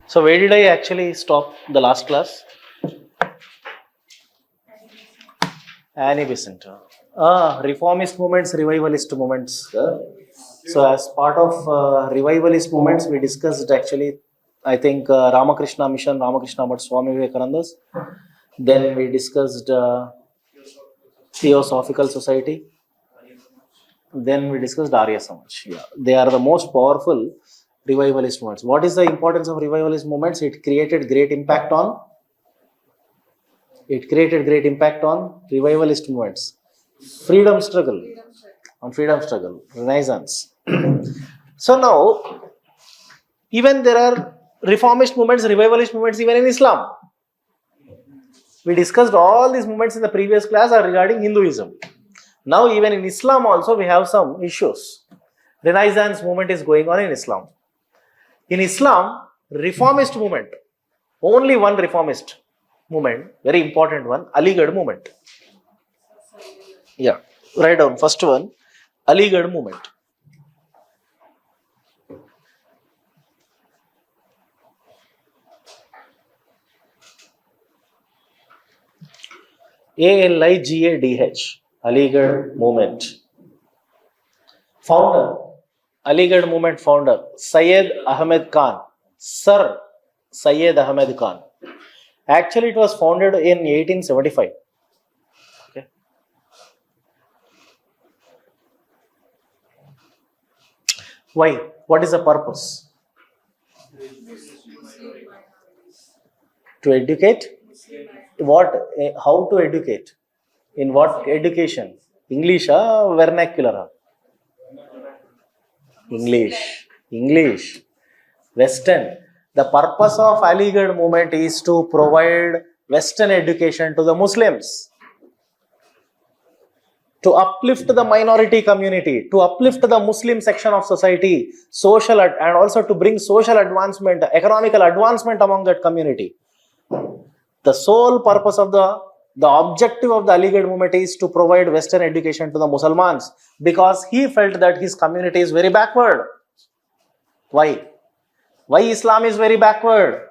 So where did I actually stop the last class? Annie Besant. Reformist movements, revivalist movements. So as part of revivalist movements, we discussed actually, I think Ramakrishna Mission, Ramakrishna Bhatt, Swami Vivekananda's. Then we discussed Theosophical Society. Then we discussed Arya Samaj. Yeah. They are the most powerful revivalist movements. What is the importance of revivalist movements? It created great impact on revivalist movements. Freedom struggle, Renaissance. So now, even there are reformist movements, revivalist movements even in Islam. We discussed all these movements in the previous class are regarding Hinduism. Now even in Islam also we have some issues. Renaissance movement is going on in Islam. In Islam, reformist movement, only one reformist movement, very important one, Aligarh movement. Yeah, write down first one, Aligarh movement. ALIGADH, Aligarh movement. Founder, Aligarh movement founder, Syed Ahmed Khan, Sir Syed Ahmed Khan. Actually, it was founded in 1875. Okay. Why? What is the purpose? To educate? What? How to educate? In what education? English or vernacular? English. Western. The purpose of Aligarh movement is to provide Western education to the Muslims, to uplift the minority community, to uplift the Muslim section of society, social and also to bring social advancement, economical advancement among that community. The sole purpose of the objective of the Aligarh movement is to provide Western education to the Muslims because he felt that his community is very backward. Why? Why Islam is very backward?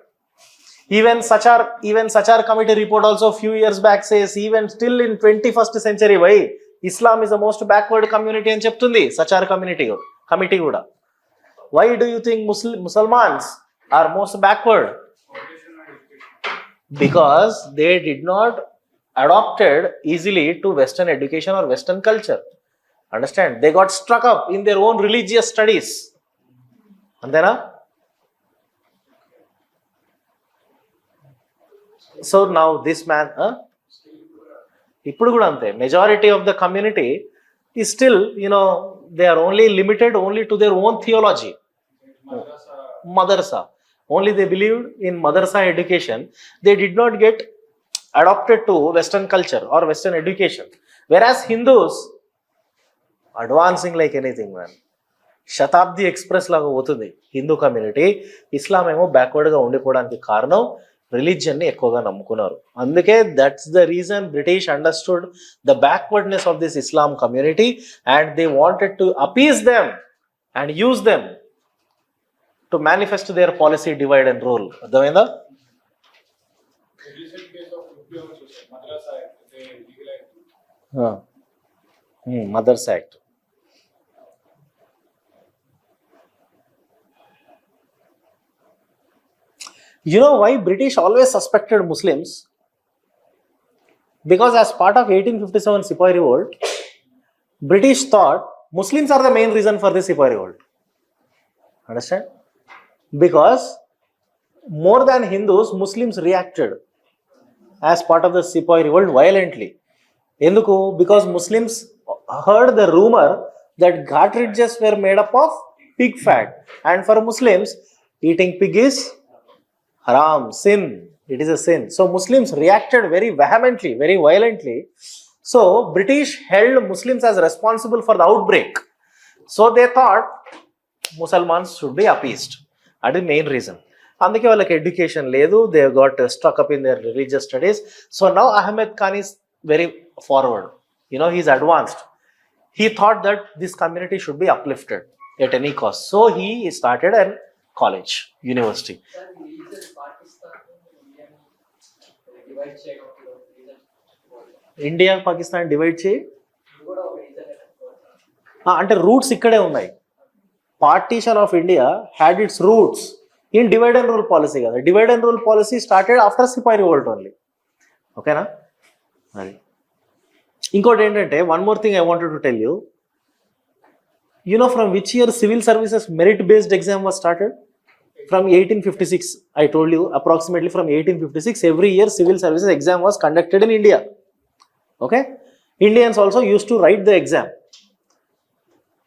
Even Sachar committee report also few years back says even still in 21st century why Islam is the most backward community and cheptundi Sachar committee kuda. Why do you think Muslims are most backward? Because they did not adopted easily to Western education or Western culture. Understand? They got stuck up in their own religious studies. And then so now this man, majority of the community is still, they are only limited only to their own theology. Madrasa. Only they believed in madrasa education. They did not get adopted to Western culture or Western education. Whereas Hindus, advancing like anything, man. Shatabdi Express laga potundi Hindu community. Islam emo backward ga undipodaniki karanam religion ni ekkuva nammukunnaru. Anduke that's the reason British understood the backwardness of this Islam community and they wanted to appease them and use them to manifest their policy divide and rule. Adhamayinda? Mother's Act. You know why British always suspected Muslims? Because as part of 1857 Sepoy Revolt, British thought Muslims are the main reason for this Sepoy Revolt. Understand? Because more than Hindus, Muslims reacted as part of the Sepoy Revolt violently. Enduku? Because Muslims heard the rumor that cartridges were made up of pig fat. And for Muslims, eating pig is haram, sin. It is a sin. So Muslims reacted very vehemently, very violently. So British held Muslims as responsible for the outbreak. So they thought Muslims should be appeased. That is the main reason. Andike వాళ్ళకి education లేదు, they got stuck up in their religious studies. So now Ahmed Khan is very forward. He's advanced. He thought that this community should be uplifted at any cost. So he started a college, university. India Pakistan divide చేయి అంటే roots ఇక్కడే ఉన్నాయి. Partition of India had its roots in divide and rule policy కదా. Divide and rule policy started after sepoy revolt only. ఓకేనా? అది ఇంకోటి ఏంటంటే one more thing I wanted to tell you. You know from which year civil services merit based exam was started? From 1856. I told you approximately from 1856 every year civil services exam was conducted in India. Okay? Indians also used to write the exam.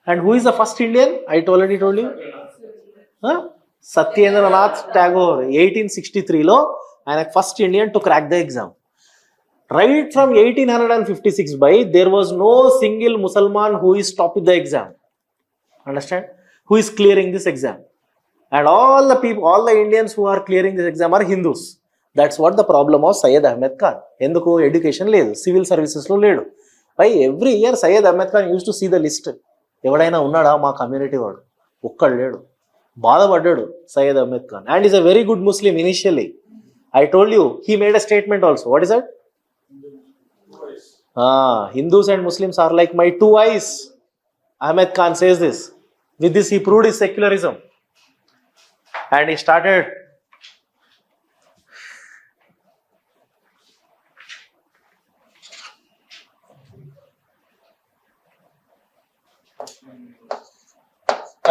And who is the first Indian? I already told you. Satyendranath Tagore 1863 lo and first Indian to crack the exam. Right from 1856 by there was no single Musalman who is top with the exam. Understand? Who is clearing this exam? And all the people, all the Indians who are clearing this exam are Hindus. That's what the problem of Syed Ahmed Khan. Enduku education లేదు, civil services లో లేడు. Why every year Syed Ahmed Khan used to see the list. ఎవడైనా ఉన్నాడా మా community వాడు? ఒక్కడు లేడు. బాధపడ్డాడు Syed Ahmed Khan. And is a very good Muslim initially. I told you he made a statement also. What is that? Hindus and Muslims are like my two eyes. Ahmed Khan says this. With this he proved his secularism. And he started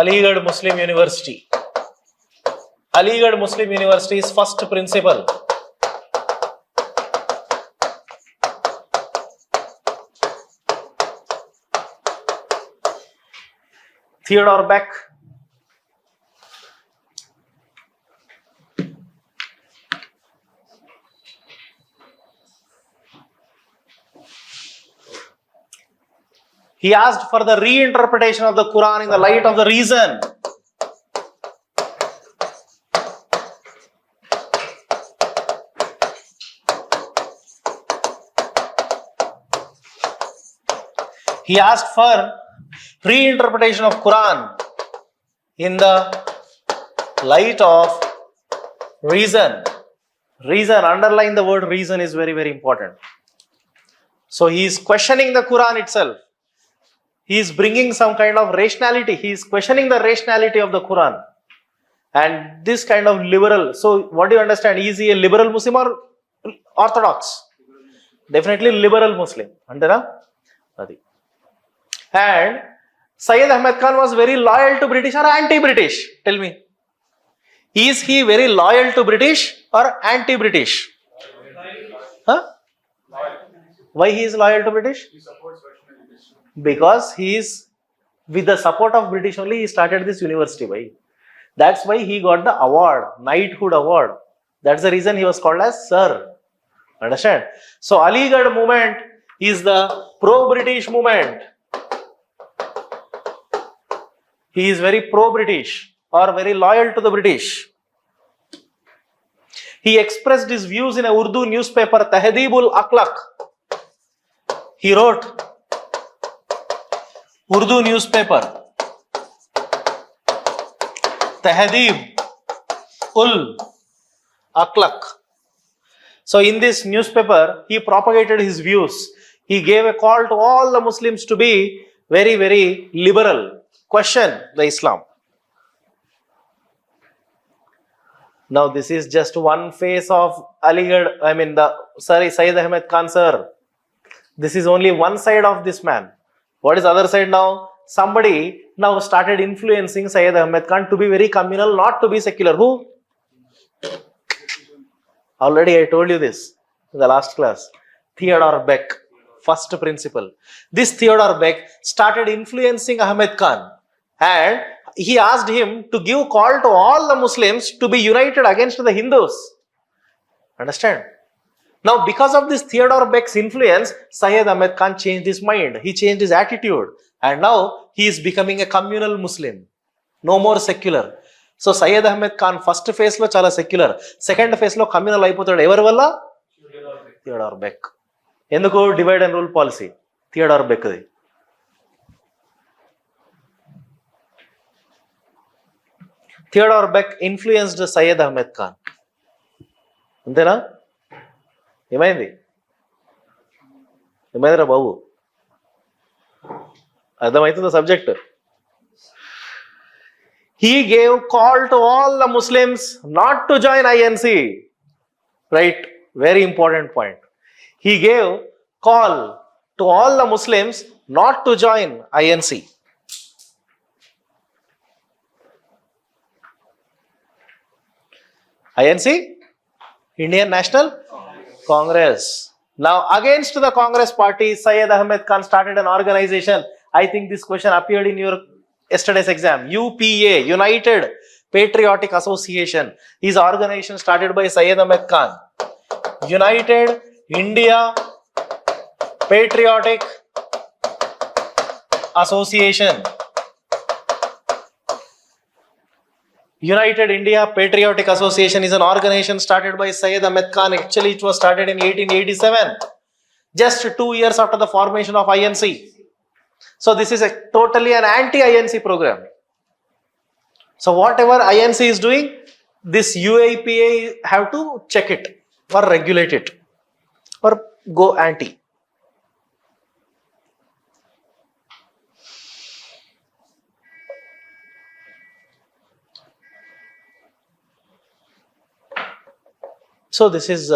Aligarh Muslim University. Aligarh Muslim University's first principal. Theodore Beck. He asked for the reinterpretation of the Quran in the light of the reason. He asked for reinterpretation of Quran in the light of reason. Reason, underline the word reason is very, very important. So he is questioning the Quran itself. He is bringing some kind of rationality. He is questioning the rationality of the Quran. And this kind of liberal, so what do you understand? Is he a liberal Muslim or orthodox? Definitely liberal Muslim. Antena? Adi. And Syed Ahmed Khan was very loyal to British or anti-British? Tell me. Is he very loyal to British or anti-British? Huh? Why he is loyal to British? He supports Western education. Because he is with the support of British only he started this university. Why? That's why he got the award, knighthood award. That's the reason he was called as Sir. Understand? So Aligarh movement is the pro-British movement. He is very pro-British or very loyal to the British. He expressed his views in a Urdu newspaper, Tahdibul Akhlaq. He wrote Urdu newspaper, Tahdib ul Akhlaq. So in this newspaper, he propagated his views. He gave a call to all the Muslims to be very, very liberal, question the Islam. Now this is just one face of Aligarh, Syed Ahmed Khan sir. This is only one side of this man. What is the other side now? Somebody now started influencing Syed Ahmed Khan to be very communal, not to be secular. Who? Already I told you this in the last class. Theodore Beck, first principal. This Theodore Beck started influencing Ahmed Khan and he asked him to give call to all the Muslims to be united against the Hindus. Understand? Now because of this Theodore Beck's influence, Syed Ahmed Khan changed his mind. He changed his attitude and now he is becoming a communal Muslim. No more secular. So Syed Ahmed Khan first phase lo chala secular, second phase lo communal అయిపోతాడు. ఎవరి వల్ల? Theodore Beck. ఎందుకు? Divide and rule policy Theodore బెక్ది. Theodore Beck influenced Syed Ahmed Khan. అంతేనా? ఏమైందిరా బాబు? అర్థమవుతుంది subject. He gave call to all the Muslims not to join INC. Right? Very important point. He gave call to all the Muslims not to join INC. INC? Indian National Congress. Now against the Congress party, Syed Ahmed Khan started an organization. I think this question appeared in your yesterday's exam. UPA, United Patriotic Association. His organization started by Syed Ahmed Khan. United India Patriotic Association. United India Patriotic Association is an organization started by Syed Ahmed Khan. Actually, it was started in 1887, just 2 years after the formation of INC. So this is totally an anti-INC program. So whatever INC is doing, this UAPA have to check it or regulate it or go anti. So this is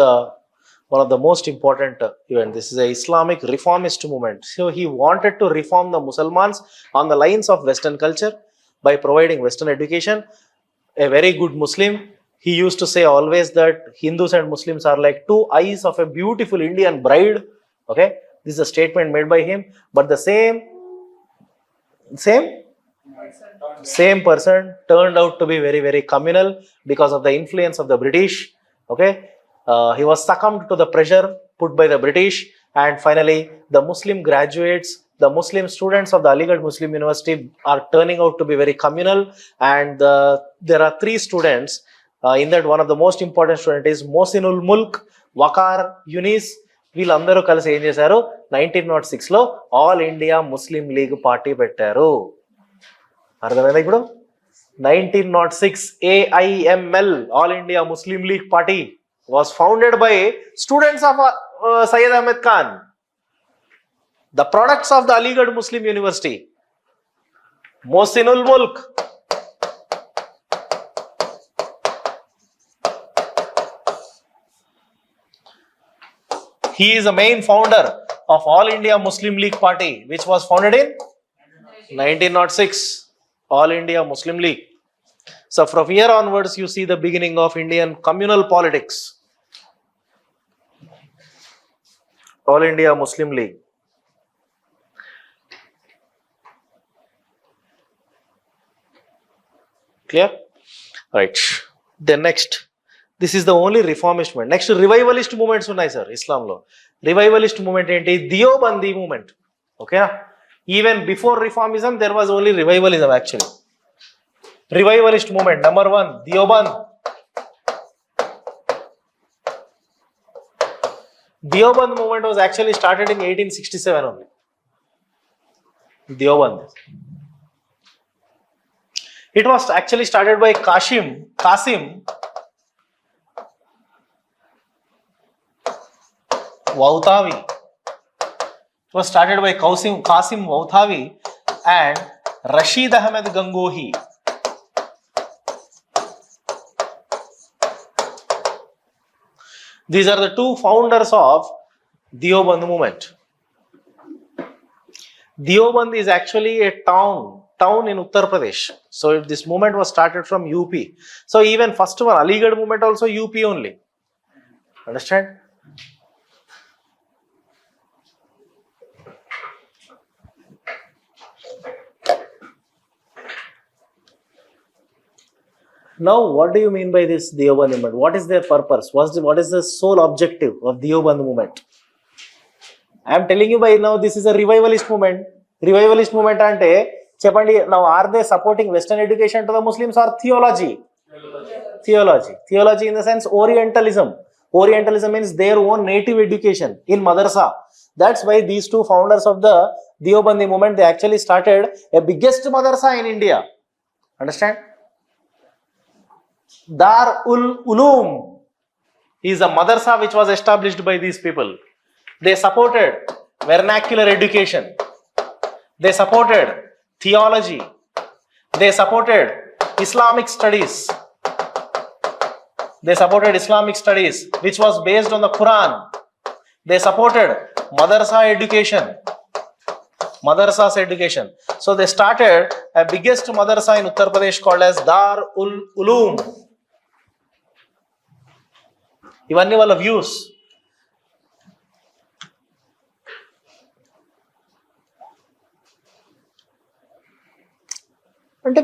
one of the most important event. This is a Islamic reformist movement. So he wanted to reform the Muslims on the lines of Western culture by providing Western education. A very good Muslim. He used to say always that Hindus and Muslims are like two eyes of a beautiful Indian bride. Okay, this is a statement made by him. But the same person turned out to be very, very communal because of the influence of the British. Okay, he was succumbed to the pressure put by the British, and finally the Muslim graduates, the Muslim students of the Aligarh Muslim University are turning out to be very communal, and there are 3 students. In that, one of the most important student is Mohsinul Mulk, Waqar, Yunis. వీళ్ళందరూ కలిసి ఏం చేశారు? 1906లో all India Muslim League party పెట్టారు. అర్థమైందా ఇప్పుడు? 1906 AIML, All India Muslim League Party, was founded by students of Syed Ahmed Khan, the products of the Aligarh Muslim University. Mohsinul Mulk, he is the main founder of All India Muslim League Party, which was founded in 1906. All India Muslim League. So from here onwards, you see the beginning of Indian communal politics. All India Muslim League. Clear? Right. Then next, this is the only reformist movement. Next, revivalist movements unnai sir Islam lo. Revivalist movement enti? Deobandi movement. Okay? Even before reformism, there was only revivalism actually. Revivalist movement, number 1, Deoband. Deoband movement was actually started in 1867 only. Deoband. It was actually started by Qasim Wahhabi. It was started by Qasim Wahhabi and Rashid Ahmed Gangohi. These are the 2 founders of Deoband movement. Deoband is actually a town in Uttar Pradesh. So this movement was started from UP. So even first one, Aligarh movement also UP only. Understand? Now, what do you mean by this Deoband movement? What is their purpose? What is the sole objective of Deoband movement? I am telling you by now, this is a revivalist movement. Revivalist movement ante cheppandi. Now, are they supporting Western education to the Muslims or theology? Theology in the sense Orientalism. Orientalism means their own native education in madrasa. That's why these 2 founders of the Deobandi movement, they actually started a biggest madrasa in India. Understand? Dar ul Ulum is a madrasa which was established by these people. They supported vernacular education. They supported theology. They supported Islamic studies. They supported Islamic studies which was based on the Quran. They supported madrasa education. Madrasa's education. So they started a biggest madrasa in Uttar Pradesh called as Dar ul Uloom. ఇవన్నీ వాళ్ళ views. అంటే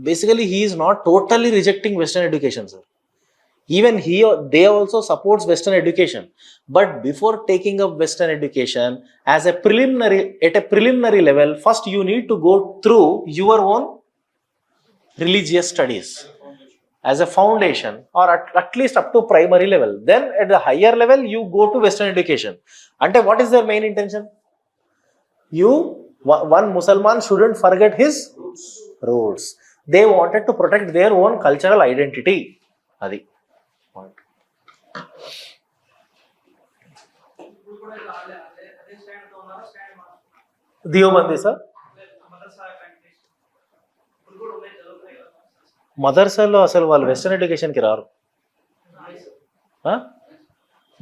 basically he is not totally rejecting Western education, sir. Even they also supports Western education. But before taking up Western education at a preliminary level, first you need to go through your own religious studies as a foundation, or at least up to primary level. Then at the higher level, you go to Western education. And what is their main intention? One Mussalman shouldn't forget his roots. They wanted to protect their own cultural identity. Adi. Deoband, sir. మదర్సాల్లో అసలు వాళ్ళు western ఎడ్యుకేషన్కి రారు.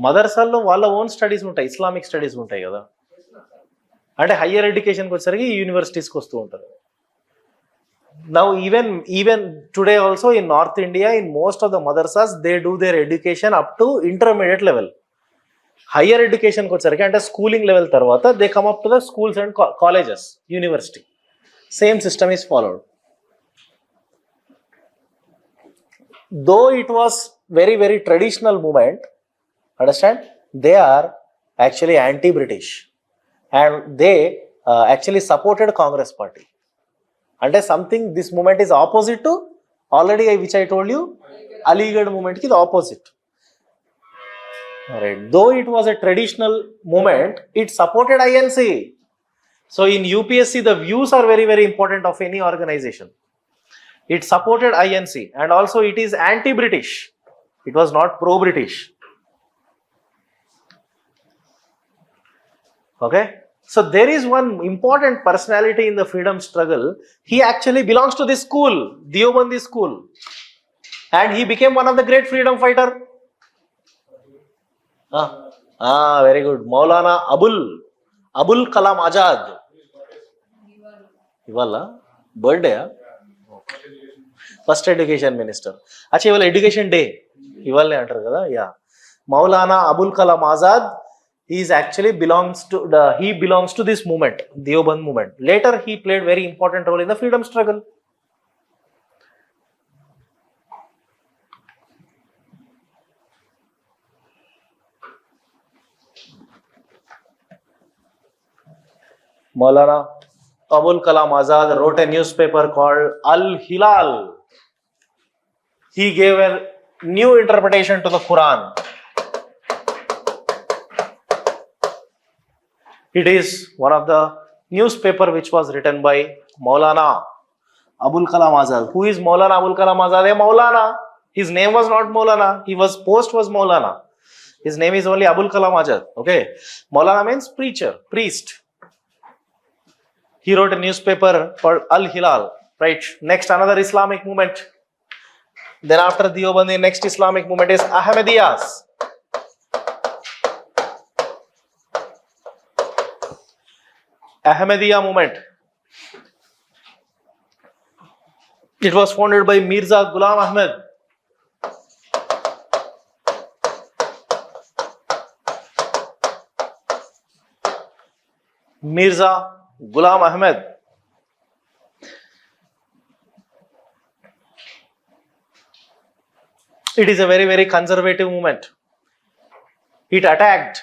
మదర్సాల్లో వాళ్ళ own studies ఉంటాయి, Islamic studies ఉంటాయి కదా. అంటే higher ఎడ్యుకేషన్కి వచ్చేసరికి యూనివర్సిటీస్కి వస్తూ ఉంటారు. Now even today also in North India, in most of the madrasas, they do their education up to intermediate level. Higher education ko వచ్చరికి అంటే schooling level tarvata they come up to the schools and colleges, university. Same system is followed. Though it was very traditional movement, understand, they are actually anti-British and they actually supported Congress party. అంటే something this movement is opposite to already which I told you Aligarh మూమెంట్కి ఇది ఆపోజిట్. Right, though it was a traditional movement, it supported INC. So in UPSC the views are very important of any organization. It supported INC and also it is anti-British. It was not pro-British. Okay. So there is one important personality in the freedom struggle. He actually belongs to this school, Deobandi school, and he became one of the great freedom fighter. Very good. Maulana Abul Kalam Azad. Ivala birthday. First education minister. Acha ivala education day. Ivalle antaru kada. Yeah. Maulana Abul Kalam Azad. He belongs to this movement, Deoband movement. Later, he played very important role in the freedom struggle. Maulana Abul Kalam Azad wrote a newspaper called Al-Hilal. He gave a new interpretation to the Quran. It is one of the newspaper which was written by Maulana Abul Kalam Azad. Who is Maulana Abul Kalam Azad? Maulana. His name was not Maulana. Post was Maulana. His name is only Abul Kalam Azad. Okay. Maulana means preacher, priest. He wrote a newspaper called Al-Hilal. Right. Next, another Islamic movement. Then after Deoband, the next Islamic movement is Ahmadiyas. Ahmadiyya movement. It was founded by Mirza Ghulam Ahmed. Mirza Ghulam Ahmed. It is a very conservative movement. It attacked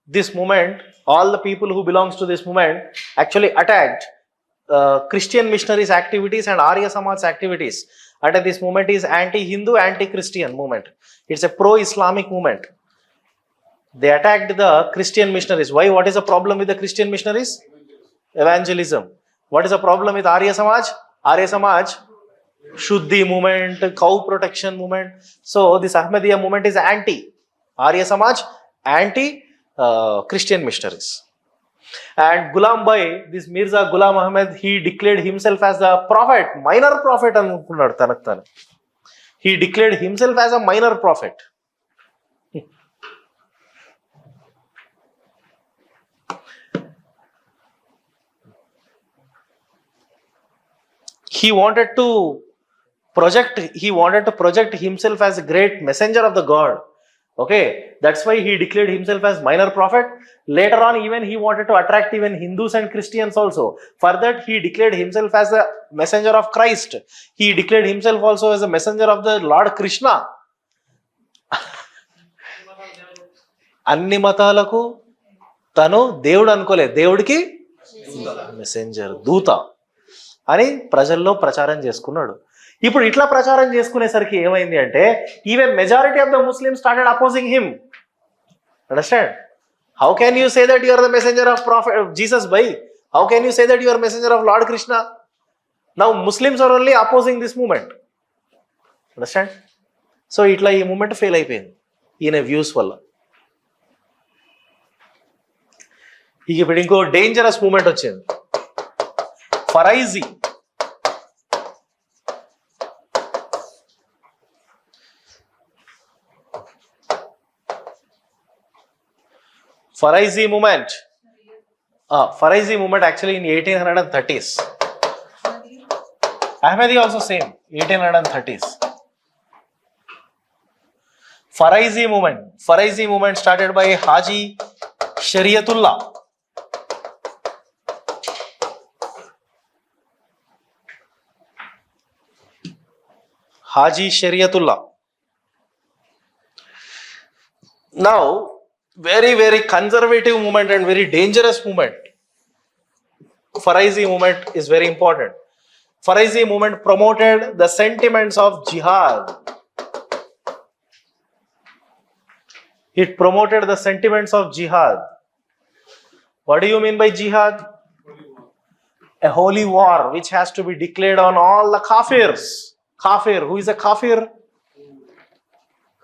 this movement. All the people who belongs to this movement actually attacked Christian missionaries activities and Arya Samaj activities. And this movement is anti-Hindu, anti-Christian movement. It's a pro-Islamic movement. They attacked the Christian missionaries. Why? What is the problem with the Christian missionaries? Evangelism. What is the problem with Arya Samaj? Arya Samaj, Shuddhi movement, cow protection movement. So this Ahmadiyya movement is anti. Arya Samaj, anti-Christian missionaries. And Ghulam Bhai, this Mirza Ghulam Ahmed, he declared himself as a prophet, minor prophet anukunnadu tanaku tanu. He declared himself as a minor prophet. He wanted to project himself as a great messenger of the God. Okay, that's why he declared himself as minor prophet. Later on, even he wanted to attract even Hindus and Christians also. For that, he declared himself as a messenger of Christ. He declared himself also as a messenger of the Lord Krishna. అన్ని మతాలకు తను దేవుడు అనుకోలే, దేవుడికి messenger, దూత అని ప్రజల్లో ప్రచారం చేసుకున్నాడు. ఇప్పుడు ఇట్లా ప్రచారం చేసుకునేసరికి ఏమైంది అంటే even majority of the Muslims started opposing him. Understand? How can you say that you are the messenger of prophet Jesus by? How can you say that you are messenger of lord Krishna? Now Muslims are only opposing this movement. Understand? So ఇట్లా ఈ moment fail అయిపోయింది ఈయన views వల్ల. ఇక ఇప్పుడు ఇంకో dangerous moment వచ్చింది, ఫరైజీ. Faraizi movement actually in 1830s. Ahmadiya also same, 1830s. Faraizi movement started by Haji Shariatullah. Haji Shariatullah. Now, very conservative movement and very dangerous movement. Faraizi movement is very important. Faraizi movement promoted the sentiments of jihad. It promoted the sentiments of jihad. What do you mean by jihad? A holy war which has to be declared on all the kafirs. Kafir, who is a kafir?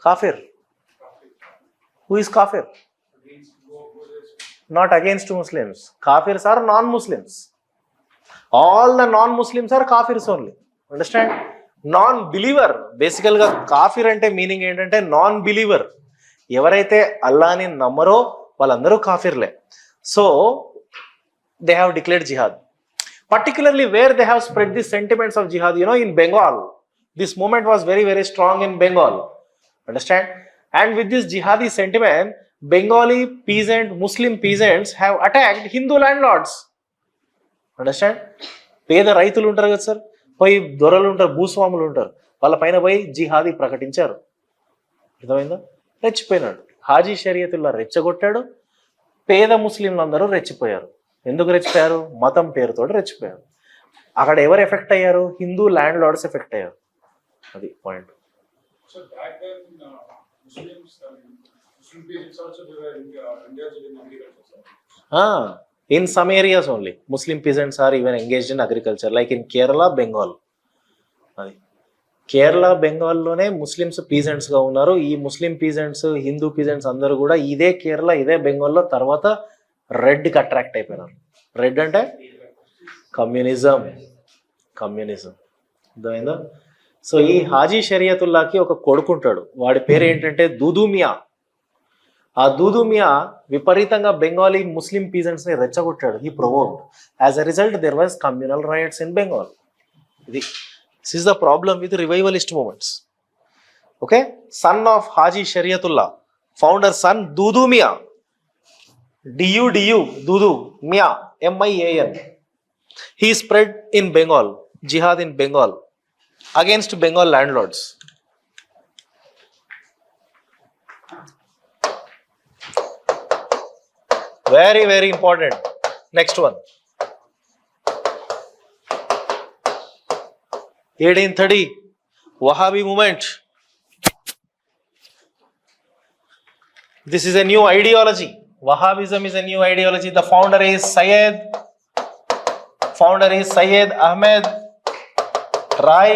Kafir. Who is kafir? Not against Muslims. Kafirs are non-Muslims. All the non-Muslims are kafirs only. Understand? Non-believer. Basically, kafir ante meaning ఏంటంటే non-believer. ఎవరైతే అల్లాని నమ్మరో వాళ్ళందరూ కాఫిర్లే. So, they have declared jihad. Particularly where they have spread the sentiments of jihad, in Bengal. This movement was very strong in Bengal. Understand? And with this jihadi sentiment, Bengali Muslim peasants have attacked Hindu landlords. Understand? పేద రైతులు ఉంటారు కదా sir, పోయి దొరలు ఉంటారు, భూస్వాములు ఉంటారు, వాళ్ళ పైన పోయి జిహాదీ ప్రకటించారు. అర్థమైందా? రెచ్చిపోయినాడు. హాజీ షరియతుల్లా రెచ్చగొట్టాడు, పేద ముస్లింలందరూ రెచ్చిపోయారు. ఎందుకు రెచ్చిపోయారు? మతం పేరుతో రెచ్చిపోయారు. అక్కడ ఎవరు ఎఫెక్ట్ అయ్యారు? హిందూ ల్యాండ్ లార్డ్స్ ఎఫెక్ట్ అయ్యారు. అది point. In some areas only, Muslim peasants are even engaged in agriculture, like in Kerala, Bengal. Kerala, Bengal లోనే ముస్లిమ్స్ పీజెంట్స్ గా ఉన్నారు. ఈ ముస్లిం పీజెంట్స్, హిందూ పీజెంట్స్ అందరూ కూడా ఇదే కేరళ, ఇదే బెంగాల్లో తర్వాత రెడ్ కి అట్రాక్ట్ అయిపోయినారు. రెడ్ అంటే కమ్యూనిజం. అర్థమైందా? సో ఈ హాజీ షరియతుల్లాకి ఒక కొడుకుంటాడు, వాడి పేరు ఏంటంటే దూదుమియా. ఆ దూదుమియా విపరీతంగా బెంగాలీ ముస్లిం పీజెంట్స్ ని రెచ్చగొట్టాడు. He provoked. As a result there was communal riots in Bengal. This is the problem with revivalist movements. Okay, son of Haji Shariatullah, founder son Dudu Mia, Dudu Mia, Mian. He spread in Bengal, jihad in Bengal against Bengal landlords. Very important. Next one. 1830 Wahhabi movement. This is a new ideology. Wahhabism is a new ideology. The founder is Syed Ahmed Rai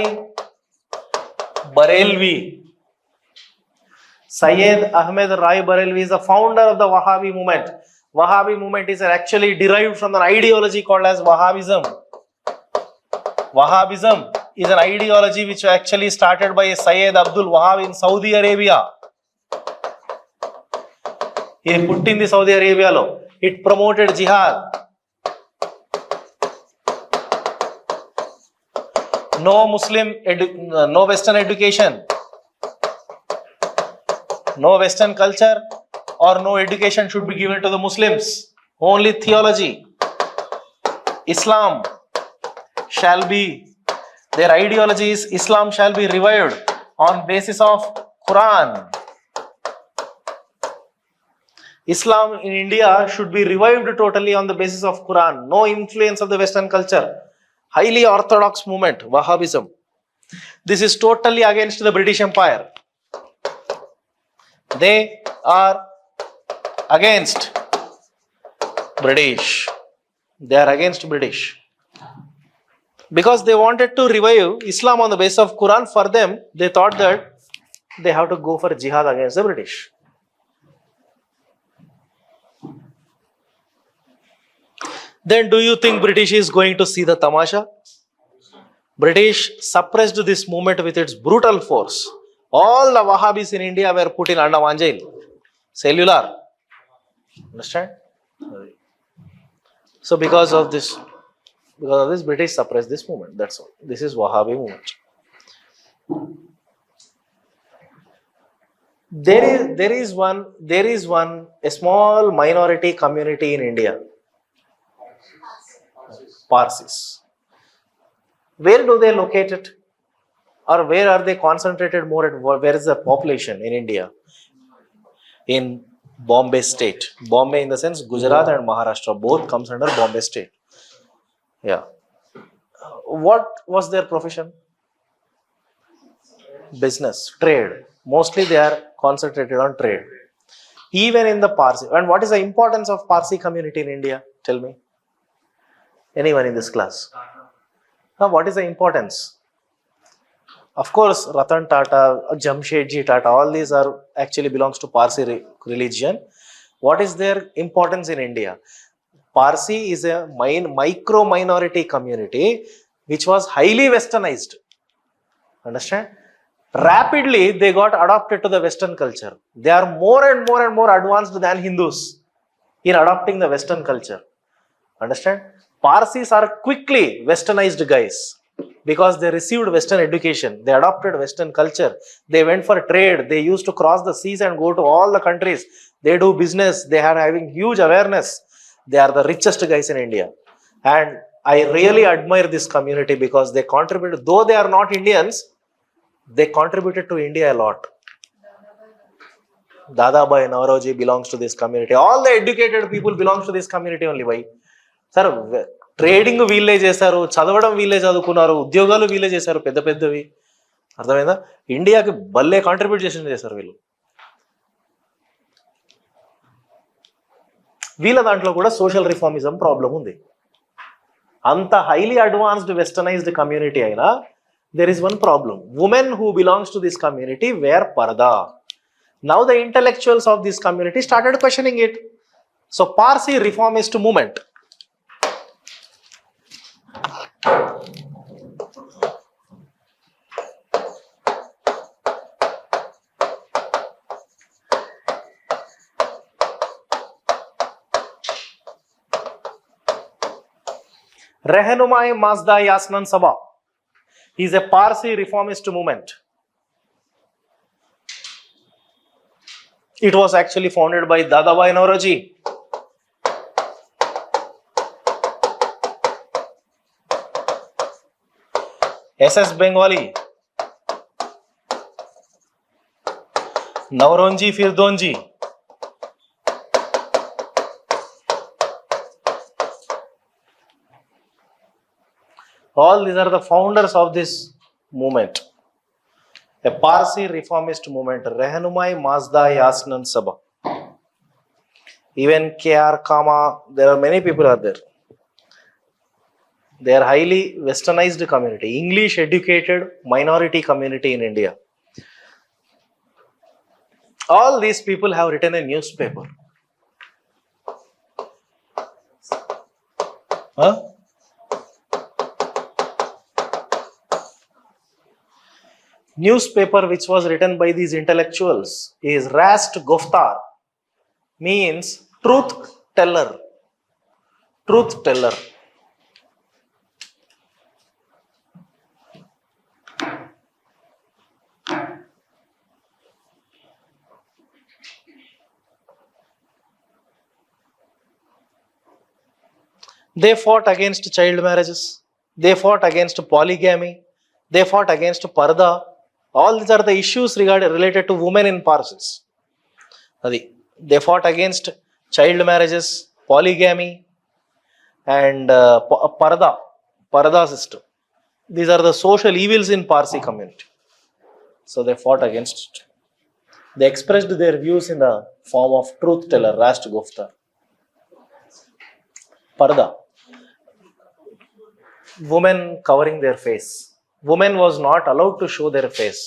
Barelvi. Syed Ahmed Rai Barelvi is the founder of the Wahhabi movement. Wahhabi movement is actually derived from an ideology called as Wahhabism. Wahhabism is an ideology which actually started by Syed Abdul Wahhab in Saudi Arabia. He put in the Saudi Arabia law. It promoted jihad. No no Western education, no Western culture or no education should be given to the Muslims. Only theology. Islam shall be, their ideology is Islam shall be revived on basis of Quran. Islam in India should be revived totally on the basis of Quran. No influence of the Western culture. Highly orthodox movement, Wahhabism. This is totally against the British Empire. They are against British. They are against British. Because they wanted to revive Islam on the basis of Quran. For them, they thought that they have to go for jihad against the British. Then do you think British is going to see the tamasha? British suppressed this movement with its brutal force. All the Wahhabis in India were put in Andaman jail. Cellular. Understand? So because of this, British suppressed this movement. That's all. This is Wahhabi movement. There is one a small minority community in India. Parsis. Where do they locate it? Or where are they concentrated more at? Where is the population in India? In Bombay state. Bombay in the sense Gujarat and Maharashtra both comes under Bombay state. Yeah. What was their profession? Business, trade. Mostly they are concentrated on trade. Even in the Parsi. And what is the importance of Parsi community in India? Tell me. Anyone in this class? Now, what is the importance? Of course, Ratan Tata, Jamshedji Tata, all these are actually belongs to Parsi religion. What is their importance in India? Parsi is a micro minority community which was highly westernized. Understand? Rapidly, they got adopted to the Western culture. They are more and more advanced than Hindus in adopting the Western culture. Understand? Parsis are quickly westernized guys because they received Western education. They adopted Western culture. They went for trade. They used to cross the seas and go to all the countries. They do business. They are having huge awareness. They are the richest guys in India. And I really admire this community because they contributed, though they are not Indians, they contributed to India a lot. Dadabhai Nauroji belongs to this community. All the educated people belongs to this community only. Why? Sir, trading వీళ్ళే చేశారు, చదవడం వీళ్ళే చదువుకున్నారు, ఉద్యోగాలు వీళ్ళే చేశారు, పెద్ద పెద్దవి. అర్థమైందా? ఇండియాకి భలే కాంట్రిబ్యూషన్ చేశారు వీళ్ళు. వీళ్ళ దాంట్లో కూడా సోషల్ రిఫార్మిజం ప్రాబ్లం ఉంది. అంత హైలీ అడ్వాన్స్డ్ వెస్టర్నైజ్డ్ కమ్యూనిటీ అయినా there is one problem. Women who belongs to this community wear parda. Now the intellectuals of this community started questioning it. So Parsi reformist movement. Rehnumai Mazda Yasnan Sabha is a Parsi reformist movement. It was actually founded by Dadabhai Nauroji. SS Bengali, Nauronji Firdonji, all these are the founders of this movement. A Parsi reformist movement. Rehnumai Mazda Yasnan Sabha. Even K.R. Kama, there are many people are there. They are highly westernized community, English educated minority community in India. All these people have written a newspaper. Huh? Newspaper which was written by these intellectuals is Rast Goftar, means truth teller. Truth teller. They fought against child marriages. They fought against polygamy. They fought against parda. All these are the issues related to women in Parsis. They fought against child marriages, polygamy, and parda system. These are the social evils in Parsi community. So they fought against it. They expressed their views in the form of truth teller, Rast Goftar. Parda. Women covering their face. Women was not allowed to show their face.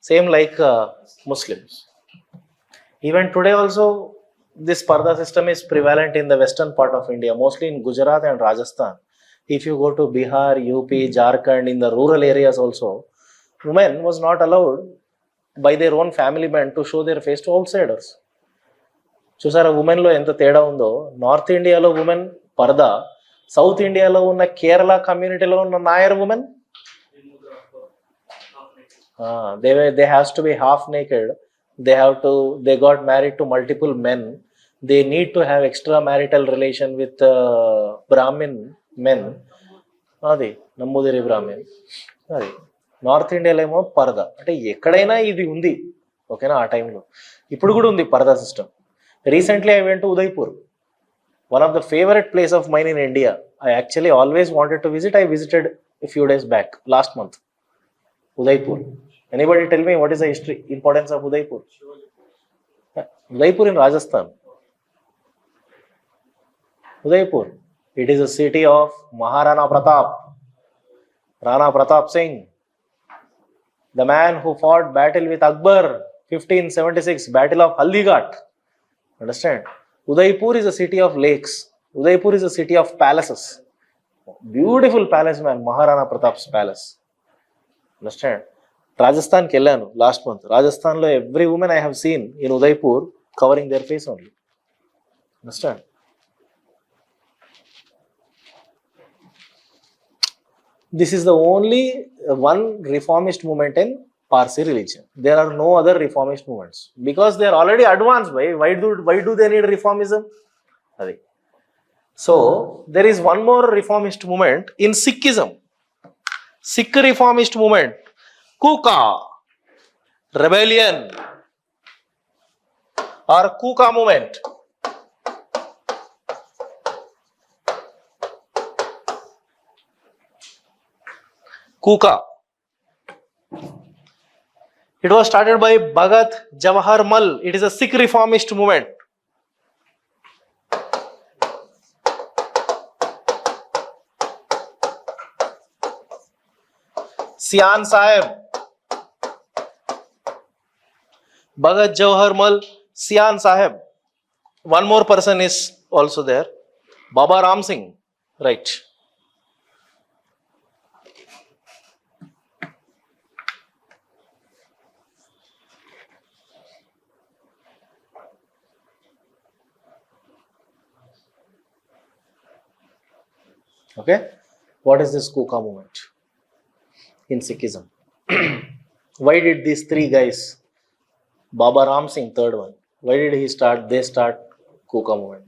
Same like Muslims. Even today also, this parda system is prevalent in the western part of India, mostly in Gujarat and Rajasthan. If you go to Bihar, UP, Jharkhand, in the rural areas also, women was not allowed by their own family men to show their face to outsiders. చూసారా women లో ఎంత తేడా ఉందో. North ఇండియాలో women పరదా, south ఇండియాలో ఉన్న కేరళ కమ్యూనిటీలో ఉన్న Nair women they has to be half naked. They got married to multiple men. They need to have extramarital relation with Brahmin men. అది నమ్మూదిరి బ్రాహ్మణ్. అది నార్త్ ఇండియాలో ఏమో పరదా. అంటే ఎక్కడైనా ఇది ఉంది, ఓకేనా. ఆ టైంలో ఇప్పుడు కూడా ఉంది పరదా system. Recently I went to Udaipur, one of the favorite place of mine in India. I actually always wanted to visit. I visited a few days back, last month. Udaipur. Anybody tell me what is the history, importance of Udaipur? Udaipur in Rajasthan. Udaipur. It is a city of Maharana Pratap. Rana Pratap Singh. The man who fought battle with Akbar, 1576, Battle of Aligarh. Understand? Udaipur is a city of lakes. Udaipur is a city of palaces. Beautiful palace, man. Maharana Pratap's palace. Understand? Rajasthan ki ellanu last month. Rajasthan lo every woman I have seen in Udaipur covering their face only. Understand? This is the only one reformist movement in Parsi religion. There are no other reformist movements because they are already advanced. Why do they need reformism? So there is one more reformist movement in Sikhism. Sikh reformist movement, Kuka rebellion or Kuka movement. Kuka. It was started by Bhagat Jawahar Mal. It is a Sikh reformist movement. Sian Sahib. Bhagat Jawahar Mal, Sian Sahib. One more person is also there. Baba Ram Singh. Right. Okay, what is this Kuka movement in Sikhism? Why did these three guys, Baba Ram Singh, third one, why did they start Kuka movement?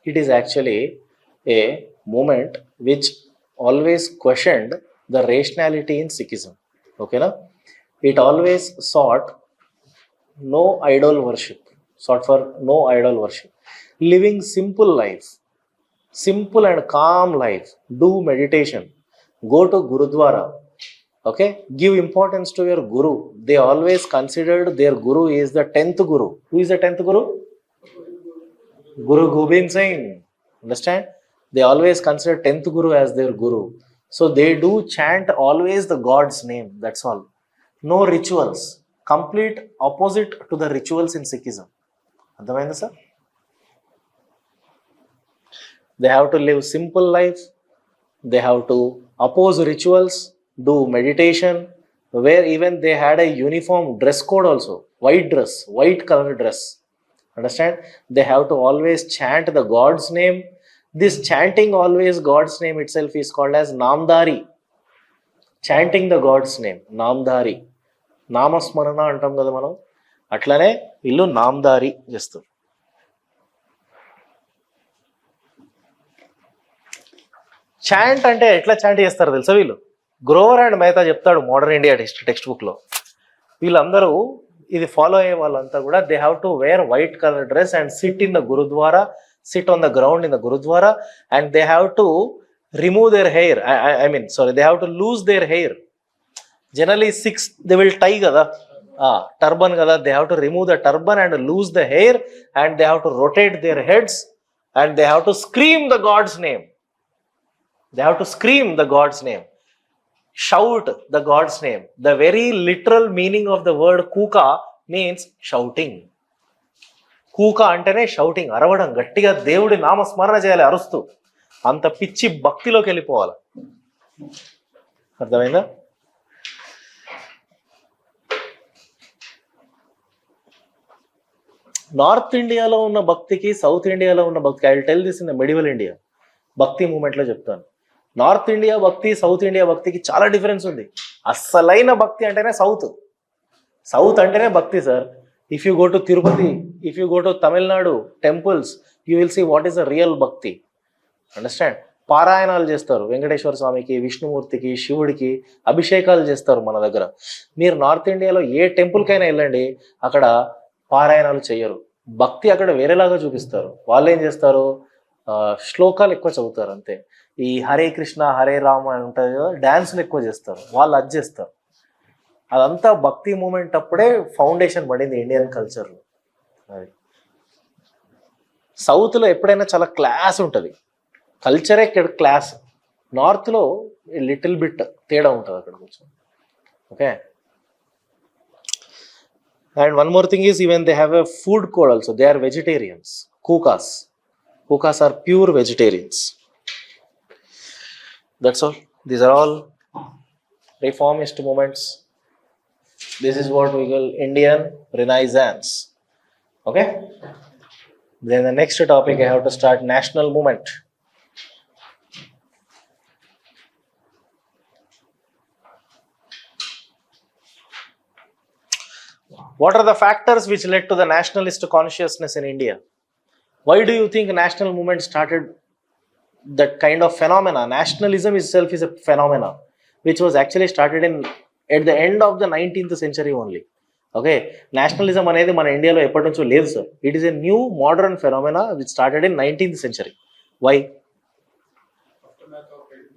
It is actually a movement which always questioned the rationality in Sikhism. Okay, na? It always sought no idol worship, sought for no idol worship, living simple life. Simple and calm life. Do meditation. Go to Gurudwara. Okay? Give importance to your Guru. They always considered their Guru is the 10th Guru. Who is the 10th Guru? Guru Gobind Singh. Understand? They always consider 10th Guru as their Guru. So they do chant always the God's name. That's all. No rituals. complete opposite to the rituals in Sikhism. అర్థమైందా sir? They have to live simple life. They have to oppose rituals, do meditation, where even they had a uniform dress code also. White dress, white color dress. Understand? They have to always chant the God's name. This chanting always God's name itself is called as Namdari. Chanting the God's name, Namdari. నామస్మరణ అంటాం కదా మనం, అట్లనే వీళ్ళు నామదారి చేస్తారు. Chant అంటే ఎట్లా chant చేస్తారు తెలుసా వీళ్ళు? గ్రోవర్ అండ్ మెహతా చెప్తాడు మోడర్న్ ఇండియా టెక్స్ట్ బుక్లో. వీళ్ళందరూ ఇది ఫాలో అయ్యే వాళ్ళంతా కూడా they have to wear white colour dress and sit in the gurdwara, sit on the ground in the gurdwara, and they have to remove their hair. They have to lose their hair. Generally Sikhs, they will tie kada, turban kada, they have to remove the turban and lose the hair, and they have to rotate their heads, and they have to scream the God's name. They have to scream the God's name, shout the God's name. The very literal meaning of the word kuka means shouting. Kuka antene shouting, aravadam, gattiga దేవుడి నామస్మరణ చేయాలి అరుస్తూ. అంత పిచ్చి భక్తిలోకి వెళ్ళిపోవాలి. అర్థమైందా? North ఇండియాలో ఉన్న భక్తికి సౌత్ ఇండియాలో ఉన్న భక్తికి, I will tell this in the medieval India భక్తి మూమెంట్లో చెప్తాను. నార్త్ ఇండియా భక్తి సౌత్ ఇండియా భక్తికి చాలా డిఫరెన్స్ ఉంది. అస్సలైన భక్తి అంటేనే సౌత్. సౌత్ అంటేనే భక్తి sir. If you go to Tirupati, if you go to Tamil Nadu temples, you will see what is the real bhakti. Understand? పారాయణాలు చేస్తారు వెంకటేశ్వర స్వామికి, విష్ణుమూర్తికి, శివుడికి అభిషేకాలు చేస్తారు మన దగ్గర. మీరు నార్త్ ఇండియాలో ఏ టెంపుల్కైనా వెళ్ళండి, అక్కడ పారాయణాలు చేయరు. భక్తి అక్కడ వేరేలాగా చూపిస్తారు. వాళ్ళు ఏం చేస్తారు, శ్లోకాలు ఎక్కువ చదువుతారు అంతే. ఈ హరే కృష్ణ హరే రామ అని ఉంటుంది కదా, డ్యాన్సులు ఎక్కువ చేస్తారు. వాళ్ళు అది చేస్తారు. అదంతా భక్తి మూమెంట్ అప్పుడే ఫౌండేషన్ పడింది ఇండియన్ కల్చర్లో. అది సౌత్లో ఎప్పుడైనా చాలా క్లాస్ ఉంటుంది, కల్చరే క్లాస్. నార్త్లో లిటిల్ బిట్ తేడా ఉంటుంది అక్కడ కొంచెం. Okay. And one more thing is, even they have a food code also. They are vegetarians. Kukas. Kukas are pure vegetarians. That's all. These are all reformist movements. This is what we call Indian Renaissance. Okay? Then the next topic I have to start national movement. What are the factors which led to the nationalist consciousness in India? Why do you think national movement started that kind of phenomena? Nationalism itself is a phenomena which was actually started at the end of the 19th century only. Okay, nationalism అనేది మన ఇండియాలో ఎప్పటి నుంచో లేదు sir. It is a new modern phenomena which started in 19th century. Why?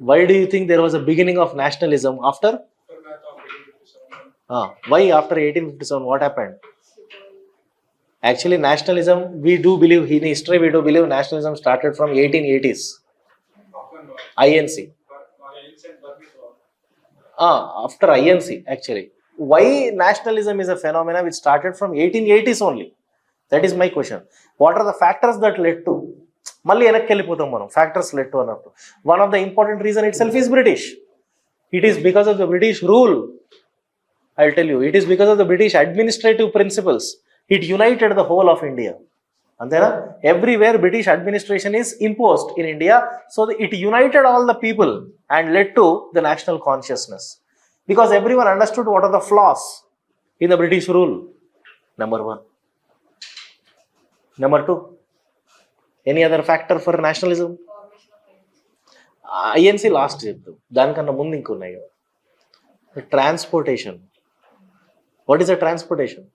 Why do you think there was a beginning of nationalism after? Why after 1857? What happened? Actually, nationalism, we do believe, in history we do believe nationalism started from 1880s. INC. After INC actually. Why nationalism is a phenomena which started from 1880s only? That is my question. What are the factors that led to? మళ్ళీ వెనక్కి వెళ్ళిపోతాం మనం. Factors led to అన్నప్పుడు one of the important reason it self is British. It is because of the British rule. I'll tell you, it is because of the British administrative principles. It united the whole of India. And then everywhere British administration is imposed in India, so it united all the people and led to the national consciousness. Because everyone understood what are the flaws in the British rule. Number one. Number two. Any other factor for nationalism? INC last చెప్తాం, దానికన్నా ముందు ఇంకున్నాయి కదా. Transportation. What is the transportation?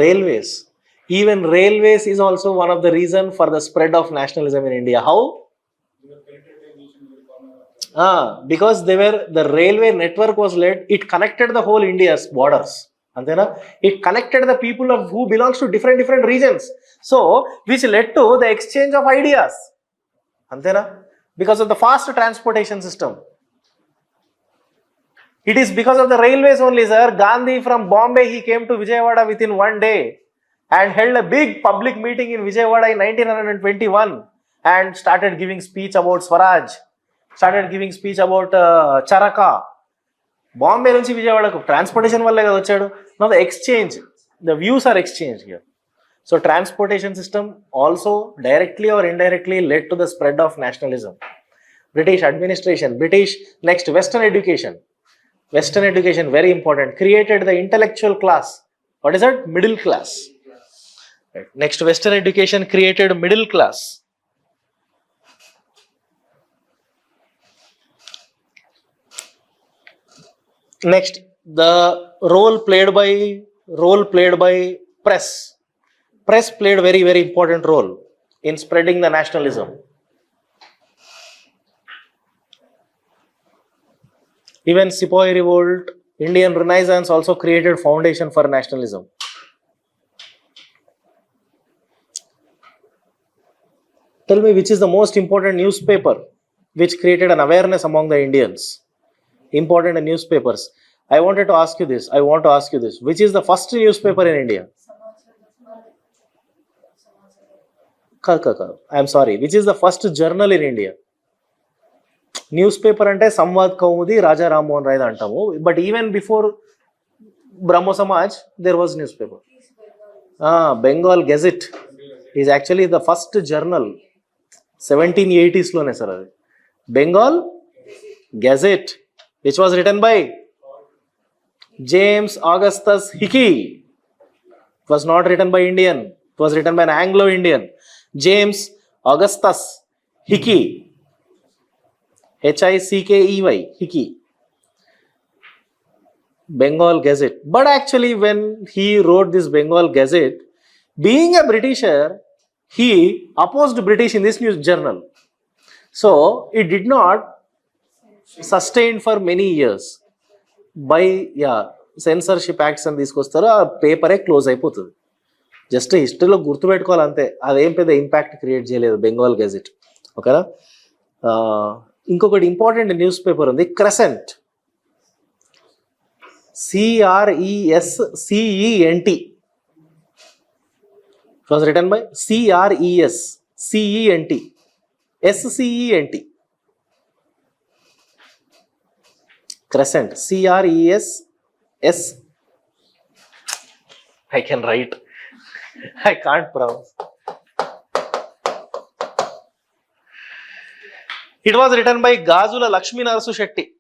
Railways. Even railways is also one of the reason for the spread of nationalism in India. How? Because the railway network was led, it connected the whole India's borders. Antena? It connected the people who belongs to different regions. So, which led to the exchange of ideas. Antena? Because of the fast transportation system. It is because of the railways only, sir. Gandhi from Bombay, he came to Vijayawada within one day and held a big public meeting in Vijayawada in 1921 and started giving speech about Swaraj, started giving speech about Charaka. Bombay nunchi Vijayawada transportation valle kada vachaadu. Now the exchange, the views are exchanged here. So transportation system also directly or indirectly led to the spread of nationalism. British administration, British, next Western education. Western education, very important, created the intellectual class. What is that? Middle class. Right. Next, Western education created middle class. Next, the role played by press. Press played very, very important role in spreading the nationalism. Even Sepoy Revolt, Indian Renaissance also created foundation for nationalism. Tell me, which is the most important newspaper which created an awareness among the Indians? Important newspapers. I want to ask you this. Which is the first newspaper in India? I am sorry. Which is the first journal in India? Newspaper ante Samvad Kaumudi, Raja Ram Mohan Rai antamu. But even before Brahmo Samaj, there was newspaper. Bengal Gazette is actually the first journal. 1780s lone sir. Bengal Gazette, which was written by James Augustus Hickey. It was not written by Indian. It was written by an Anglo-Indian. James Augustus Hickey. Hickey, Hickey. Bengal Gazette. But actually, when he wrote this Bengal Gazette, being a Britisher, he opposed British in this news journal. So, it did not sustain for many years. By censorship acts and this paper close అయిపోతుంది. Just హిస్టరీలో గుర్తుపెట్టుకోవాలి అంతే. అదేం పెద్ద impact create చేయలేదు Bengal gazette. ఓకేనా? ఇంకొకటి important news paper ఉంది, crescent. CRESCENT. It was written by CRESCENT. SCENT. Crescent. CRESS. I can write. I can't pronounce. It was written by Gajula Lakshmi Narasu Shetty.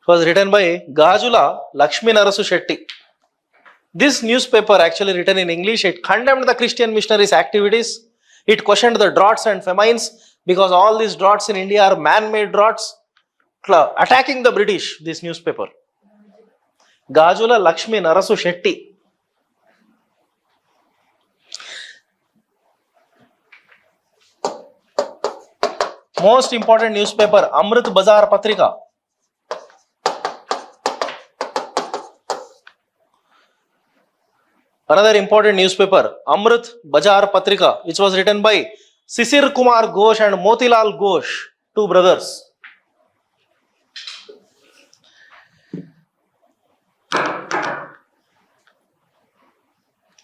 It was written by Gajula Lakshmi Narasu Shetty. This newspaper, actually written in English, it condemned the Christian missionaries' activities. It questioned the droughts and famines because all these droughts in India are man-made droughts. Attacking the British, this newspaper. Gajula Lakshmi Narasu Shetty. Most important newspaper, Amrit Bazar Patrika. Another important newspaper, Amrit Bazar Patrika, which was written by Sisir Kumar Ghosh and Motilal Ghosh, two brothers.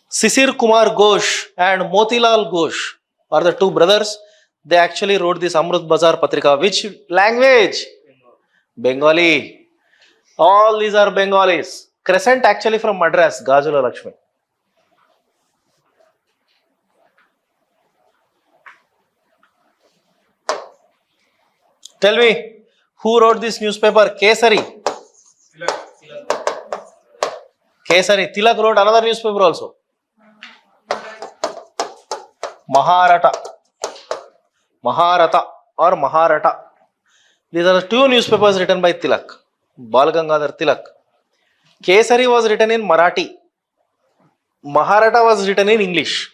Sisir Kumar Ghosh and Motilal Ghosh are the two brothers. They actually wrote this Amrit Bazar Patrika. Which language? Bengali. All these are Bengalis. Crescent actually from Madras, Gajula Lakshmi. Tell me, who wrote this newspaper? Kesari. Kesari. Tilak wrote another newspaper also. Maharata or Maharata. These are the two newspapers written by Tilak. Bal Gangadhar Tilak. Kesari was written in Marathi. Maharata was written in English.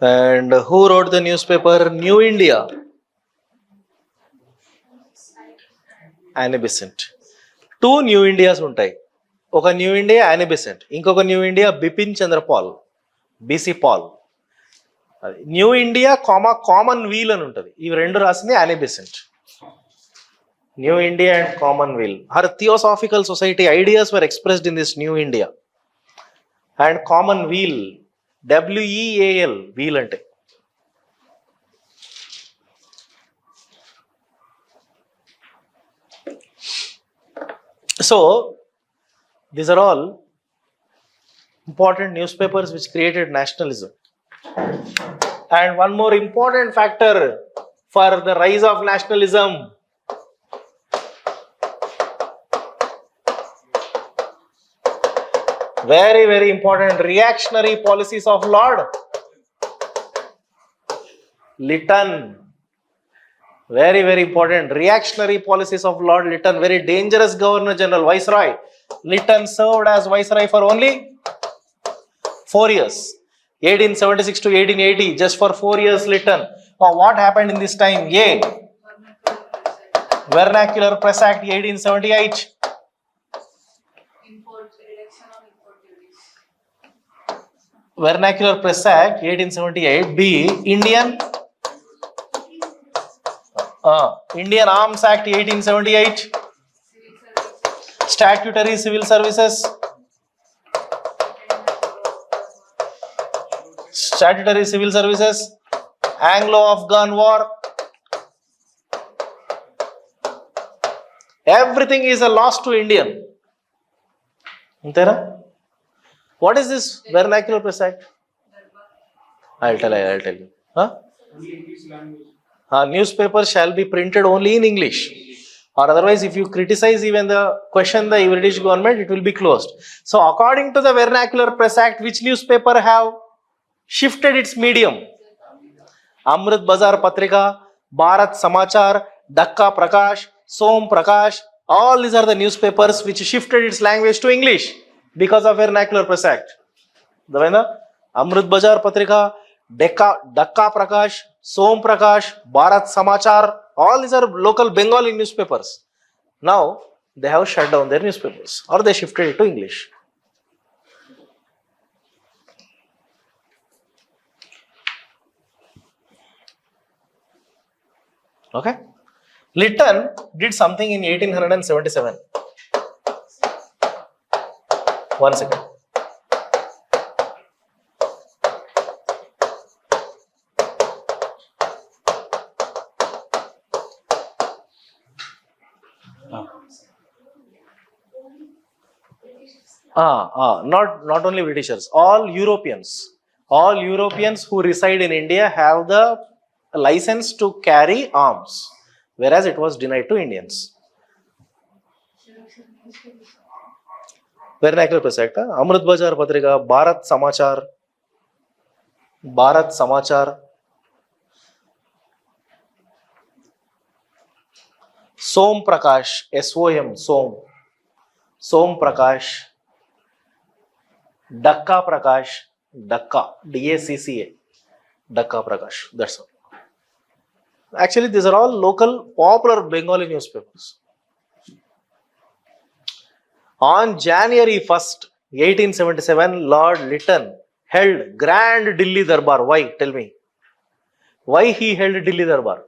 And who wrote the newspaper New India? Annie Besant. 2 New Indias ఉంటాయి. ఒక New India Annie Besant, ఇంకొక New India Bipin Chandrapal, BC Pal. అది New India commonweal అని ఉంటుంది. ఇవి రెండు రాసింది Annie Besant. New India and commonweal. Her theosophical society ideas were expressed in this New India. And commonweal, WEAL, weal అంటే. So these are all important newspapers which created nationalism. And one more important factor for the rise of nationalism, very, very important, reactionary policies of Lord Lytton. Very, very important, reactionary policies of Lord Lytton. Very dangerous Governor General, Viceroy. Lytton served as Viceroy for only 4 years, 1876 to 1880, just for 4 years Lytton. Now what happened in this time? Vernacular Press Act 1878. Vernacular Press Act 1878. B. Indian Arms Act 1878. Statutory Civil Services. Statutory Civil Services. Anglo-Afghan War. Everything is a loss to Indian. What is this Vernacular Press Act? I'll tell you. Newspapers shall be printed only in English, or otherwise if you criticize even the British government, it will be closed. So according to the Vernacular Press Act, which newspaper have shifted its medium? Amrit Bazar Patrika, Bharat Samachar, Dakka Prakash, Som Prakash, all these are the newspapers which shifted its language to English because of Vernacular Press Act. Amrit Bazar Patrika, Dakka Prakash, Som Prakash, Bharat Samachar, all these are local Bengali newspapers. Now they have shut down their newspapers, or they shifted it to English. Okay. Lytton did something in 1877. One second. Not only Britishers, all Europeans who reside in India have the license to carry arms, whereas it was denied to Indians. Vernacular Press Act, Amrit Bazar Patrika, Bharat Samachar, Som Prakash, SOM, Som Prakash, Dakka Prakash, DACCA, Dakka Prakash, that's all. Actually, these are all local popular Bengali newspapers. On January 1st, 1877, Lord Lytton held Grand Delhi Darbar. Why? Tell me. Why he held Delhi Darbar?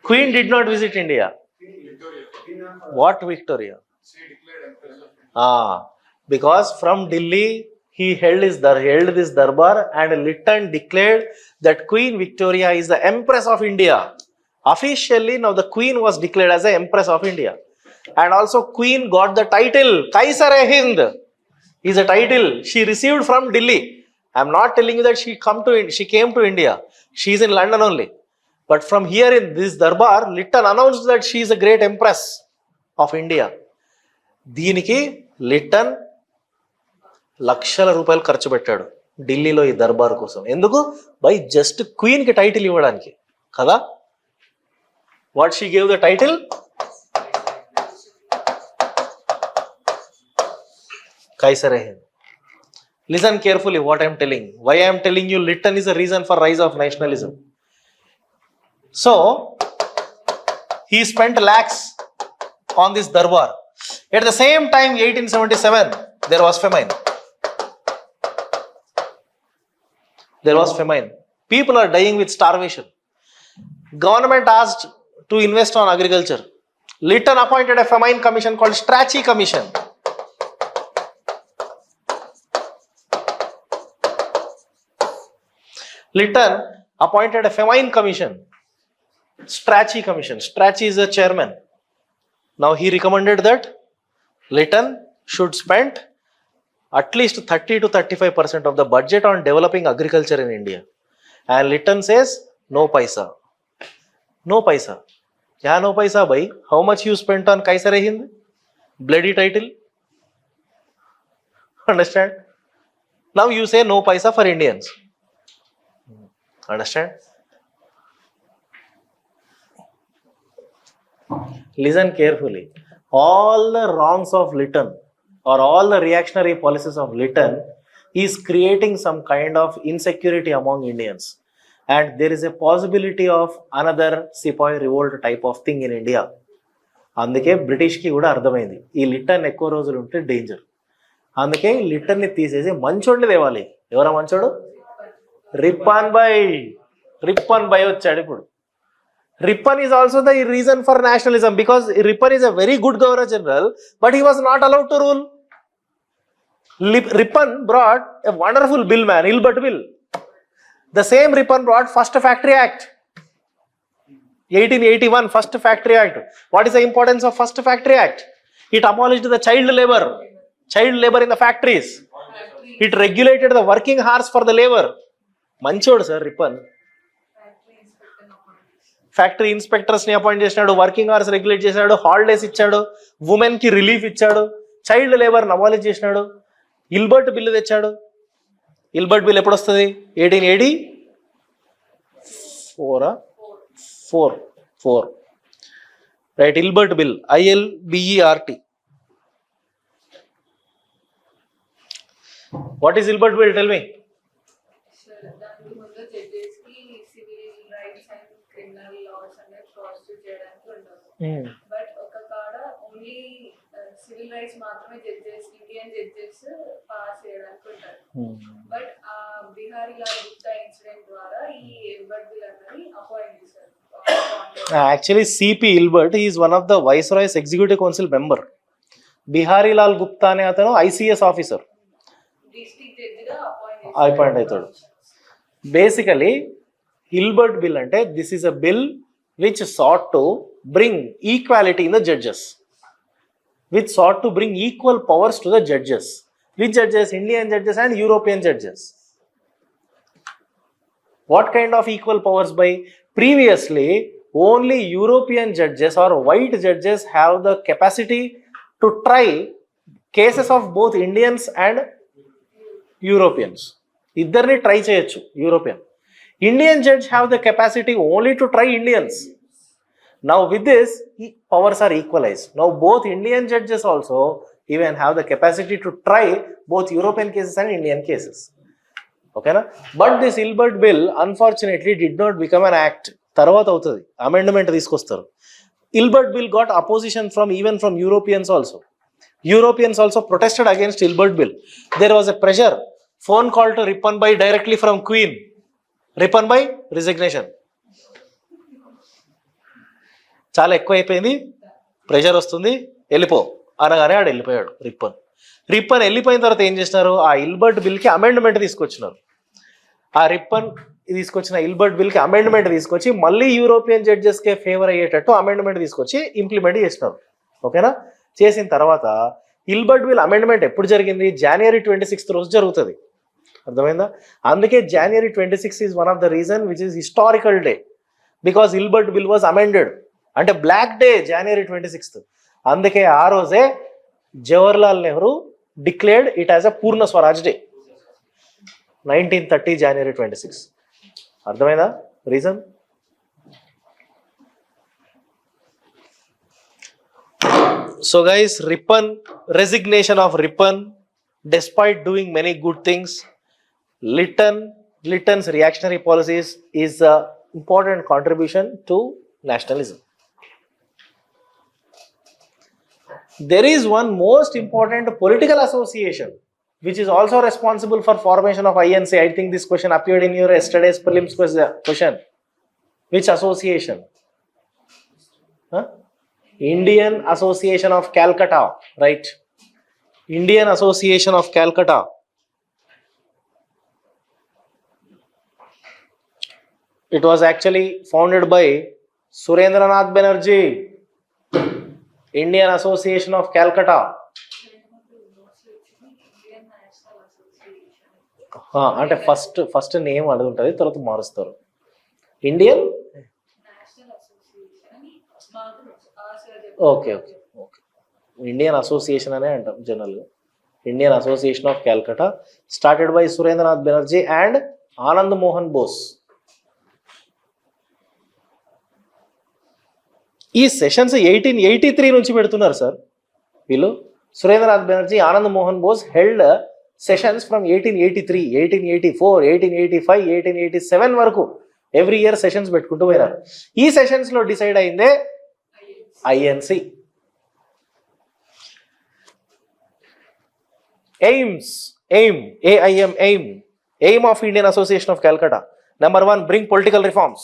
Queen did not visit India. What Victoria? Because from Delhi he held this darbar, and Lytton declared that Queen Victoria is the Empress of India. Officially, now the Queen was declared as the Empress of India, and also Queen got the title Kaisar-e-Hind. Is a title she received from Delhi. I am not telling you that she came to India. She is in London only. But from here in this darbar, Lytton announced that she is a great Empress of India. దీనికి Lytton లక్షల రూపాయలు ఖర్చు పెట్టాడు ఢిల్లీలో ఈ దర్బార్ కోసం. ఎందుకు? By just queen కి టైటిల్ ఇవ్వడానికి కదా. What she gave the title? Kaisar-e-Hind. Listen carefully what I am telling. Why I am telling you Lytton is a reason for rise of nationalism. So he spent lakhs on this darbar. At the same time, 1877, there was famine. There was famine. People are dying with starvation. Government asked to invest on agriculture. Lytton appointed a famine commission called Swadeshi Commission. Lytton appointed a famine commission. Swadeshi Commission. Swadeshi is the chairman. Now he recommended that Lytton should spend at least 30 to 35% of the budget on developing agriculture in India. And Lytton says, no paisa. No paisa. Yeah, no paisa, bhai. How much you spent on Kaisar Hind? Bloody title. Understand? Now you say no paisa for Indians. Understand? Listen carefully. All the wrongs of Lytton or all the reactionary policies of Lytton is creating some kind of insecurity among Indians. And there is a possibility of another Sepoy revolt type of thing in India. అందుకే బ్రిటిష్కి కూడా అర్థమైంది ఈ Lytton ఎక్కువ రోజులు ఉంటే danger. అందుకే లిట్టన్ని తీసేసి మంచోడిని తేవాలి. ఎవరా మంచోడు? రిప్పన్ బై వచ్చాడు ఇప్పుడు. Ripon is also the reason for nationalism because Ripon is a very good governor general, but he was not allowed to rule. Ripon brought a wonderful bill, man, Ilbert Bill. The same Ripon brought First Factory Act. 1881 First Factory Act. What is the importance of First Factory Act? It abolished the child labor in the factories. It regulated the working hours for the labor. Manchod sir, Ripon. Factory inspectors ని appoint చేసినాడు, working hours regulate చేశాడు, holidays ఇచ్చాడు, women కి relief ఇచ్చాడు, child labour abolish చేసినాడు, Ilbert bill తెచ్చాడు. Ilbert bill ఎప్పుడు వస్తుంది? 1884 right. Ilbert bill, ILBERT. What is Ilbert bill? Tell me. But ఒక కాడ ఓన్లీ సివిల్ రైట్స్ మాత్రమే జడ్జెస్, ఇండియన్ జడ్జెస్ పాస్ చేయడానికి ఉంటారు. బట్ ఆ బిహారీ లాల్ గుప్తా ఇన్సిడెంట్ ద్వారా ఈ ఇల్బర్ట్ బిల్ అన్నది అపాయింట్ చేశారు. Actually, CP Ilbert, he is one of the Viceroy's Executive Council member. Bihari Lal Gupta అనే అతను ICS ఆఫీసర్, డిస్ట్రిక్ట్ జడ్జిగా అపాయింట్ అవుతాడు. బేసికలీ ఇల్బర్ట్ బిల్ అంటే this is a bill which sought to bring equality in the judges, which sought to bring equal powers to the judges. Which judges? Indian judges and European judges. What kind of equal powers? By previously only European judges or white judges have the capacity to try cases of both Indians and Europeans. ఇద్దరిని try చేయొచ్చు. European, Indian judge have the capacity only to try Indians. Now with this, powers are equalized. Now both Indian judges also even have the capacity to try both European cases and Indian cases. Okay na? But this Ilbert bill unfortunately did not become an act. Tarvata avutadi, amendment తీసుకొస్తారు. Ilbert bill got opposition even from Europeans also. Europeans also protested against Ilbert bill. There was a pressure, phone call to Ripon Bhai directly from Queen. Ripon Bhai, resignation. చాలా ఎక్కువ అయిపోయింది, pressure వస్తుంది, వెళ్ళిపో అనగానే ఆడు వెళ్ళిపోయాడు Ripon. వెళ్ళిపోయిన తర్వాత ఏం చేసినారు? ఆ ఇల్బర్ట్ బిల్కి అమెండ్మెంట్ తీసుకొచ్చినారు. ఆ రిప్పన్ తీసుకొచ్చిన ఇల్బర్ట్ బిల్కి అమెండ్మెంట్ తీసుకొచ్చి మళ్ళీ యూరోపియన్ జడ్జెస్కే ఫేవర్ అయ్యేటట్టు అమెండ్మెంట్ తీసుకొచ్చి ఇంప్లిమెంట్ చేసినారు. ఓకేనా? చేసిన తర్వాత ఇల్బర్ట్ బిల్ అమెండ్మెంట్ ఎప్పుడు జరిగింది? January 26 రోజు జరుగుతుంది. అర్థమైందా? అందుకే January 26 is one of the reason which is historical day, because Ilbert bill was amended. అంటే బ్లాక్ డే January 26. అందుకే ఆ రోజే Jawaharlal Nehru declared it as a Purna Swaraj day, 1930 January 26. అర్థమైందా reason? So guys, resignation of Ripon, despite doing many good things, Lytton's reactionary policies is important contribution to nationalism. There is one most important political association which is also responsible for formation of INC. I think this question appeared in your yesterday's prelims question. Which association? Huh? Indian Association of Calcutta, right? Indian Association of Calcutta. It was actually founded by Surendranath Banerjee. Indian Association of Calcutta. అంటే first name అడుగుంటుంది, తర్వాత మారుస్తారు. Indian okay okay okay Indian association అనే అంటాం జనరల్గా. Indian association of Calcutta started by Surendranath Banerjee and Anand Mohan Bose. ఈ sessions 1883 నుంచి పెడుతున్నారు సార్ వీళ్ళు. Surendranath Banerjee, Anand Mohan Bose held sessions from 1883, 1884, 1885, 1887 వరకు ఎవ్రీ ఇయర్ సెషన్స్ పెట్టుకుంటూ పోయినారు. ఈ సెషన్స్ లో డిసైడ్ అయిందే INC. Aim of Indian association of Calcutta. Number 1, bring political reforms.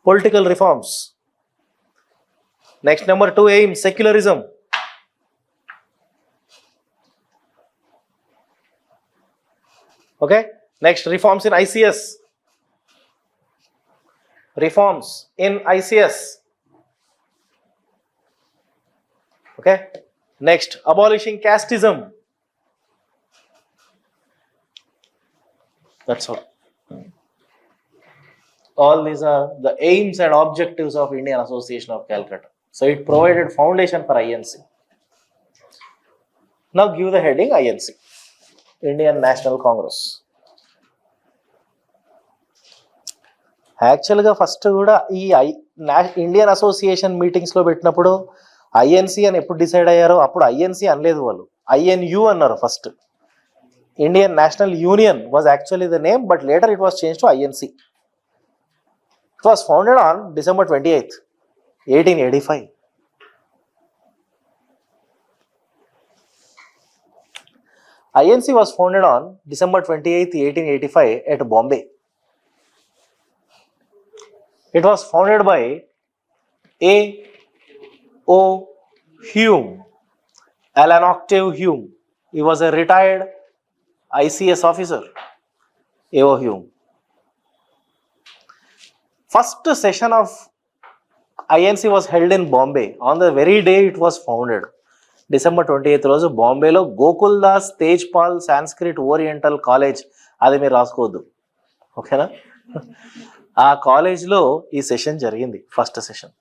Political reforms. Next, number 2 aim, secularism. Okay. Next, reforms in ICS. Reforms in ICS. Okay. Next, abolishing casteism. That's all. All these are the aims and objectives of Indian Association of Calcutta. So it provided foundation for INC. Now give the heading INC, Indian National Congress. యాక్చువల్గా first కూడా ఈ Indian association మీటింగ్స్లో పెట్టినప్పుడు INC అని ఎప్పుడు decide అయ్యారో అప్పుడు INC అనలేదు వాళ్ళు, INU అన్నారు first. Indian national union was actually the name, but later it was change to INC. It was founded on December 28th, 1885. INC was founded on December 28th, 1885 at Bombay. It was founded by A.O. Hume, Alan Octave Hume. He was a retired ICS officer, A.O. Hume. First session of INC was held in Bombay on the very day it was founded. December 28th రోజు బాంబేలో Gokul Das Tejpal Sanskrit oriental college, అది మీరు రాసుకోవద్దు ఓకేనా, ఆ కాలేజ్లో ఈ session జరిగింది, first session.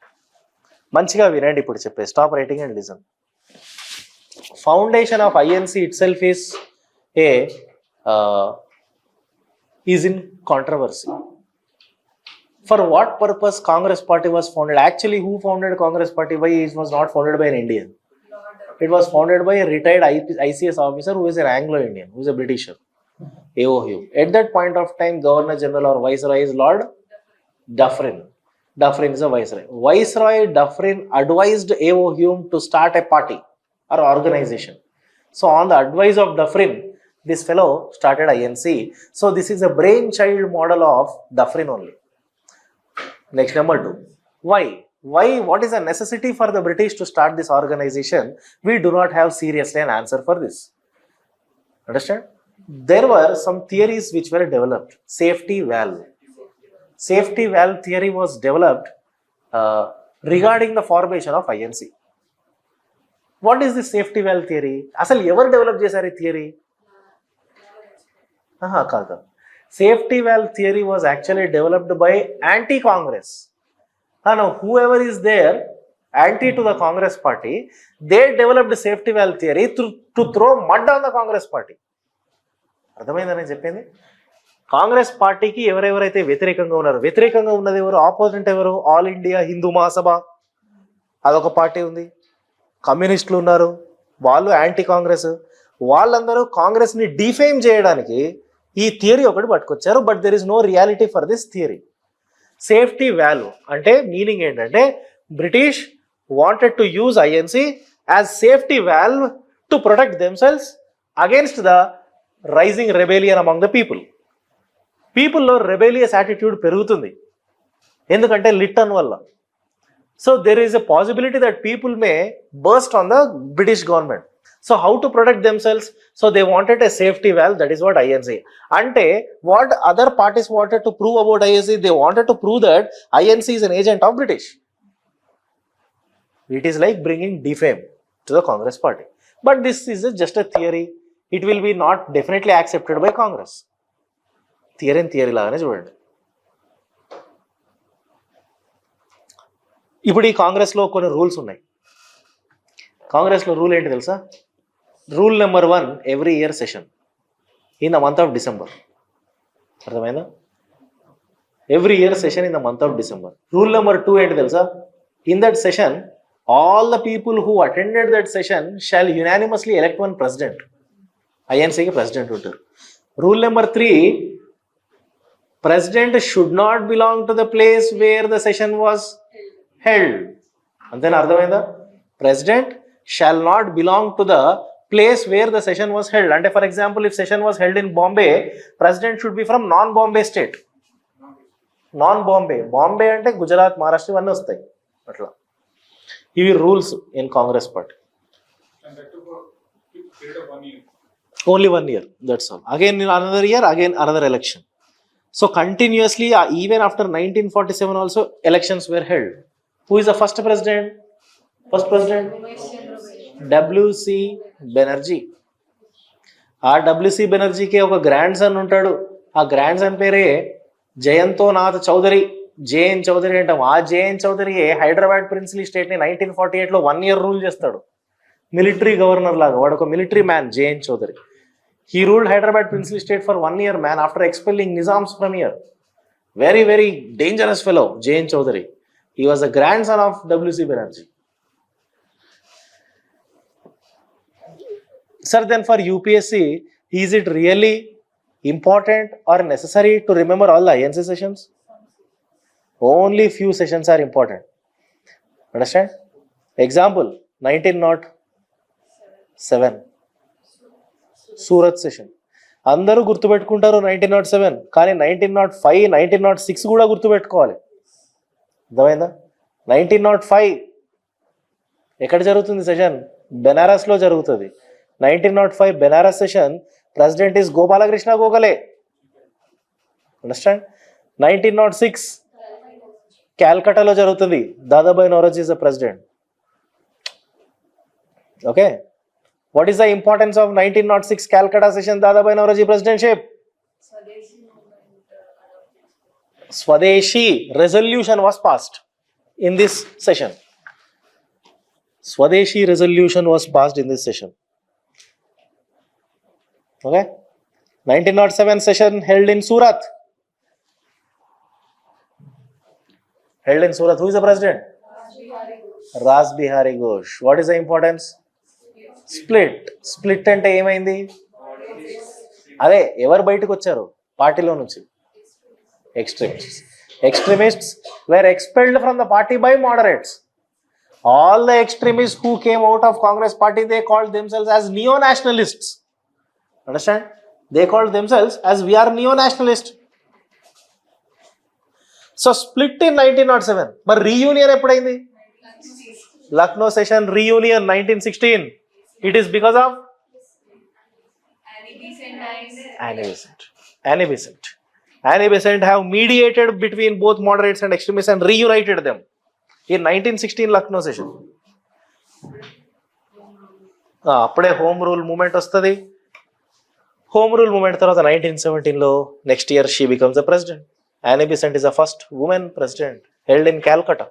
మంచిగా వినండి ఇప్పుడు చెప్పే, stop writing and listen. Foundation of INC it self is in controversy. For what purpose Congress Party was founded? Actually, who founded Congress Party? Why it was not founded by an Indian? It was founded by a retired ICS officer who is an Anglo-Indian, who is a Britisher, A.O. Hume. At that point of time, Governor General or Viceroy is Lord Dufferin. Dufferin is a Viceroy. Viceroy Dufferin advised A.O. Hume to start a party or organization. So on the advice of Dufferin, this fellow started INC. So this is a brainchild model of Dufferin only. Next, number 2. Why? What is a necessity for the British to start this organization? We do not have seriously an answer for this. Understand? There were some theories which were developed. Safety valve. Safety valve theory was developed regarding the formation of INC. What is the safety valve theory? Asal ever develop chesari theory? Kaadu. Safety valve theory was actually developed by anti-Congress. Now, whoever is there, anti to the Congress party, they developed safety valve theory to throw mud on the Congress party. అర్థమైందని చెప్పింది. కాంగ్రెస్ పార్టీకి ఎవరెవరైతే వ్యతిరేకంగా ఉన్నారు, వ్యతిరేకంగా ఉన్నది ఎవరు, opposite ఎవరు, ఆల్ ఇండియా హిందూ మహాసభ అదొక పార్టీ ఉంది, కమ్యూనిస్టులు ఉన్నారు, వాళ్ళు యాంటీ కాంగ్రెస్, వాళ్ళందరూ కాంగ్రెస్ని డిఫేమ్ చేయడానికి ఈ థియరీ ఒకటి పట్టుకొచ్చారు. But there is no reality for this theory. Safety valve అంటే మీనింగ్ ఏంటంటే British wanted to use INC as safety valve to protect themselves against the rising rebellion among the people. పీపుల్లో rebellious attitude పెరుగుతుంది ఎందుకంటే Lytton వల్ల. So there is a possibility that people may burst on the British government. So how to protect themselves? So they wanted a safety valve, that is what INC. Ante what other parties wanted to prove about INC? They wanted to prove that INC is an agent of British. It is like bringing defame to the Congress party. But this is just a theory. It will be not definitely accepted by Congress. Theory lagane chudandi. ఇప్పుడు ఈ కాంగ్రెస్లో కొన్ని rules ఉన్నాయి. కాంగ్రెస్లో rule ఏంటి తెలుసా? Rule number 1, every year session in the month of December. అర్థమైందా? Every year session in the month of December. Rule number 2 ఏంటి తెలుసా? In that session all the people who attended that session shall unanimously elect one president. ఐఎన్సీకి president ఉంటారు. Rule number 3, president should not belong to the place where the session was held. అంతేనా? అర్థమైందా? President shall not belong to the place where the session was held. And for example, if session was held in Bombay, president should be from non-Bombay state. Non-Bombay. Bombay ante Gujarat, Maharashtra ivanni vastayi. Atla ivi rules in Congress party. And that took a period of 1 year. Only 1 year, that's all. Again in another year, again another election. So continuously, even after 1947 also elections were held. Who is the first president? First president? WC Banerjee. ఆ WC బెనర్జీకి ఒక grand son ఉంటాడు. ఆ grand son పేరే జయంతోనాథ్ Chowdary, JN Chaudhary అంటాం. ఆ J N Chaudhary Hyderabad princely స్టేట్ని 1948లో 1 year rule చేస్తాడు. మిలిటరీ గవర్నర్ లాగా. వాడు ఒక military man, J N Chaudhary. He ruled Hyderabad princely state for 1 year man after expelling Nizams from here. Very very dangerous fellow J N Chaudhary. He was the grandson of WC Banerjee. Sir, then for UPSC, is it really important or necessary to remember all the INC sessions? Only few sessions are important. Understand? Example, 1907 Surat session. అందరూ గుర్తుపెట్టుకుంటారు 1907, కానీ 1905, 1906 కూడా గుర్తుపెట్టుకోవాలి. అర్థమైందా? 1905 ఎక్కడ జరుగుతుంది session? బెనారస్లో జరుగుతుంది. 1905 Benaras session, president is Gopalakrishna Gokhale. Understand? 1906 Calcutta lo jarugutundi, Dadabhai Naoroji is the president. Okay, what is the importance of 1906 Calcutta session, Dadabhai Naoroji presidentship? Swadeshi resolution was passed in this session. Swadeshi resolution was passed in this session. Okay, 1907 session held in Surat. Held in Surat. Who is the president? Ras Bihari Ghosh. What is the importance? Split. Split ante emaindi? అదే ఎవరు బయటకు వచ్చారు పార్టీలో నుంచి? Extremists. Extremists were expelled from the party by moderates. All the extremists who came out of Congress party, they called themselves as neo-nationalists. Understand? They called themselves as we are neo-nationalist. So split in 1907. But reunion eppudaindi? Lucknow session reunion 1916. It is because of Annie Besant. Annie Besant have mediated between both moderates and extremists and reunited them in 1916 Lucknow session. అప్పుడే home rule movement వస్తుంది. Home rule movement తర్వాత 1917లో next year she becomes the president. Annie Besant is the first woman president held in Calcutta.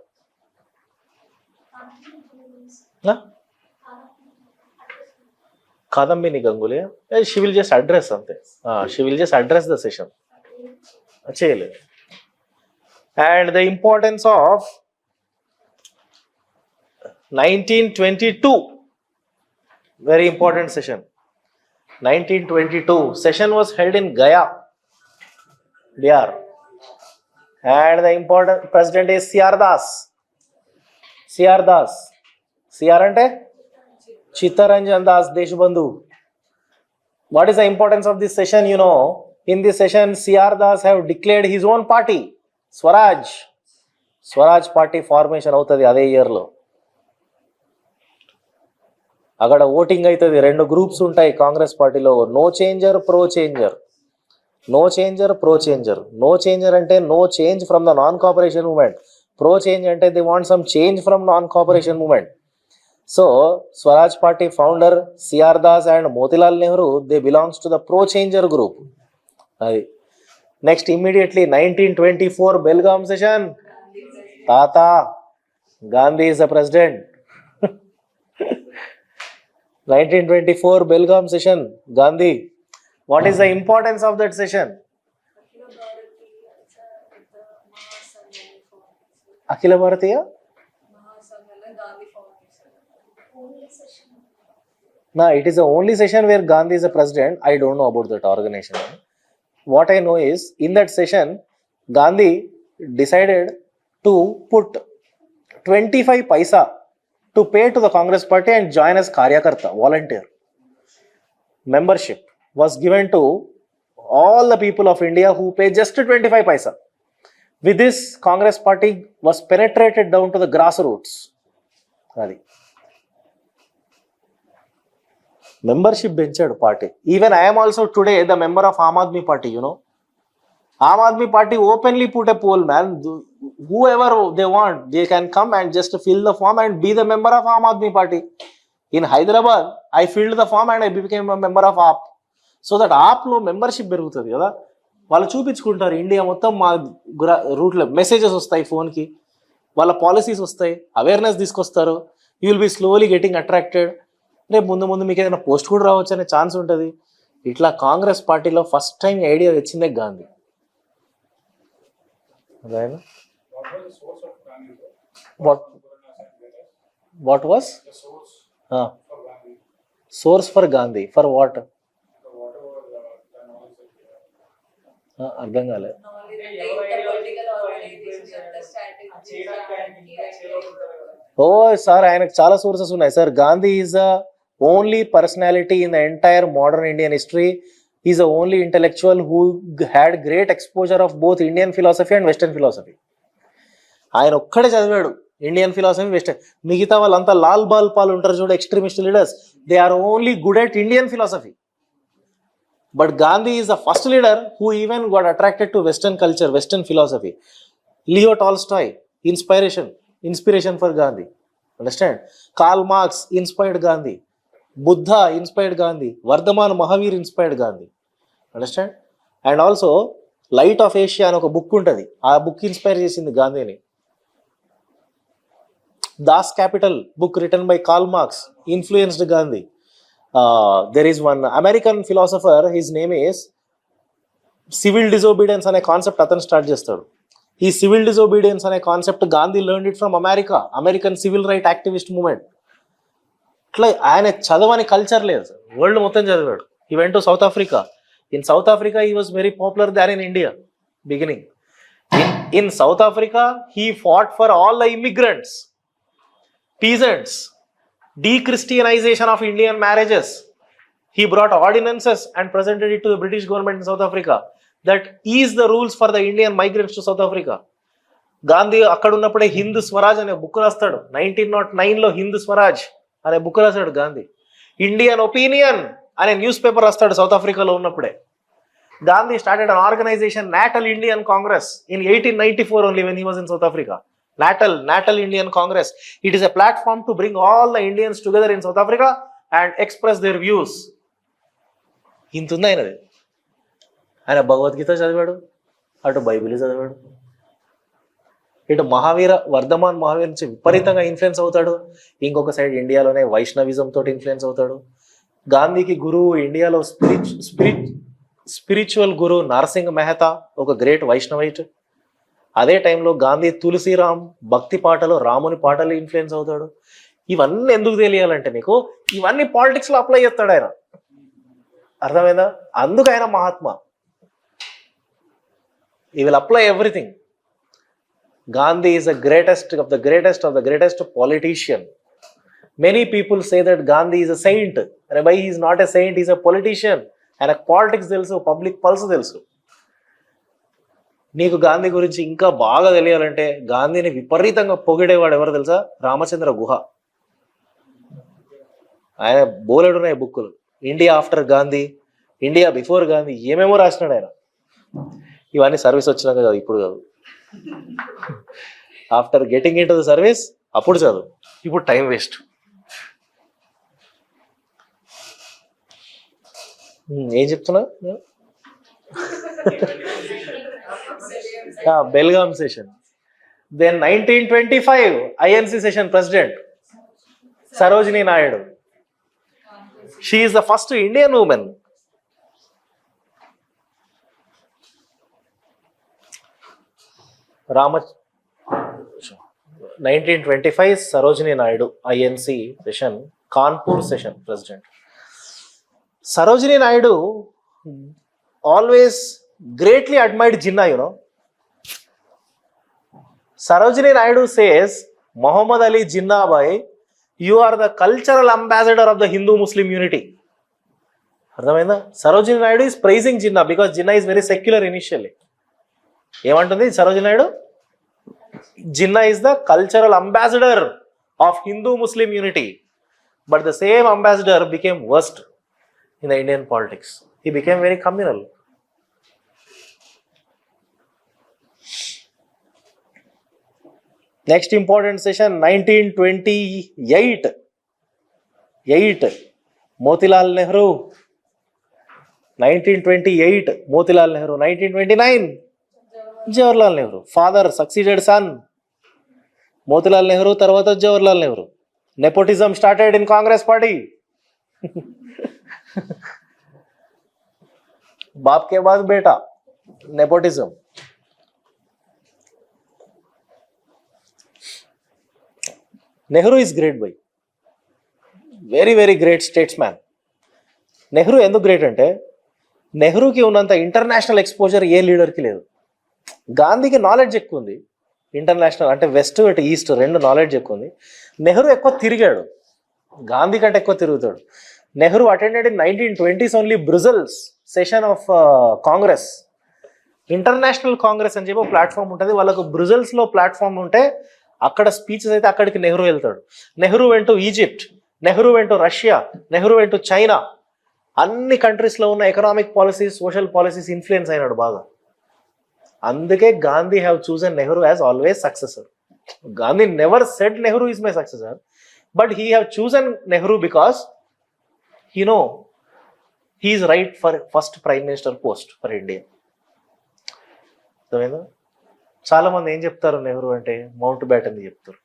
Kadambini Ganguly, she will just address something. She will just address the session. And the importance of 1922, very important session. 1922. Session was held in Gaya, Bihar. And the important president is C.R. Das. C.R. Das. C.R. ante Chittaranjan Das Deshbandhu. What is the importance of this session? You know, in this session, C.R. Das have declared his own party, Swaraj. Swaraj party formation అవుతుంది అదే ఇయర్లో. అక్కడ voting అవుతుంది. 2 groups ఉంటాయి కాంగ్రెస్ పార్టీలో, no changer, pro changer. No changer, pro changer. No changer అంటే no change from the non cooperation movement. Pro change అంటే they want some change from non cooperation movement. So, Swaraj party founder C.R. Das and Motilal Nehru, they belongs to the pro-changer group. Next, immediately 1924 Belgaum session. Tata, Gandhi is the president. 1924 Belgaum session, Gandhi. What is the importance of that session? Akhila Bharatiya? No, it is the only session where Gandhi is the president. I don't know about that organization. What I know is, in that session, Gandhi decided to put 25 paisa to pay to the Congress party and join as Karyakarta, volunteer. Membership was given to all the people of India who pay just 25 paisa. With this, Congress party was penetrated down to the grassroots. Membership benchad party. Even I am also today the member of Aam Aadmi party, you know. Aam Aadmi party openly put a poll, man. Whoever they want, they can come and just fill the form and be the member of Aam Aadmi party. In Hyderabad, I filled the form and I became a member of AAP. So that AAP lo membership berugutadi kada. వాళ్ళు చూపించుకుంటారు India మొత్తం మా రూట్లో messages వస్తాయి ఫోన్కి, వాళ్ళ policies వస్తాయి, awareness తీసుకొస్తారు. You will be slowly getting attracted. రేపు ముందు ముందు మీకు ఏదైనా పోస్ట్ కూడా రావచ్చు అనే ఛాన్స్ ఉంటుంది. ఇట్లా కాంగ్రెస్ పార్టీలో ఫస్ట్ టైం ఐడియా వచ్చిందే Gandhi. What was source for Gandhi? For what? అర్థం కాలేదు. ఓ సార్, ఆయనకు చాలా సోర్సెస్ ఉన్నాయి sir. Gandhi is the only personality in the entire modern Indian history. Is the only intellectual who had great exposure of both Indian philosophy and western philosophy. ఆయన ఒక్కడే చదివాడు Indian philosophy, western. మిగతా వాళ్ళంతా లాల్ బాల్ పాల్ ఉంటారు చూడు, extremist leaders. They are only good at Indian philosophy. But Gandhi is the first leader who even got attracted to Western culture, Western philosophy. Leo Tolstoy, inspiration for Gandhi. Understand? Karl Marx inspired Gandhi. Buddha inspired Gandhi. Vardhaman Mahavir inspired Gandhi. Understand? And also, Light of Asia అని ఒక book ఉంటుంది. ఆ book inspire చేసింది గాంధీని. Das Capital book written by Karl Marx influenced Gandhi. There is one American philosopher, his name is civil disobedience అనే concept అతను start చేస్తాడు. ఈ సివిల్ డిజోబీడియన్స్ అనే concept Gandhi learned it from America, American civil right activist movement. ఇట్లా ఆయన చదవని culture లేదు, world మొత్తం చదివాడు. He went to south Africa. In south Africa he was very popular than in India beginning. In south Africa he fought for all the immigrants, peasants, de-Christianization of Indian marriages. He brought ordinances and presented it to the British government in South Africa that ease the rules for the Indian migrants to South Africa. Gandhi అక్కడ ఉన్నప్పుడే హిందూ స్వరాజ్ అనే book రాస్తాడు. 1909లో హిందూ స్వరాజ్ అనే book రాస్తాడు Gandhi. Indian opinion అనే news paper రాస్తాడు south ఆఫ్రికాలో ఉన్నప్పుడే. Gandhi started an organization, Natal Indian Congress, in 1894 only when he was in South Africa. Natal Indian Congress. It is a platform to bring all the Indians together in South Africa and express their views. ఇంతుంది ఆయనది. ఆయన భగవద్గీత చదివాడు, అటు Bible చదివాడు, ఇటు వర్ధమాన్ మహావీర్ నుంచి విపరీతంగా influence అవుతాడు. ఇంకొక సైడ్ ఇండియాలోనే వైష్ణవిజం తోటి ఇన్ఫ్లుయెన్స్ అవుతాడు. గాంధీకి గురువు ఇండియాలో స్పిరిచువల్ గురు నరసింహ్ మెహతా, ఒక గ్రేట్ వైష్ణవైట్. అదే టైంలో గాంధీ తులసిరామ్ భక్తి పాటలు, రాముని పాటలు ఇన్ఫ్లుయెన్స్ అవుతాడు. ఇవన్నీ ఎందుకు తెలియాలంటే మీకు, ఇవన్నీ పాలిటిక్స్లో అప్లై చేస్తాడు ఆయన. అర్థమైందా? అందుకు ఆయన మహాత్మా. ఈ will apply everything. Gandhi is the greatest of the greatest of the greatest politician. Many people say that Gandhi is a saint. But he is not a saint, he is a politician. And politics తెలుసు, public pulse తెలుసు. నీకు గాంధీ గురించి ఇంకా బాగా తెలియాలంటే గాంధీని విపరీతంగా పొగిడేవాడు ఎవరు తెలుసా? రామచంద్ర గుహ. ఆయన బోలెడున్నాయి బుక్కులు. India after Gandhi, India before Gandhi, ఏమేమో రాసినాడు ఆయన. ఇవన్నీ సర్వీస్ వచ్చినాక కాదు, ఇప్పుడు కాదు. After getting in to the service అప్పుడు చదువు, ఇప్పుడు టైం వేస్ట్. ఏం చెప్తున్నా? Belgaum session. Then 1925 INC session president Sarojini Naidu. She is the first Indian women. రామ 1925 Sarojini Naidu INC session, Kanpur session president. Sarojini Naidu always greatly admired Jinnah, you know. Sarojini Naidu says, Muhammad Ali Jinnah bhai, you are the cultural ambassador of the Hindu-Muslim unity. అర్థమైందా? Sarojini Naidu is praising Jinnah because Jinnah is very secular initially. ఏమంటుంది Sarojini Naidu? Jinnah is the cultural ambassador of Hindu-Muslim unity. But the same ambassador became worst in the Indian politics. He became very communal. Next important session, 1928. Motilal Nehru. 1928, Motilal Nehru. 1929, Jawaharlal Nehru. Father succeeded son. Motilal Nehru, tarvata Jawaharlal Nehru. Nepotism started in Congress party. बाप के बाद बेटा, nepotism. Nehru is great by, very very great states man. Nehru ఎందుకు great అంటే నెహ్రూకి ఉన్నంత international exposure ఏ లీడర్కి లేదు. గాంధీకి knowledge ఎక్కువ ఉంది, ఇంటర్నేషనల్ అంటే వెస్ట్ అటు ఈస్ట్ రెండు నాలెడ్జ్ ఎక్కువ ఉంది. నెహ్రూ ఎక్కువ తిరిగాడు, గాంధీ కంటే ఎక్కువ తిరుగుతాడు. Nehru attended in 1920s only Brussels session of Congress. International congress అని చెప్పి ఒక ప్లాట్ఫామ్ ఉంటుంది వాళ్ళకు. బ్రుజెల్స్లో ప్లాట్ఫామ్ ఉంటే అక్కడ స్పీచెస్ అయితే అక్కడికి నెహ్రూ వెళ్తాడు. Nehru went to Egypt, Nehru went to Russia, Nehru went to China. అన్ని కంట్రీస్లో ఉన్న economic policies, social policies influence అయినాడు బాగా. అందుకే Gandhi have chosen Nehru as always successor. Gandhi never said Nehru is my successor, but he have chosen Nehru because he know he is right for first prime minister post for India. అర్థమైందా? చాలా మంది ఏం చెప్తారు నెహ్రూ అంటే mount baton చెప్తారు.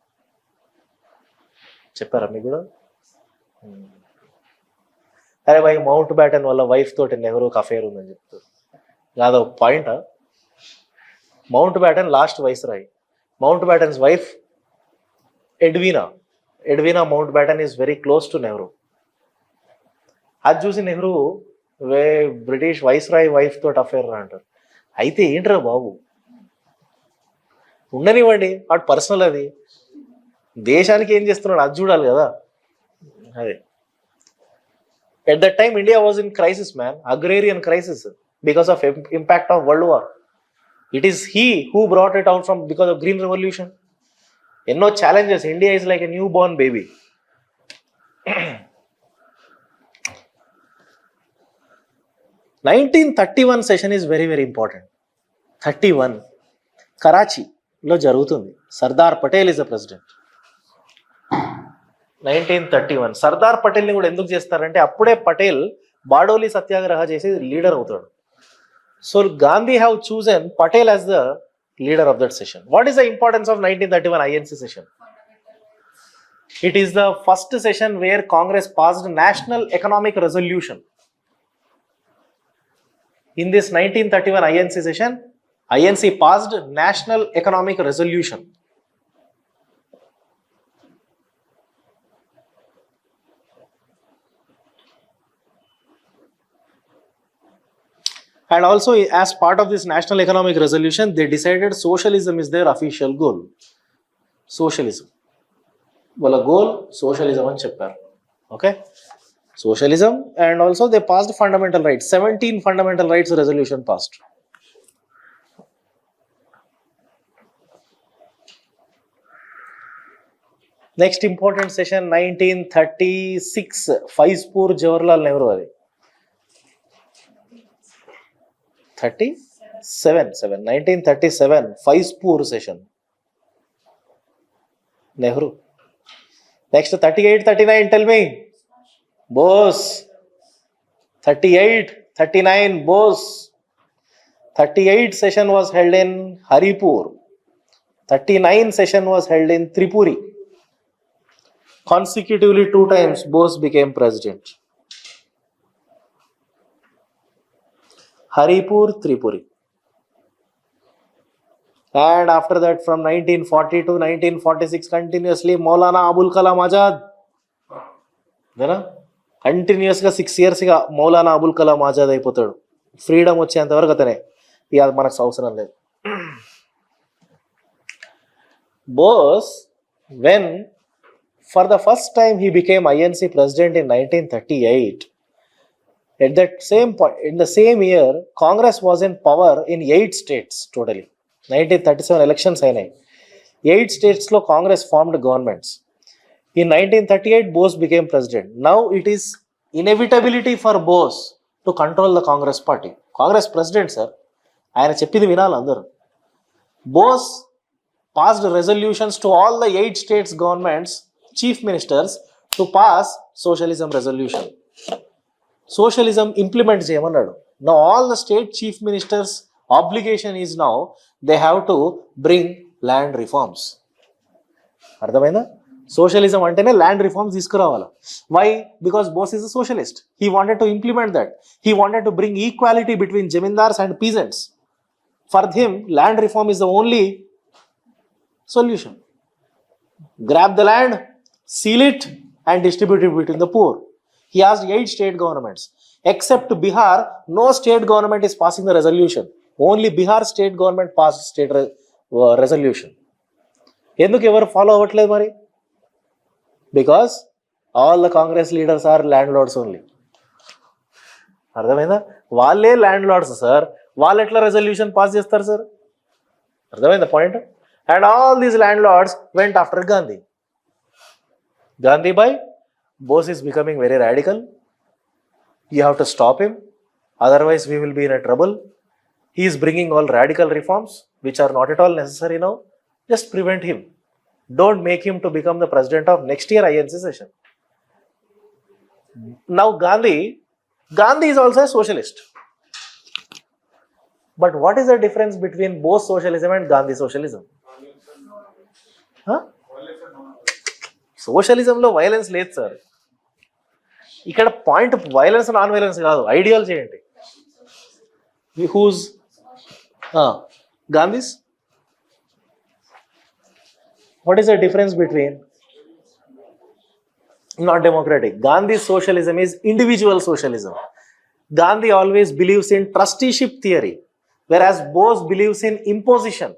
చెప్పారా మీకు కూడా? అరే భాయ్ మౌంట్ బ్యాటన్ వల్ల వైఫ్ తోటి నెహ్రూకి అఫేర్ ఉందని చెప్తారు. కాదు పాయింటా? Mountbatten last viceroy. Mountbatten's wife Edwina Mountbatten is very close to Nehru. అది చూసి నెహ్రూ బ్రిటిష్ వైస్రాయ్ వైఫ్ తోటి అఫేర్ అంటారు. అయితే ఏంట్రా బాబు, ఉండనివ్వండి, వాడు పర్సనల్, అది దేశానికి ఏం చేస్తున్నాడు అది చూడాలి కదా. అదే at that time India was in crisis man, agrarian crisis because of impact of world war. It is he who brought it out from because of green revolution. ఎన్నో challenges. India is like a newborn baby. 1931 session is very very important. 31 కరాచీలో జరుగుతుంది. Sardar Patel is the president. 1931 Sardar పటేల్ని కూడా ఎందుకు చేస్తారంటే అప్పుడే పటేల్ బాడోలి సత్యాగ్రహ చేసి leader అవుతాడు. So Gandhi have chosen Patel as the leader of that session. What is the importance of 1931 INC session? It is the first session where Congress passed National Economic Resolution. In this 1931 INC session, INC passed National Economic Resolution. And also, as part of this national economic resolution, they decided socialism is their official goal. Socialism. Well, a goal, socialism and chapter. Okay? Socialism, and also they passed fundamental rights. 17 fundamental rights resolution passed. Next important session, 1936, Faizpur Jawaharlal Nehru. 1937, Faizpur session. Nehru. Next, 38, 39, tell me. Bose. 38, 39, Bose. 38 session was held in Haripur. 39 session was held in Tripuri. Consecutively 2 times, Bose became president. Haripur, Tripuri. And after that, from 1940 to 1946, continuously, Maulana Abul Kalam Azad. Continuous 6 years, Maulana Abul Kalam Azad అయిపోతాడు. Freedom వచ్చేంత వరకు అతనే. ఇక అది మనకు అవసరం లేదు. Bose, when for the first time he became INC president in 1938, at that same point, in the same year, Congress was in power in 8 states totally. 1937 elections అయినాయి. 8 states లో Congress formed governments. In 1938, Bose became president. Now it is inevitability for Bose to control the Congress party. Congress president, sir. ఆయన చెప్పింది వినాలి అందరూ. Bose passed resolutions to all the 8 states governments, chief ministers, to pass socialism resolution. Socialism implement చేయమన్నాడు. Now all the state chief ministers obligation is now they have to bring land reforms. అర్థమైందా? Socialism అంటేనే land reforms తీసుకురావాలి. Why? Because Bose is a socialist. He wanted to implement that. He wanted to bring equality between zamindars and peasants. For him, land reform is the only solution. Grab the land, seal it, and distribute it between the poor. He asked 8 state governments. Except Bihar, no state government is passing the resolution. Only Bihar state government passed state resolution. ఎందుకు ఎవరు follow అవ్వట్లేదు మరి? Because all the Congress leaders are landlords only. అర్థమైందా? వాళ్ళే land Lord's sir. వాళ్ళు ఎట్లా resolution pass చేస్తారు sir? అర్థమైందా point? And all these landlords went after Gandhi. Gandhi bhai, Bose is becoming very radical. You have to stop him. Otherwise, we will be in a trouble. He is bringing all radical reforms, which are not at all necessary now. Just prevent him. Don't make him to become the president of next year INC session. Now Gandhi is also a socialist. But what is the difference between Bose socialism and Gandhi socialism? సోషలిజంలో violence లేదు sir. ఇక్కడ point violence non violence కాదు, ideology ఏంటి? Whose Gandhi's? What is the difference between? Not democratic. Gandhi's socialism is individual socialism. Gandhi always believes in trusteeship theory, whereas Bose believes in imposition.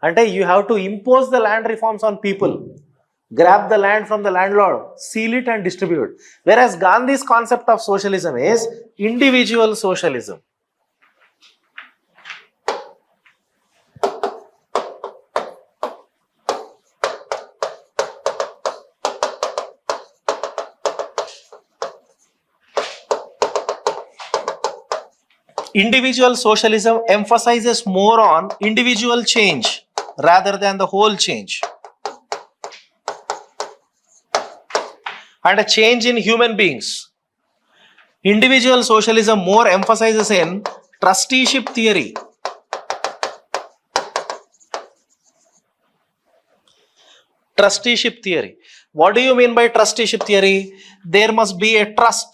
అంటే you have to impose the land reforms on people. Grab the land from the landlord, seal it and distribute. Whereas Gandhi's concept of socialism is individual socialism. Individual socialism emphasizes more on individual change rather than the whole change. And a change in human beings. Individual socialism more emphasizes in trusteeship theory. Trusteeship theory. What do you mean by trusteeship theory? There must be a trust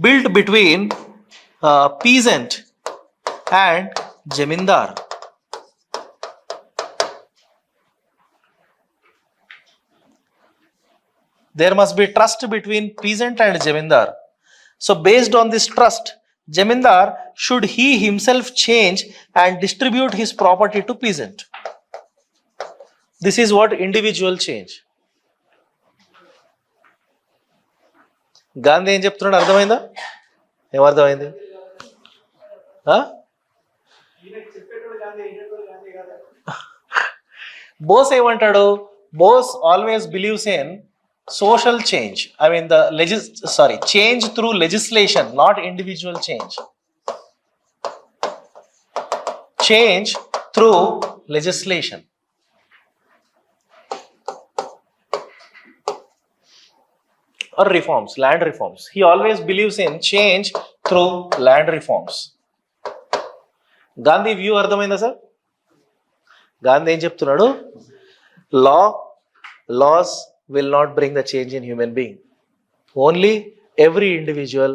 built between peasant and zamindar. There must be trust between peasant and zamindar. So based on this trust, Jamindar should he himself change and distribute his property to peasant. This is what individual change. Gandhi ఏం చెప్తున్నాడు అర్థమైందా? ఏమర్థమైంది? బోస్ ఏమంటాడు? Bose always believes in social change. I mean change through legislation, not individual change. Change through legislation. Or reforms, land reforms. He always believes in change through land reforms. Gandhi view అర్థమైందా sir? Gandhi ఏం చెప్తున్నాడు? Laws will not bring the change in human being. Only every individual,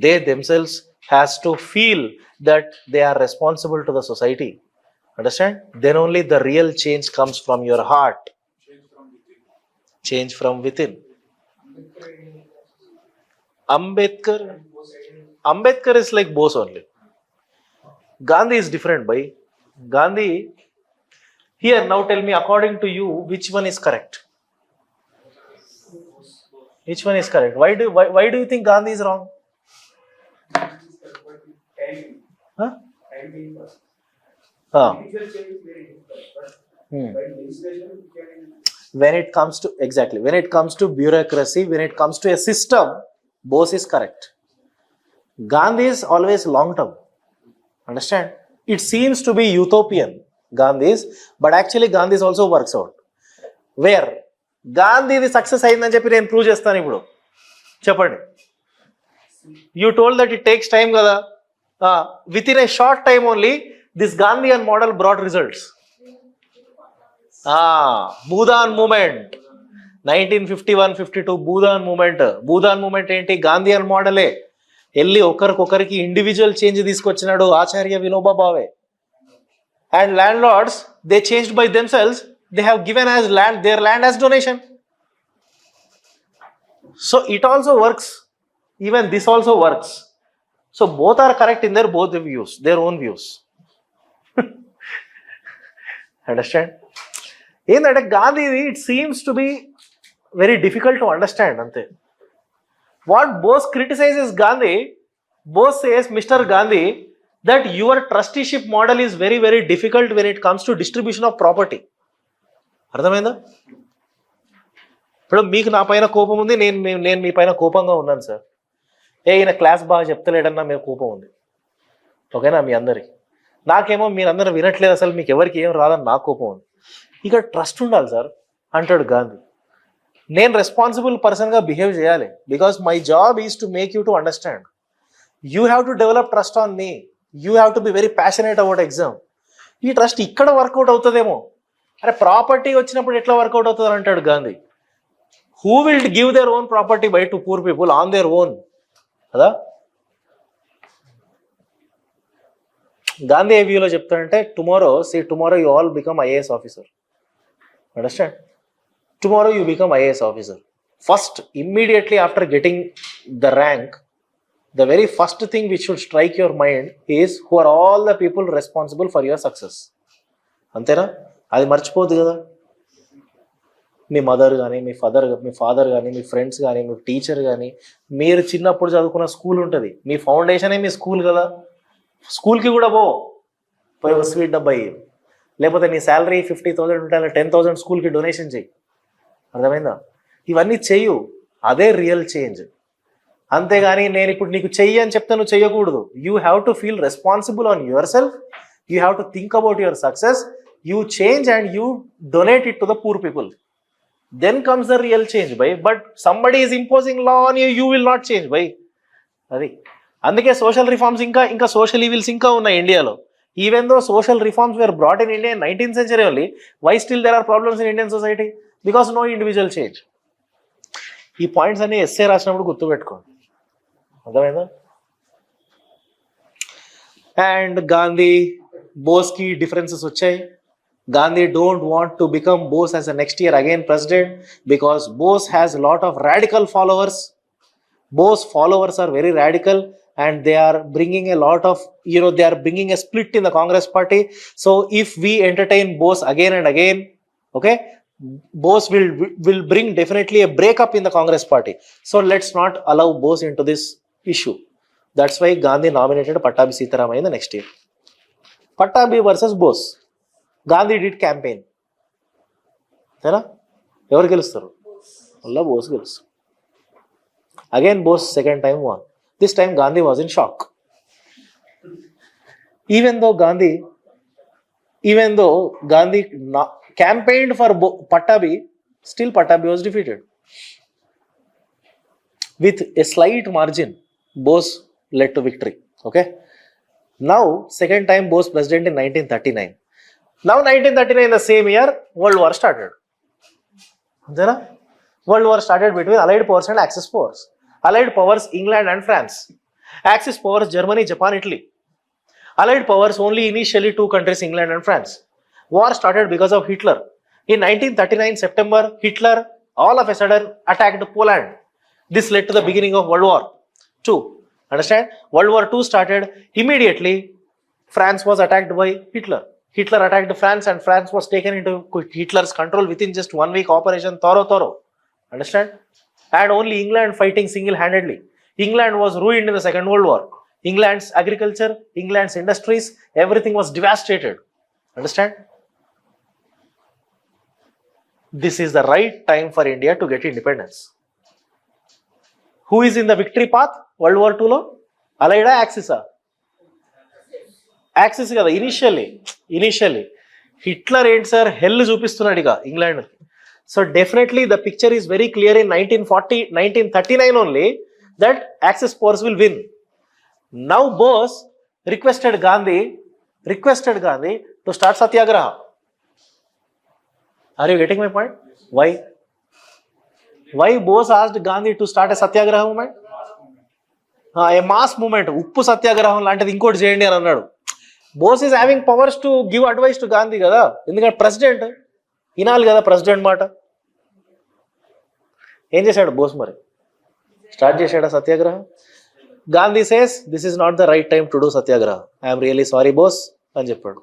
they themselves has to feel that they are responsible to the society. Understand? Then only the real change comes from your heart. Change from within. Ambedkar is like Bose only. Gandhi is different, bhai. Gandhi, here now tell me, according to you, which one is correct? Which one is correct? Why do you think Gandhi is wrong? Huh? When it comes to, exactly, when it comes to bureaucracy, when it comes to a system, Bose is correct. Gandhi is always long term. Understand? It seems to be utopian, Gandhi's, but actually Gandhi's also works out. Where Gandhi the success అయిందని చెప్పి నేను prove చేస్తాను ఇప్పుడు. చెప్పండి. You told that it takes time కదా. Within a short time only, this Gandhian model brought results. Bhudan movement, 1951-52 Bhudan movement ఏంటి? Gandhian model. వెళ్ళి ఒకరికొకరికి ఇండివిజువల్ చేంజ్ తీసుకొచ్చినాడు Acharya Vinoba Bhave. And landlords, they changed by themselves. They have given as their land as donation. So it also works. Even this also works. So both are correct in their own views. Understand? ఏంటంటే Gandhi, it seems to be very difficult to understand. Ante. What Bose criticizes Gandhi, Bose says, Mr. Gandhi, that your trusteeship model is very, very difficult when it comes to distribution of property. అర్థమైందా? ఇప్పుడు మీకు నా పైన కోపం ఉంది, నేను మీ పైన కోపంగా ఉన్నాను సార్. ఈయన క్లాస్ బాగా చెప్తలేడన్నా మీరు కోపం ఉంది. ఓకేనా? మీ అందరికి. నాకేమో మీరందరూ వినట్లేదు, అసలు మీకు ఎవరికి ఏం రాదని నాకు కోపం ఉంది. ఇక్కడ ట్రస్ట్ ఉండాలి సార్ అంటాడు గాంధీ. నేను రెస్పాన్సిబుల్ పర్సన్గా బిహేవ్ చేయాలి. Because my job is to make you to understand. You have to develop trust on me. You have to be very passionate about exam. ఈ ట్రస్ట్ ఇక్కడ వర్కౌట్ అవుతుందేమో. అరే ప్రాపర్టీ వచ్చినప్పుడు ఎట్లా వర్కౌట్ అవుతుంది అని అంటాడు Gandhi. Who will give their own property by to poor people on their own కదా? గాంధీ ఏ వ్యూలో చెప్తాడంటే, tomorrow you all become IAS officer. Understand? Tomorrow you become IAS officer. First, immediately after getting the rank, the very first thing which should strike your mind is who are all the people responsible for your success. అంతేనా? అది మర్చిపోద్దు కదా. మీ mother కానీ, మీ father కానీ, మీ friends కానీ, మీ teacher కానీ, మీరు చిన్నప్పుడు చదువుకున్న స్కూల్ ఉంటుంది, మీ ఫౌండేషనే మీ స్కూల్ కదా. స్కూల్కి కూడా పోయి ఒక స్వీట్ డబ్బా అయ్యి, లేకపోతే నీ శాలరీ 50,000 ఉంటే 10,000 స్కూల్కి డొనేషన్ చెయ్యి. అర్థమైందా? ఇవన్నీ చెయ్యు. అదే రియల్ చేంజ్. అంతేగాని నేను ఇప్పుడు నీకు చెయ్యి అని చెప్తే నువ్వు చెయ్యకూడదు. You have to feel responsible on your self. You have to think about your success. You change and you donate it to the poor people. Then comes the real change, bhai. But somebody is imposing law on you, you will not change, bhai. అది అందుకే social reforms ఇంకా social evils ఇంకా ఉన్నాయి ఇండియాలో. Even though social reforms were brought in India in 19th century only, why still there are problems in Indian society? Because no individual change. ఈ points అన్ని SA రాసినప్పుడు గుర్తుపెట్టుకోండి. అర్థమైందా? అండ్ గాంధీ బోస్కి డిఫరెన్సెస్ వచ్చాయి. Gandhi don't want to become Bose as a next year again president because Bose has a lot of radical followers. Bose followers are very radical and they are bringing a lot of, they are bringing a split in the Congress party. So if we entertain Bose again and again, okay, Bose will bring definitely a breakup in the Congress party. So let's not allow Bose into this issue. That's why Gandhi nominated Pattabi Sitaramaya in the next year. Pattabi versus Bose. Gandhi did campaign. Tera? Ever gelustaru? Allah Bose gelustaru. Again Bose second time won. This time Gandhi was in shock. Even though Gandhi campaigned for Pattabi, still Pattabi was defeated. With a slight margin, Bose led to victory. Okay. Now, second time Bose president in 1939. Now 1939, the same year, World War started. World War started between Allied powers and Axis powers. Allied powers, England and France. Axis powers, Germany, Japan, Italy. Allied powers, only initially two countries, England and France. War started because of Hitler. In 1939 September, Hitler all of a sudden attacked Poland. This led to the beginning of World War II. Understand? World War II started immediately. France was attacked by Hitler. Hitler attacked France and France was taken into Hitler's control within just 1 week. Operation Toro. Understand? And only England fighting single-handedly. England was ruined in the Second World War. England's agriculture, England's industries, everything was devastated. Understand? This is the right time for India to get independence. Who is in the victory path? World War II lo? Allied Axis? Axis kada initially. Hitler ain't sir hell చూపిస్తున్నాడు England. So definitely the picture is very clear in 1939 only that Axis powers will win. Now Bose requested Gandhi to start Satyagraha. Are you getting my point? Why Bose asked Gandhi to start a Satyagraha movement? A mass movement. Uppu Satyagraham లాంటిది ఇంకోటి చేయండి అని అన్నాడు. Bose is having powers to give advice to Gandhi కదా, ఎందుకంటే president వినాలి కదా president మాట. ఏం చేశాడు బోస్ మరి? స్టార్ట్ చేశాడా సత్యాగ్రహం? Gandhi says this is not the right time to do satyagraha, I'm really sorry Bose అని చెప్పాడు.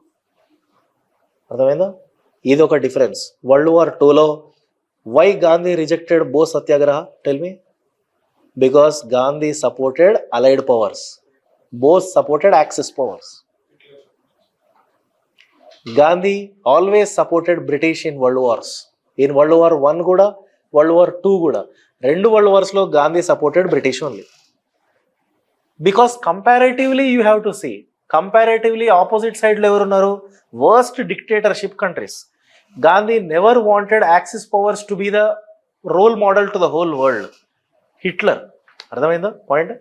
అర్థమైందా? ఇది ఒక డిఫరెన్స్. వరల్డ్ వార్ టూలో why Gandhi rejected Bose satyagraha? Tell me. Because Gandhi supported allied powers, Bose supported axis powers. Gandhi always supported British in world wars. In World War I కూడా, World War II కూడా, రెండు world wars లో Gandhi supported British only. Because comparatively you have to see, comparatively opposite side లో ఎవరున్నారు? Worst dictatorship countries. Gandhi never wanted axis powers to be the role model to the whole world. Hitler. అర్థమైందా point?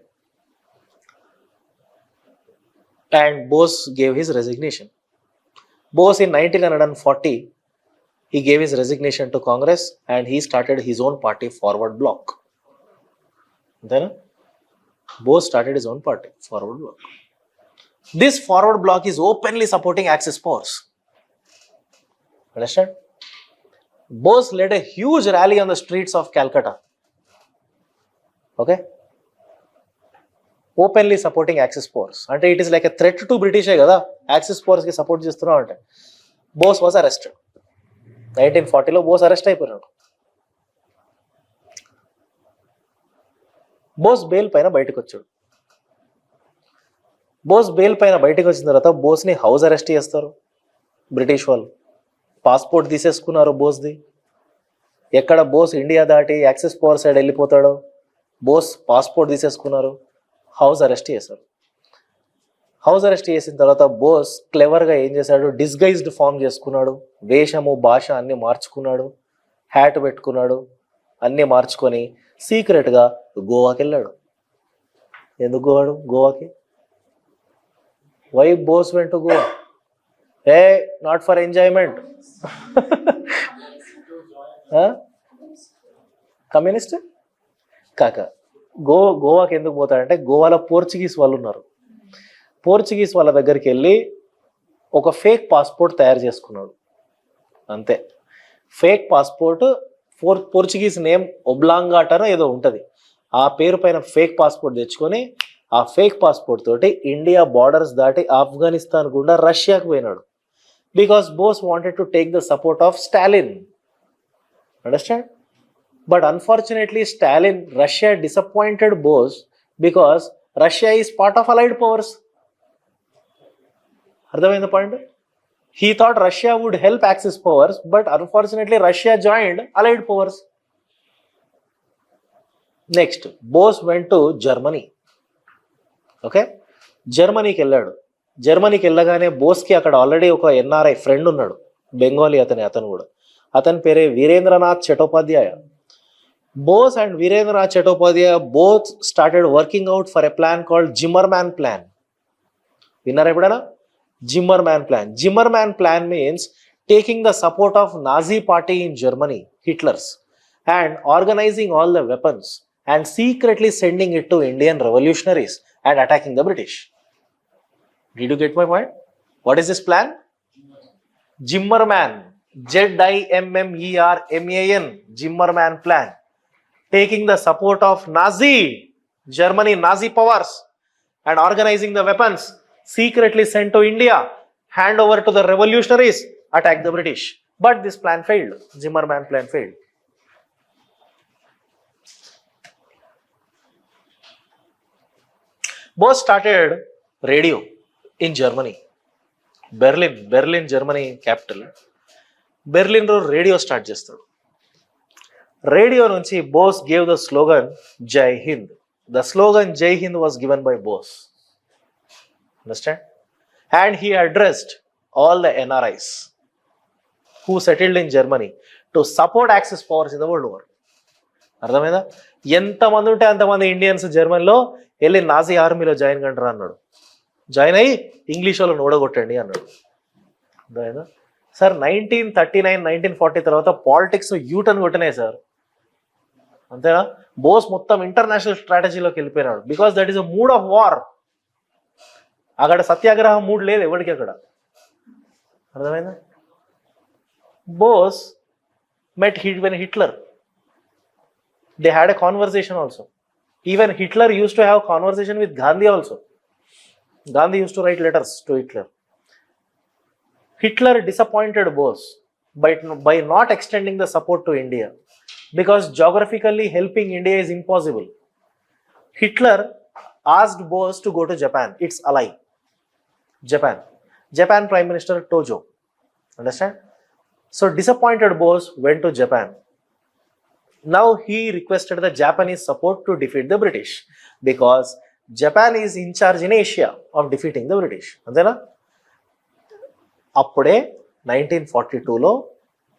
And Bose gave his resignation. Bose in 1940, he gave his resignation to Congress and he started his own party, Forward Bloc. Then Bose started his own party, Forward Bloc. This Forward Bloc is openly supporting Axis powers. Understand? Bose led a huge rally on the streets of Calcutta. Okay? Openly supporting axis powers. అంటే it is like a threat to బ్రిటిషే కదా axis పవర్స్కి support చేస్తున్నాం అంటే. Bose was arrested 1940లో. Bose arrest అయిపోయినాడు. Bose bail పైన బయటకు వచ్చాడు. బోస్ బెయిల్ పైన బయటకు వచ్చిన తర్వాత బోస్ని హౌస్ అరెస్ట్ చేస్తారు బ్రిటిష్ వాళ్ళు. పాస్పోర్ట్ తీసేసుకున్నారు బోస్ది. ఎక్కడ బోస్ ఇండియా దాటి యాక్సిస్ పవర్ సైడ్ వెళ్ళిపోతాడో బోస్ పాస్పోర్ట్ తీసేసుకున్నారు. హౌస్ అరెస్ట్ చేశారు. హౌస్ అరెస్ట్ చేసిన తర్వాత బోస్ క్లెవర్గా ఏం చేశాడు? డిస్గైజ్డ్ ఫామ్ చేసుకున్నాడు. వేషము భాష అన్నీ మార్చుకున్నాడు. హ్యాట్ పెట్టుకున్నాడు. అన్నీ మార్చుకొని సీక్రెట్గా గోవాకి వెళ్ళాడు. ఎందుకు గోవాకి? Why Bose went to Goa? Not for enjoyment. Communist కాక గోవాకి ఎందుకు పోతాడంటే గోవాలో పోర్చుగీస్ వాళ్ళు ఉన్నారు. పోర్చుగీస్ వాళ్ళ దగ్గరికి వెళ్ళి ఒక ఫేక్ పాస్పోర్ట్ తయారు చేసుకున్నాడు. అంతే. ఫేక్ పాస్పోర్ట్, పోర్చుగీస్ నేమ్ ఒబ్లాంగాటనో ఏదో ఉంటుంది. ఆ పేరు పైన ఫేక్ పాస్పోర్ట్ తెచ్చుకొని ఆ ఫేక్ పాస్పోర్ట్ తోటి ఇండియా బార్డర్స్ దాటి ఆఫ్ఘనిస్తాన్ గుండా రష్యాకు పోయినాడు. Because Bose wanted to take the support of Stalin. Understand? But unfortunately, Russia disappointed Bose because Russia is part of Allied powers. Understand the point? He thought Russia would help Axis powers, but unfortunately, Russia joined Allied powers. Next, Bose went to Germany. Okay? జర్మనీకి వెళ్ళాడు. జర్మనీకి వెళ్ళగానే బోస్కి అక్కడ already ఒక NRI friend ఉన్నాడు, బెంగాలీ అతను కూడా. అతని పేరే Veerendranath Chattopadhyay. Bose and Virendranath Chattopadhyaya both started working out for a plan called Zimmermann Plan. Vinnara eppadana? Zimmermann Plan. Zimmermann Plan means taking the support of Nazi party in Germany, Hitler's, and organizing all the weapons and secretly sending it to Indian revolutionaries and attacking the British. Did you get my point? What is this plan? Zimmermann. Zimmerman. Zimmermann Plan. Taking the support of Germany Nazi powers and organizing the weapons, secretly sent to India, hand over to the revolutionaries, attack the British. But this plan failed. Zimmermann Plan failed. Bose started radio in Germany. Berlin, Germany capital. Berlin lo radio start చేస్తాడు. Radio నుంచి Bose gave the slogan Jai Hind. The slogan Jai Hind was given by Bose. Understand? And he addressed all the NRIs who settled in Germany to support axis powers in the world war. అర్థమైందా? ఎంతమంది ఉంటే అంతమంది Indians జర్మనీలో వెళ్ళి Nazi ఆర్మీలో join కంటారా అన్నాడు. Join అయ్యి English వాళ్ళని ఓడగొట్టండి అన్నాడు. అర్థమైందా సార్? 1939, 1940 తర్వాత పాలిటిక్స్ యూటర్న్ కొట్టినాయి సార్. అంతేనా? బోస్ మొత్తం ఇంటర్నేషనల్ స్ట్రాటజీలోకి వెళ్ళిపోయినాడు. Because that is a mood of war. అక్కడ సత్యాగ్రహం మూడ్ లేదు ఎవరికి అక్కడ. అర్థమైందా? Bose met Hitler. They had a conversation also. Even Hitler used to have conversation with Gandhi also. Gandhi used to write letters to Hitler. Hitler disappointed Bose by not extending the support to India, because geographically helping India is impossible. Hitler asked Bose to go to Japan, its ally. Japan Prime Minister Tojo. Understand? So disappointed Bose went to Japan. Now he requested the Japanese support to defeat the British, because Japan is in charge in Asia of defeating the British. అంతేనా? అప్పుడే 1942లో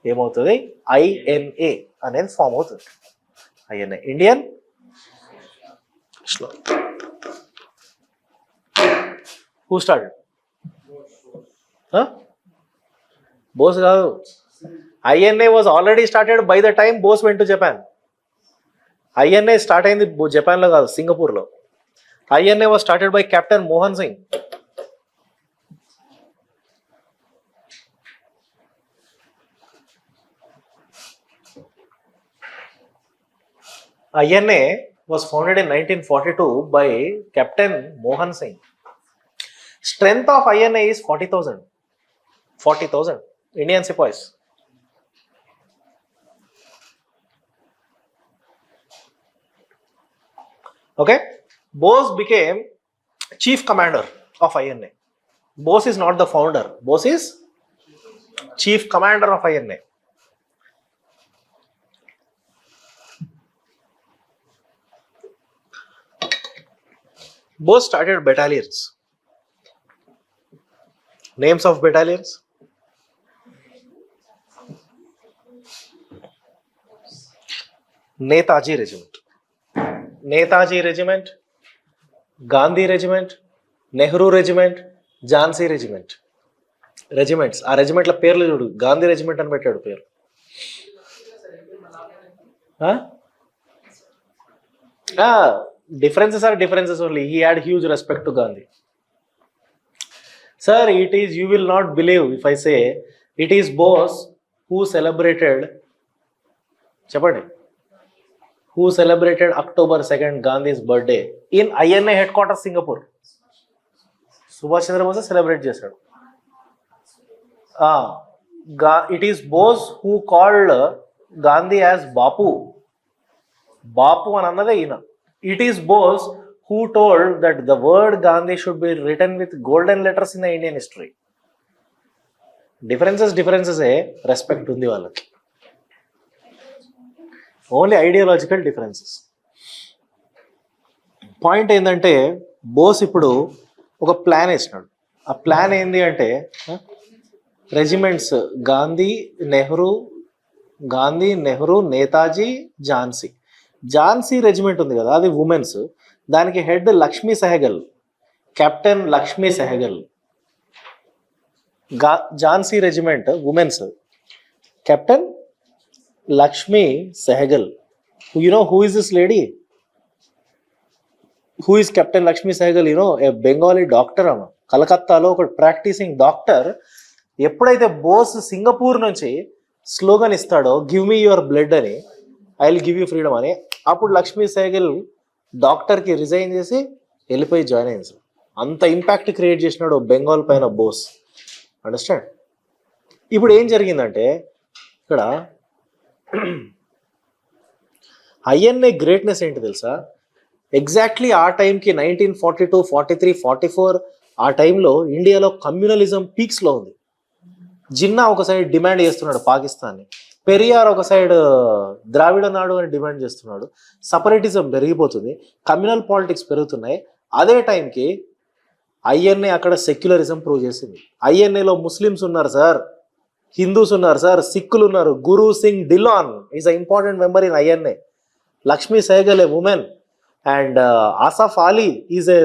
ఏమవుతుంది, INA అనేది form అవుతుంది. INA, Indian స్లో. Who started? Bose కాదు. INA was already started by the time Bose went to Japan. INA start అయింది జపాన్లో కాదు, సింగపూర్లో. INA was started by Captain Mohan Singh. INA was founded in 1942 by Captain Mohan Singh. Strength of INA is 40,000. 40,000 Indian sepoys. Okay, Bose became chief commander of INA. Bose is not the founder. Bose is chief commander of INA. Bose started battalions. Names of battalions: Netaji Regiment, Netaji Regiment, Gandhi Regiment, Nehru Regiment, Jhansi Regiment. Regiments. ఆ రెజిమెంట్ల పేర్లు చూడు. Gandhi regiment అని పెట్టాడు పేరు. Differences are differences only. He had huge respect to Gandhi. Sir, it is, you will not believe if I say, it is Bose who celebrated, చెప్పండి, who celebrated October 2nd Gandhi's birthday in INA headquarters Singapore? Subhash Chandra Bose celebrate చేశాడు. It is Bose who called Gandhi as Bapu. Bapu అని అన్నదే ఈయన. It is Bose who told that the word Gandhi should be written with golden letters in the Indian history. Differences respect ఉంది వాళ్ళకి. Only ideological differences. Point ఏంటంటే బోస్ ఇప్పుడు ఒక plan వేసినాడు. ఆ ప్లాన్ ఏంది అంటే రెజిమెంట్స్ గాంధీ నెహ్రూ నేతాజీ ఝాన్సీ రెజిమెంట్ ఉంది కదా, అది ఉమెన్స్. దానికి head Lakshmi Sehgal, captain Lakshmi Sehgal. Jhansi regiment women's, captain Lakshmi Sehgal. You know who is this lady? Who is Captain Lakshmi Sehgal? You know, a Bengali doctor. కలకత్తాలో ఒక ప్రాక్టీసింగ్ డాక్టర్. ఎప్పుడైతే బోస్ సింగపూర్ నుంచి స్లోగన్ ఇస్తాడో గివ్ మీ యువర్ బ్లడ్ అని, I will give you freedom అని, అప్పుడు లక్ష్మీ సెహగల్ డాక్టర్కి resign చేసి వెళ్ళిపోయి జాయిన్ అయింది. అంత ఇంపాక్ట్ క్రియేట్ చేసినాడు బెంగాల్ పైన బోస్. అండర్స్టాండ్? ఇప్పుడు ఏం జరిగిందంటే ఇక్కడ ఐఎన్ఏ గ్రేట్నెస్ ఏంటి తెలుసా? ఎగ్జాక్ట్లీ ఆ టైంకి 1942, 43, 44 ఆ టైంలో ఇండియాలో కమ్యూనలిజం పీక్స్లో ఉంది. జిన్నా ఒక సైడ్ డిమాండ్ చేస్తున్నాడు పాకిస్తాన్ని, పెరియార్ ఒక సైడ్ ద్రావిడ నాడు అని డిమాండ్ చేస్తున్నాడు. సపరేటిజం పెరిగిపోతుంది, కమ్యూనల్ పాలిటిక్స్ పెరుగుతున్నాయి. అదే టైంకి ఐఎన్ఏ అక్కడ సెక్యులరిజం ప్రూవ్ చేసింది. ఐఎన్ఏలో ముస్లిమ్స్ ఉన్నారు సార్, హిందూస్ ఉన్నారు సార్, సిక్కులు ఉన్నారు. Guru Singh Dhillon is a important member in INA. Lakshmi Sehgal a women and Asaf Ali is a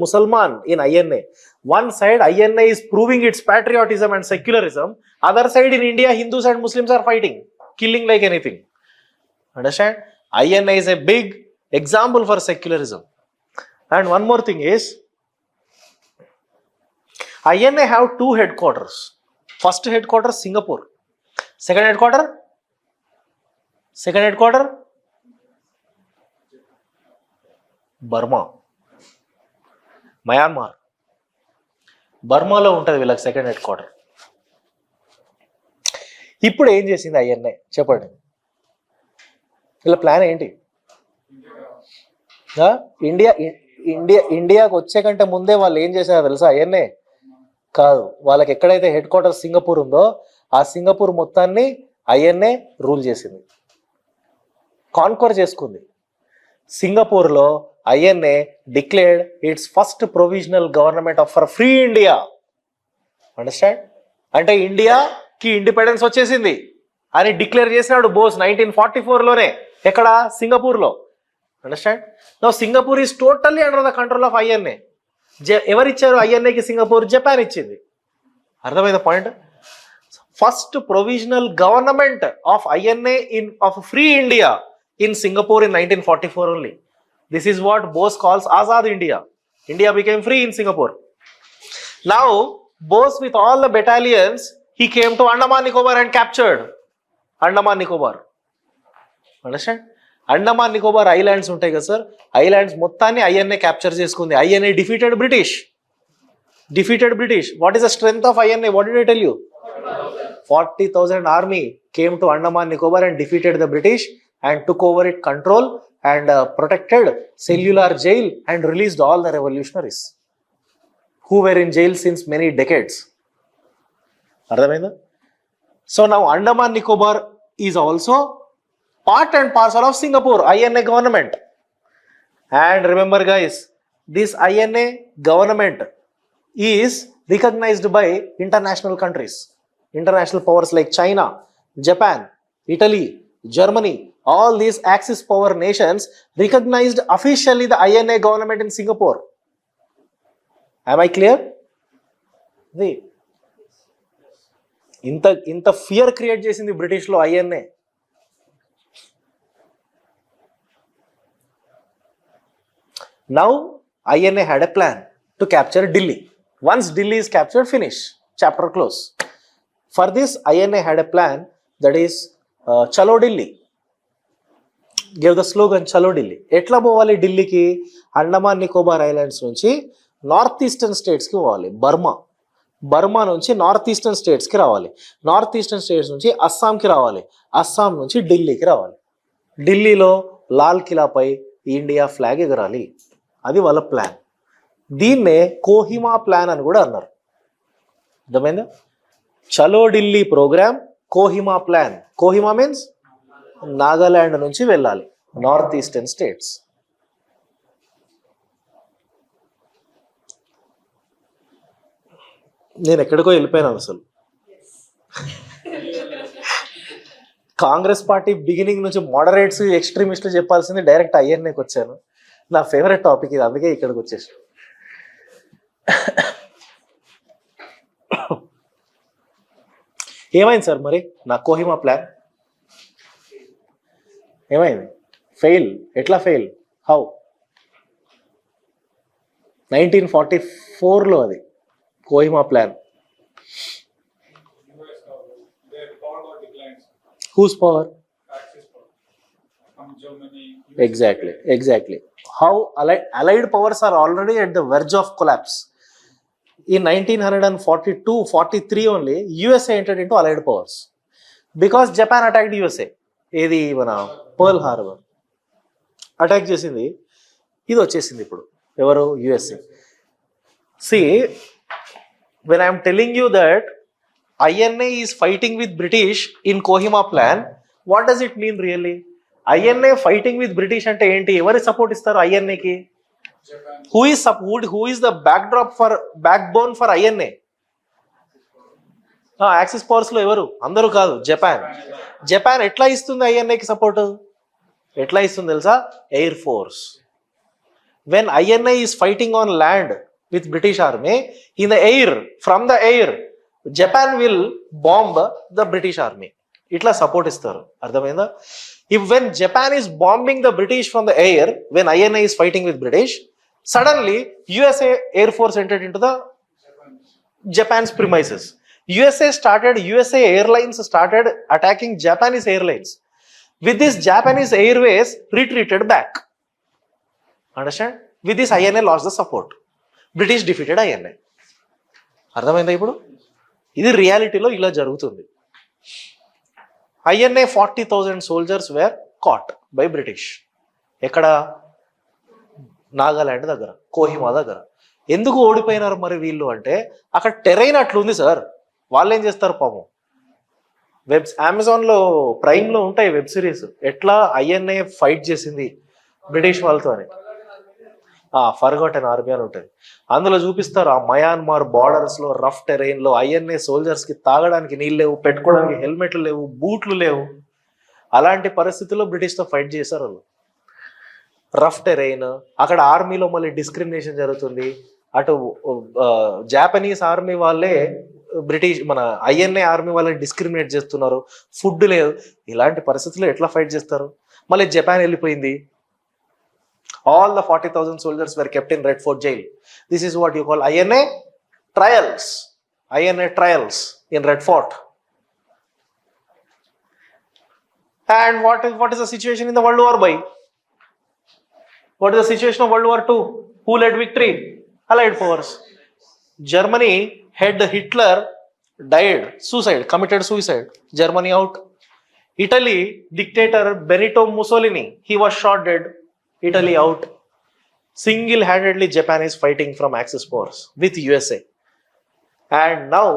Musalman in INA. One side INA is proving its patriotism and secularism. Other side in India, Hindus and Muslims are fighting, killing like anything. Understand? INA is a big example for secularism. And one more thing is, INA have two headquarters. First headquarter Singapore. Second headquarter Burma, Myanmar. బర్మాలో ఉంటుంది వీళ్ళకి second head quarter. ఇప్పుడు ఏం చేసింది INA చెప్పండి? వీళ్ళ plan ఏంటి? ఇండియాకి వచ్చే కంటే ముందే వాళ్ళు ఏం చేశారో తెలుసా? ఐఎన్ఏ కాదు, వాళ్ళకి ఎక్కడైతే హెడ్ క్వార్టర్ సింగపూర్ ఉందో ఆ సింగపూర్ మొత్తాన్ని ఐఎన్ఏ రూల్ చేసింది, కాన్క్వర్ చేసుకుంది. సింగపూర్లో INA declared it's first provisional government of for free India. Understand? అంటే ఇండియాకి ఇండిపెండెన్స్ వచ్చేసింది అని డిక్లేర్ చేసినాడు బోస్ 1944లోనే. ఎక్కడ? సింగపూర్లో. Understand? Now Singapore is totally under the control of INA. ఎవరిచ్చారు ఐఎన్ఏకి? సింగపూర్, జపాన్ ఇచ్చింది. అర్థమైంది point? First provisional government of INA of free India in Singapore in 1944 only. This is what Bose calls Azad India. India became free in Singapore. Now, Bose with all the battalions, he came to Andaman Nicobar and captured Andaman Nicobar. Understand? Andaman Nicobar Islands ఉంటాయి కదా sir, islands మొత్తాన్ని INA capture చేసుకుంది. INA defeated British. What is the strength of INA? What did I tell you? 40,000 army came to Andaman Nicobar and defeated the British and took over its control and protected cellular jail and released all the revolutionaries who were in jail since many decades. Ardhamainda? So now Andaman Nicobar is also part and parcel of Singapore INA government. And remember guys, this INA government is recognized by international countries, international powers like China, Japan, Italy, Germany. All these Axis power nations recognized officially the INA government in Singapore. Am I clear? ఇంత fear create చేసింది British లో INA. Now INA had a plan to capture Delhi. Once Delhi is captured, finish, chapter close. For this INA had a plan, that is Chalo Delhi. Gave the slogan చలో ఢిల్లీ. ఎట్లా పోవాలి ఢిల్లీకి? Andaman Nicobar islands నుంచి north eastern స్టేట్స్కి పోవాలి. Burma నుంచి north eastern స్టేట్స్కి రావాలి. నార్త్ ఈస్టర్న్ స్టేట్స్ నుంచి అస్సాంకి రావాలి. అస్సాం నుంచి ఢిల్లీకి రావాలి. ఢిల్లీలో లాల్ కిలాపై ఇండియా ఫ్లాగ్ ఎగరాలి. అది వాళ్ళ ప్లాన్. దీన్నే కోహిమా ప్లాన్ అని కూడా అన్నారు. అర్థమైందా? Chalo Delhi program, Kohima plan. Kohima means Nagaland నుంచి వెళ్ళాలి, నార్త్ ఈస్టర్న్ స్టేట్స్. నేను ఎక్కడికో వెళ్ళిపోయినాను అసలు. కాంగ్రెస్ పార్టీ బిగినింగ్ నుంచి మోడరేట్స్ ఎక్స్ట్రీమిస్టులు చెప్పాల్సింది డైరెక్ట్ ఐఎన్ఏకి వచ్చాను. నా ఫేవరెట్ టాపిక్ ఇది, అందుకే ఇక్కడికి వచ్చేసి. ఏమైంది సార్ మరి నా కోహిమా ప్లాన్? ఏమైంది? ఫెయిల్. ఎట్లా ఫెయిల్? హౌ? 1944లో అది Kohima plan. Their power got declined. Whose power? Axis power. From Germany. Exactly. How allied powers are already at the verge of collapse. In 1942-43 only, USA entered into allied powers because Japan attacked USA. ఏది మన pearl harbour attack చేసింది. ఇది వచ్చేసింది ఇప్పుడు ఎవరు? USA. See, when I am telling you that INA is fighting with British in Kohima plan, what does it mean really? INA fighting with British అంటే ఏంటి? ఎవరి సపోర్ట్ ఇస్తారు INAకి? Japan. Who is the backbone for INA? Axis powers లో ఎవరు? అందరూ కాదు, Japan ఎట్లా ఇస్తుంది ఐఎన్ఏకి సపోర్ట్? ఎట్లా ఇస్తుంది తెలుసా? Air force. When INA is fighting on land with British army, in the air, from the air Japan will bomb the British army. ఇట్లా సపోర్ట్ ఇస్తారు. అర్థమైందా? If when Japan is bombing the British from the air, when INA is fighting with British, suddenly USA Air Force entered into the Japan's premises. USA Airlines started attacking Japanese airlines. With this, Japanese Airways retreated back. Understand? With this, INA lost the support. British defeated INA. అర్థమైందా ఇప్పుడు? ఇది రియాలిటీలో ఇలా జరుగుతుంది. INA 40,000 soldiers were caught by British. ఎక్కడ? నాగాలాండ్ దగ్గర, కోహిమా దగ్గర. ఎందుకు ఓడిపోయినారు మరి వీళ్ళు అంటే, అక్కడ టెరైన్ అట్లుంది సార్. వాళ్ళు ఏం చేస్తారు పాపం, అమెజాన్లో ప్రైమ్లో ఉంటాయి వెబ్ సిరీస్, ఎట్లా ఐఎన్ఏ ఫైట్ చేసింది బ్రిటిష్ వాళ్ళతో అని. ఫర్గాటెన్ ఆర్మీ అని ఉంటుంది. అందులో చూపిస్తారు ఆ మయాన్మార్ బార్డర్స్లో రఫ్ టెరైన్లో ఐఎన్ఏ సోల్జర్స్కి తాగడానికి నీళ్ళు లేవు, పెట్టుకోవడానికి హెల్మెట్లు లేవు, బూట్లు లేవు. అలాంటి పరిస్థితుల్లో బ్రిటిష్తో ఫైట్ చేశారు వాళ్ళు. రఫ్ టెరైన్, అక్కడ ఆర్మీలో మళ్ళీ డిస్క్రిమినేషన్ జరుగుతుంది. అటు జాపనీస్ ఆర్మీ వాళ్ళే బ్రిటిష్ మన ఐఎన్ఏ ఆర్మీ వాళ్ళని డిస్క్రిమినేట్ చేస్తున్నారు. ఫుడ్ లేదు. ఇలాంటి పరిస్థితుల్లో ఎట్లా ఫైట్ చేస్తారు? మళ్ళీ జపాన్ వెళ్ళిపోయింది. All the 40,000 soldiers were kept in Red Fort jail. This is what you call INA trials. INA trials in Red Fort. And what is the situation in the World War by? What is the situation of World War II? Who led victory? Allied powers. Germany head Hitler died, committed suicide. Germany out. Italy dictator Benito Mussolini, he was shot dead. Italy out. Single-handedly Japan is fighting from Axis powers with USA. And now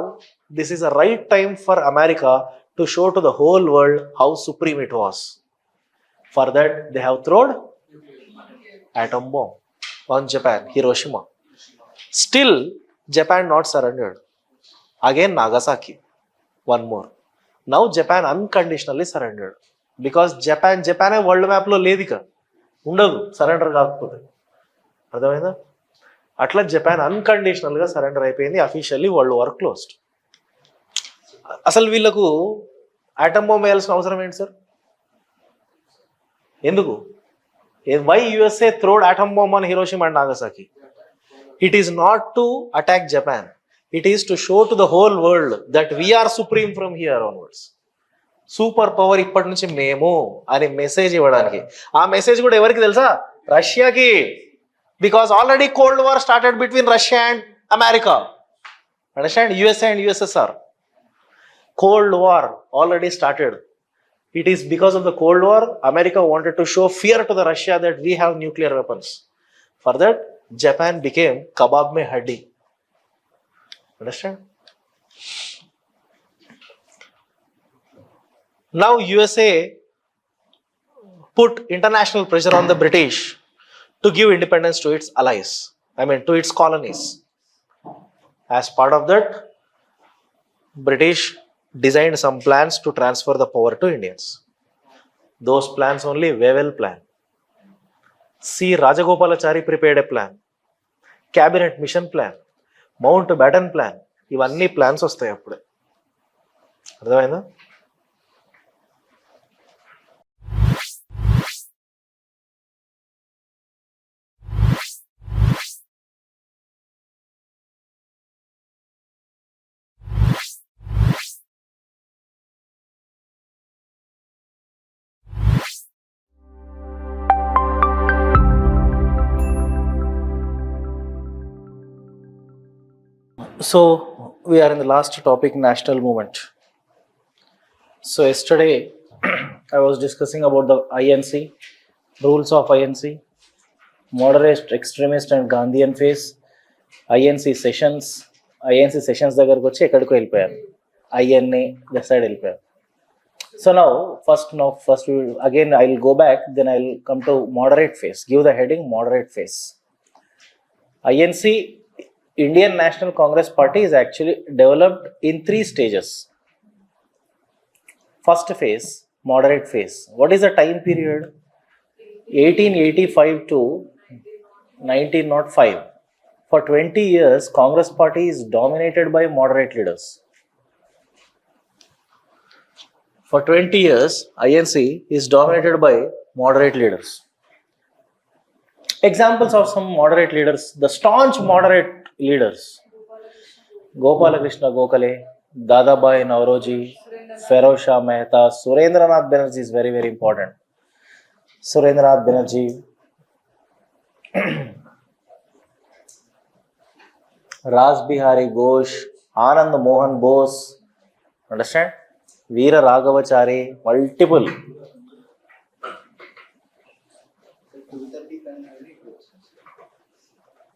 this is a right time for America to show to the whole world how supreme it was. For that they have thrown atom bomb on Japan, Hiroshima. Still, Japan not surrendered. Again, Nagasaki. One more. Now Japan unconditionally surrendered. Because Japan world map lo ledika. ఉండదు surrender కాకపోతే. అర్థమైందా? అట్లా Japan అన్కండిషనల్గా surrender అయిపోయింది. Officially world war closed. అసలు వీళ్ళకు atom bomb వేయాల్సిన అవసరం ఏంటి సార్? ఎందుకు? Why USA throwed atom bomb on Hiroshima and Nagasaki? It is not to attack Japan. It is to show to the whole world that we are supreme from here onwards. Super power ఇప్పటి నుంచి మేము అని message ఇవ్వడానికి. ఆ message కూడా ఎవరికి తెలుసా? రష్యాకి. Because already cold war started between Russia and America. Understand? USA and USSR. Cold War already started. It is because of the Cold War, America wanted to show fear to the Russia that we have nuclear weapons. For that, Japan became kebab mein haddi. Understand? Now USA put international pressure on the British to give independence to its allies. To its colonies. As part of that, British designed some plans to transfer the power to Indians. Those plans only Wavell plan. C. Rajagopalachari prepared a plan. Cabinet mission plan. Mountbatten plan. ఇవన్నీ plans వస్తాయి అప్పుడే. అర్థమైందా? So we are in the last topic, national movement. So yesterday I was discussing about the INC, rules of INC, moderate, extremist and Gandhian phase, INC sessions దగ్గరకు వచ్చి ఎక్కడికో వెళ్ళిపోయారు. INA side వెళ్ళిపోయారు. So now first we will, again I will go back, then I will come to moderate phase. Give the heading moderate phase. INC, Indian National Congress Party, is actually developed in 3 stages. First phase, moderate phase. What is the time period? 1885 to 1905. For 20 years, Congress Party is dominated by moderate leaders. For 20 years, INC is dominated by moderate leaders. Examples of some moderate leaders, the staunch moderate leaders: Gopalakrishna Gokhale, Dadabhai Nauroji, Feroz Shah Mehta, Surendranath Banerjee is very, very important. Surendranath Banerjee, Ras Bihari Ghosh, Anand Mohan Bose, understand? Veera Raghavachari, multiple.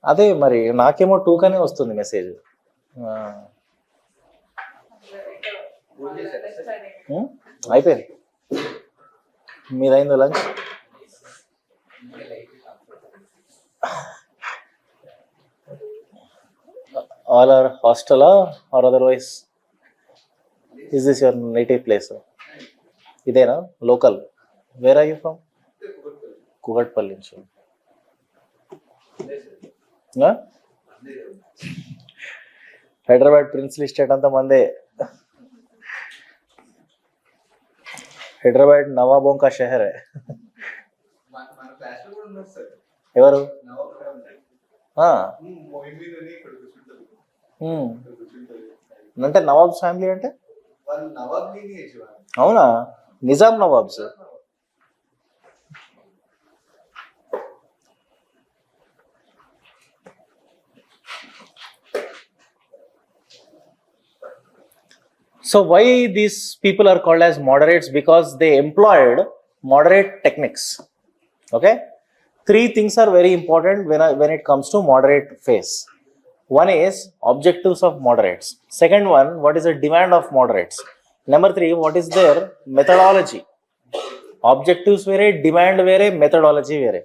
అదే మరి నాకేమో 2 కనే వస్తుంది message. అయిపోయింది. మీదైందా lunch? All are హాస్టలా or otherwise? Is this your native place? ఇదేనా local? Where are you from? Kukatpally నుంచి. హైదరాబాద్ ప్రిన్స్లీ స్టేట్ అంతా మందే. హైదరాబాద్ నవాబోం కా షహర్ హై. ఎవరు? అంటే నవాబ్స్ ఫ్యామిలీ అంటే అవునా? Nizam nawabs. So why these people are called as moderates? Because they employed moderate techniques. Okay, 3 things are very important when it comes to moderate phase. One is objectives of moderates. Second one, what is the demand of moderates? Number 3, what is their methodology? Objectives vere, demand vere, methodology vere.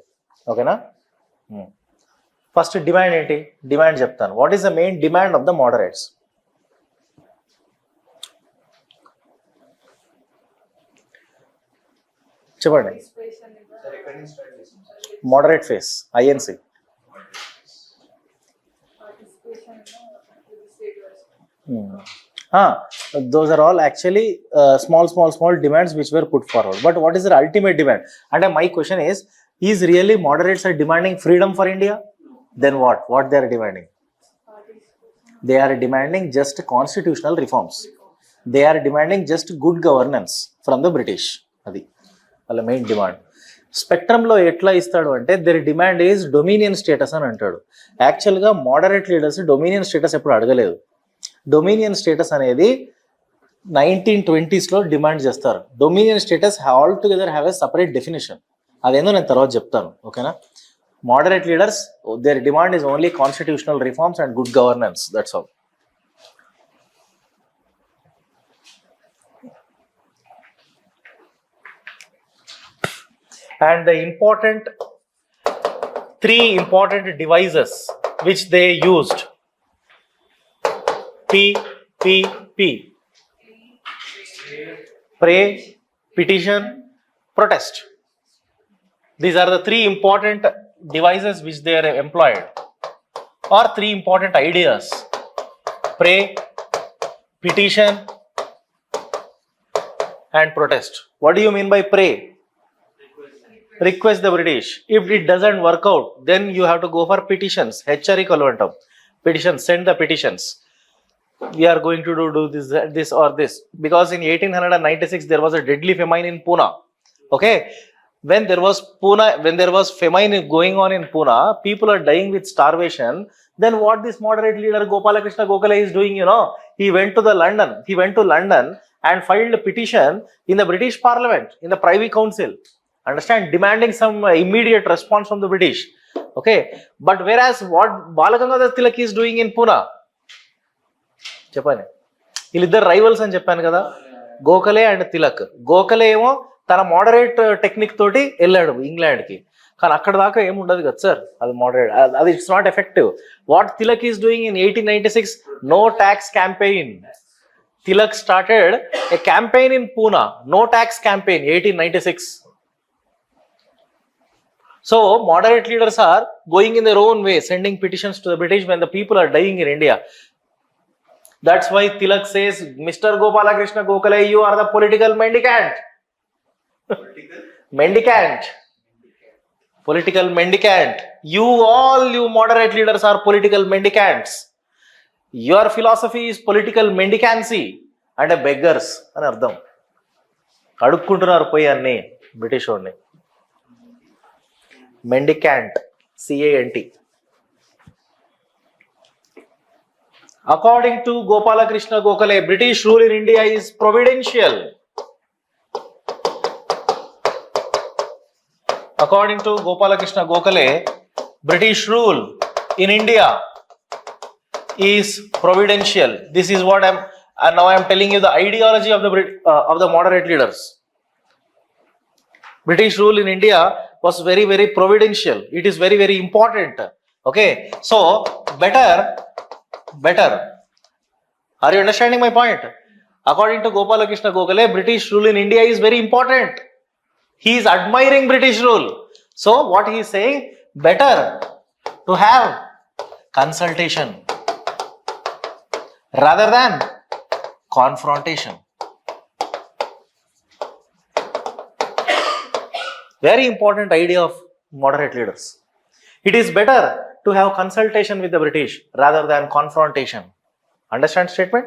Okay na? First demand enti? Demand cheptanu. What is the main demand of the moderates? చెప్పండి. Moderate face INC. Those are all actually small demands which were put forward. But what is the ultimate demand? And my question is really moderates are demanding freedom for India? Then what they are demanding? They are demanding just constitutional reforms. They are demanding just good governance from the British. అది వాళ్ళ main demand. స్పెక్ట్రమ్లో ఎట్లా ఇస్తాడు అంటే their demand is dominion status అని అంటాడు. యాక్చువల్గా moderate leaders dominion status ఎప్పుడు అడగలేదు. డొమినియన్ స్టేటస్ అనేది 1920s డిమాండ్ చేస్తారు. Dominion status all together have a separate definition. అదేందో నేను తర్వాత చెప్తాను, ఓకేనా. Moderate leaders their demand is only constitutional reforms and good governance, that's all. And the three important devices which they used: P. Pray, petition, protest. These are the three important devices which they are employed, or three important ideas: pray, petition, and protest. What do you mean by pray? Request the British. If it doesn't work out, then you have to go for petitions. Hecharikalvantam. Petitions, send the petitions. We are going to do this or this. Because in 1896 there was a deadly famine in Pune. Okay? When there was famine going on in Pune, people are dying with starvation. Then what this moderate leader Gopalakrishna Gokhale is doing, he went to London and filed a petition in the British Parliament, in the Privy Council. Understand, demanding some immediate response from the British. Okay, but whereas what Balagangadhar Tilak is doing in Pune, చెప్పండి, వీళ్ళిద్దరు rivals అని చెప్పాను కదా, Gokhale and Tilak. Gokhale ఏమో తన moderate technique తోటి వెళ్ళాడు ఇంగ్లాండ్కి, కానీ అక్కడ దాకా ఏముండదు కదా సార్, అది మోడరేట్, అది it's not effective. What Tilak is doing in 1896, no tax campaign. Tilak started a campaign in Poona, no tax campaign, 1896. So moderate leaders are going in their own way, sending petitions to the British when the people are dying in India. That's why Tilak says, Mr. Gopalakrishna Gokhale, you are the political mendicant. Political mendicant. You moderate leaders are political mendicants. Your philosophy is political mendicancy and a beggars అని అర్థం. అడుక్కుంటున్నారు పోయి అన్ని British వాడిని. Mendicant, CANT. According to Gopalakrishna Gokhale, British rule in India is providential. According to Gopalakrishna Gokhale, British rule in India is providential. This is what now I am telling you the ideology of the moderate leaders. British rule in India was very, very providential. It is very, very important. Okay, so better. Are you understanding my point? According to Gopalakrishna Gokhale, British rule in India is very important. He is admiring British rule. So what he is saying, better to have consultation rather than confrontation. Very important idea of moderate leaders. It is better to have consultation with the British rather than confrontation. Understand statement?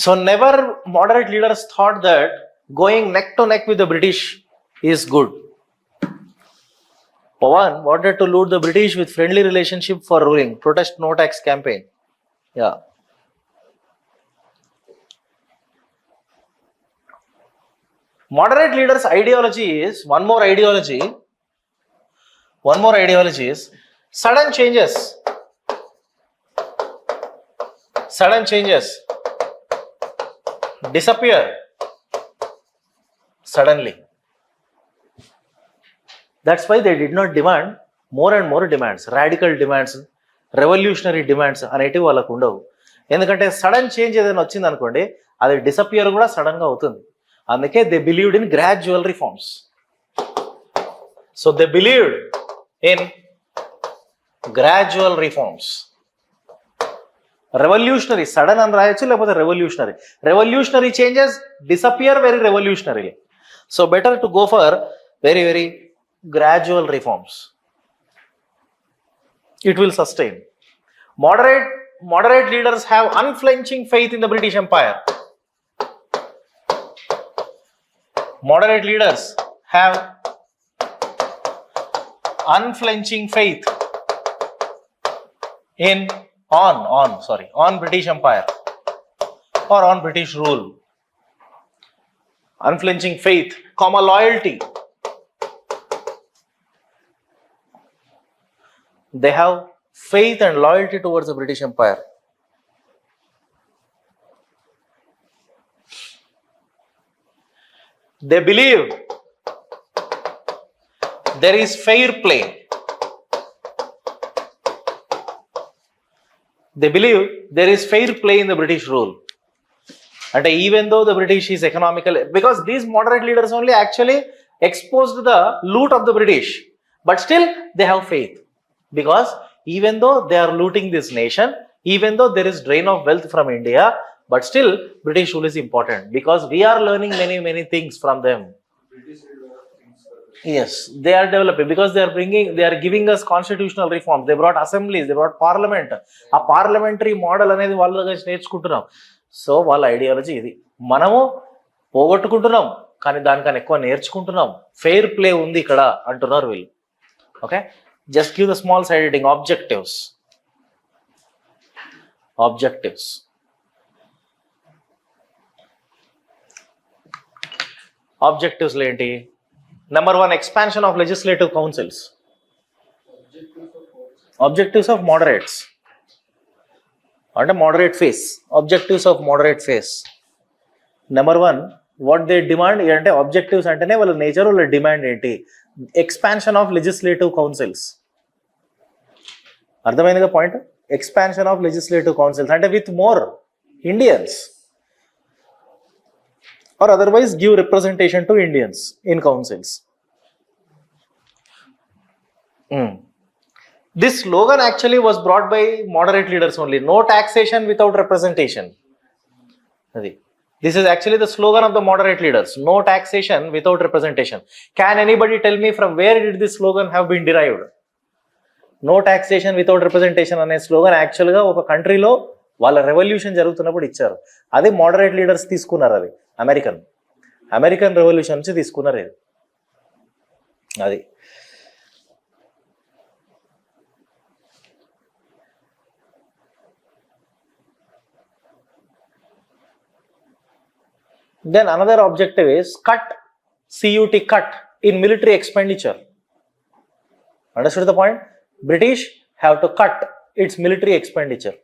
So never moderate leaders thought that going neck to neck with the British is good. Pawan wanted to loot the British with friendly relationship for ruling. Protest no tax campaign. Yeah. Moderate leaders' ideology is one more ideology is sudden changes. Disappear suddenly. That's why they did not demand more and more demands, radical demands, revolutionary demands అనేటివి వాళ్ళకు ఉండవు. ఎందుకంటే sudden change ఏదైనా వచ్చింది అనుకోండి, అది disappear కూడా సడన్గా అవుతుంది. అందుకే they believed in gradual reforms. So they believed in gradual reforms. Revolutionary, sudden అని రాయొచ్చు, లేకపోతే revolutionary. Revolutionary changes disappear very revolutionarily. So better to go for very very gradual reforms. It will sustain. Moderate leaders have unflinching faith in the British Empire. Moderate leaders have unflinching faith on British Empire or on British rule. Unflinching faith, loyalty. They have faith and loyalty towards the British Empire. They believe there is fair play. They believe there is fair play in the British rule. And even though the British is economical, because these moderate leaders only actually exposed the loot of the British, but still they have faith. Because even though they are looting this nation, even though there is drain of wealth from India, but still British rule is important because we are learning many things from them. Yes, they are developing because they are giving us constitutional reforms. They brought assemblies, they brought parliament. A parliamentary model అనేది వాళ్ళ దగ్గర నేర్చుకుంటున్నాం. So వాళ్ళ ideology ఇది. మనము పోగొట్టుకుంటున్నాం కానీ దానికన్నా ఎక్కువ నేర్చుకుంటున్నాం. ఫెయిర్ ప్లే ఉంది ఇక్కడ అంటున్నారు వీళ్ళు. Okay, just give the small side heading, objectives. Objectives ఏంటి? Number 1, expansion of legislative councils. Objectives of moderates. అంటే moderate phase. Objectives of moderate phase. Number 1, what they demand అంటే objectives అంటేనే వాళ్ళ నేచర్, వాళ్ళ డిమాండ్ ఏంటి? Expansion of legislative councils. అర్థమైందిగా point? Expansion of legislative councils అంటే with more Indians or otherwise give representation to Indians in councils. This slogan actually was brought by moderate leaders only. No taxation without representation. This is actually the slogan of the moderate leaders. No taxation without representation. Can anybody tell me from where did this slogan have been derived? No taxation without representation అనే slogan యాక్చువల్గా ఒక కంట్రీలో వాళ్ళ revolution జరుగుతున్నప్పుడు ఇచ్చారు. అది moderate leaders తీసుకున్నారు. అది అమెరికన్ రెవల్యూషన్ నుంచి తీసుకున్నారు. అది then another objective is cut in military expenditure. Understood the point? British have to cut its military expenditure.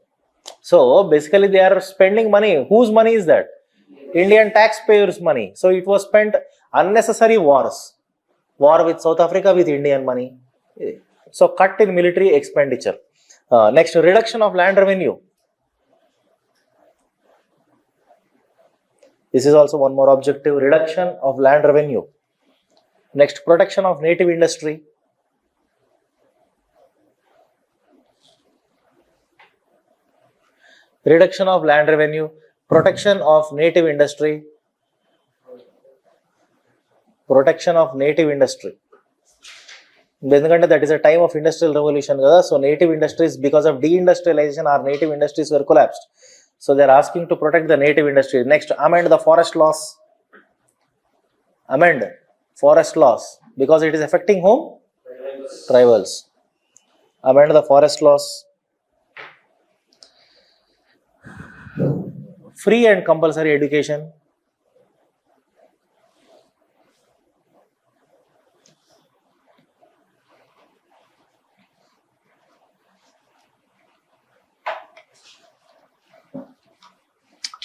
So basically they are spending money. Whose money is that? Indian taxpayers' money. So it was spent unnecessary wars. War with South Africa with Indian money. So cut in military expenditure. Next, reduction of land revenue. This is also one more objective, reduction of land revenue. Next, protection of native industry. Reduction of land revenue, protection of native industry. Protection of native industry. ఎందుకంటే that is a time of industrial revolution కదా. So native industries, because of deindustrialization, our native industries were collapsed. So they are asking to protect the native industry. Next, amend the forest laws. Amend forest laws because it is affecting whom? Tribals. Amend the forest laws. Free and compulsory education.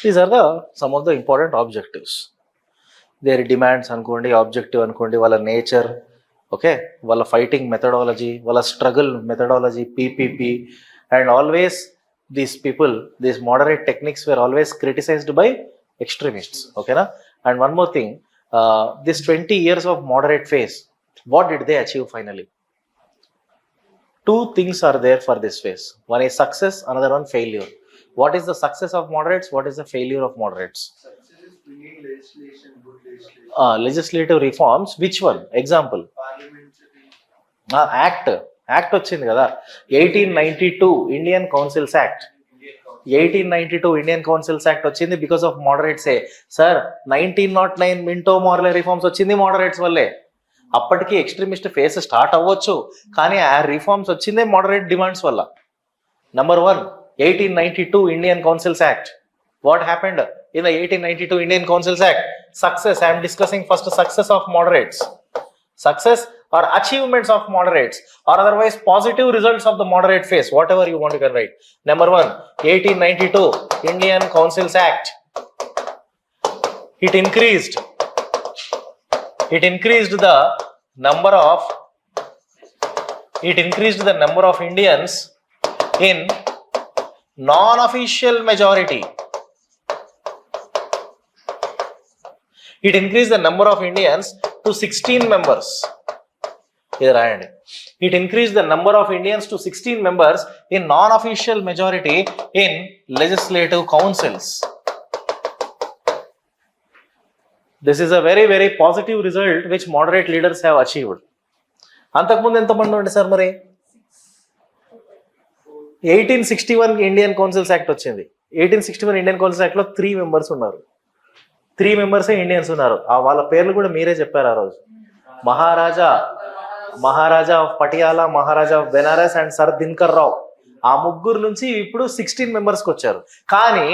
These are some of the important objectives. Their demands అనుకోండి, objective అనుకోండి, వాళ్ళ nature, okay, వాళ్ళ fighting methodology, వాళ్ళ struggle methodology, PPP, and always these people, these moderate techniques were always criticized by extremists. Okay na? And one more thing, this 20 years of moderate phase, what did they achieve finally? Two things are there for this phase. One is success, another one failure. What is the success of moderates? What is the failure of moderates? Success is bringing legislation, good legislation. Legislative reforms. Which one? Example. Parliamentary. Act వచ్చింది కదా 1892 Indian Councils Act. 1892 Indian Councils Act వచ్చింది because of మోడరేట్సే. Sir 1909 Minto Morley reforms వచ్చింది moderates వల్లే. అప్పటికి extremist face start అవ్వచ్చు, కానీ ఆ రిఫార్మ్స్ వచ్చిందే మోడరేట్ డిమాండ్స్ వల్ల. Number 1, 1892 Indian Councils act. What happened in the 1892 Indian Councils Act? Success. I am discussing first success of moderates. Success or achievements of moderates, or otherwise positive results of the moderate phase, whatever you want you can write. Number 1, 1892 Indian Councils Act. It increased the number of Indians in non-official majority. It increased the number of Indians to 16 members. It increased the number of Indians to 16 members in non-official majority in legislative councils. This is a very, very positive result which moderate leaders have achieved. అంతకుముందు ఎంతమంది ఉండే sir మరి? 1861 Indian Councils Act వచ్చింది. 1861 Indian Councils act లో 3 members ఉన్నారు. 3 మెంబర్సే Indians ఉన్నారు. వాళ్ళ పేర్లు కూడా మీరే చెప్పారు ఆ రోజు. Maharaja of Patiala, Maharaja of Benares and Sir Dinkar Rao. ఆ ముగ్గురు నుంచి ఇప్పుడు 16 మెంబర్స్కి వచ్చారు. కానీ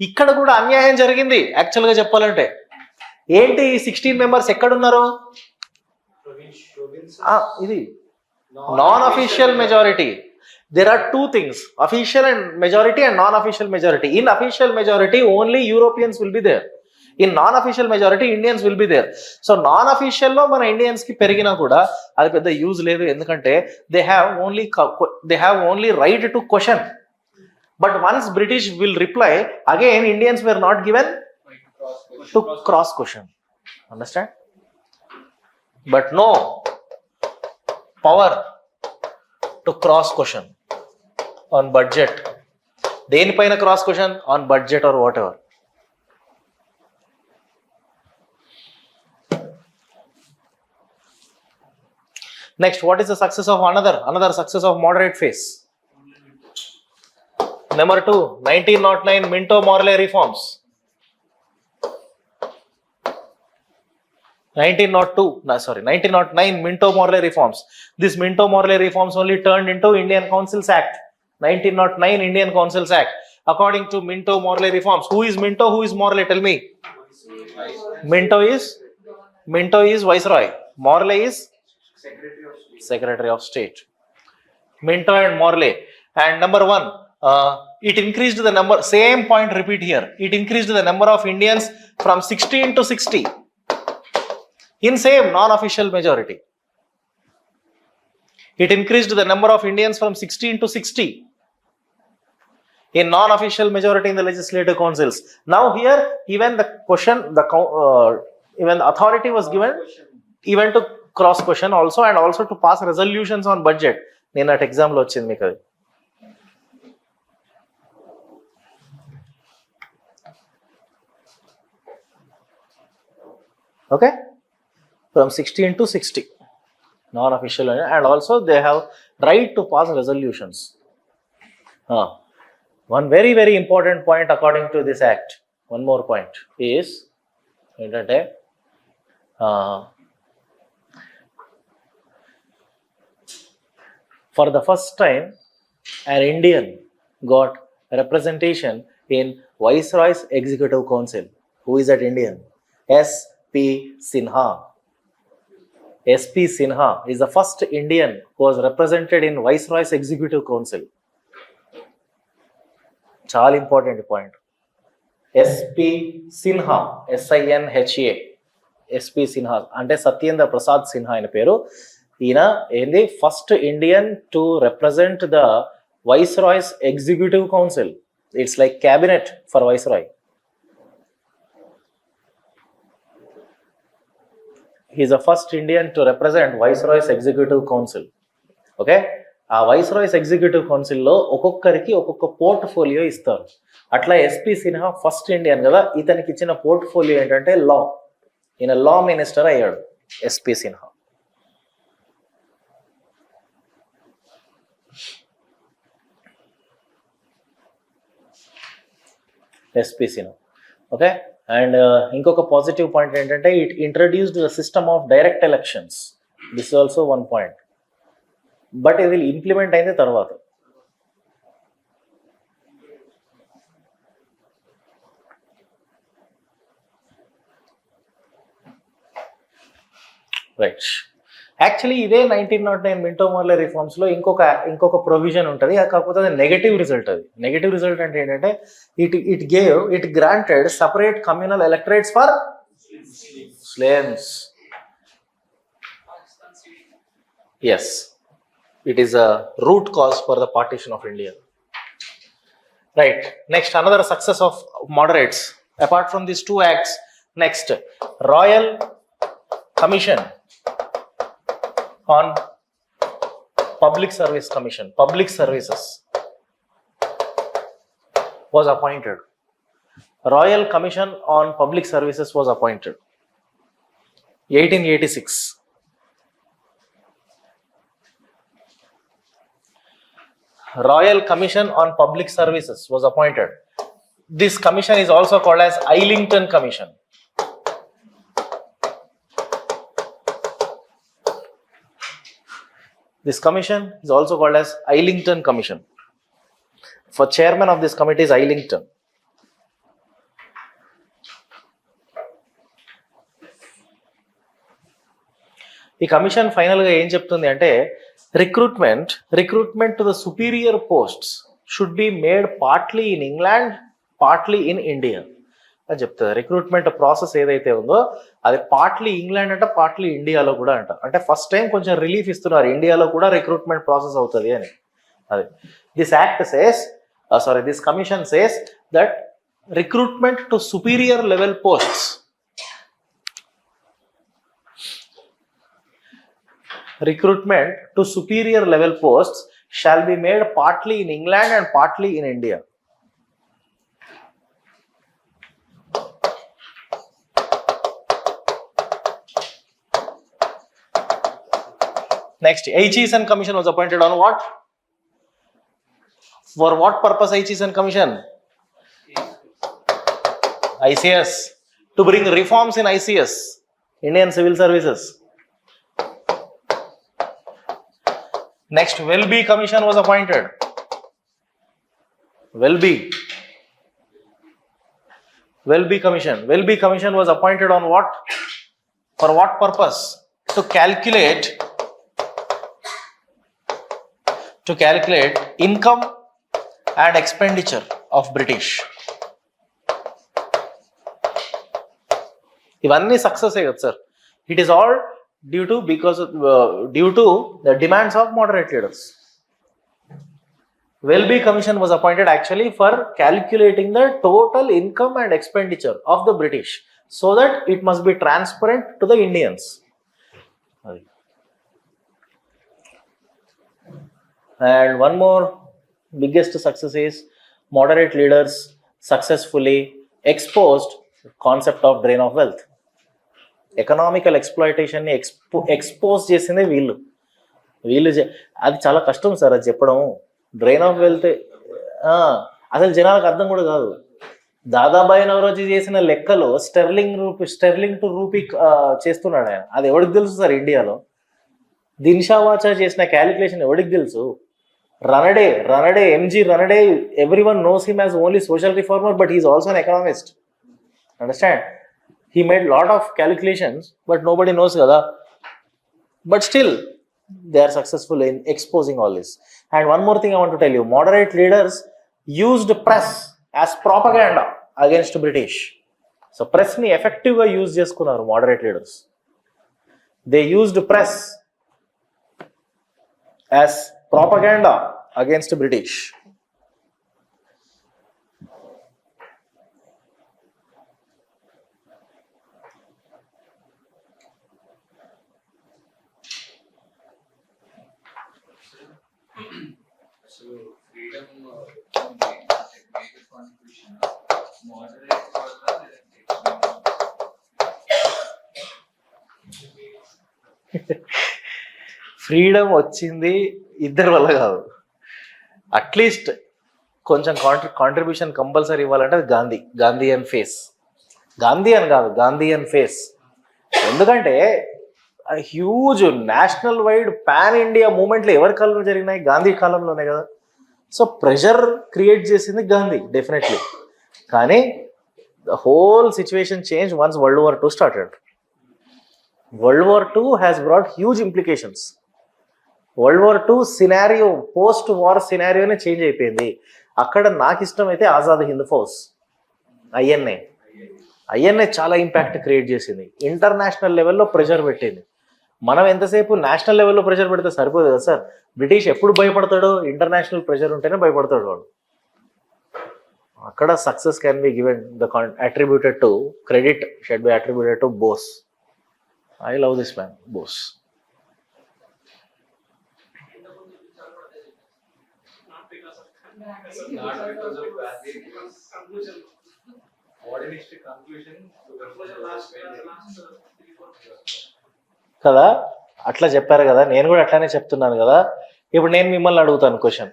ఇక్కడ కూడా అన్యాయం జరిగింది యాక్చువల్గా చెప్పాలంటే. ఏంటి ఈ 16 మెంబర్స్ ఎక్కడున్నారు? ఇది non official majority. There are 2 things, official and majority and non-official majority. In official majority only Europeans will be there. In non-official majority Indians will be there. So non-official లో మన ఇండియన్స్ కి పెరిగినా కూడా అది పెద్ద use లేదు, ఎందుకంటే they have only right to question. But once British will reply, again Indians were not given to cross question. Understand? But no power to cross question on budget. దేనిపైన cross question? On budget or whatever. Next, what is the success of another success of moderate phase? Number 2, 1909 Minto Morley reforms. 1909 Minto Morley reforms. This Minto Morley reforms only turned into Indian Councils Act. 1909 Indian Councils Act. According to Minto Morley reforms, who is Minto, who is Morley? Tell me. Minto is Viceroy. Morley is Secretary of State. Minto and Morley. And number 1, it increased the number, same point repeat here, it increased the number of Indians from 16 to 60 in same non-official majority. It increased the number of Indians from 16 to 60 in non-official majority in the legislative councils. Now here even the question, even the authority was given even to cross question also, and also to pass resolutions on budget. నేను at ఎగ్జామ్లో వచ్చింది మీకు అది. Okay, from 16 to 60 non-official, and also they have right to pass resolutions. One very, very important point according to this act, one more point is ఏంటంటే for the first time an Indian got representation in Viceroy's Executive Council. Who is that Indian? S.P. Sinha. S.P. Sinha is the first Indian who was represented in Viceroy's Executive Council. చాలా important point. S P Sinha, SINHA, S P Sinha అంటే సత్యేంద్ర ప్రసాద్ సిన్హా ఆయన పేరు. ఈయన ఏంది first Indian to represent the viceroy's executive council. It's like cabinet for viceroy. He is the first Indian to represent Viceroy's Executive Council. Okay, ఆ viceroy's executive కౌన్సిల్లో ఒక్కొక్కరికి ఒక్కొక్క portfolio ఇస్తారు. అట్లా ఎస్పి సిన్హా ఫస్ట్ ఇండియన్ కదా, ఇతనికి ఇచ్చిన పోర్ట్ఫోలియో ఏంటంటే లా. ఈయన లా మినిస్టర్ అయ్యాడు SP Sinha. SP Sinha. Okay. And ఇంకొక పాజిటివ్ పాయింట్ ఏంటంటే it introduced the system of direct elections. This also one point. But ఇది ఇంప్లిమెంట్ అయింది తర్వాత. రైట్. యాక్చువల్లీ ఇదే 1909 మింటో మార్లే రిఫార్మ్స్లో ఇంకొక ప్రొవిజన్ ఉంటుంది, కాకపోతే అది నెగటివ్ రిజల్ట్. అది నెగటివ్ రిజల్ట్ అంటే ఏంటంటే it granted separate communal electorates for slaves. Yes, it is a root cause for the partition of India. Right. Next, another success of moderates apart from these two acts. Next, Royal Commission on Public Service Commission, Public Services was appointed. Royal Commission on Public Services was appointed. 1886. Royal Commission on Public Services was appointed. This commission is also called as Islington Commission. This commission is also called as Islington Commission. For chairman of this committee is Islington. ఈ commission ఫైనల్గా ఏం చెప్తుంది అంటే recruitment to the superior posts should be made partly in England, partly in India అని చెప్తుంది. Recruitment process ఏదైతే ఉందో అది పార్ట్లీ ఇంగ్లాండ్ అంట, పార్ట్లీ ఇండియాలో కూడా అంట. అంటే ఫస్ట్ టైం కొంచెం రిలీఫ్ ఇస్తున్నారు, ఇండియాలో కూడా రిక్రూట్మెంట్ ప్రాసెస్ అవుతుంది అని. అది this act says, this commission says that recruitment to superior level posts shall be made partly in England and partly in India. Next, Aichison Commission was appointed on what? For what purpose Aichison Commission? ICS. To bring reforms in ICS, Indian Civil Services. Next, Welby Commission was appointed. Welby Commission was appointed on what? For what purpose? To calculate income and expenditure of British. ఇవన్నీ success కదా sir. It is all due to the demands of moderate leaders. Welby Commission was appointed actually for calculating the total income and expenditure of the British so that it must be transparent to the Indians. And one more biggest success is moderate leaders successfully exposed the concept of drain of wealth. Economical ఎక్స్ప్లాయిటేషన్ని expose చేసిందే వీళ్ళు. అది చాలా కష్టం sir అది చెప్పడం. Drain of wealth అసలు జనాలకు అర్థం కూడా కాదు. దాదాబాయి నవరోజీ చేసిన లెక్కలో స్టెర్లింగ్ టు రూపీ చేస్తున్నాడు ఆయన. అది ఎవరికి తెలుసు సార్ ఇండియాలో? దిన్షావాచా చేసిన క్యాలిక్యులేషన్ ఎవరికి తెలుసు? Ranade MG Ranade, everyone knows him as only social reformer, but he is also an economist. Understand? He made lot of calculations, but nobody knows kada. But still, they are successful in exposing all this. And one more thing I want to tell you, moderate leaders used press as propaganda against British. So press ni effective ga use cheskunnaru moderate leaders. They used press as propaganda against British. So freedom major contribution moderate freedom వచ్చింది ఇద్దరి వల్ల కాదు, at least కొంచెం contribution compulsory ఇవ్వాలంటే అది Gandhian phase, Gandhian కాదు Gandhian phase. ఎందుకంటే huge national wide pan India మూమెంట్లు ఎవరి కాలంలో జరిగినాయి? గాంధీ కాలంలోనే కదా. సో ప్రెషర్ క్రియేట్ చేసింది గాంధీ డెఫినెట్లీ. కానీ the whole situation change once world war II started. World war II has brought huge implications. World war II scenario, post war సినారియోనే change అయిపోయింది. అక్కడ నాకు ఇష్టమైతే ఆజాద్ హింద్ ఫోర్స్, ఐఎన్ఏ చాలా ఇంపాక్ట్ క్రియేట్ చేసింది. International లెవెల్లో ప్రెషర్ పెట్టింది. మనం ఎంతసేపు నేషనల్ లెవెల్లో ప్రెషర్ పెడితే సరిపోదు కదా సార్. బ్రిటిష్ ఎప్పుడు భయపడతాడో? ఇంటర్నేషనల్ ప్రెషర్ ఉంటేనే భయపడతాడు వాడు. అక్కడ success can be given the attributed to, credit should be attributed to Bose. I love this man Bose. not because of Gandhi, modernistic conclusion to కదా. అట్లా చెప్పారు కదా, నేను కూడా అట్లానే చెప్తున్నాను కదా. ఇప్పుడు నేను మిమ్మల్ని అడుగుతాను question,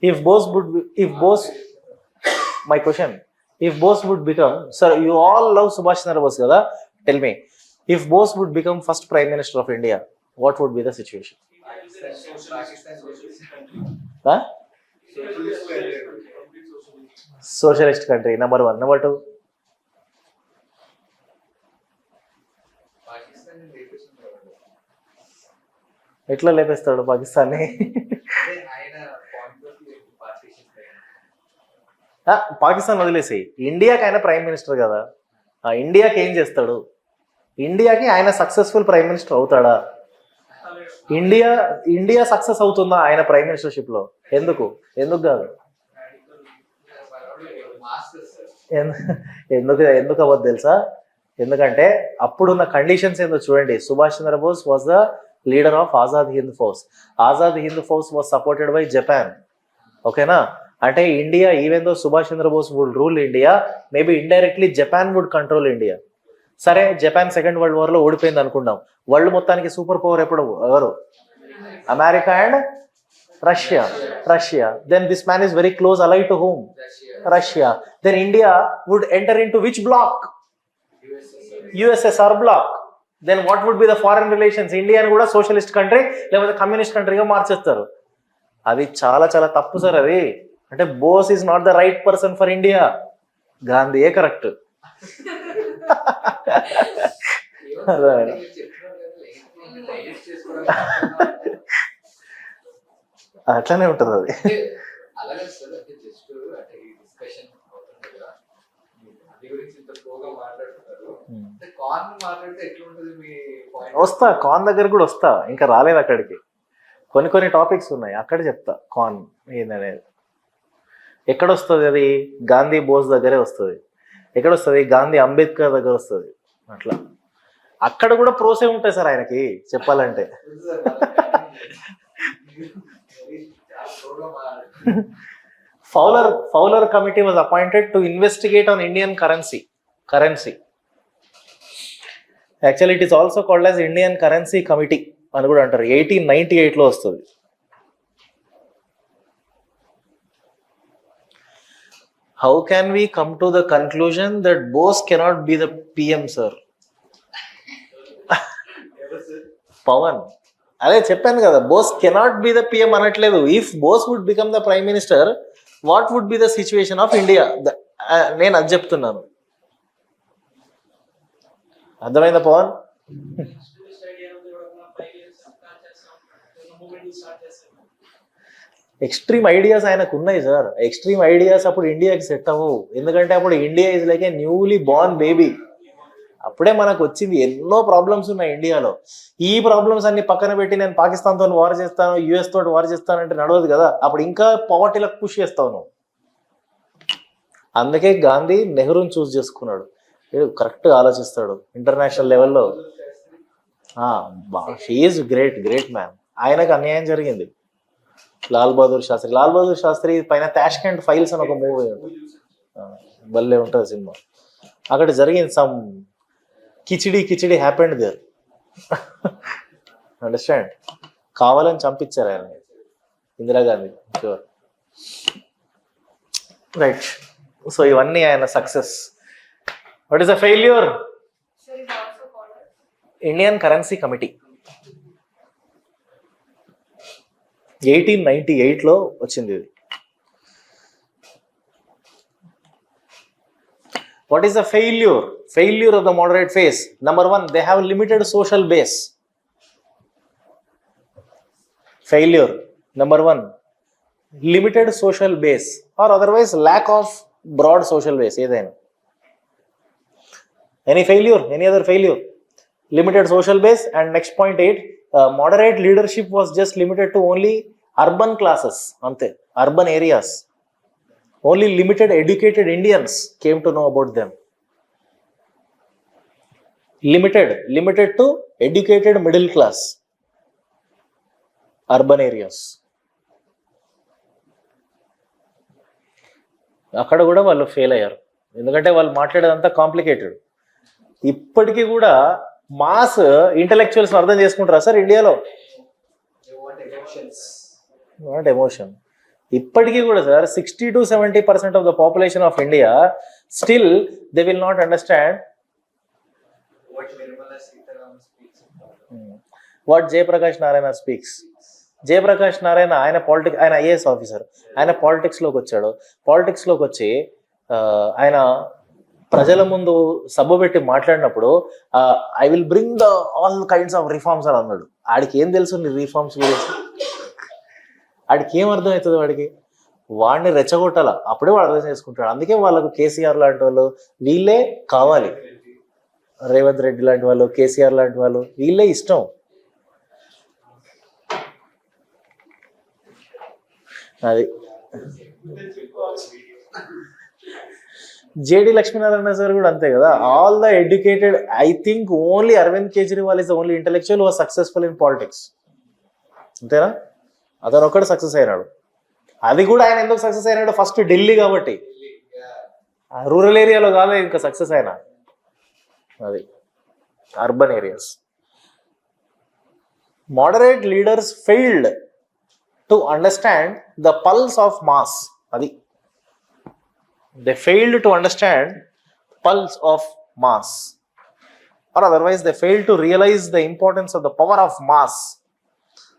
if Bose would become, sir, you all love Subhash Chandra Bose కదా, tell me, if Bose would become first prime minister of India, what would be the situation? Huh? Socialist country, number 1. Number 2? ఎట్లా లేపేస్తాడు పాకిస్తాన్ని? పాకిస్తాన్ వదిలేసి ఇండియాకి ఆయన prime minister కదా, ఇండియాకి ఏం చేస్తాడు? ఇండియాకి ఆయన సక్సెస్ఫుల్ ప్రైమ్ మినిస్టర్ అవుతాడా? ఇండియా సక్సెస్ అవుతుందా ఆయన ప్రైమ్ మినిస్టర్షిప్ లో? ఎందుకు కాదు? ఎందుకు అవ్వదు తెలుసా? ఎందుకంటే అప్పుడున్న కండిషన్స్ ఏందో చూడండి. Subhas Chandra Bose was the leader of Azad Hind force. Azad Hind force was supported by Japan. ఓకేనా? అంటే India, even though Subhas Chandra Bose would rule India, maybe indirectly Japan would control India. సరే, జపాన్ సెకండ్ వరల్డ్ వార్ లో ఓడిపోయింది అనుకుందాం. వరల్డ్ మొత్తానికి సూపర్ పవర్ ఎవరు? America and Russia. Then this man is very close ally to whom? Russia. Then India would enter in to which bloc? USSR bloc. Then what would be the foreign relations? ఇండియాని కూడా socialist country లేకపోతే communist కంట్రీగా మార్చేస్తారు. అది చాలా చాలా తప్పు sir. అది అంటే Bose is not the right person for India. గాంధీయే కరెక్ట్. అట్లానే ఉంటుంది అది. వస్తా, కాన్ దగ్గర కూడా వస్తా, ఇంకా రాలేదు అక్కడికి. కొన్ని టాపిక్స్ ఉన్నాయి, అక్కడ చెప్తా కాన్ ఏందనేది. ఎక్కడొస్తుంది అది? గాంధీ బోస్ దగ్గరే వస్తుంది. ఎక్కడొస్తుంది? గాంధీ అంబేద్కర్ దగ్గర వస్తుంది. అట్లా అక్కడ కూడా ప్రోసే ఉంటాయి సార్ ఆయనకి చెప్పాలంటే. Fowler committee was appointed to investigate on Indian currency. Actually, it is also called as Indian Currency Committee అని కూడా అంటారు. 1898 లో వస్తుంది. How can we come to the conclusion that Bose cannot be the PM, sir? Pawan అదే చెప్పాను కదా, Bose cannot be the PM అనట్లేదు. If Bose would become the prime minister, what would be the situation of India? నేను అది చెప్తున్నాను. అర్థమైందా Pawan? Extreme ideas ఆయనకు ఉన్నాయి సార్. ఎక్స్ట్రీమ్ ఐడియాస్ అప్పుడు ఇండియాకి సెట్ అవ్వవు. ఎందుకంటే అప్పుడు India is like A newly Born baby. అప్పుడే మనకు వచ్చింది. ఎన్నో ప్రాబ్లమ్స్ ఉన్నాయి ఇండియాలో. ఈ ప్రాబ్లమ్స్ అన్ని పక్కన పెట్టి నేను పాకిస్తాన్తో వార్ చేస్తాను, యుఎస్ తోటి వార్ చేస్తాను అంటే నడవదు కదా. అప్పుడు ఇంకా పవర్టీలకు పుష్ చేస్తావు నువ్వు. అందుకే గాంధీ నెహ్రూని చూస్ చేసుకున్నాడు. కరెక్ట్గా ఆలోచిస్తాడు ఇంటర్నేషనల్ లెవెల్లో. She is great man. ఆయనకు అన్యాయం జరిగింది. లాల్ బహదూర్ శాస్త్రి పైన తాష్కెంట్ ఫైల్స్ అని ఒక మూవీ ఉంటుంది, భలే ఉంటుంది సినిమా. అక్కడ జరిగింది some khichdi happened there. Understand? కావాలని చంపించారు ఆయన, ఇందిరాగాంధీ. Sure, right. సో ఇవన్నీ ఆయన success. What is the failure? Sir is also called as Indian currency committee 1898లో వచ్చింది ఇది. What is the failure of the moderate phase? Number one, they have limited social base. Failure number one, limited social base, or otherwise lack of broad social base. ఏదైనా any other failure? Limited social base. And next point 8, moderate leadership was just limited to only urban classes, ante urban areas. Only limited educated Indians came to know about them. Limited to educated middle class, urban areas. అక్కడ కూడా వాళ్ళు fail అయ్యారు, ఎందుకంటే వాళ్ళు మాట్లాడేదంతా complicated. ఇప్పటికీ కూడా mass intellectuals అర్థం చేసుకుంటారా సార్ ఇండియాలో? Not emotion. ఇప్పటికీ కూడా sir 60 to 70% of the population of India still they will not understand what Jayaprakash Narayana speaks. Jayaprakash Narayana ఆయన IAS ఆఫీసర్. ఆయన పాలిటిక్స్లోకి వచ్చాడు. పాలిటిక్స్లోకి వచ్చి ఆయన ప్రజల ముందు సభ పెట్టి మాట్లాడినప్పుడు I will bring the all kinds of reforms అని అన్నాడు. ఆడికి ఏం తెలుసు నీ రిఫార్మ్స్ గురించి? ఆడికి ఏం అర్థం అవుతుంది? వాడిని రెచ్చగొట్టాల, అప్పుడే వాడు అర్థం చేసుకుంటాడు. అందుకే వాళ్ళకు కేసీఆర్ లాంటి వాళ్ళు వీళ్ళే కావాలి, రేవంత్ రెడ్డి లాంటి వాళ్ళు, కేసీఆర్ లాంటి వాళ్ళు వీళ్ళే ఇష్టం. అది జేడి లక్ష్మీనారాయణ సార్ కూడా అంతే కదా. All the educated, I think only Arvind Kejriwal is the only intellectual was successful in politics. అంతేనా? అతను ఒక్కడు సక్సెస్ అయినాడు. అది కూడా ఆయన ఎందుకు సక్సెస్ అయినాడు? ఫస్ట్ ఢిల్లీ కాబట్టి, రూరల్ ఏరియాలో కాలేదు ఇంకా సక్సెస్ అయినా, అది urban areas. Moderate leaders failed to understand the pulse of mass. అది they failed to understand pulse of mass, or otherwise they failed to realize the importance of the power of mass,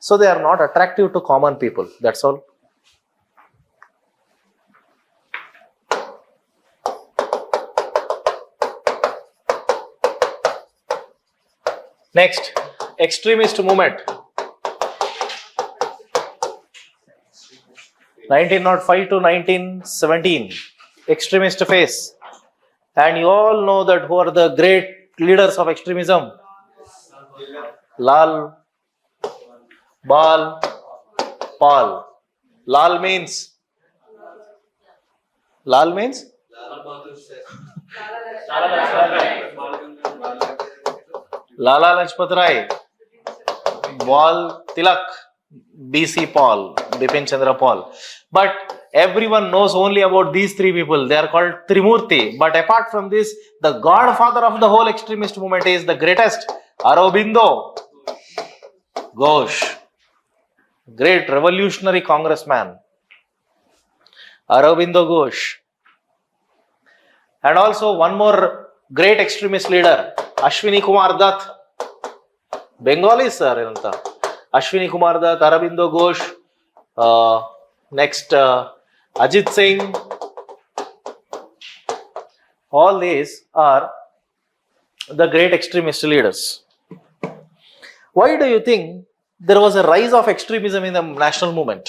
so they are not attractive to common people. That's all. Next, extremist movement 1905 to 1917. Extremist phase. And you all know that who are the great leaders of extremism? Lal, Bal, Paul. Lal means Lala Lajpat Rai, Bal Tilak, BC Paul, Bipin Chandra Paul. But everyone knows only about these three people. They are called Trimurti. But apart from this, the godfather of the whole extremist movement is the greatest, Aurobindo Ghosh, great revolutionary congressman, Aurobindo Ghosh. And also one more great extremist leader, Ashwini Kumar Dutt. Bengali sir enanta. Ashwini Kumar Dutt, Aurobindo Ghosh, next Ajit Singh. All these are the great extremist leaders. Why do you think there was a rise of extremism in the national movement?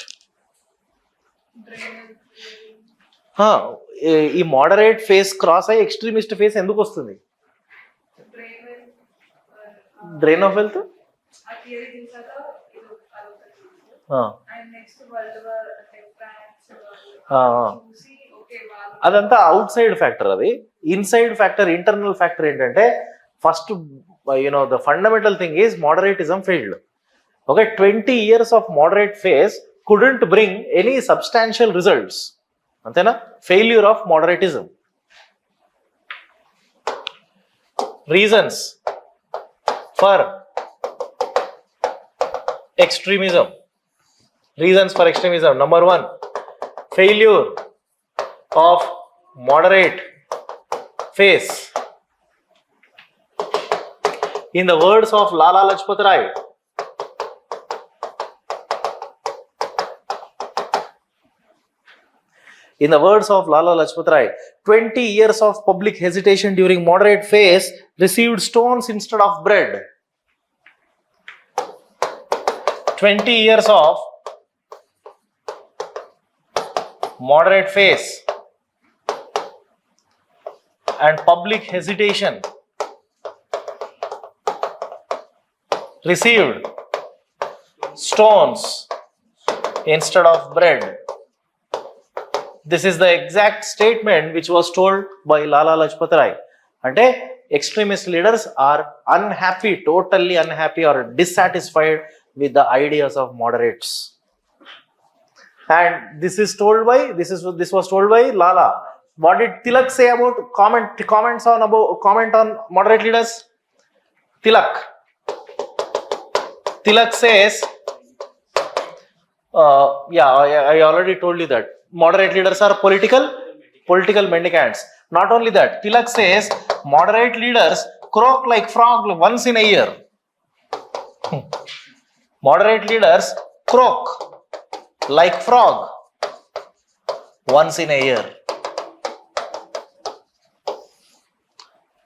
ఈ moderate phase cross అయ్యి extremist phase ఎందుకు వస్తుంది? Drain of wealth. అదంతా outside factor. అది inside factor, internal factor ఏంటంటే, first the fundamental thing is moderatism failed. Okay, 20 years of moderate phase couldn't bring any substantial results. Antena? Failure of moderatism. Reasons for extremism. Reasons for extremism. Number one, failure of moderate phase. In the words of Lala Lajpat Rai, in the words of Lala Lajpat Rai, 20 years of public hesitation during moderate phase received stones instead of bread. 20 years of moderate phase and public hesitation received stones instead of bread. This is the exact statement which was told by Lala Lajpat Rai. Ante extremist leaders are unhappy, totally unhappy or dissatisfied with the ideas of moderates. And this was told by Lala. What did Tilak say about comment on moderate leaders? Tilak says, I already told you that moderate leaders are political mendicants. Not only that, Tilak says moderate leaders croak like frog once in a year. Moderate leaders croak like frog once in a year.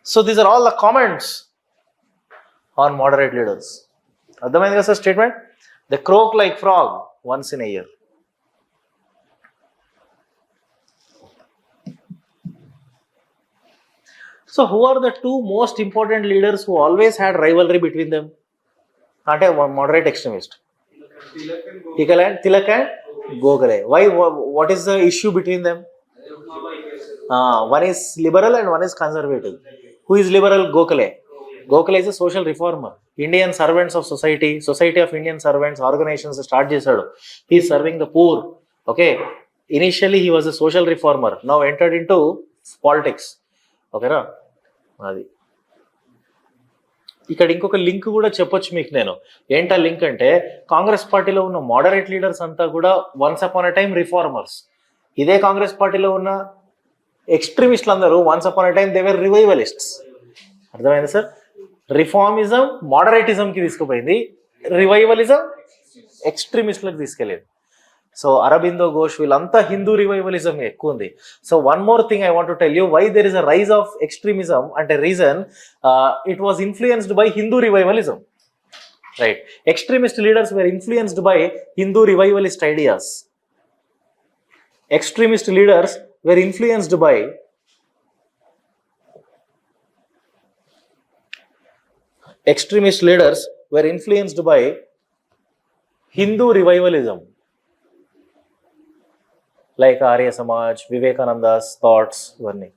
So these are all the comments on moderate leaders. Adhamayinda sir statement? They croak like frog once in a year. So who are the two most important leaders who always had rivalry between them? Ante moderate extremist. Tilak and Gokhale. Why? What is the issue between them? One is liberal and one is conservative. Who is liberal? Gokhale. Gokhale is a social reformer. Indian servants of society of Indian servants, organizations start chesadu. He is serving the poor. Okay. Initially he was a social reformer. Now entered into politics. Okay, na? అది ఇక్కడ ఇంకొక link కూడా చెప్పొచ్చు మీకు నేను. ఏంటా link అంటే కాంగ్రెస్ పార్టీలో ఉన్న మోడరేట్ లీడర్స్ అంతా కూడా once upon a time reformers. ఇదే కాంగ్రెస్ పార్టీలో ఉన్న ఎక్స్ట్రీమిస్టులు అందరూ once upon a time they were revivalists. అర్థమైంది సార్? రిఫార్మిజం మోడరేటిజంకి తీసుకుపోయింది, రివైవలిజం ఎక్స్ట్రీమిస్టులకు తీసుకెళ్ళేది. సో అరబిందో ఘోష్ వీళ్ళంతా హిందూ రివైవలిజం ఎక్కువ ఉంది. So one more thing I want to tell you why there is a rise of extremism అంటే reason it was influenced by Hindu revivalism. Right, extremist leaders were influenced by Hindu revivalist ideas. Extremist leaders were influenced by Hindu revivalism. Like Arya Samaj, Vivekananda's thoughts, ఇవన్నీ.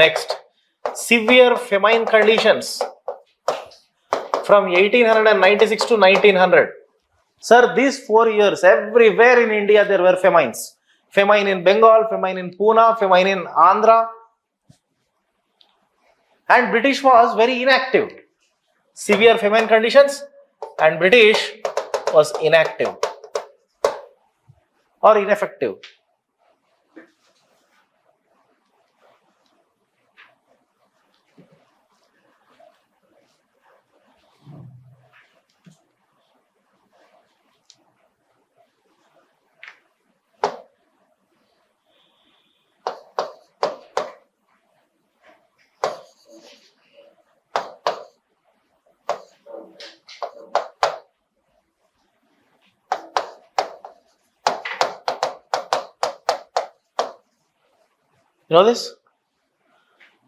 Next, severe famine conditions from 1896 to 1900. Sir, these 4 years, everywhere in India there were famines. Famine in Bengal, famine in Pune, famine in Andhra. And British was very inactive. Severe famine conditions and British was inactive or ineffective. You know this?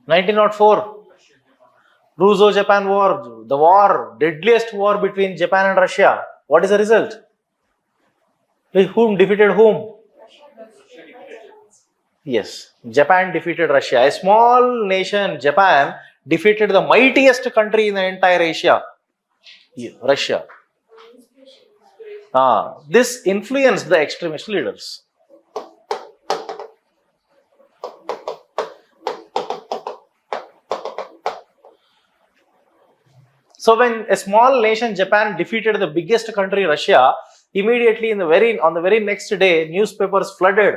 1904, Russo-Japan War, the war, deadliest war between Japan and Russia. What is the result? Whom defeated whom? Yes, Japan defeated Russia. A small nation, Japan, defeated the mightiest country in the entire Asia, Russia. This influenced the extremist leaders. So when a small nation, Japan, defeated the biggest country, Russia, immediately on the very next day, newspapers flooded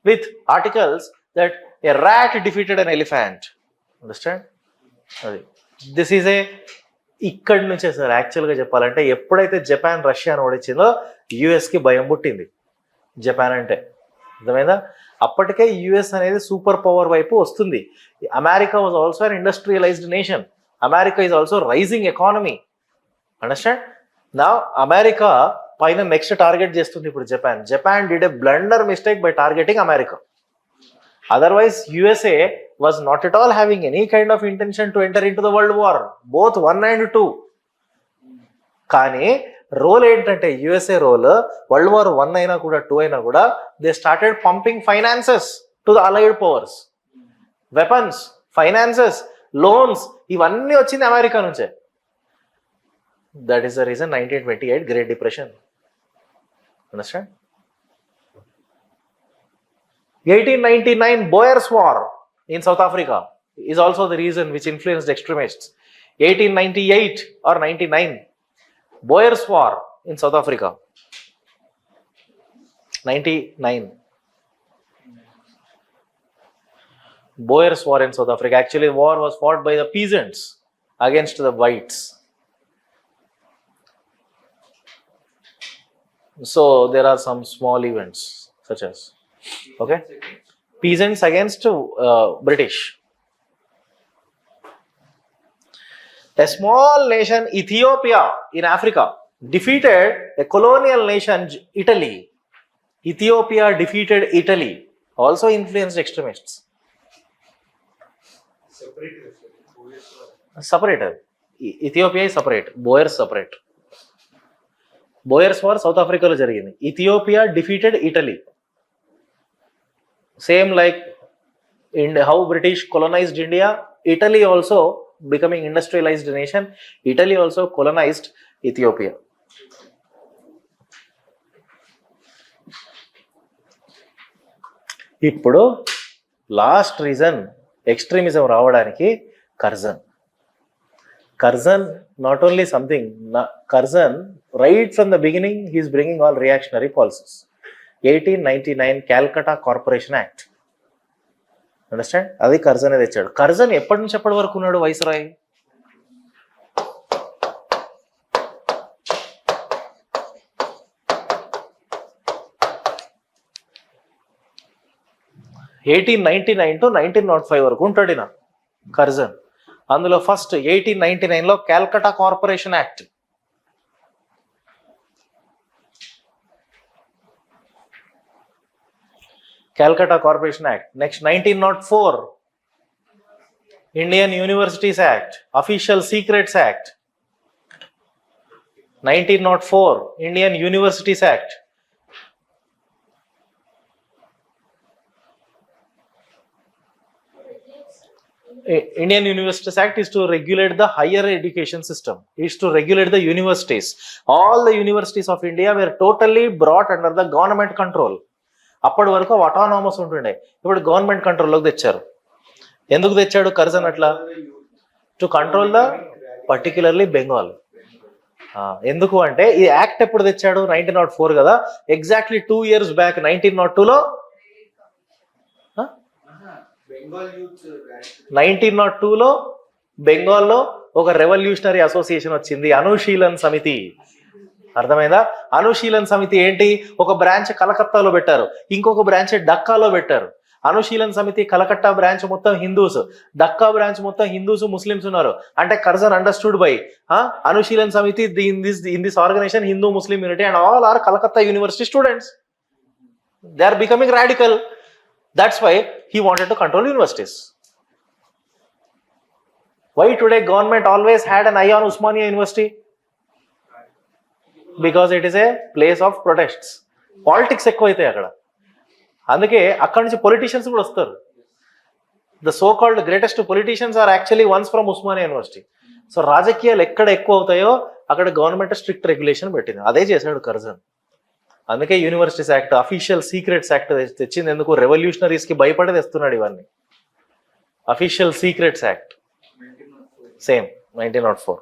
with articles that a rat defeated an elephant. Understand? This is a ఇక్కడి నుంచే sir యాక్చువల్గా చెప్పాలంటే ఎప్పుడైతే Japan రష్యాను ఓడించిందో యుఎస్కి భయం పుట్టింది Japan అంటే. అర్థమైందా? అప్పటికే యుఎస్ అనేది సూపర్ పవర్ వైపు వస్తుంది. America was also an industrialised nation. America is also rising economy. Understand? నా అమెరికా పైన నెక్స్ట్ టార్గెట్ చేస్తుంది ఇప్పుడు Japan. Japan did a blunder mistake by targeting America. Otherwise, USA was not at all having any kind of intention to enter into the world war, both 1 and 2. కానీ role ఏంటంటే USA role world war 1 అయినా కూడా 2 అయినా కూడా they started pumping finances to the allied powers. Weapons, finances, loans ఇవన్నీ వచ్చింది America నుంచే. That is the reason 1928 great depression. Understand? 1899 Boers War in South Africa is also the reason which influenced extremists. 1898 or 99 Boers War in South Africa. 99 Boers War in South Africa. Actually, war was fought by the peasants against the whites. So there are some small events such as, okay, peasants against British. A small nation, Ethiopia in Africa, defeated a colonial nation, Italy. Ethiopia defeated Italy, also influenced extremists. Separated. Ethiopia is separate, Boers separate. Boers war South Africa lo jarigindi. Ethiopia defeated Italy. Same like in how British colonized India, Italy also becoming industrialized nation, Italy also colonized Ethiopia. ఇప్పుడు last reason extremism రావడానికి Curzon. Curzon not only something, Curzon right from the beginning he is bringing all reactionary policies. 1899 Calcutta corporation act. Understand? అది Curzon తెచ్చాడు. Curzon ఎప్పటి నుంచి ఎప్పటి వరకు ఉన్నాడు viceroy? (1899 to 1905 వరకు ఉంటాడు ఈయన కర్జన్. అందులో ఫస్ట్ 1899లో Calcutta corporation act. Calcutta Corporation Act. Next, 1904 Indian Universities Act, Official Secrets Act. 1904 Indian Universities Act. Indian Universities Act is to regulate the higher education system. It is to regulate the universities. All the universities of India were totally brought under the government control. అప్పటి వరకు autonomous ఉంటుండే, ఇప్పుడు government కంట్రోల్లోకి తెచ్చారు. ఎందుకు తెచ్చాడు Curzon అట్లా? To control the particularly Bengal. ఎందుకు అంటే ఈ యాక్ట్ ఎప్పుడు తెచ్చాడు? 1904 కదా, ఎగ్జాక్ట్లీ 2 years బ్యాక్ 1902లో 1902లో బెంగాల్లో ఒక రెవల్యూషనరీ అసోసియేషన్ వచ్చింది, అనుశీలన్ సమితి. అర్థమైందా? అనుశీలన్ సమితి ఏంటి? ఒక బ్రాంచ్ కలకత్తాలో పెట్టారు, ఇంకొక బ్రాంచ్ డక్కాలో పెట్టారు. అనుశీలన్ సమితి కలకత్తా బ్రాంచ్ మొత్తం హిందూస్, డక్కా బ్రాంచ్ మొత్తం హిందూస్, ముస్లిమ్స్ ఉన్నారు. అంటే Curzon understood by Anushilan Samiti in this organisation Hindu Muslim unity and all are Calcutta university students. They are becoming radical. That's why he wanted to control universities. Why today government always had an eye on Usmania University? Because it is a place of protests. Politics ఎక్కువ అవుతాయి అక్కడ. అందుకే అక్కడి నుంచి politicians కూడా వస్తారు. The so-called greatest politicians are actually ones from Usmania University. So రాజకీయాలు ఎక్కడ ఎక్కువ అవుతాయో అక్కడ గవర్నమెంట్ స్ట్రిక్ట్ రెగ్యులేషన్ పెట్టింది. అదే చేశాడు కర్జన్. అందుకే universities act, official secrets act తెచ్చింది ఎందుకు? రెవల్యూషనరీస్కి భయపడి తెస్తున్నాడు ఇవన్నీ. Official secrets act same 1904.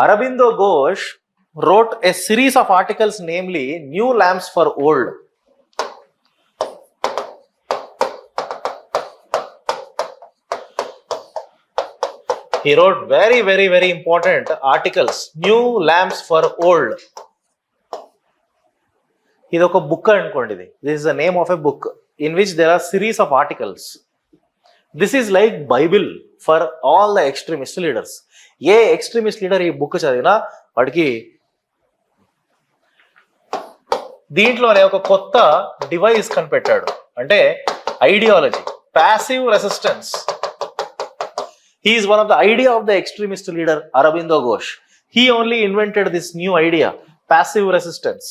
Aurobindo Ghosh wrote a series of articles, namely New Lamps for Old. He wrote very, very, very important articles, New Lamps for Old. ఇది ఒక book అనుకోండి. This is the name of a book in which there are series of articles. This is like Bible for all the extremist leaders. A extremist leader ఈ book చదివినా వాడికి దీంట్లోనే ఒక కొత్త device కనిపెట్టాడు. అంటే ideology, passive resistance. He is one of the idea of the extremist leader Aurobindo Ghosh. He only invented this new idea, passive resistance.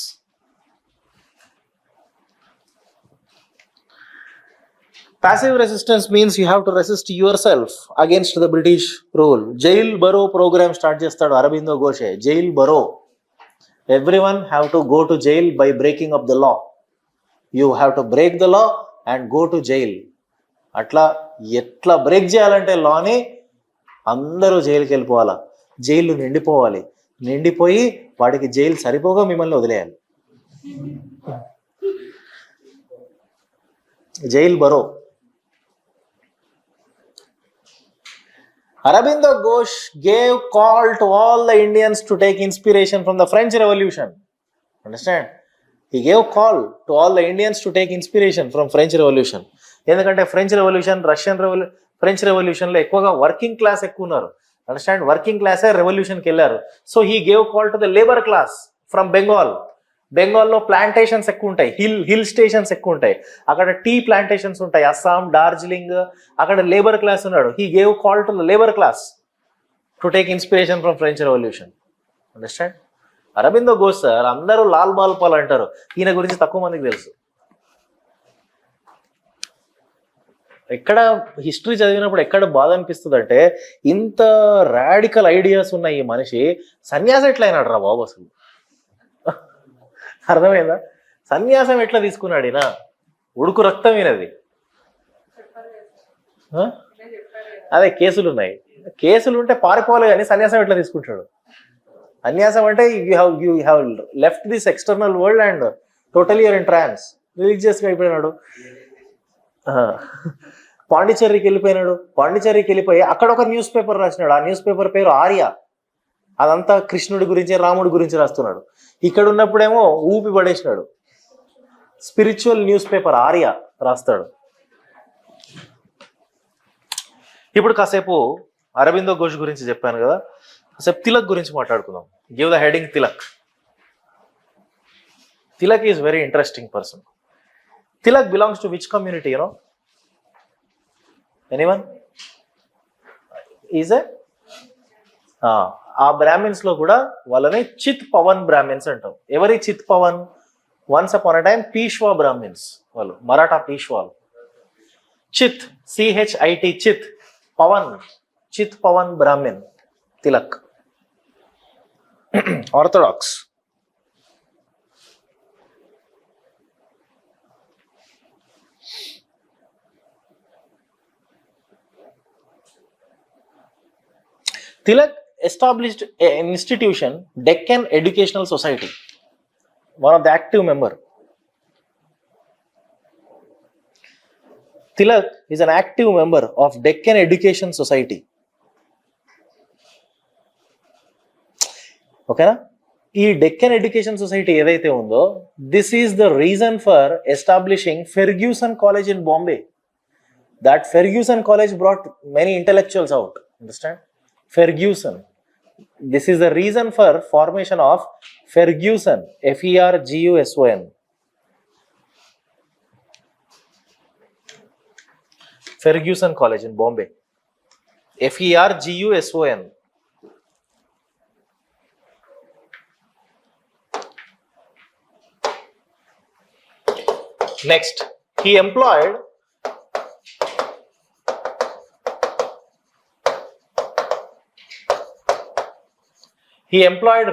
Passive resistance means you have to resist yourself against the British rule. Jail Baro program start chestadu Aurobindo Ghosh. Jail Baro. Everyone have to go to jail by breaking up the law. You have to break the law and go to jail. అట్లా ఎట్లా break చేయాలంటే లాని అందరూ జైలుకి వెళ్ళిపోవాలా, jail నిండిపోవాలి, నిండిపోయి వాడికి jail సరిపోగా మిమ్మల్ని వదిలేయాలి. Jail బరో. Aurobindo Ghosh gave call to all the Indians to take inspiration from the French Revolution. Understand? He gave call to all the Indians to take inspiration from French Revolution. ఎందుకంటే French revolution, French రెవల్యూషన్లో ఎక్కువగా working class ఎక్కువ ఉన్నారు. Understand? Working క్లాసే రెవల్యూషన్కి వెళ్ళారు. So he gave call to the labour class from Bengal. బెంగాల్లో plantations ఎక్కువ ఉంటాయి, hill stations ఎక్కువ ఉంటాయి, అక్కడ టీ ప్లాంటేషన్స్ ఉంటాయి, అస్సాం, డార్జిలింగ్, అక్కడ లేబర్ క్లాస్ ఉన్నాడు. He gave call to the labour class to take inspiration from French revolution. Understand? Aurobindo Ghosh sir అందరూ లాల్ బాల్ పాల్ అంటారు, ఈయన గురించి తక్కువ మందికి తెలుసు. ఎక్కడ హిస్టరీ చదివినప్పుడు ఎక్కడ బాధ అనిపిస్తుంది అంటే, ఇంత రాడికల్ ఐడియాస్ ఉన్న ఈ మనిషి సన్యాసం ఎట్లా అయినాడు రా బాబు అసలు. అర్థమైందా? సన్యాసం ఎట్లా తీసుకున్నాడు ఈయన? ఉడుకు రక్తం ఈయనది. అదే కేసులు ఉన్నాయి, కేసులు ఉంటే పారిపోవాలి కానీ సన్యాసం ఎట్లా తీసుకుంటాడు? సన్యాసం అంటే you have left this external world and totally you're in trance. రిలీజియస్గా అయిపోయినాడు. పాండిచ్చేరికి వెళ్ళిపోయినాడు. పాండిచ్చేరికి వెళ్ళిపోయి అక్కడ ఒక న్యూస్ పేపర్ రాసినాడు. ఆ న్యూస్ పేపర్ పేరు ఆర్య. అదంతా కృష్ణుడి గురించి, రాముడి గురించి రాస్తున్నాడు. ఇక్కడ ఉన్నప్పుడేమో ఊపి పడేసినాడు. స్పిరిచువల్ న్యూస్ పేపర్ ఆర్య రాస్తాడు. ఇప్పుడు కాసేపు అరబిందో ఘోష్ గురించి చెప్పాను కదా, కాసేపు తిలక్ గురించి మాట్లాడుకుందాం. Give the heading Tilak. Tilak is very interesting person. Tilak belongs to which community? You know anyone? Is ఆ బ్రాహ్మిన్స్ లో కూడా వాళ్ళని చిత్ పవన్ బ్రాహ్మిన్స్ అంటాం. ఎవరి Chitpavan? Once upon a time Peshwa Brahmins, వాళ్ళు మరాఠా పీష్వాలు. Chit, CHIT, Chit, Pavan, Chitpavan Brahmin Tilak. Orthodox. Tilak established an institution, Deccan Educational Society, one of the active member. Tilak is an active member of Deccan Education Society. Okay na? ఈ Deccan education society ఏదైతే ఉందో, this is the reason for establishing Ferguson college in Bombay. That Ferguson College brought many intellectuals out. Understand? Ferguson. This is the reason for formation of Ferguson. FERGUSON. Ferguson College in Bombay. Ferguson. Next, he employed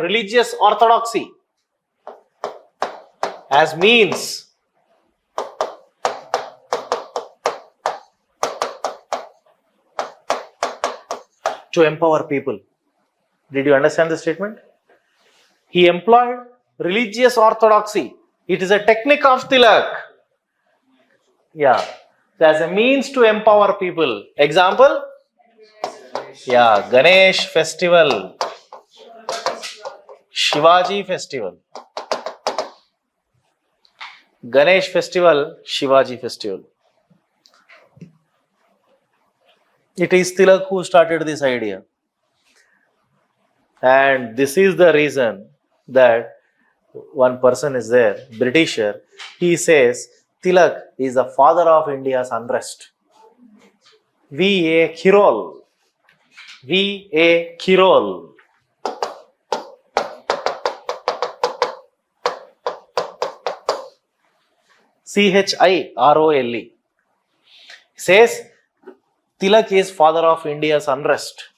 religious orthodoxy as means to empower people. Did you understand the statement? He employed religious orthodoxy. It is a technique of Tilak. Yeah. As a means to empower people. Example? Yeah. Ganesh festival. Shivaji festival. Ganesh festival, Shivaji festival. It is Tilak who started this idea. And this is the reason that one person is there, Britisher, he says Tilak is the father of India's unrest. V.A. Kirol. V.A. Kirol. Chirole says Tilak is father of India's unrest.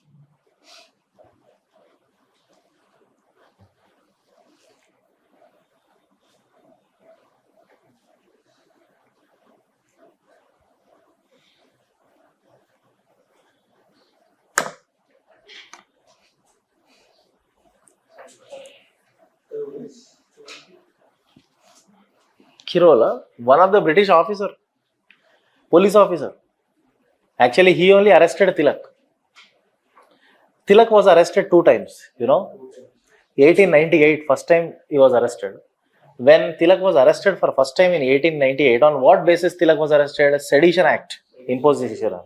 Kirola, one of the British officer, police officer. Actually, he only arrested Tilak. Tilak was arrested 2 times, 1898, first time he was arrested. When Tilak was arrested for first time in 1898, on what basis Tilak was arrested? Sedition Act, imposition.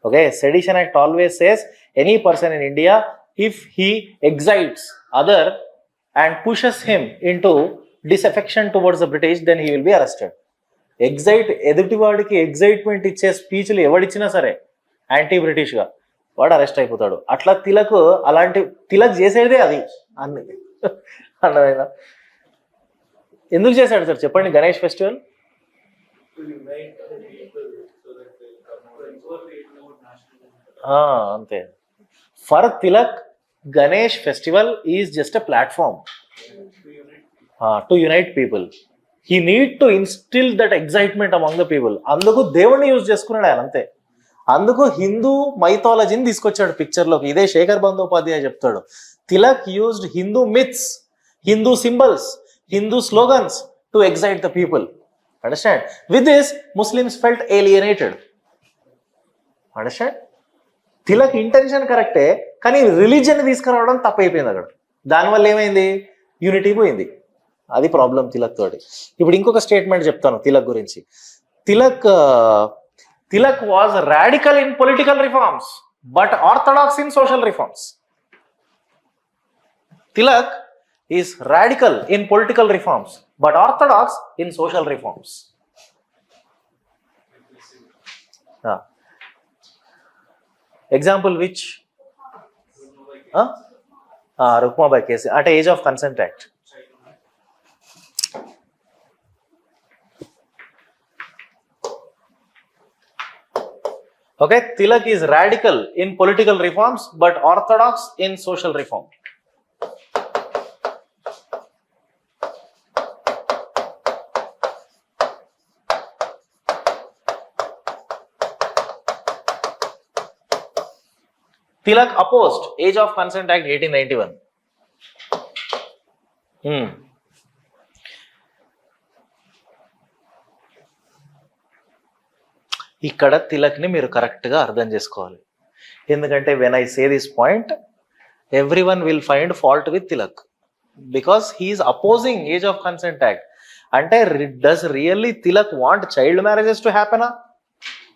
Okay, Sedition Act always says any person in India, if he excites other and pushes him into disaffection towards the British, then he will be arrested. ఎదుటివాడికి excitement ఇచ్చే స్పీచ్లు ఎవడిచ్చినా సరే anti బ్రిటిష్గా వాడు arrest అయిపోతాడు. అట్లా తిలక్ చేసేదే అది అన్ని అన్నదైనా. ఎందుకు చేశాడు సార్ చెప్పండి? గణేష్ ఫెస్టివల్ అంతే. For Tilak Ganesh festival is just a platform to unite people. He need to instill that excitement among the people. అందుకు దేవుణ్ణి యూజ్ చేసుకున్నాడు ఆయన అంతే. అందుకు హిందూ మైథాలజీని తీసుకొచ్చాడు పిక్చర్లోకి. ఇదే శేఖర్ బందోపాధ్యాయ చెప్తాడు. Tilak used Hindu myths, Hindu symbols, Hindu slogans to excite the people. Understand? With this Muslims felt alienated. Understand? Tilak intention కరెక్టే, కానీ రిలీజియన్ తీసుకురావడం తప్పైపోయింది అక్కడ. దానివల్ల ఏమైంది? యూనిటీ పోయింది. అది ప్రాబ్లం తిలక్ తోటి. ఇప్పుడు ఇంకొక స్టేట్మెంట్ చెప్తాను తిలక్ గురించి. Tilak was radical in political reforms but orthodox in social reforms. Tilak is radical in political reforms but orthodox in social reforms. Example which? Rukmabai case అంటే age of consent act. Okay, Tilak is radical in political reforms but orthodox in social reform. Tilak opposed Age of Consent Act 1891. ఇక్కడ తిలక్ని మీరు కరెక్ట్గా అర్థం చేసుకోవాలి. ఎందుకంటే when I say this point every one will find fault with Tilak because he's opposing age of consent act. అంటే does really Tilak want child marriages to హ్యాపెనా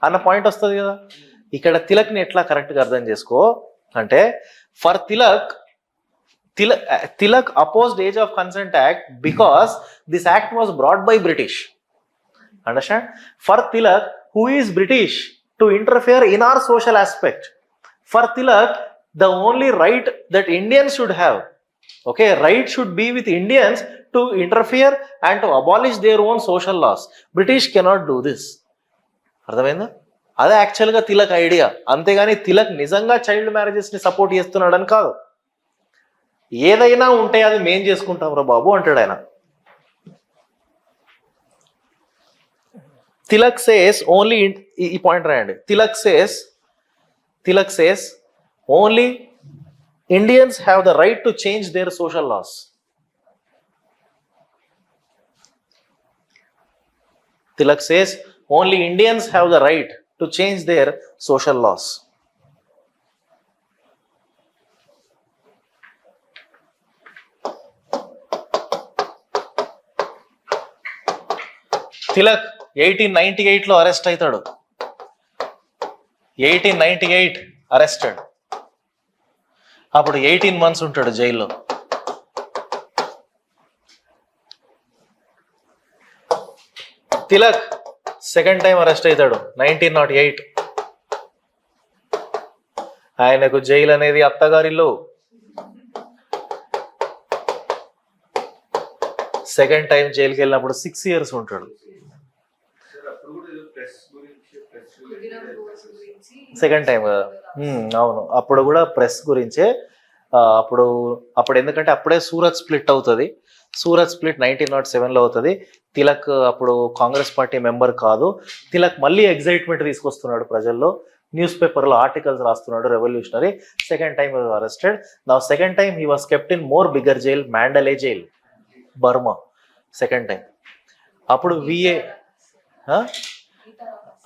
అన్న point వస్తుంది కదా. ఇక్కడ తిలక్ని ఎట్లా కరెక్ట్గా అర్థం చేసుకో అంటే for Tilak opposed age of consent act because this act was brought by British. Understand? For Tilak, who is British to interfere in our social aspect. For Tilak, the only right that Indians should have, okay, right should be with Indians to interfere and to abolish their own social laws. British cannot do this. అర్థమైందా? అదే యాక్చువల్గా Tilak idea. అంతేగాని తిలక్ నిజంగా child మ్యారేజెస్ని support చేస్తున్నాడని కాదు. ఏదైనా ఉంటే అది మేం చేసుకుంటాం రా బాబు అంటాడు ఆయన. Tilak says only, ఈ పాయింట్ రాయండి. Tilak says only Indians have the right to change their social laws. Tilak says only Indians have the right to change their social laws. Tilak 1898లో అరెస్ట్ అవుతాడు. 1898 అరెస్టెడ్. అప్పుడు 18 months ఉంటాడు జైల్లో. Tilak second time arrest అవుతాడు 1908. ఆయనకు jail అనేది అత్తగారిలో. Second time జైలుకి వెళ్ళినప్పుడు 6 years ఉంటాడు. సెకండ్ టైం కదా. అవును, అప్పుడు కూడా ప్రెస్ గురించే. అప్పుడు ఎందుకంటే అప్పుడే సూరత్ స్ప్లిట్ అవుతుంది. సూరత్ స్ప్లిట్ 1907లో అవుతుంది. తిలక్ అప్పుడు కాంగ్రెస్ పార్టీ మెంబర్ కాదు. తిలక్ మళ్ళీ ఎగ్జైట్మెంట్ తీసుకొస్తున్నాడు ప్రజల్లో. న్యూస్ పేపర్లో ఆర్టికల్స్ రాస్తున్నాడు, రెవల్యూషనరీ. Second time arrested. నా second time he was kept in more bigger jail, Mandalay jail, Burma. Second time అప్పుడు విఏ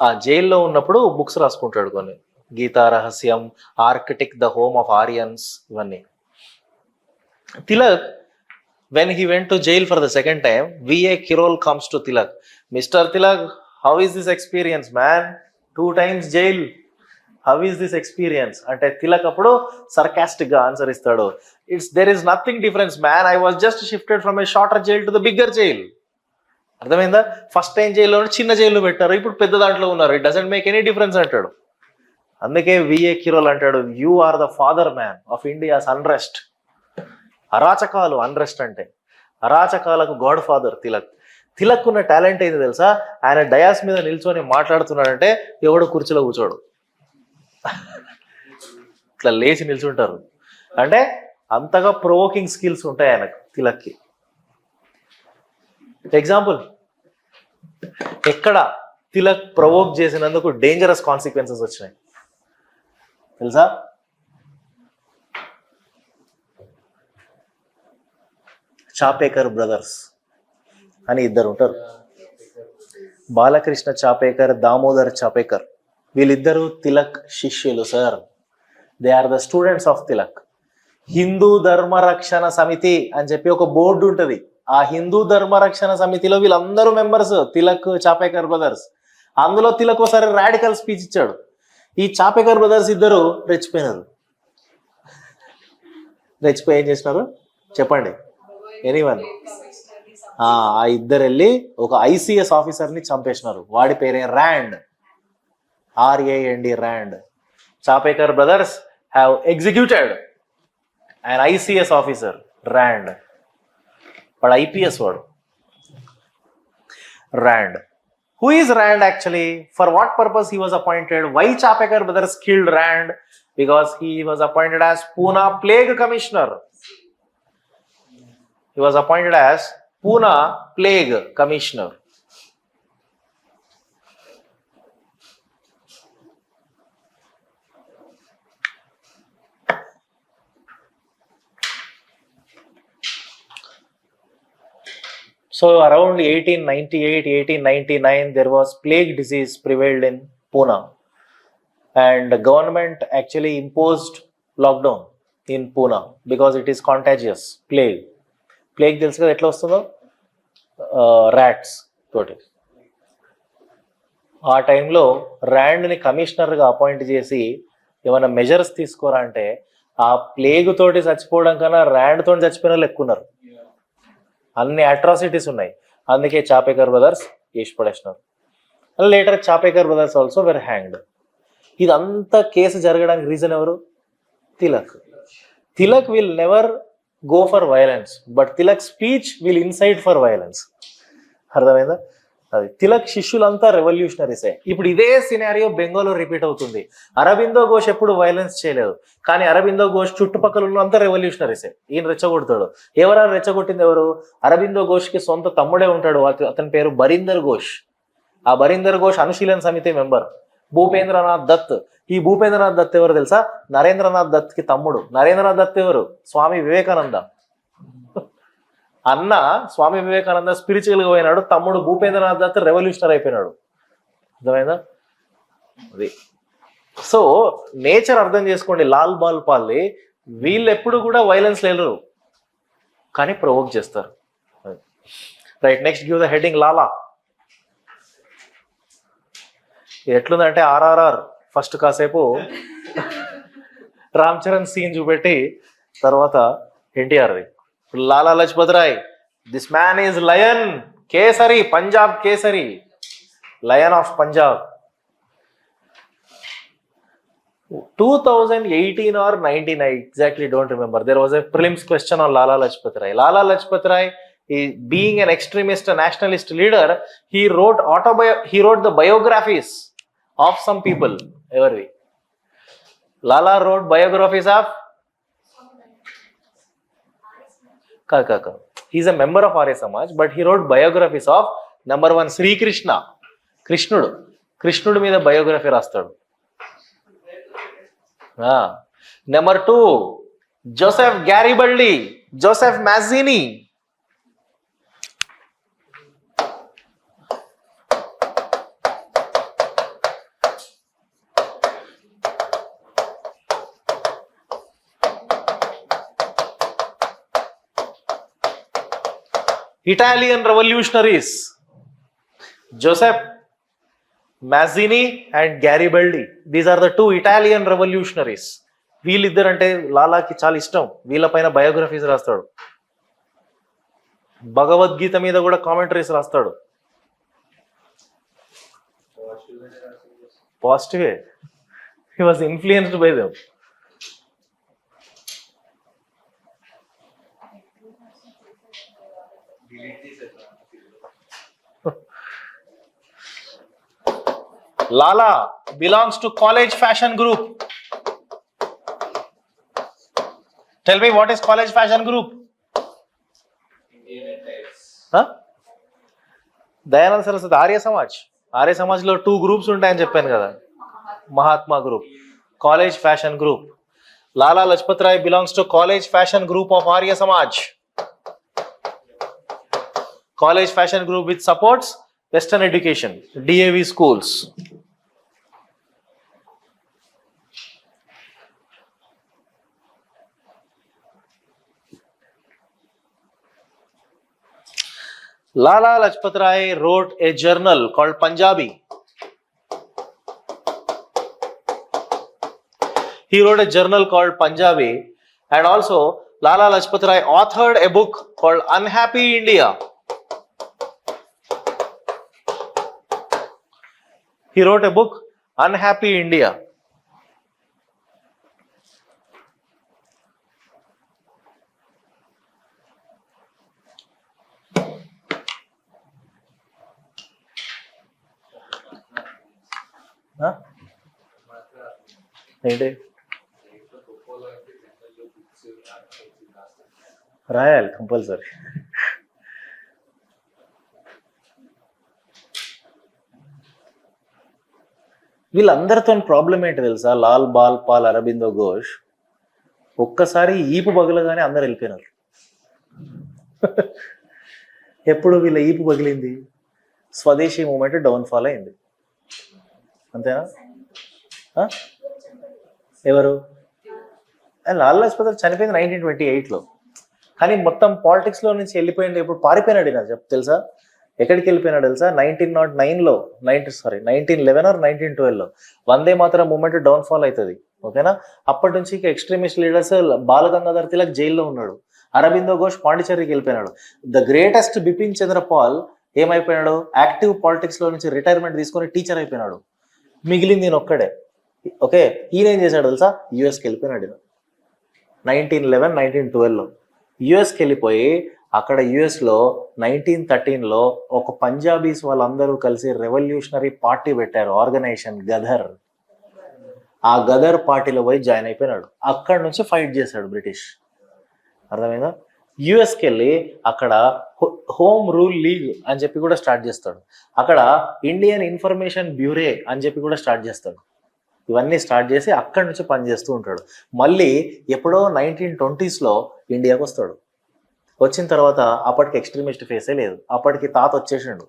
ఆ జైల్లో ఉన్నప్పుడు బుక్స్ రాసుకుంటాడు కొన్ని. Gita Rahasyam, Arctic, the home of Aryans, ఇవన్నీ. Tilak when he went to jail for the second time, V.A. Kirol comes to Tilak. Mr. Tilak, how is this experience, man? 2 times jail. How is this experience? అంటే తిలక్ అప్పుడు sarcastic గా answer ఇస్తాడు. There is nothing difference, man. I was just shifted from a shorter jail to the bigger jail. అర్థమైందా? First time జైల్లో చిన్న జైల్లో పెట్టారు, ఇప్పుడు పెద్ద దాంట్లో ఉన్నారు. It doesn't make any difference అంటాడు. అందుకే V.A. Kirol అంటాడు, you are the father man of India's unrest. అరాచకాలు, అన్రెస్ట్ అంటే అరాచకాలకు గాడ్ ఫాదర్ తిలక్. తిలక్ ఉన్న టాలెంట్ ఏంది తెలుసా? ఆయన డయాస్ మీద నిల్చొని మాట్లాడుతున్నాడంటే ఎవడు కుర్చీలో కూర్చోడు, ఇట్లా లేచి నిల్చుంటారు. అంటే అంతగా ప్రొవోకింగ్ స్కిల్స్ ఉంటాయి ఆయనకు, తిలక్కి. ఎగ్జాంపుల్, ఎక్కడ తిలక్ ప్రొవోక్ చేసినందుకు డేంజరస్ కాన్సిక్వెన్సెస్ వచ్చినాయి తెలుసా? చాపేకర్ బ్రదర్స్ అని ఇద్దరు ఉంటారు. బాలకృష్ణ చాపేకర్, దామోదర్ చాపేకర్. వీళ్ళిద్దరూ తిలక్ శిష్యులు sir. They are the students of Tilak. Hindu Dharma Rakshana సమితి అని చెప్పి ఒక బోర్డు ఉంటుంది. ఆ హిందూ ధర్మ రక్షణ సమితిలో వీళ్ళందరూ మెంబర్స్, తిలక్, చాపేకర్ బ్రదర్స్. అందులో తిలక్ ఒకసారి రాడికల్ స్పీచ్ ఇచ్చాడు. ఈ చాపేకర్ బ్రదర్స్ ఇద్దరు రెచ్చిపోయినారు. రెచ్చిపోయి ఏం చేసినారు చెప్పండి? ఎనీవన్? ఆ ఇద్దరు వెళ్ళి ఒక ICS ఆఫీసర్ని చంపేసినారు. వాడి పేరే Rand, RAND, Rand. Chapekar brothers have executed an ICS officer, Rand. వాడు IPS వాడు, Rand. Who is Rand actually? For what purpose he was appointed? Why Chapekar brothers killed Rand? Because he was appointed as Pune Plague Commissioner. He was appointed as Pune Plague Commissioner. So around 1898, 1899, there was plague disease prevailed in Pune, and the government actually imposed lockdown in Pune because it is contagious. Plague తెలుసు కదా ఎట్లా వస్తుందో, rats తోటి. ఆ టైంలో ర్యాండ్ని కమిషనర్గా appoint చేసి ఏమైనా మెజర్స్ తీసుకోరా అంటే, ఆ ప్లేగ్ తోటి చచ్చిపోవడం కన్నా ర్యాండ్ తోటి చచ్చిపోయిన వాళ్ళు ఎక్కువ ఉన్నారు. అన్ని అట్రాసిటీస్ ఉన్నాయి. అందుకే చాపేకర్ బ్రదర్స్ వేసి పడేసినారు. Later Chapekar brothers also were hanged. ఇదంతా కేసు జరగడానికి రీజన్ ఎవరు? Tilak. Tilak will never go for violence, but Tilak speech will incite for violence. అర్థమైందా? అది తిలక్ శిష్యులంతా రెవల్యూషనరీసే. ఇప్పుడు ఇదే సినారియో బెంగాల్లో రిపీట్ అవుతుంది. అరబిందో ఘోష్ ఎప్పుడు వైలెన్స్ చేయలేదు, కానీ అరబిందో ఘోష్ చుట్టుపక్కల ఉన్న అంతా రెవల్యూషనరీసే. ఈయన రెచ్చగొడతాడు. ఎవరైనా రెచ్చగొట్టింది ఎవరు? అరబిందో ఘోష్కి సొంత తమ్ముడే ఉంటాడు, అతని పేరు బరీందర్ ఘోష్. ఆ బరీందర్ ఘోష్ అనుశీలన సమితి మెంబర్. భూపేంద్రనాథ్ దత్. ఈ భూపేంద్రనాథ్ దత్ ఎవరు తెలుసా? నరేంద్రనాథ్ దత్ కి తమ్ముడు. నరేంద్రనాథ్ దత్ ఎవరు? స్వామి వివేకానంద అన్న. స్వామి వివేకానంద స్పిరిచువల్ గా పోయినాడు, తమ్ముడు భూపేంద్రనాథ్ దత్ రెవల్యూషనర్ అయిపోయినాడు. అర్థమైందా? అది. సో నేచర్ అర్థం చేసుకోండి. లాల్ బాల్ పాల్లి వీళ్ళు ఎప్పుడు కూడా వైలెన్స్ లేరు, కానీ ప్రొవోక్ చేస్తారు. Right, next give the heading Lala. ఎట్లుందంటే ఆర్ఆర్ఆర్ ఫస్ట్ కాసేపు రామ్ చరణ్ సీన్ చూపెట్టి తర్వాత ఎన్టీఆర్ది. Lala Lajpat Rai, this man is lion, Kesari, Punjab Kesari, lion of Punjab. 2018 or 19, I exactly don't remember, there was a prelims question on Lala Lajpat Rai. Lala Lajpat Rai, being an extremist, a nationalist leader, he wrote the biographies of some people. Every Lala wrote biographies of Kaka. He's a member of Arya Samaj, but he wrote biographies of number 1 Sri Krishna, Krishnudu మీద biography రాస్తాడు. Number 2 Joseph Garibaldi, Joseph Mazzini. Italian revolutionaries, Joseph Mazzini and Garibaldi. These are the 2 Italian revolutionaries. వీళ్ళిద్దరు అంటే లాలాకి చాలా ఇష్టం. వీళ్ళపైన biographies రాస్తాడు. భగవద్గీత మీద కూడా commentaries రాస్తాడు. పాజిటివే. He was influenced by them. Lala belongs to college fashion group. Tell me, what is college fashion group? Dayananda Saraswati Arya Samaj లో 2 గ్రూప్స్ ఉంటాయని చెప్పాను కదా. Mahatma group, college fashion group. Lala Lajpat Rai belongs to college fashion group of Arya Samaj. College fashion group which supports Western education, DAV schools. Lala Lajpat Rai wrote a journal called Punjabi. He wrote a journal called Punjabi, and also Lala Lajpat Rai authored a book called Unhappy India. He wrote a book, Unhappy India. ఏంటి రాయాలి compulsory. వీళ్ళందరితో problem ఏంటి తెలుసా? లాల్ బాల్ పాల్ అరబిందో ఘోష్ ఒక్కసారి ఈపు పగలగానే అందరు వెళ్ళిపోయినారు. ఎప్పుడు వీళ్ళ ఈపు పగిలింది? స్వదేశీ మూమెంట్ డౌన్ఫాల్ అయింది. అంతేనా? ఎవరు? లాలా లజపత్ రాయ్ చనిపోయింది 1928లో. కానీ మొత్తం పాలిటిక్స్లో నుంచి వెళ్ళిపోయింది. ఎప్పుడు పారిపోయినాడు నాకు తెలుసా? ఎక్కడికి వెళ్ళిపోయినాడు తెలుసా? 1909లో 1911 or 1912లో వందే మాతరం మూమెంట్ డౌన్ఫాల్ అవుతుంది. ఓకేనా? అప్పటి నుంచి ఇక ఎక్స్ట్రీమిస్ట్ లీడర్స్ బాలగంగాధర్ తిలక్ జైల్లో ఉన్నాడు. అరబిందో ఘోష్ పాండిచేరికి వెళ్ళిపోయినాడు. ద గ్రేటెస్ట్ బిపిన్ చంద్ర పాల్ ఏమైపోయినాడు? యాక్టివ్ పాలిటిక్స్ లో నుంచి రిటైర్మెంట్ తీసుకొని టీచర్ అయిపోయినాడు. మిగిలింది నేను ఒక్కడే. ఓకే, ఈయన ఏం చేశాడు తెలుసా, యూఎస్కి వెళ్ళిపోయినాడు. 1911, 1912లో యుఎస్కి వెళ్ళిపోయి అక్కడ యుఎస్లో 1913లో ఒక పంజాబీస్ వాళ్ళందరూ కలిసి రెవల్యూషనరీ పార్టీ పెట్టారు, ఆర్గనైజేషన్ గదర్. ఆ గదర్ పార్టీలో పోయి జాయిన్ అయిపోయినాడు. అక్కడ నుంచి ఫైట్ చేశాడు బ్రిటిష్. అర్థమైందా? యుఎస్కి వెళ్ళి అక్కడ హోమ్ రూల్ లీగ్ అని చెప్పి కూడా స్టార్ట్ చేస్తాడు. అక్కడ ఇండియన్ ఇన్ఫర్మేషన్ బ్యూరే అని చెప్పి కూడా స్టార్ట్ చేస్తాడు. ఇవన్నీ స్టార్ట్ చేసి అక్కడి నుంచి పనిచేస్తూ ఉంటాడు. మళ్ళీ ఎప్పుడో 1920స్లో ఇండియాకి వస్తాడు. వచ్చిన తర్వాత అప్పటికి ఎక్స్ట్రీమిస్ట్ ఫేసే లేదు, అప్పటికి తాత వచ్చేసిండు.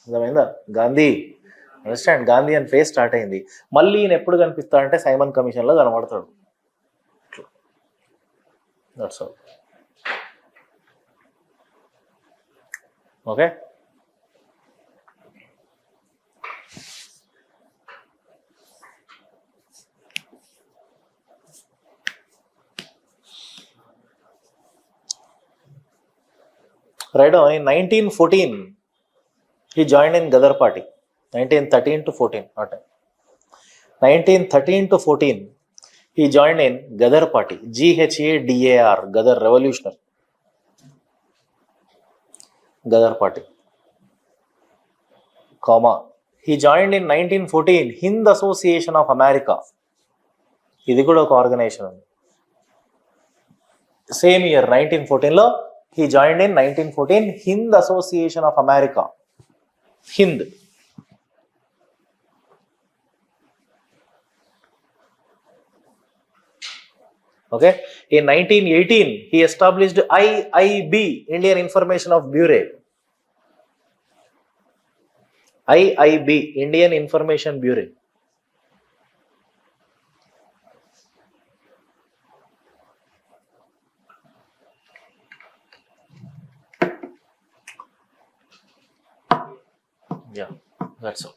అర్థమైందా? Gandhi, understand, Gandhian face start అయింది. మళ్ళీ ఈయన ఎప్పుడు కనిపిస్తాడంటే సైమన్ కమిషన్లో కనబడతాడు. That's all. Okay, right on. In 1914 he joined in Ghadar party. 1913 to 14, not 1913 to 14 he joined in Ghadar party, GHADAR, Ghadar revolutionary Ghadar party, comma. He joined in 1914 Hind Association of America. ఇది కూడా ఒక organisation ఉంది. Same year 1914లో he joined in 1914 Hind Association of America, Hind. Okay, in 1918 he established IIB, Indian Information of Bureau. IIB, Indian Information Bureau. Yeah, that's all.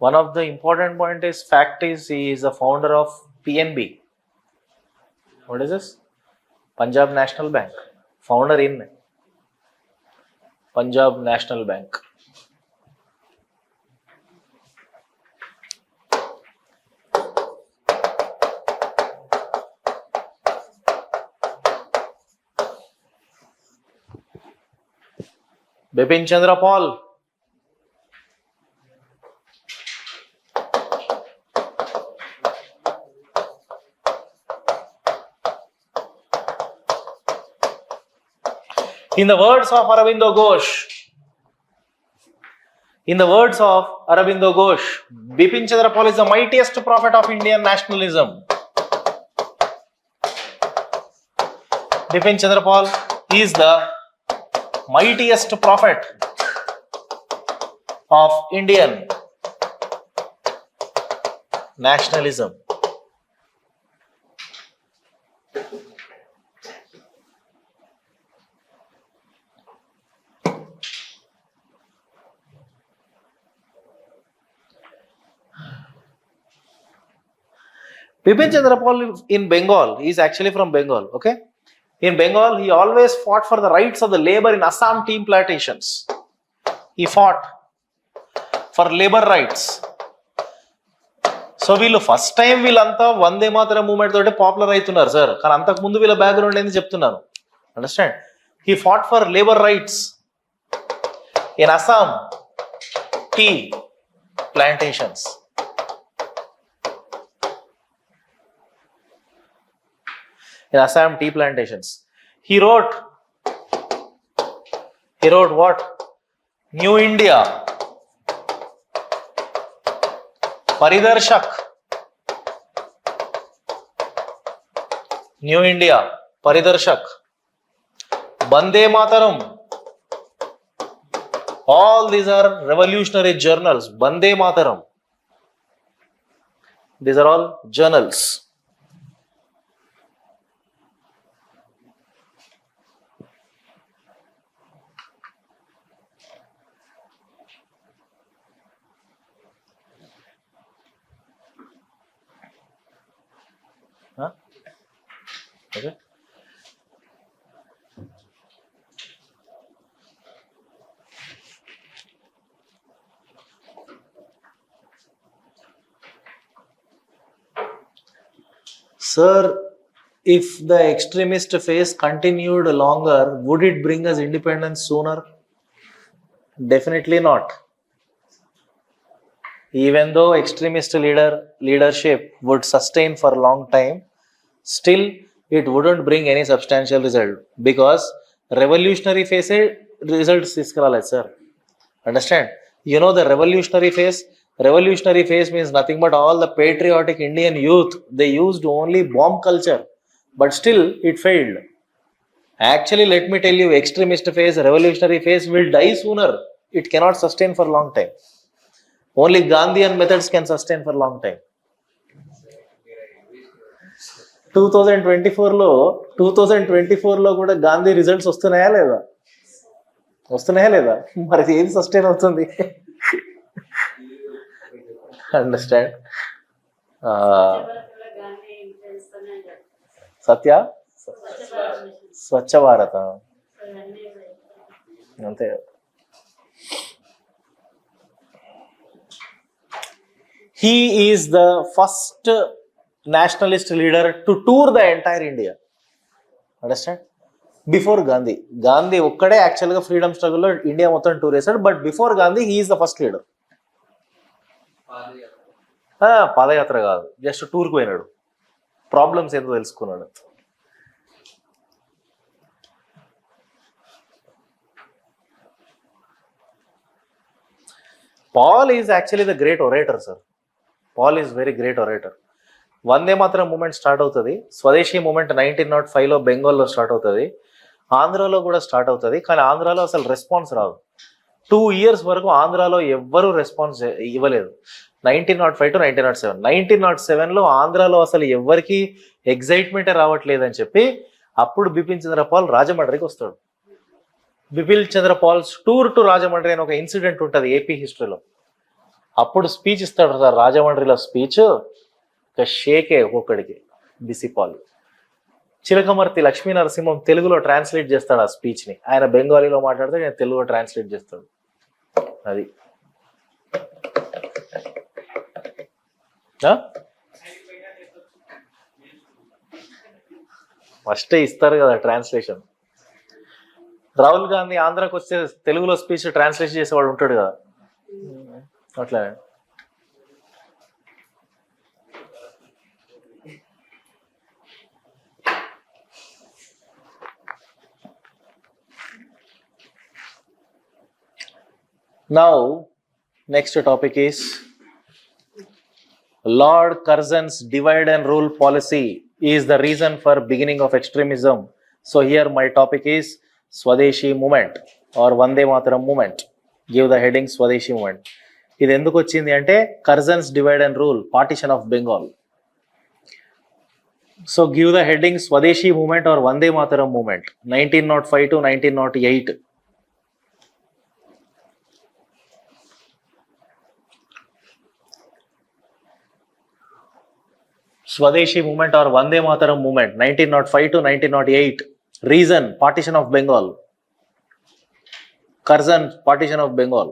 One of the important point is fact is he is the founder of PNB. What is this? Punjab National Bank. Founder in Punjab National Bank. Bipin Chandra Paul. In the words of Aurobindo Ghosh, Bipin Chandra Paul is the mightiest prophet of Indian nationalism. Bipin Chandra Paul is the mightiest prophet of Indian nationalism. Bipin Chandra Paul in Bengal, he is actually from Bengal, okay? In Bengal, he always fought for the rights of the labor in Assam tea plantations. He fought for labor rights. So వీళ్ళు first time వీళ్ళంతా Vande Mataram movement తోటి popular అవుతున్నారు sir, కానీ అంతకు ముందు వీళ్ళ background ఏంది చెప్తున్నాను. Understand? He fought for labour rights in Assam tea plantations. In Assam tea plantations. He wrote what? New India, Paridarshak, New India, Paridarshak, Bande Mataram. All these are revolutionary journals. Bande Mataram. These are all journals. Huh? Okay. Sir, if the extremist phase continued longer, would it bring us independence sooner? Definitely not. Even though extremist leadership would sustain for a long time, still it wouldn't bring any substantial result because revolutionary phase results తీసుకురాలేదు sir. Understand? You know the revolutionary phase? Revolutionary phase means nothing but all the patriotic Indian youth, they used only bomb culture, but still it failed. Actually, let me tell you, extremist phase, revolutionary phase will die sooner. It cannot sustain for a long time. Only Gandhian methods can sustain for a long time. 2024లో కూడా Gandhi results వస్తున్నాయా లేదా మరి ఏది sustain అవుతుంది? Understand? సత్య స్వచ్ఛ భారత్ అంతే. He is the first nationalist leader to tour the entire India. Understand? Before Gandhi ఒక్కడే యాక్చువల్గా freedom స్ట్రగుల్లో ఇండియా మొత్తం టూర్ చేశాడు. But before Gandhi he is the first leader. Padayatra కాదు, జస్ట్ టూర్కి పోయినాడు, ప్రాబ్లమ్స్ ఏంటో తెలుసుకున్నాడు. Paul is actually the great orator, sir. Paul is very great orator. వందే మాత్రం మూమెంట్ స్టార్ట్ అవుతుంది, స్వదేశీ మూమెంట్ 1905లో బెంగాల్లో స్టార్ట్ అవుతుంది, ఆంధ్రాలో కూడా స్టార్ట్ అవుతుంది. కానీ ఆంధ్రాలో అసలు రెస్పాన్స్ రాదు. 2 years వరకు ఆంధ్రాలో ఎవ్వరూ రెస్పాన్స్ ఇవ్వలేదు. 1905 to 1907. 1907లో ఆంధ్రాలో అసలు ఎవ్వరికి ఎగ్జైట్మెంటే రావట్లేదని చెప్పి అప్పుడు బిపిన్ చంద్రపాల్ రాజమండ్రికి వస్తాడు. బిపిన్ చంద్రపాల్స్ టూర్ టు రాజమండ్రి అని ఒక ఇన్సిడెంట్ ఉంటుంది ఏపీ హిస్టరీలో. అప్పుడు స్పీచ్ ఇస్తాడు సార్ రాజమండ్రిలో. స్పీచ్ ఒక షేకే ఒక్కొక్కడికి. బిసిపాల్ చిలకమర్తి లక్ష్మీ నరసింహం తెలుగులో ట్రాన్స్లేట్ చేస్తాడు ఆ స్పీచ్ని. ఆయన బెంగాలీలో మాట్లాడితే నేను తెలుగులో ట్రాన్స్లేట్ చేస్తాడు. అది ఫస్టే ఇస్తారు కదా ట్రాన్స్లేషన్. రాహుల్ గాంధీ ఆంధ్రాకి వస్తే తెలుగులో స్పీచ్ ట్రాన్స్లేట్ చేసేవాడు ఉంటాడు కదా, అట్లా. Now, next topic is Lord Curzon's divide and rule policy is the reason for beginning of extremism. So here my topic is Swadeshi movement or Vande Mataram movement. Give the heading Swadeshi movement. ఇది ఎందుకు వచ్చింది అంటే Curzon's divide and rule, partition of Bengal. So give the heading Swadeshi movement or Vande Mataram movement 1905 to 1908. Swadeshi movement or Vande Mataram movement 1905 to 1908. Reason, partition of Bengal. Curzon, partition of Bengal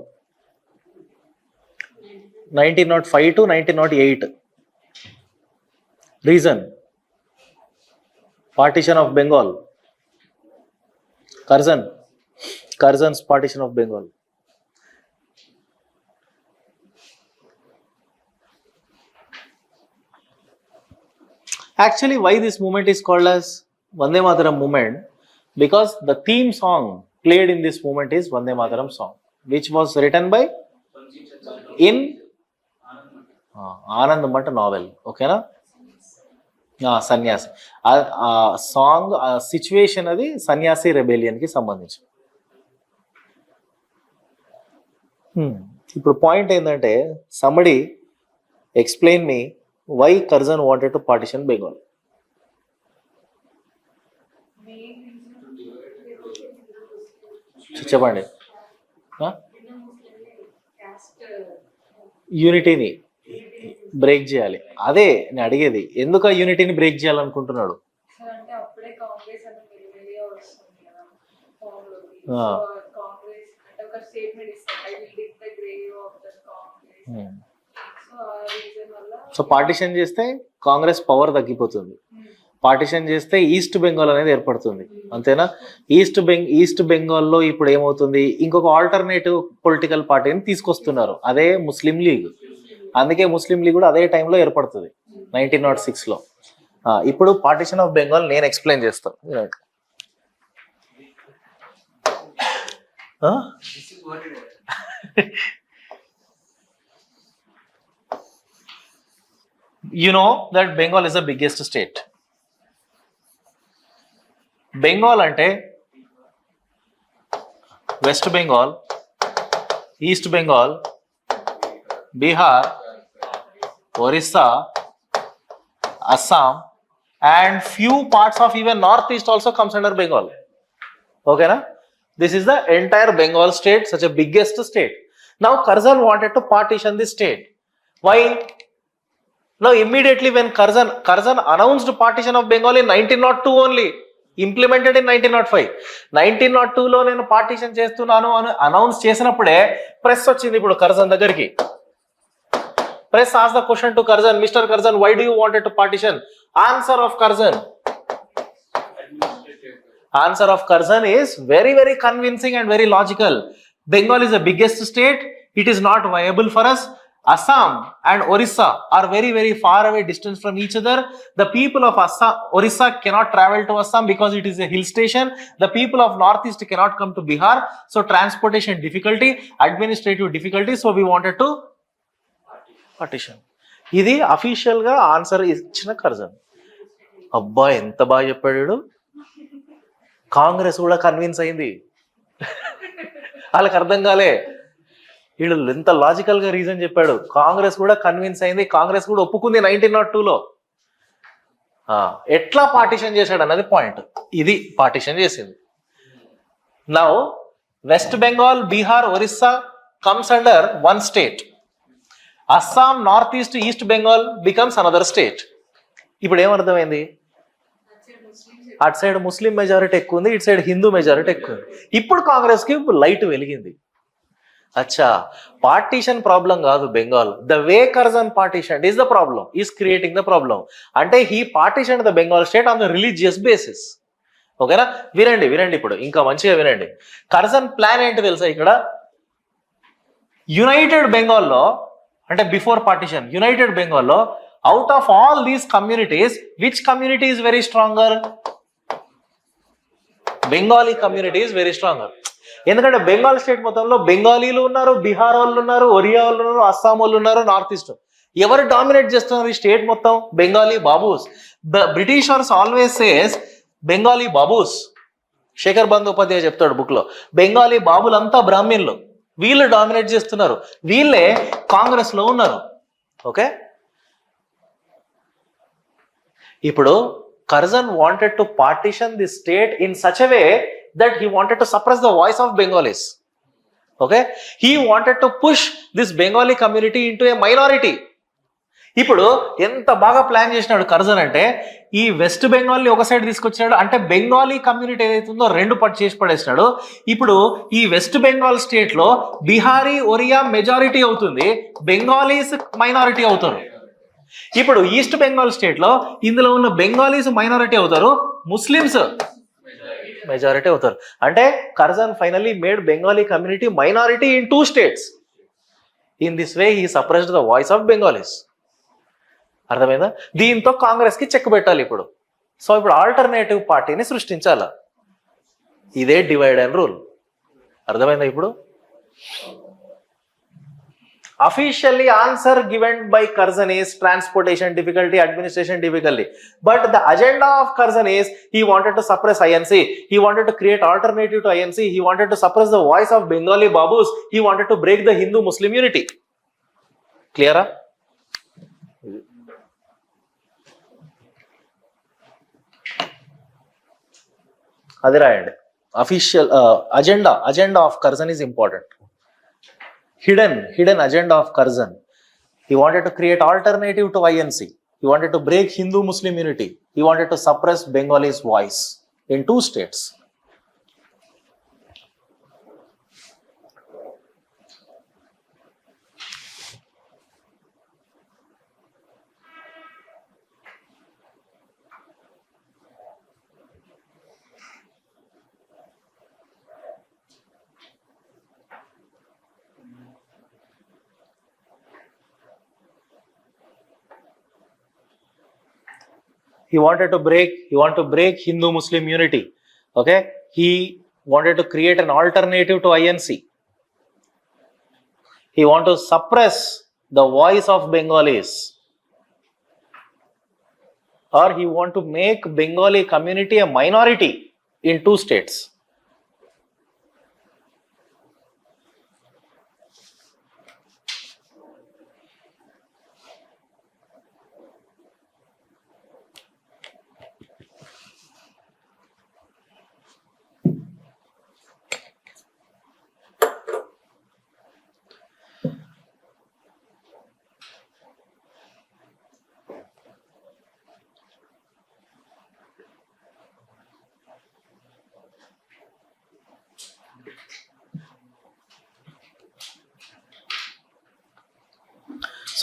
1905 to 1908. Reason, partition of Bengal. Curzon's partition of Bengal. Actually, why this movement is called as Vande Mataram movement? Because the theme song played in this movement is Vande Mataram song, which was written by in Anand Math novel. Okay na? సన్యాసి song situation అది సన్యాసి rebellion కి సంబంధించి. ఇప్పుడు point ఏంటంటే somebody explain me why Curzon wanted to partition Bengal. చెప్పండి. యూనిటీని break చేయాలి. అదే నేను అడిగేది, ఎందుకు ఆ యూనిటీని బ్రేక్ చేయాలనుకుంటున్నాడు? అంటే అప్పుడే కాంగ్రెస్ అని మెల్లిమెల్లిగా వస్తుంది కదా ఫామ్ లోకి. కాంగ్రెస్ అంటే ఒక స్టేట్మెంట్ ఇస్తారు, I will dig the grave of the Congress. So ఆ రీజన్ వల్ల సో పార్టిషన్ చేస్తే కాంగ్రెస్ పవర్ తగ్గిపోతుంది. పార్టిషన్ చేస్తే ఈస్ట్ బెంగాల్ అనేది ఏర్పడుతుంది, అంతేనా? ఈస్ట్ బెంగాల్లో ఇప్పుడు ఏమవుతుంది, ఇంకొక ఆల్టర్నేటివ్ పొలిటికల్ పార్టీని తీసుకొస్తున్నారు, అదే ముస్లిం లీగ్. అందుకే ముస్లిం లీగ్ కూడా అదే టైంలో ఏర్పడుతుంది 1906లో. ఇప్పుడు పార్టిషన్ ఆఫ్ బెంగాల్ నేను ఎక్స్ప్లెయిన్ చేస్తాను. You know that Bengal is the biggest state. Bengal ante West Bengal, East Bengal, Bihar, Orissa, Assam, and few parts of even Northeast also comes under Bengal. Okay na? This is the entire Bengal state, such a biggest state. Now Curzon wanted to partition this state. Why? Now immediately when Curzon announced partition of Bengal in 1902 only, implemented in 1905. 1902లో నేను partition చేస్తున్నాను అని announce చేసినప్పుడే press వచ్చింది ఇప్పుడు Curzon దగ్గరికి. Press asked the question to Curzon, Mr. Curzon, why do you wanted to partition? Answer of Curzon. Answer of Curzon is very, very convincing and very logical. Bengal is the biggest state. It is not viable for us. Assam and Orissa are very, very far away distance from each other. The people of Orissa cannot travel to Assam because it is a hill station. The people of Northeast cannot come to Bihar. So transportation difficulty, administrative difficulty. So we wanted to partition. ఇది official గా answer ఇచ్చిన Curzon. అబ్బా ఎంత బాగా చెప్పాడు. కాంగ్రెస్ కూడా convince అయింది, వాళ్ళకి అర్థం కాలే, వీళ్ళు ఎంత లాజికల్ గా రీజన్ చెప్పాడు. కాంగ్రెస్ కూడా కన్విన్స్ అయింది, కాంగ్రెస్ కూడా ఒప్పుకుంది 1902లో. ఎట్లా పార్టిషన్ చేశాడు అన్నది పాయింట్. ఇది పార్టిషన్ చేసింది. Now west Bengal, Bihar, Orissa comes under one state. Assam, north east, east Bengal becomes another state. ఇప్పుడు ఏమర్థమైంది? అటు సైడ్ ముస్లిం మెజారిటీ ఎక్కువ ఉంది, ఇటు సైడ్ హిందూ మెజారిటీ ఎక్కువ ఉంది. ఇప్పుడు కాంగ్రెస్ కి లైట్ వెలిగింది. అచ్చా, పార్టీషన్ ప్రాబ్లం కాదు Bengal, the way Curzon partitioned is the problem, is creating the problem. అంటే he partitioned the Bengal state on the religious basis. ఓకేనా? వినండి ఇప్పుడు ఇంకా మంచిగా వినండి. Curzon ప్లాన్ ఏంటి తెలుసా? ఇక్కడ యునైటెడ్ బెంగాల్లో, అంటే బిఫోర్ పార్టిషన్ యునైటెడ్ బెంగాల్లో, out of all these communities which community is very stronger? Bengali community is very stronger. ఎందుకంటే బెంగాల్ స్టేట్ మొత్తంలో బెంగాలీలు ఉన్నారు, బీహార్ వాళ్ళు ఉన్నారు, ఒరియా వాళ్ళు ఉన్నారు, అస్సాం వాళ్ళు ఉన్నారు, నార్త్ ఈస్ట్. ఎవరు డామినేట్ చేస్తున్నారు ఈ స్టేట్ మొత్తం? Bengali babus. Britishers always says Bengali babus. Shekhar Bandopadhyay చెప్తాడు బుక్ లో, బెంగాలీ బాబులంతా బ్రాహ్మణులు, వీళ్ళు డామినేట్ చేస్తున్నారు, వీళ్ళే కాంగ్రెస్ లో ఉన్నారు. ఓకే, ఇప్పుడు Curzon wanted to partition the state in such a way that he wanted to suppress the voice of Bengalis. Okay, he wanted to push this Bengali community into a minority. ఇప్పుడు ఎంత బాగా plan చేసినాడు Curzon అంటే, ఈ west బెంగాల్ని ఒక side తీసుకొచ్చాడు, అంటే Bengali community ఏదైతే ఉందో రెండు చేసి పడేసినాడు. ఇప్పుడు ఈ వెస్ట్ బెంగాల్ స్టేట్ లో బీహారీ, ఒరియా మెజారిటీ అవుతుంది, బెంగాలీస్ మైనారిటీ అవుతారు. ఇప్పుడు ఈస్ట్ బెంగాల్ స్టేట్ లో ఇందులో ఉన్న బెంగాలీస్ మైనారిటీ అవుతారు, ముస్లిమ్స్ మెజారిటీ అవుతారు. అంటే Curzon finally made Bengali community minority in 2 states. In this way he suppressed the voice of Bengalis. అర్థమైందా? దీంతో కాంగ్రెస్ కి చెక్ పెట్టాలి ఇప్పుడు. సో ఇప్పుడు ఆల్టర్నేటివ్ పార్టీని సృష్టించాల. ఇదే డివైడ్ అండ్ రూల్. అర్థమైందా? ఇప్పుడు officially answer given by Curzon is transportation difficulty, administration difficulty. But the agenda of Curzon is he wanted to suppress INC. He wanted to create alternative to INC. He wanted to suppress the voice of Bengali Babus. He wanted to break the Hindu-Muslim unity. Clear? అది రాయండి. Official agenda of Curzon is important. Hidden agenda of Curzon. He wanted to create alternative to INC. He wanted to break Hindu-Muslim unity. He wanted to suppress Bengalis' voice in 2 states. He wanted to break Hindu-Muslim unity. Okay, he wanted to create an alternative to INC. He wanted to suppress the voice of Bengalis, or he want to make Bengali community a minority in 2 states.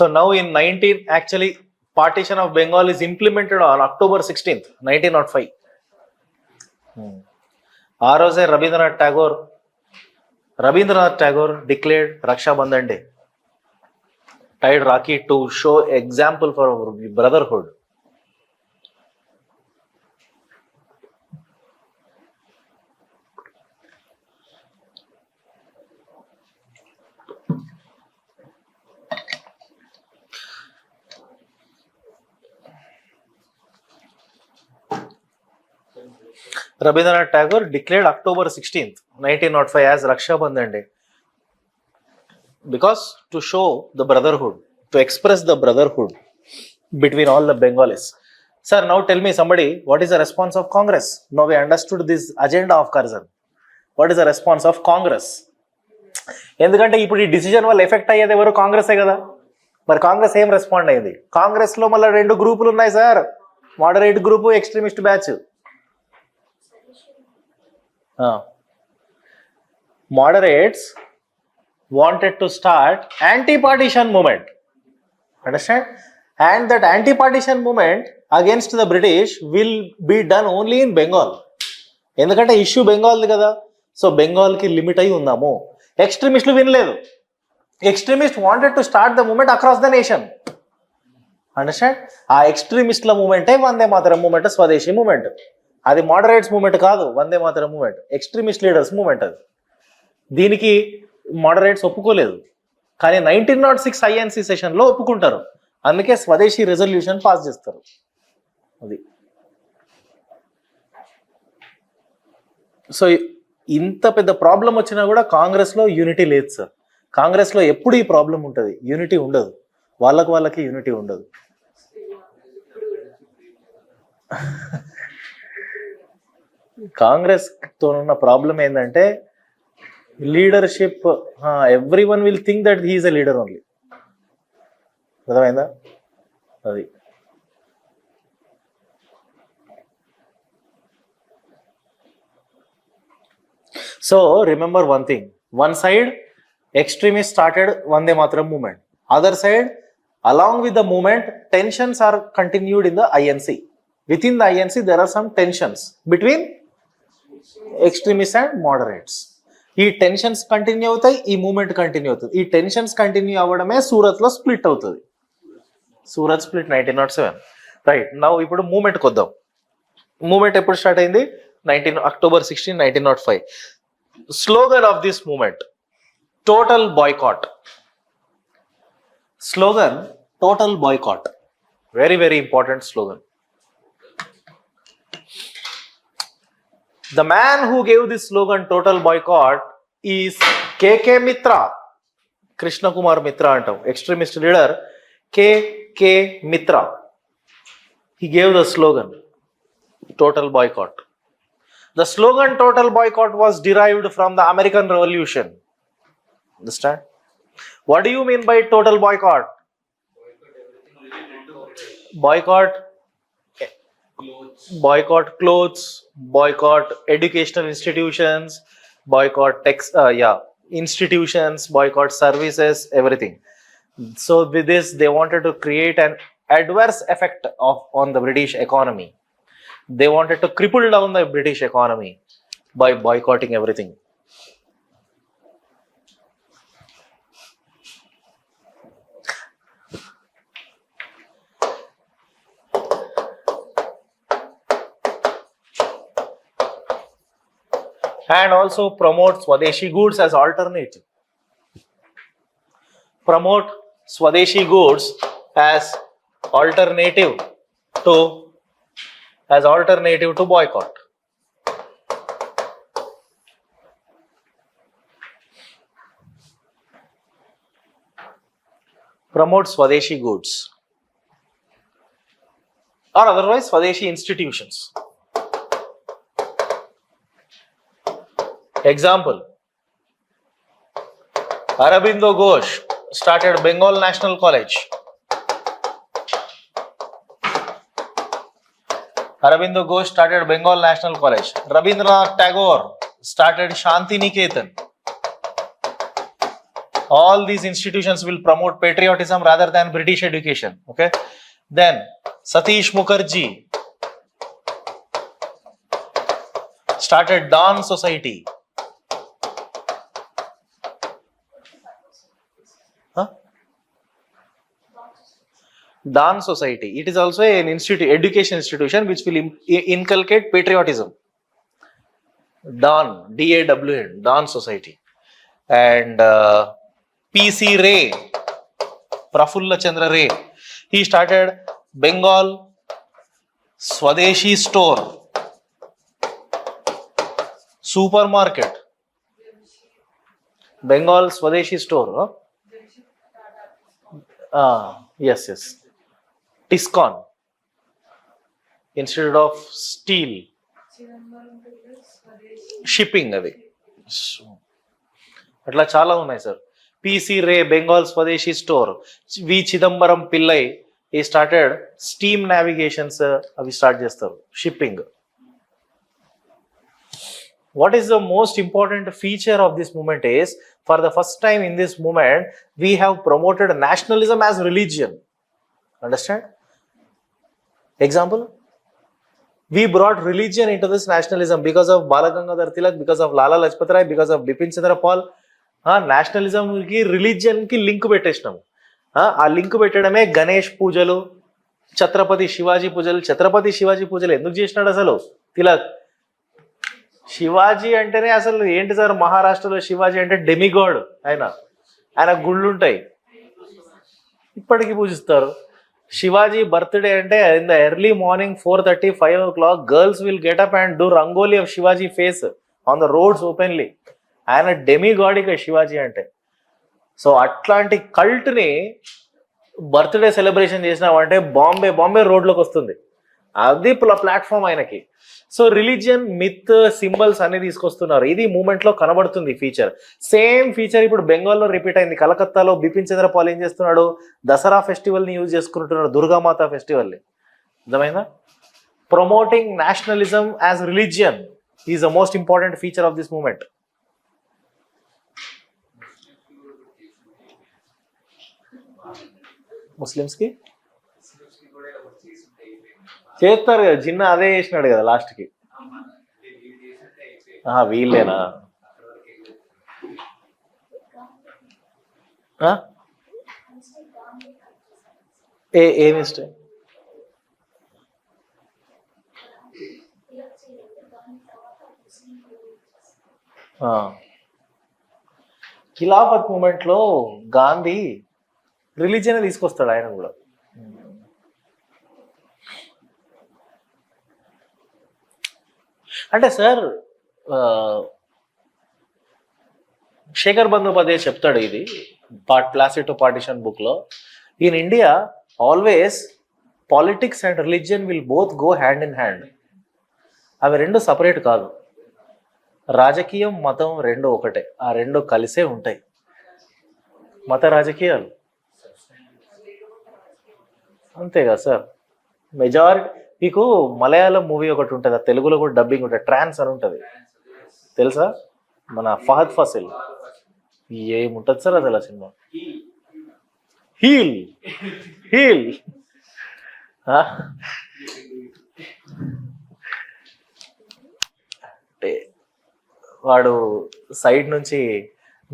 So now in partition of Bengal is implemented on October 16th, 1905. ఆ రోజే Rabindranath Tagore declared Raksha Bandhan Day, tied Rakhi to show example for brotherhood. Rabindranath Tagore declared October 16th, 1905 as Raksha Bandhan Day, because to show the brotherhood, to express the brotherhood between all the Bengalis. Sir, now tell me somebody, what is the response of Congress? Now we understood this agenda of Curzon. What is the response of Congress? ఎందుకంటే ఇప్పుడు ఈ decision వల్ల effect అయ్యేది ఎవరు? కాంగ్రెసే కదా. మరి కాంగ్రెస్ ఏం రెస్పాండ్ అయ్యింది? కాంగ్రెస్ లో మళ్ళీ 2 గ్రూపులు ఉన్నాయి sir, moderate group, extremist batch. Moderates wanted to start anti-partition movement, understand, and that anti-partition movement against the British will be done only in Bengal. ఎందుకంటే ఇష్యూ బెంగాల్ది కదా. సో బెంగాల్కి లిమిట్ అయి ఉందాము. ఎక్స్ట్రీమిస్టులు వినలేదు. Extremist wanted to start the movement across the nation, understand. ఆ ఎక్స్ట్రీమిస్ట్ల మూమెంటే వందే మాతరం మూమెంట్, స్వదేశీ మూమెంట్. అది మోడరేట్స్ మూమెంట్ కాదు, Vande Mataram movement extremist leaders movement. అది దీనికి మోడరేట్స్ ఒప్పుకోలేదు, కానీ 1906 ఐఎన్సీ సెషన్లో ఒప్పుకుంటారు. అందుకే స్వదేశీ రెజల్యూషన్ పాస్ చేస్తారు. అది సో ఇంత పెద్ద ప్రాబ్లం వచ్చినా కూడా కాంగ్రెస్లో యూనిటీ లేదు సార్. కాంగ్రెస్లో ఎప్పుడు ఈ ప్రాబ్లం ఉంటుంది, యూనిటీ ఉండదు. వాళ్ళకి యూనిటీ ఉండదు. కాంగ్రెస్ తో ఉన్న ప్రాబ్లం ఏంటంటే leadership. Every one will think that he is a leader only. అర్థమైందా? అది so remember one thing, one side extremists started Vande Mataram movement. Other side, along with the movement, tensions are continued in the INC. Within the INC, there are some tensions between extremists and moderates. ఈ tensions continue అవుతాయి, ఈ moment continue అవుతుంది. ఈ tensions continue అవ్వడమే సూరత్లో split అవుతుంది. Surat split 1907. Right. Now ఇప్పుడు మూమెంట్కి వద్దాం. Moment ఎప్పుడు స్టార్ట్ అయింది? October 16, 1905. Slogan of this movement, total boycott. Slogan, total boycott. Very, very important slogan. The man who gave this slogan, total boycott, is K.K. Mitra. Krishna Kumar Mitra antam, extremist leader K.K. Mitra. He gave the slogan, total boycott. The slogan, total boycott, was derived from the American Revolution. Understand? What do you mean by total boycott? Boycott clothes, boycott educational institutions, boycott institutions, boycott services, everything. So with this, they wanted to create an adverse effect on the British economy. They wanted to cripple down the British economy by boycotting everything. And also promote Swadeshi goods as alternative. Promote Swadeshi goods as alternative to boycott. Promote Swadeshi goods or otherwise Swadeshi institutions. Example, Aurobindo Ghosh started Bengal National College. Aurobindo Ghosh started Bengal National College. Rabindranath Tagore started Shanti Niketan. All these institutions will promote patriotism rather than British education. Okay. Then Satish Mukherjee started Dawn Society. Dawn Society. It is also an education institution which will inculcate patriotism. Dawn, D-A-W-N, Dawn Society. And P.C. Ray, Prafulla Chandra Ray, he started Bengal Swadeshi store, supermarket. Bengal Swadeshi store. Yes. Tiscon. Instead of steel. Shipping అది అట్లా చాలా ఉన్నాయి sir. PC రే బెంగాల్ స్వదేశీ store. వి చిదంబరం పిల్లై ఈ started steam navigations అవి start చేస్తారు, shipping. What is the most important feature of this movement is, for the first time in this movement, we have promoted nationalism as religion. Understand? Example? We brought religion into this nationalism because of Balagangadhar Tilak, because of Lala Lajpat Rai, because of Bipin Chandra Pal. Nationalism ki religion ki link పెట్టేసినాం. ఆ link పెట్టడమే గణేష్ పూజలు, ఛత్రపతి శివాజీ పూజలు. ఛత్రపతి శివాజీ పూజలు ఎందుకు చేసినాడు అసలు తిలక్? శివాజీ అంటేనే అసలు ఏంటి సార్, మహారాష్ట్రలో శివాజీ అంటే డెమిగాడ్. ఆయన గుళ్ళు ఉంటాయి, ఇప్పటికీ పూజిస్తారు. శివాజీ బర్త్డే అంటే in the early morning 4:30, 5 o'clock girls will get up and do rangoli of Shivaji face on the roads openly. ఆయన డెమిగాడ్ ఇక శివాజీ అంటే. సో అట్లాంటి కల్ట్ని బర్త్డే సెలబ్రేషన్ చేసినామంటే బాంబే రోడ్లోకి వస్తుంది. అది ప్లాట్ఫామ్ ఆయనకి. సో రిలీజియన్, మిత్, సింబల్స్ అన్ని తీసుకొస్తున్నారు. ఇది మూమెంట్ లో కనబడుతుంది ఫీచర్. సేమ్ ఫీచర్ ఇప్పుడు బెంగాల్లో రిపీట్ అయింది. కలకత్తాలో బిపిన్ చంద్ర పాల్ ఏం చేస్తున్నాడు, దసరా ఫెస్టివల్ ని యూజ్ చేసుకుంటున్నాడు, దుర్గామాత ఫెస్టివల్ ని. అర్థమైందా? Promoting nationalism as religion is the most important feature of this moment. Muslims కి చేస్తారు కదా, జిన్నా అదే చేసినాడు కదా లాస్ట్ కి. వీళ్ళేనా? ఏ మిస్టేక్? ఖిలాఫత్ మూమెంట్ లో గాంధీ రిలీజియన్ తీసుకొస్తాడు ఆయన కూడా. అంటే సార్ శేఖర్ బందోపాధ్యాయ చెప్తాడు ఇది ప్లాసిడ్ పార్టిషన్ బుక్ లో, in India always politics and religion will both go hand in hand. అవి రెండు సపరేట్ కాదు. రాజకీయం, మతం రెండు ఒకటే, ఆ రెండు కలిసే ఉంటాయి. మత రాజకీయాలు అంతే కదా సార్. మెజారిటీ మీకు మలయాళం మూవీ ఒకటి ఉంటుంది, ఆ తెలుగులో కూడా డబ్బింగ్ ఉంటుంది, ట్రాన్స్ అని ఉంటుంది తెలుసా? మన ఫహద్ ఫాసిల్. ఏముంటుంది సార్ అసలు ఆ సినిమా? హీల్ హీల్ అంటే వాడు సైడ్ నుంచి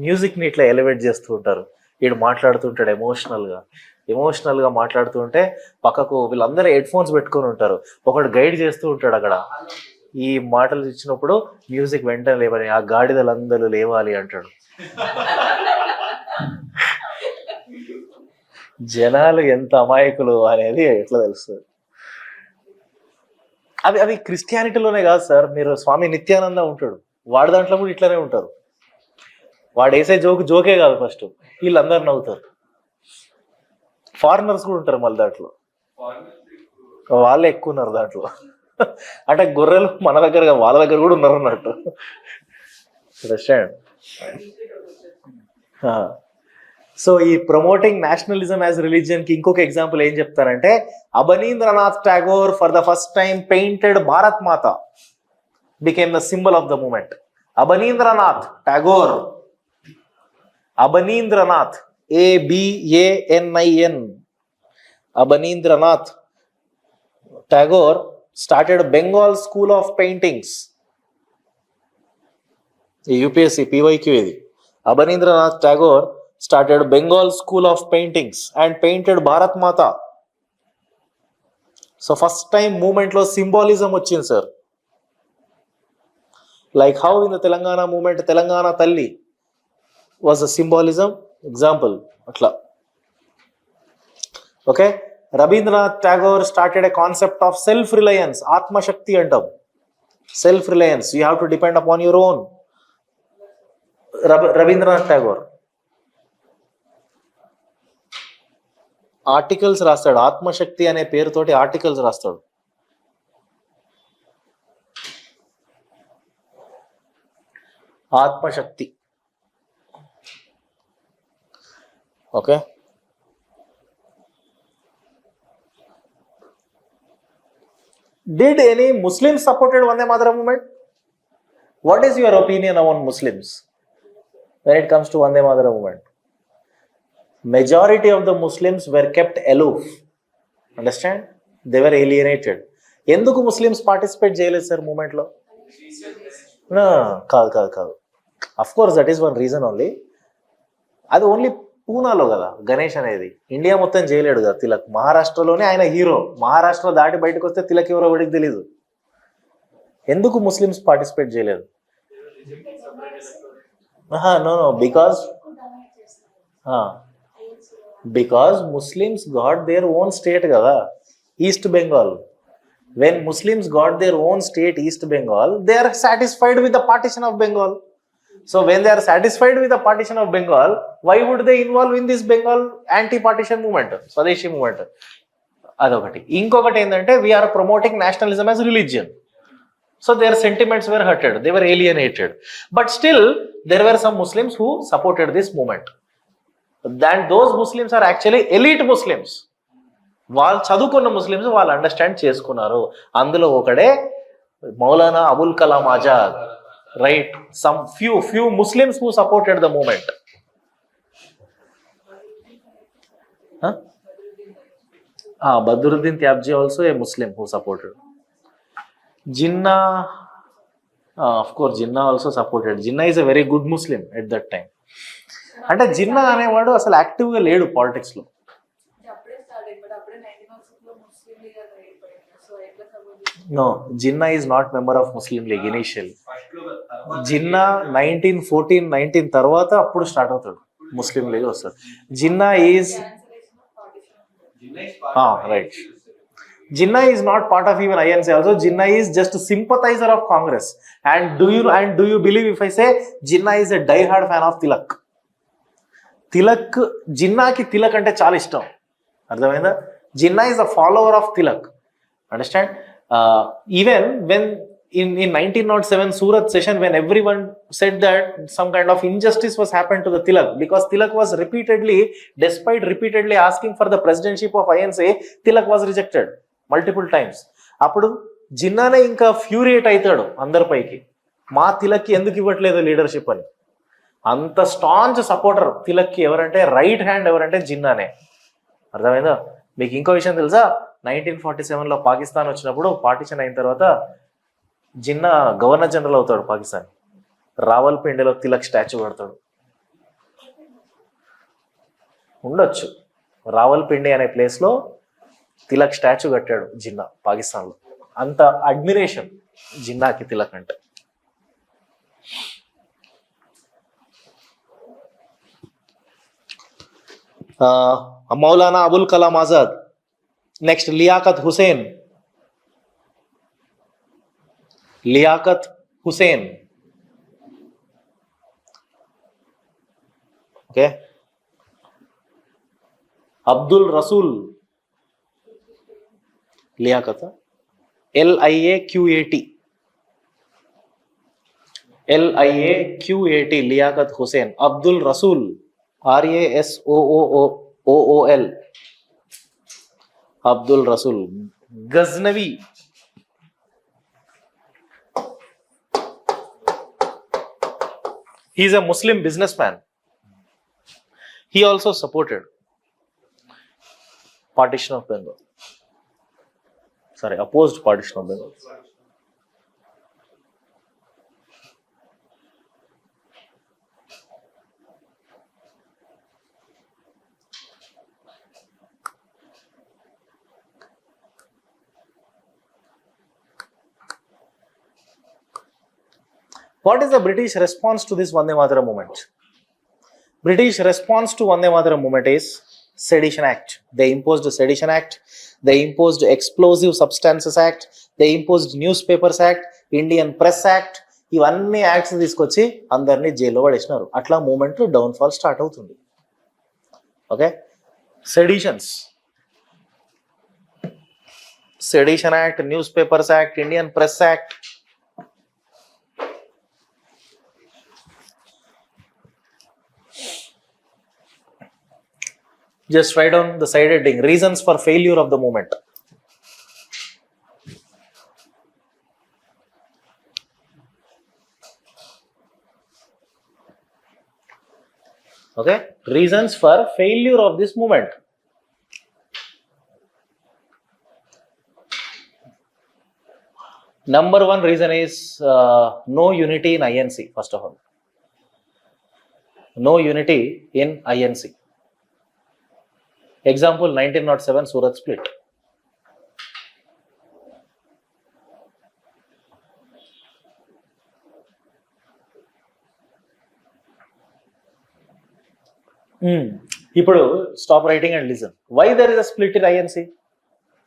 మ్యూజిక్ని ఇట్లా ఎలివేట్ చేస్తూ ఉంటారు. వీడు మాట్లాడుతుంటాడు ఎమోషనల్గా మాట్లాడుతూ ఉంటే పక్కకు వీళ్ళందరూ హెడ్ ఫోన్స్ పెట్టుకొని ఉంటారు. ఒకడు గైడ్ చేస్తూ ఉంటాడు అక్కడ, ఈ మాటలు ఇచ్చినప్పుడు మ్యూజిక్ వెంటనే లేవాలి, ఆ గాడిదలందరూ లేవాలి అంటాడు. జనాలు ఎంత అమాయకులు అనేది ఎట్లా తెలుస్తుంది? అవి క్రిస్టియానిటీలోనే కాదు సార్. మీరు స్వామి నిత్యానంద ఉంటాడు, వాడి దాంట్లో కూడా ఇట్లానే ఉంటారు. వాడు వేసే జోకే కాదు, ఫస్ట్ వీళ్ళందరూ నవ్వుతారు. ఫారినర్స్ కూడా ఉంటారు మళ్ళీ దాంట్లో, వాళ్ళే ఎక్కువ ఉన్నారు దాంట్లో. అంటే గొర్రెలు మన దగ్గర వాళ్ళ దగ్గర కూడా ఉన్నారు అన్నట్టు. సో ఈ ప్రమోటింగ్ నేషనలిజం యాజ్ రిలీజియన్ కి ఇంకొక ఎగ్జాంపుల్ ఏం చెప్తారంటే, Abanindranath Tagore for the first time painted Bharat Mata, became the symbol of the movement. Abanindranath Tagore, Abanindranath, ABANIN, Abanindranath Tagore started Bengal School of Paintings. UPSC PYQ ఇది. Abanindranath Tagore started Bengal School of Paintings and painted Bharat Mata. So first time movement లో symbolism వచ్చింది sir. Like how in the Telangana movement, Telangana Talli was a symbolism example. Atla. Okay. Rabindranath Tagore started a concept of self-reliance, Atma Shakti antam. Self-reliance, you have to depend upon your own. Rabindranath Tagore. Articles రాస్తాడు, ఆత్మశక్తి అనే పేరుతోటి articles రాస్తాడు. ఆత్మశక్తి. Okay. Did any Muslims supported Vande Mataram movement? What is your opinion on Muslims when it comes to Vande Mataram movement? Majority of the Muslims were kept aloof. Understand? They were alienated. ఎందుకు Muslims participate చేయలేదు sir moment లో? కాదు. Of course that is one reason only. అది only పూనాలో కదా గణేష్ అనేది, India మొత్తం చేయలేడు కదా తిలక్. మహారాష్ట్రలోనే ఆయన హీరో, మహారాష్ట్ర దాటి బయటకు వస్తే తిలక్ ఎవరో వాడికి తెలీదు. ఎందుకు ముస్లిమ్స్ పార్టిసిపేట్ చేయలేదు? No because Muslims got their own state కదా, East Bengal. When Muslims got their own state East Bengal, they are satisfied with the partition of Bengal. So when they are satisfied with the partition of Bengal, why would they involve in this Bengal anti-partition movement, Swadeshi movement? Adokati. Inkokati endante, we are promoting nationalism as religion. So their sentiments were hurted, they were alienated. But still, there were some Muslims who supported this movement. Then those Muslims are actually elite Muslims. వాళ్ళు చదువుకున్న Muslims, వాళ్ళు understand చేసుకున్నారు. అందులో ఒకడే Maulana Abul Kalam Azad. Right, some few Muslims who supported the movement. Badruddin Tyabji also a Muslim who supported. Jinnah, of course Jinnah also supported. Jinnah is a very good Muslim at that time. అంటే జిన్నా అనేవాడు అసలు యాక్టివ్గా లేడు politics లో. No, Jinnah is not member of Muslim League initially. Jinnah 1914-19 తర్వాత అప్పుడు start అవుతాడు, ముస్లిం league వస్తాడు. Jinnah is right. Jinnah is not part of even INC also. Jinnah is just a sympathizer of Congress. And do you believe if I say Jinnah is a die-hard fan of Tilak? Tilak, Jinnahకి తిలక్ అంటే చాలా ఇష్టం. అర్థమైందా? Jinnah is a follower of Tilak. Understand? Even when in 1907 Surat session, when everyone said that some kind of injustice was happened to the Tilak, because Tilak was despite repeatedly asking for the presidency of INC, Tilak was rejected multiple times. అప్పుడు జిన్నానే ఇంకా ఫ్యూరియేట్ అవుతాడు అందరిపైకి, మా తిలక్కి ఎందుకు ఇవ్వట్లేదు leadership అని. అంత staunch supporter తిలక్కి ఎవరంటే, right hand ఎవరంటే జిన్నానే. అర్థమైందా? మీకు ఇంకో విషయం తెలుసా? 1947లో పాకిస్తాన్ వచ్చినప్పుడు, పార్టిషన్ అయిన తర్వాత జిన్నా గవర్నర్ జనరల్ అవుతాడు పాకిస్తాన్. రావల్పిండిలో తిలక్ స్టాచ్యూ కడతాడు. ఉండొచ్చు, రావల్పిండి అనే ప్లేస్లో తిలక్ స్టాచ్యూ కట్టాడు జిన్నా పాకిస్తాన్లో. అంత అడ్మిరేషన్ జిన్నాకి తిలక్ అంటే. Maulana Abul Kalam Azad. Next Liaquat Hussain. Liaquat Hussain. Okay. Abdul Rasul. Liaquat LIAQAT. LIAQAT Liaquat Hussain. Abdul Rasul RASOOOL. Abdul Rasul. Ghaznavi. He is a Muslim businessman. He also supported partition of Bengal. Sorry, opposed partition of Bengal. What is the British response to this Vande Mataram movement? British response to Vande Mataram movement is Sedition Act. They imposed the Sedition Act. They imposed Explosive Substances Act. They imposed Newspapers Act, Indian Press Act. ఇవన్నీ acts తీసుకొచ్చి అందరినీ జైల్లో పడేసినారు. అట్లా movement downfall start అవుతుంది. Okay. Seditions, sedition act, newspapers act, Indian press act. Just write down the side heading, reasons for failure of the movement. Okay, reasons for failure of this movement. Number one reason is no unity in INC, first of all. No unity in INC. Example 1907 Surat split. ఇప్పుడు stop writing and listen. Why there is a split in INC?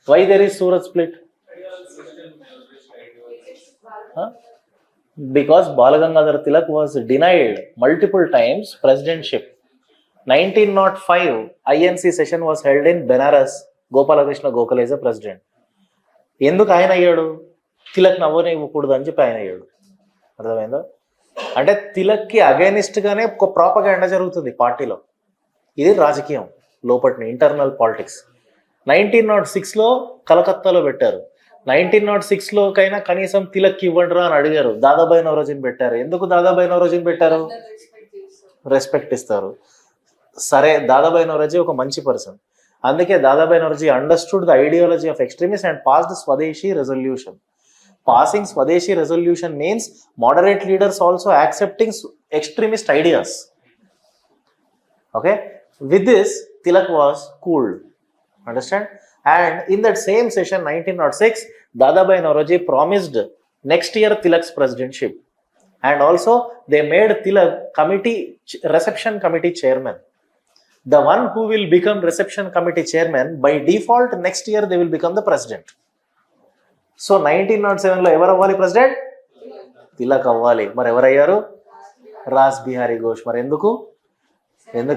Why there is Surat split? Because Balagangadhar Tilak was denied multiple times presidentship. 1905 INC session was held in Benares. Gopalakrishna Gokhale is the president. ఎందుకు ఆయన అయ్యాడు? తిలక్ నవ్వని ఇవ్వకూడదు అని చెప్పి ఆయన అయ్యాడు. అర్థమైందా? అంటే తిలక్కి అగైనిస్ట్ గానే ఒక ప్రాపగాండా జరుగుతుంది పార్టీలో. ఇది రాజకీయం లోపటి ఇంటర్నల్ పాలిటిక్స్. 1906లో కలకత్తాలో పెట్టారు. 1906లోకైనా కనీసం తిలక్కి ఇవ్వండిరా అని అడిగారు. దాదాబాయి నౌరోజీని పెట్టారు. ఎందుకు దాదాబాయి నౌరోజీని పెట్టారు? రెస్పెక్ట్ ఇస్తారు. సరే, దాదాబాయి నౌరోజీ ఒక మంచి పర్సన్. అందుకే Dadabhai Naoroji understood the ideology of extremist and passed స్వదేశీ resolution. Passing Swadeshi resolution means moderate leaders also accepting extremist ideas. Okay, with this Tilak was cooled. Understand? And in that same session 1906, Dadabhai Naoroji promised next year Tilak's presidentship, and also they made Tilak reception committee chairman. The one who will become reception committee chairman, by default next year they will become the president. So 1907లో ఎవరు అవ్వాలి president? Tilak అవ్వాలి. మరి ఎవరయ్యారు? Ross Bihari Ghosh. మరి ఎందుకు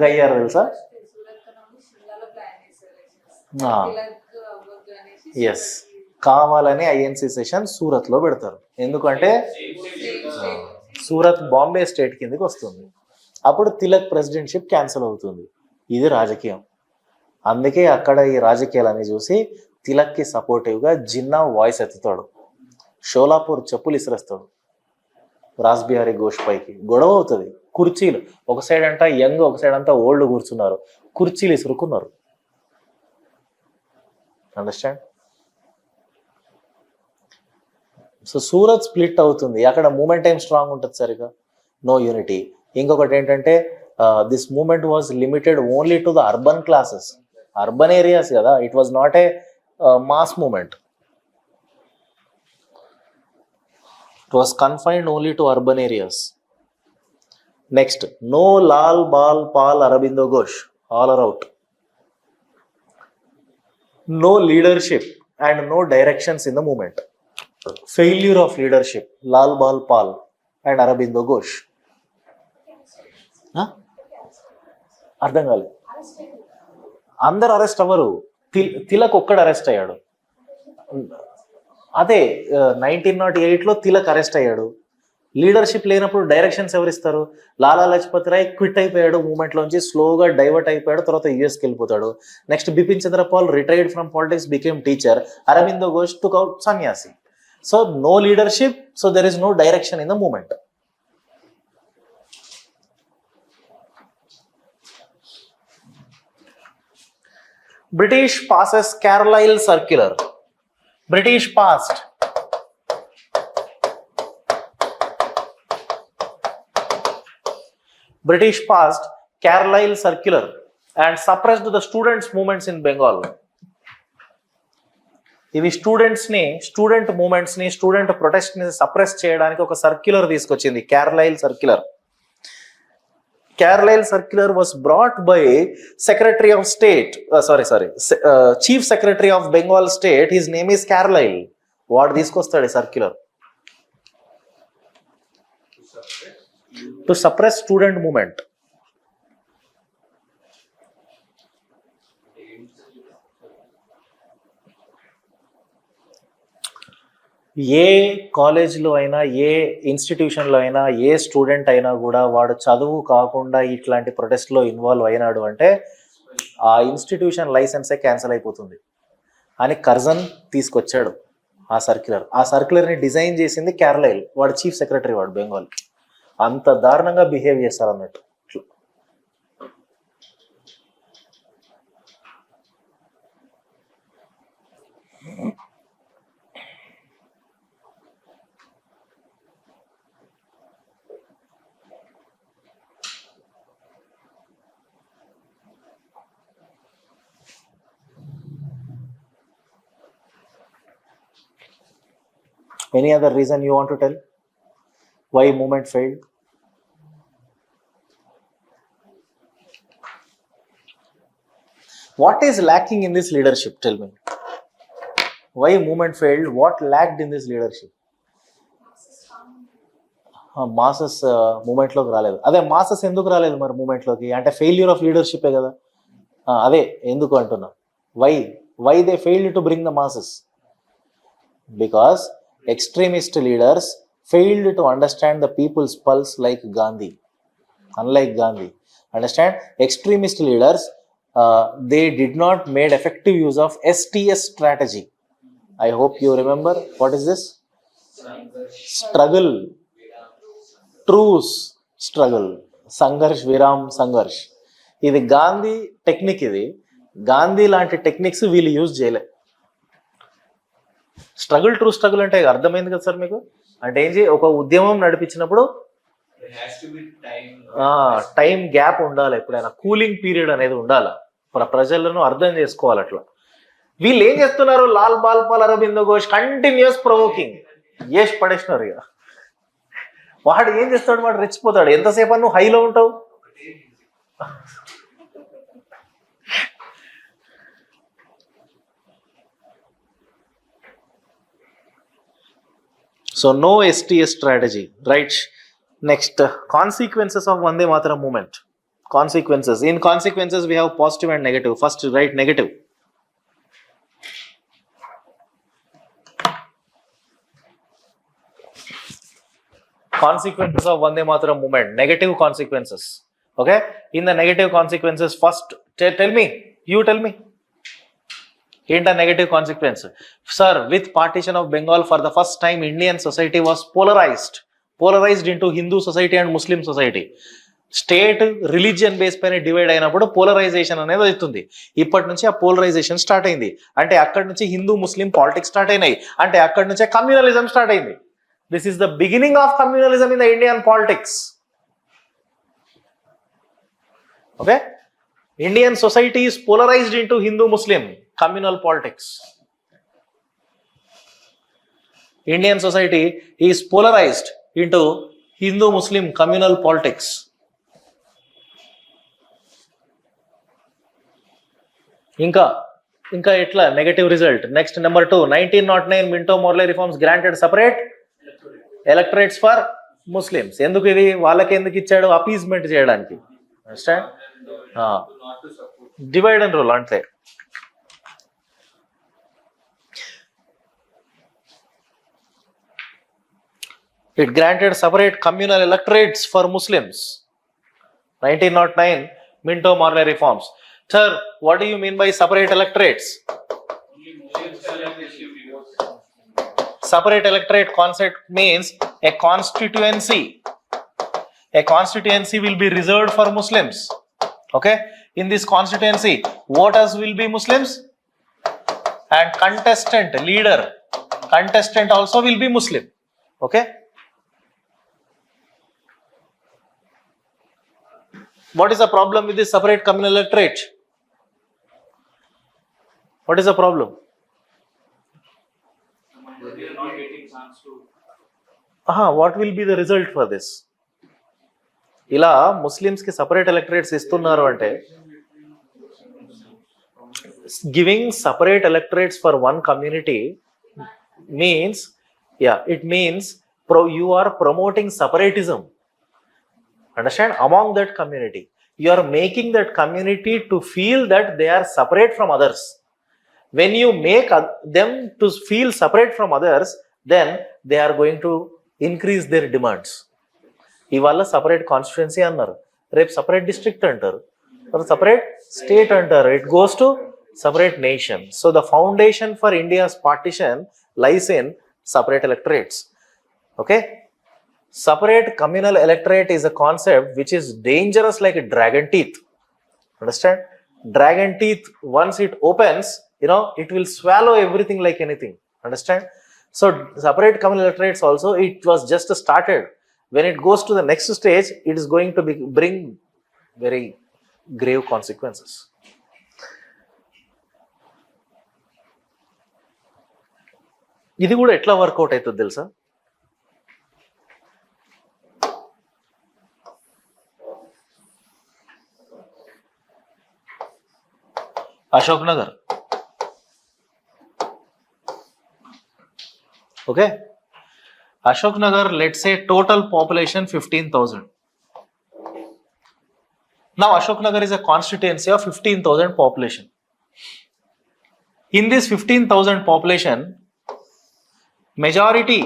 అయ్యారు తెలుసా? Yes, కావాలని ఐఎన్సి సెషన్ సూరత్ లో పెడతారు. ఎందుకంటే సూరత్ బాంబే స్టేట్ కిందకి వస్తుంది. అప్పుడు తిలక్ ప్రెసిడెంట్షిప్ క్యాన్సిల్ అవుతుంది. ఇది రాజకీయం. అందుకే అక్కడ ఈ రాజకీయాలని చూసి తిలక్కి సపోర్టివ్గా జిన్నా వాయిస్ ఎత్తుతాడు. షోలాపూర్ చెప్పులు ఇసిరేస్తాడు రాస్ బిహారీ ఘోష్ పైకి. గొడవ అవుతుంది. కుర్చీలు ఒక సైడ్ అంతా యంగ్, ఒక సైడ్ అంతా ఓల్డ్ కూర్చున్నారు. కుర్చీలు ఇసురుకున్నారు. అండర్స్టాండ్? సో సూరత్ స్ప్లిట్ అవుతుంది. అక్కడ మూమెంట్ ఏం స్ట్రాంగ్ ఉంటుంది సరిగా? No unity. ఇంకొకటి ఏంటంటే this movement was limited only to the urban classes, urban areas కదా. It was not a mass movement. It was confined only to urban areas. Next, no Lal, Bal, Pal, Arabindo Ghosh. All are out. No leadership and no directions in the movement. Failure of leadership. Lal, Bal, Pal and Arabindo Ghosh. అర్థం కాలేదు. అందరు arrest అవ్వరు. తిలక్ ఒక్కడు arrest అయ్యాడు. అదే 1908లో Tilak arrest అయ్యాడు. Leadership లేనప్పుడు directions ఎవరిస్తారు? లాలా లజపత్ రాయ్ క్విట్ అయిపోయాడు మూమెంట్లోంచి, స్లోగా డైవర్ట్ అయిపోయాడు, తర్వాత యుఎస్కి వెళ్ళిపోతాడు. Next Bipin Chandrapal retired from politics, became teacher. Aurobindo Ghosh took out sanyasi. So no leadership, so there is no direction in the movement. British passes Carlisle Circular. British passed Carlisle Circular and suppressed the students' movements in Bengal. ఇవి student మూమెంట్స్ని, student ప్రొటెస్ట్ని suppress చేయడానికి ఒక circular తీసుకొచ్చింది, Carlisle Circular. Carlisle Circular was brought by Secretary of State, Chief Secretary of Bengal State. His name is Carlisle. వాడు తీసుకొస్తాడు circular to suppress student movement. ఏ కాలేజ్లో అయినా, ఏ ఇన్స్టిట్యూషన్లో అయినా, ఏ స్టూడెంట్ అయినా కూడా వాడు చదువు కాకుండా ఇట్లాంటి ప్రొటెస్ట్లో ఇన్వాల్వ్ అయినాడు అంటే ఆ ఇన్స్టిట్యూషన్ లైసెన్సే క్యాన్సిల్ అయిపోతుంది అని కర్జన్ తీసుకొచ్చాడు ఆ సర్క్యులర్. ఆ సర్క్యులర్ని డిజైన్ చేసింది క్యార్లైల్. వాడు చీఫ్ సెక్రటరీ, వాడు బెంగాల్. అంత దారుణంగా బిహేవ్ చేస్తారు అన్నట్టు. Any other reason you want to tell why movement failed? What is lacking in this leadership? Tell me. Why movement failed? What lacked in this leadership? Masses మూమెంట్లోకి రాలేదు. అదే మాసెస్ ఎందుకు రాలేదు మరి మూమెంట్లోకి అంటే? ఫెయిల్యూర్ ఆఫ్ లీడర్షిపే కదా. అదే ఎందుకు అంటున్నా. Why they failed to bring the masses? Because extremist leaders failed to understand the people's pulse like Gandhi. Unlike Gandhi, understand, extremist leaders they did not made effective use of STS strategy. I hope you remember. What is this? Struggle, truce, struggle, sangharsh, viram, sangharsh. ఇది Gandhi technique. ఇది గాంధీ లాంటి techniques వీళ్ళు use చేయలే. Struggle, true struggle అంటే అర్థమైంది కదా sir మీకు? అంటే ఏంటి, ఒక ఉద్యమం నడిపించినప్పుడు టైం గ్యాప్ ఉండాలి, ఎప్పుడైనా కూలింగ్ పీరియడ్ అనేది ఉండాలి, ప్రజలను అర్థం చేసుకోవాలి. అట్లా వీళ్ళు ఏం చేస్తున్నారు? లాల్, బాల్, పాల్, అరబిందో ఘోష్ కంటిన్యూస్ ప్రొవోకింగ్ చేసి పడేసినారు. ఇక వాడు ఏం చేస్తాడు? వాడు రెచ్చిపోతాడు. ఎంతసేపు నువ్వు హైలో ఉంటావు? So no STS strategy, right? Next, consequences of Vande Mataram movement. Consequences. In consequences, we have positive and negative. First, write negative. Consequences of Vande Mataram movement. Negative consequences. Okay? In the negative consequences, first, tell me. You tell me. ఏంటా negative consequence? Sir, with partition of Bengal for the first time Indian society was polarised into Hindu society and Muslim society. State religion base పైన divide అయినప్పుడు polarisation అనేది అవుతుంది. ఇప్పటి నుంచి ఆ polarisation start అయింది. అంటే అక్కడి నుంచి హిందూ ముస్లిం పాలిటిక్స్ స్టార్ట్ అయినాయి. అంటే అక్కడి నుంచే కమ్యూనలిజం స్టార్ట్ అయింది. This is the beginning of communalism in the Indian politics. Okay, Indian society is polarized into Hindu-Muslim communal politics. Indian society is polarized into Hindu-Muslim communal politics. ఇంకా ఎట్లా negative result. Next number 2, 1909 Minto Morley reforms granted separate electorates for Muslims. ఎందుకు ఇది వాళ్ళకి ఎందుకు ఇచ్చాడు? Appeasement చేయడానికి. Understand? Divide and rule అంటే it granted separate communal electorates for Muslims. 1909 Minto Morley reforms. Sir, what do you mean by separate electorates? Separate electorate concept means a constituency. A constituency will be reserved for Muslims. Okay? In this constituency, voters will be Muslims and contestant also will be Muslim. Okay? What is the problem with this separate communal electorate? What is the problem? They are not getting chance to. What will be the result for this? ఇలా Muslims కి separate electorates ఇస్తున్నారు అంటే giving separate electorates for one community means it means you are promoting separatism. Understand? Among that community, you are making that community to feel that they are separate from others. When you make them to feel separate from others, then they are going to increase their demands. ఇవాళ separate constituency అన్నారు, రేపు separate district అంటారు, separate state అంటారు. It goes to separate nation. So the foundation for India's partition lies in separate electorates. Okay? Separate communal electorate is a concept which is dangerous like a dragon teeth. Understand? Dragon teeth, once it opens, it will swallow everything like anything. Understand? So separate communal electorates also, it was just started. When it goes to the next stage, it is going to bring very grave consequences. ఇది కూడా ఎట్లా work out అవుతుంది తెలుసా? Ashok Nagar. Okay, Ashok Nagar, let's say total population 15,000. Now Ashok Nagar is a constituency of 15,000 population. In this 15,000 population, majority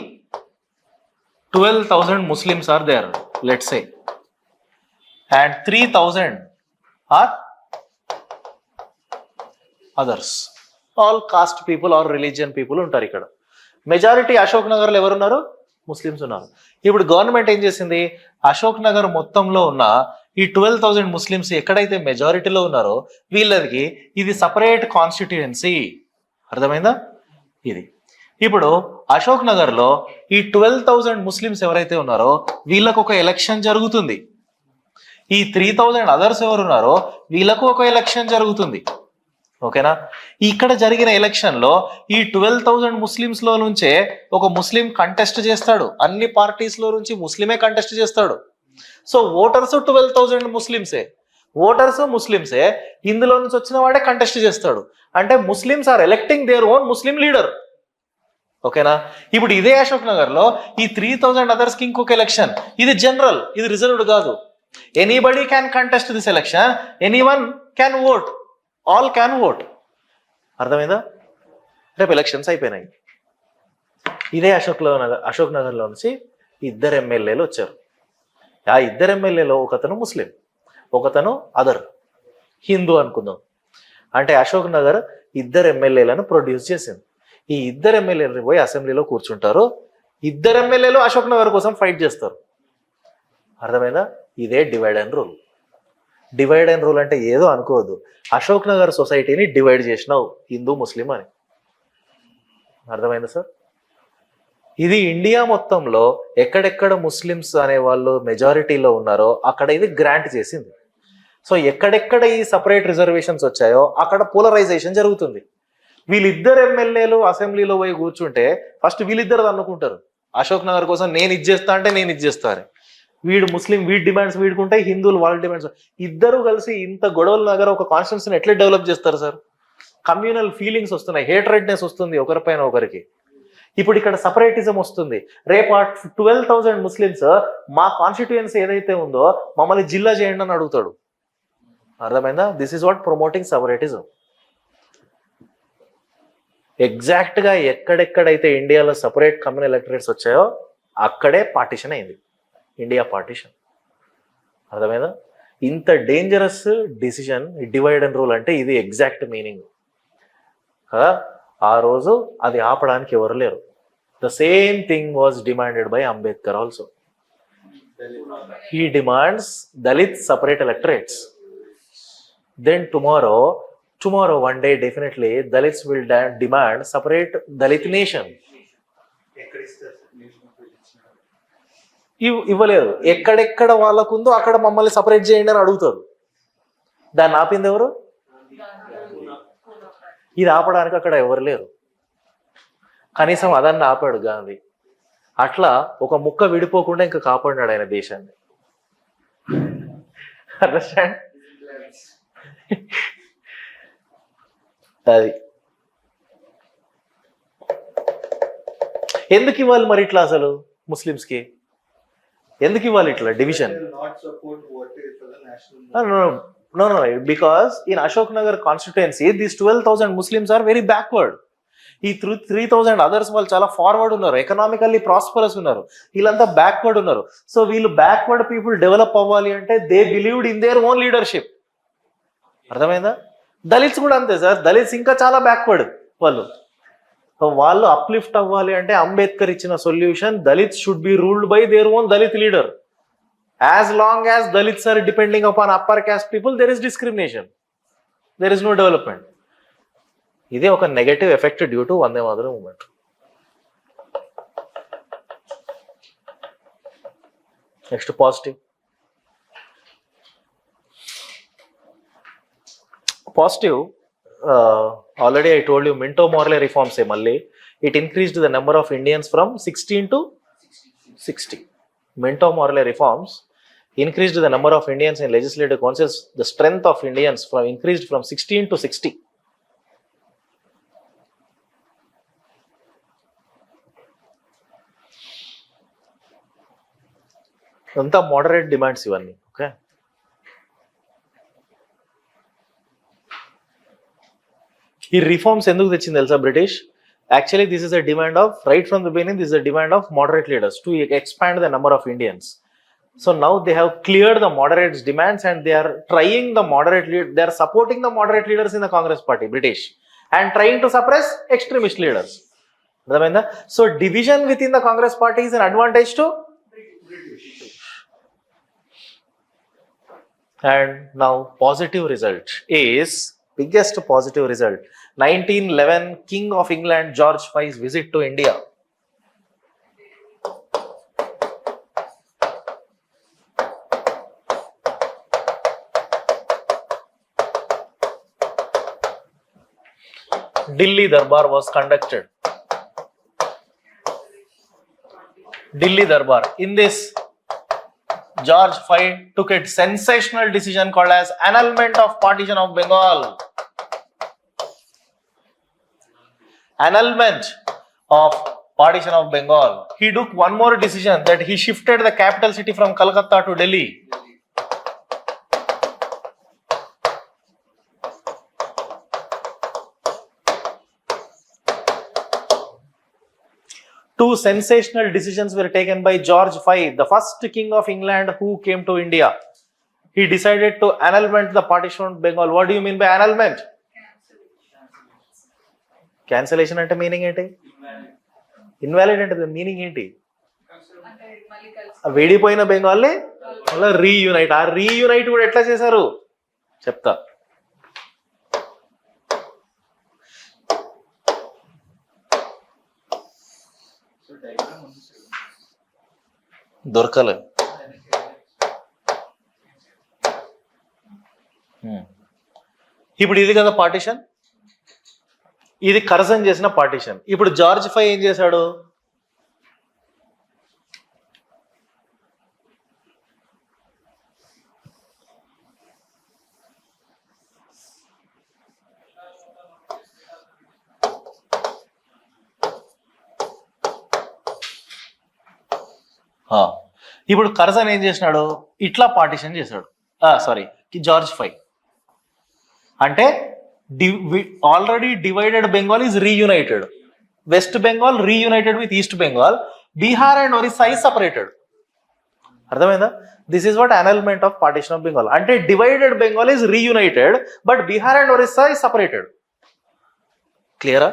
12,000 Muslims are there, let's say, and 3,000 are others, all caste people or religion people ఉంటారు. ఇక్కడ majority Ashok Nagar లో ఎవరున్నారు? Muslims ఉన్నారు. ఇప్పుడు government ఏం చేసింది, అశోక్ నగర్ మొత్తంలో ఉన్న ఈ 12,000 ముస్లిమ్స్ ఎక్కడైతే మెజారిటీలో ఉన్నారో వీళ్ళకి ఇది సపరేట్ కాన్స్టిట్యుయెన్సీ. అర్థమైందా? ఇది ఇప్పుడు అశోక్ నగర్ లో ఈ 12,000 ముస్లిమ్స్ ఎవరైతే ఉన్నారో వీళ్ళకు ఒక ఎలక్షన్ జరుగుతుంది. ఈ 3,000 అదర్స్ ఎవరున్నారో వీళ్ళకు ఒక ఎలక్షన్ జరుగుతుంది. ఓకేనా? ఇక్కడ జరిగిన ఎలక్షన్ లో ఈ 12,000 ముస్లిమ్స్ లో నుంచే ఒక ముస్లిం కంటెస్ట్ చేస్తాడు. అన్ని పార్టీస్ లో నుంచి ముస్లిమే కంటెస్ట్ చేస్తాడు. సో ఓటర్స్ 12,000 ముస్లిమ్సే, ఓటర్స్ ముస్లిమ్సే, ఇందులో నుంచి వచ్చిన వాడే కంటెస్ట్ చేస్తాడు. అంటే Muslims are electing their own Muslim leader. ఓకేనా? ఇప్పుడు ఇదే అశోక్ నగర్ లో ఈ 3,000 అదర్స్ కి ఇంకొక ఎలక్షన్. ఇది జనరల్, ఇది రిజర్వ్డ్ కాదు. Anybody can contest this election, anyone can vote, all can vote. అర్థమైందా? రేపు ఎలక్షన్స్ అయిపోయినాయి. ఇదే అశోక్ నగర్ లో నుంచి 2 ఎమ్మెల్యేలు వచ్చారు. ఆ 2 ఎమ్మెల్యేలో ఒకతను ముస్లిం, ఒకతను అదర్ హిందూ అనుకుందాం. అంటే అశోక్ నగర్ 2 ఎమ్మెల్యేలను ప్రొడ్యూస్ చేసింది. ఈ 2 ఎమ్మెల్యేలు పోయి అసెంబ్లీలో కూర్చుంటారు. 2 ఎమ్మెల్యేలు అశోక్ నగర్ కోసం ఫైట్ చేస్తారు. అర్థమైందా? ఇదే divide and rule. Divide and rule అంటే ఏదో అనుకోవద్దు, అశోక్ నగర్ సొసైటీని డివైడ్ చేసినావు హిందూ ముస్లిం అని. అర్థమైందా సార్? ఇది ఇండియా మొత్తంలో ఎక్కడెక్కడ ముస్లిమ్స్ అనే వాళ్ళు మెజారిటీలో ఉన్నారో అక్కడ ఇది గ్రాంట్ చేసింది. సో ఎక్కడెక్కడ ఈ సపరేట్ రిజర్వేషన్స్ వచ్చాయో అక్కడ పోలరైజేషన్ జరుగుతుంది. వీళ్ళిద్దరు ఎమ్మెల్యేలు అసెంబ్లీలో పోయి కూర్చుంటే ఫస్ట్ వీళ్ళిద్దరు అనుకుంటారు, అశోక్ నగర్ కోసం నేను ఇది చేస్తా అంటే నేను ఇది చేస్తా అని. వీడు ముస్లిం, వీడి డిమాండ్స్ వీడుకుంటాయి, హిందువులు వాళ్ళ డిమాండ్స్. ఇద్దరు కలిసి ఇంత గొడవల దగ్గర ఒక కాన్స్టిట్యూన్సీని ఎట్లా డెవలప్ చేస్తారు సార్? కమ్యూనల్ ఫీలింగ్స్ వస్తున్నాయి, హేట్రెడ్నెస్ వస్తుంది ఒకరిపైన ఒకరికి. ఇప్పుడు ఇక్కడ సపరేటిజం వస్తుంది. రేపు 12,000 ముస్లిమ్స్ మా కాన్స్టిట్యుయెన్సీ ఏదైతే ఉందో మమ్మల్ని జిల్లా చేయండి అని అడుగుతాడు. అర్థమైందా? This is what promoting separatism. ఎగ్జాక్ట్గా ఎక్కడెక్కడైతే ఇండియాలో సపరేట్ కమ్యూనల్ ఎలక్టరేట్స్ వచ్చాయో అక్కడే పార్టిషన్ అయింది, ఇండియా పార్టిషన్. అర్థమైందా? ఇంత dangerous decision divide and rule అంటే ఇది ఎగ్జాక్ట్ మీనింగ్ కదా. ఆ రోజు అది ఆపడానికి ఎవరు లేరు. The same thing was demanded by Ambedkar also. He demands Dalit separate electorates. Then tomorrow one day definitely Dalits will demand separate Dalit nation. ఇవ్వలేదు. ఎక్కడెక్కడ వాళ్ళకుందో అక్కడ మమ్మల్ని సపరేట్ చేయండి అని అడుగుతారు. దాన్ని ఆపింది ఎవరు? ఇది ఆపడానికి అక్కడ ఎవరు లేరు. కనీసం అదన్ని ఆపాడు గాంధీ. అట్లా ఒక ముక్క విడిపోకుండా ఇంకా కాపాడినాడు ఆయన దేశాన్ని. అండర్స్టాండ్? అది ఎందుకు ఇవ్వాలి మరి ఇట్లా? అసలు ముస్లిమ్స్కి ఎందుకు ఇవ్వాలి ఇట్లా division? No, because in Ashok Nagar constituency these 12,000 Muslims are very backward. ఈ 3,000 others వాళ్ళు చాలా ఫార్వర్డ్ ఉన్నారు, ఎకనామికల్లీ ప్రాస్పరస్ ఉన్నారు, వీళ్ళంతా బ్యాక్వర్డ్ ఉన్నారు. సో వీళ్ళు బ్యాక్వర్డ్ పీపుల్ డెవలప్ అవ్వాలి అంటే they believed in their own leadership. అర్థమైందా? దళిత్స్ కూడా అంతే సార్. దళిత్స్ ఇంకా చాలా బ్యాక్వర్డ్ వాళ్ళు అప్లిఫ్ట్ అవ్వాలి అంటే అంబేద్కర్ ఇచ్చిన solution Dalits should be ruled by their own Dalit leader. As long as Dalits are depending upon upper caste people, there is discrimination. There is no development. ఇదే ఒక negative effect due to Vande Mataram movement. Next positive. Positive already I told you Minto Morley reforms మళ్ళీ. It increased the number of Indians from 16 to 60. Minto Morley reforms increased the number of Indians in legislative councils. The strength of Indians increased from 16 to 60. Anta moderate demands ivanni. Okay. ఈ reforms ఎందుకు తెచ్చింది తెలుసా British? Actually, this is a demand of, right from the beginning, this is a demand of moderate leaders to expand the number of Indians. So now they have cleared the moderates' demands and they are trying the moderate lead. They are supporting the moderate leaders in the Congress party, British, and trying to suppress extremist leaders. So division within the Congress party is an advantage to British. And now positive result is biggest positive result. 1911 King of England George V's visit to India. Delhi Darbar was conducted. Delhi Darbar. In this, George V took a sensational decision called as annulment of partition of Bengal. Annulment of partition of Bengal. He took one more decision, that he shifted the capital city from Calcutta to Delhi. Two sensational decisions were taken by George V, the first king of England who came to India. He decided to annulment the partition of Bengal. What do you mean by annulment? Cancellation అంటే meaning ఏంటి? Invalid అంటే meaning ఏంటి? విడిపోయిన బెంగాల్ని అలా reunite. ఆ reunite కూడా ఎట్లా చేశారు చెప్తా. దొరకలేదు. ఇప్పుడు ఇది కదా పార్టిషన్. ఇది కర్జన్ చేసిన పార్టీషన్. ఇప్పుడు జార్జ్ ఫై ఏం చేశాడు? ఇప్పుడు కర్జన్ ఏం చేసినాడు? ఇట్లా పార్టీషన్ చేశాడు. సారీ, జార్జ్ ఫై అంటే already divided Bengal is reunited. West Bengal reunited with East Bengal. Bihar and Orissa is separated. అర్థమైందా? This is what annulment of partition of Bengal. అంటే divided Bengal is reunited but Bihar and Orissa is separated. క్లియరా?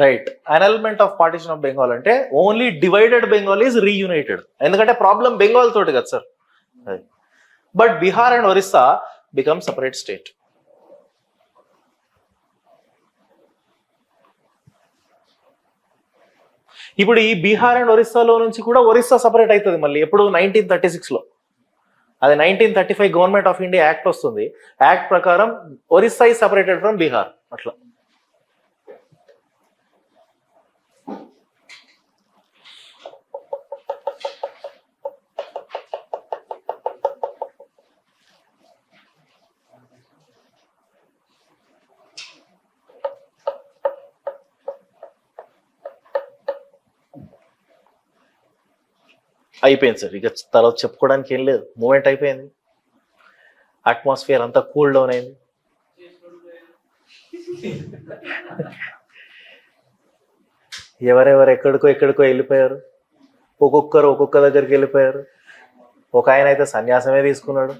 Right. Annulment of partition of Bengal అంటే only divided Bengal is reunited. ఎందుకంటే problem Bengal తోటి కదా sir. But Bihar and Orissa become separate state. ఇప్పుడు ఈ Bihar and ఒరిస్సాలో నుంచి కూడా ఒరిస్సా సపరేట్ అవుతుంది మళ్ళీ. ఎప్పుడు? 1936లో. అది 1935 గవర్నమెంట్ ఆఫ్ ఇండియా యాక్ట్ వస్తుంది. యాక్ట్ ప్రకారం Orissa is separated from Bihar. అట్లా అయిపోయింది సార్. ఇక తర్వాత చెప్పుకోవడానికి ఏం లేదు. మూమెంట్ అయిపోయింది. అట్మాస్ఫియర్ అంతా కూల్ డౌన్ అయింది. ఎవరెవరు ఎక్కడికో వెళ్ళిపోయారు. ఒక్కొక్కరు ఒక్కొక్క దగ్గరికి వెళ్ళిపోయారు. ఒక ఆయన అయితే సన్యాసమే తీసుకున్నాడు.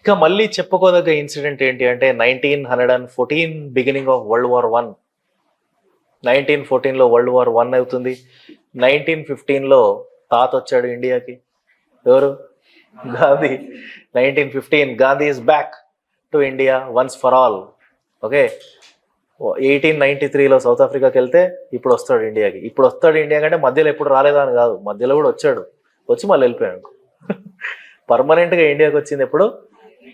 ఇక మళ్ళీ చెప్పుకోదగ్గ ఇన్సిడెంట్ ఏంటి అంటే 1914 బిగినింగ్ ఆఫ్ వరల్డ్ వార్ 1. 1914లో వరల్డ్ వార్ 1 అవుతుంది. 1915లో తాత వచ్చాడు ఇండియాకి. ఎవరు? Gandhi. 1915 Gandhi is back to India once for all. Okay. 1893లో సౌత్ ఆఫ్రికాకి వెళ్తే ఇప్పుడు వస్తాడు ఇండియాకి. ఇప్పుడు వస్తాడు ఇండియా కంటే మధ్యలో ఎప్పుడు రాలేదా అని కాదు, మధ్యలో కూడా వచ్చాడు. వచ్చి మళ్ళీ వెళ్ళిపోయాడు. పర్మనెంట్గా ఇండియాకి వచ్చింది ఎప్పుడు?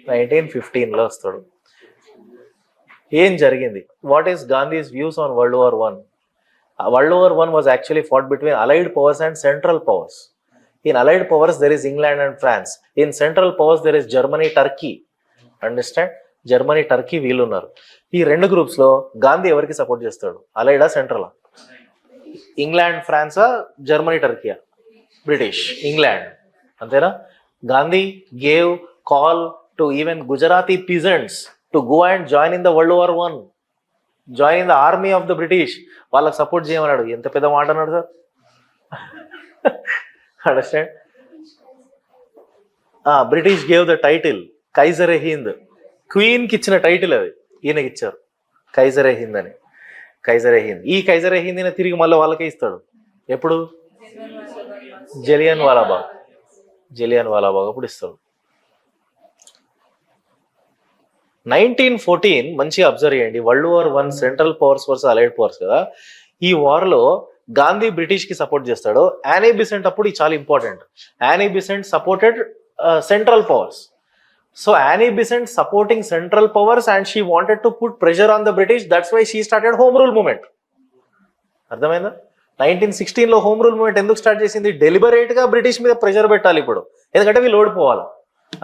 1915లో వస్తాడు. ఏం జరిగింది? What is Gandhi's views on world war 1? World War I was actually fought between Allied powers and Central powers. In Allied powers, there is England and France. In Central powers, there is Germany, Turkey. Understand? Germany, Turkey వీళ్ళు ఉన్నారు. ఈ రెండు groups లో గాంధీ ఎవరికి support చేస్తాడు? అలైడా, సెంట్రలా? England, ఫ్రాన్సా, జర్మనీ, టర్కీయా? British, England. అంతేనా? Gandhi gave call to even Gujarati peasants to go and join in the world war 1. Join in the army of the British. వాళ్ళకి సపోర్ట్ చేయమన్నాడు. ఎంత పెద్ద మాట అన్నాడు sir. Understand? British gave the title Kaiser e Hind. క్వీన్కి ఇచ్చిన టైటిల్ అది ఈయనకి ఇచ్చారు, కైజరే హింద్ అని. కైజరే హింద్. ఈ కైజరే హింద్ తిరిగి మళ్ళీ వాళ్ళకే ఇస్తాడు. ఎప్పుడు? జలియన్ వాలాబాగ్ అప్పుడు ఇస్తాడు. 1914 మంచిగా అబ్జర్వ్ చేయండి. World war 1 central powers versus allied powers కదా. ఈ వార్లో గాంధీ బ్రిటిష్కి సపోర్ట్ చేస్తాడు. యానీ బిసెంట్ అప్పుడు ఇది చాలా important. Annie Besant supported central powers. So Annie Besant supporting central powers and she wanted to put pressure on the British. That's why she started home rule movement. అర్థమైందా? 1916లో home rule movement ఎందుకు start చేసింది? డెలిబరేట్గా British మీద pressure పెట్టాలి ఇప్పుడు, ఎందుకంటే వీళ్ళు ఓడిపోవాలి.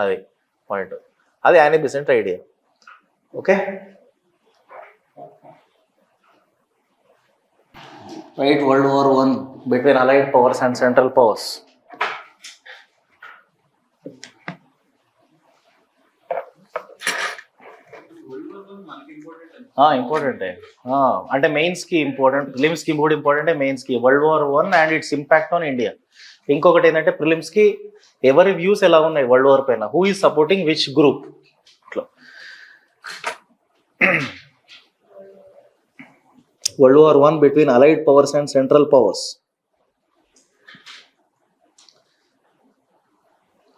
అది పాయింట్. అది Annie Besant idea. Okay. Right, World War I between Allied powers and Central powers. Important. అంటే మెయిన్స్ కి ఇంపార్టెంట్, ప్రిలిమ్స్ కి కూడా ఇంపార్టెంట్, మెయిన్స్ కి. World war 1 and it's impact on India. ఇంకొకటి ఏంటంటే ప్రిలిమ్స్ కి ఎవరి వ్యూస్ ఎలా ఉన్నాయి వరల్డ్ వార్ పైన, who is supporting which group. ఇట్లా World War I between Allied powers and Central powers.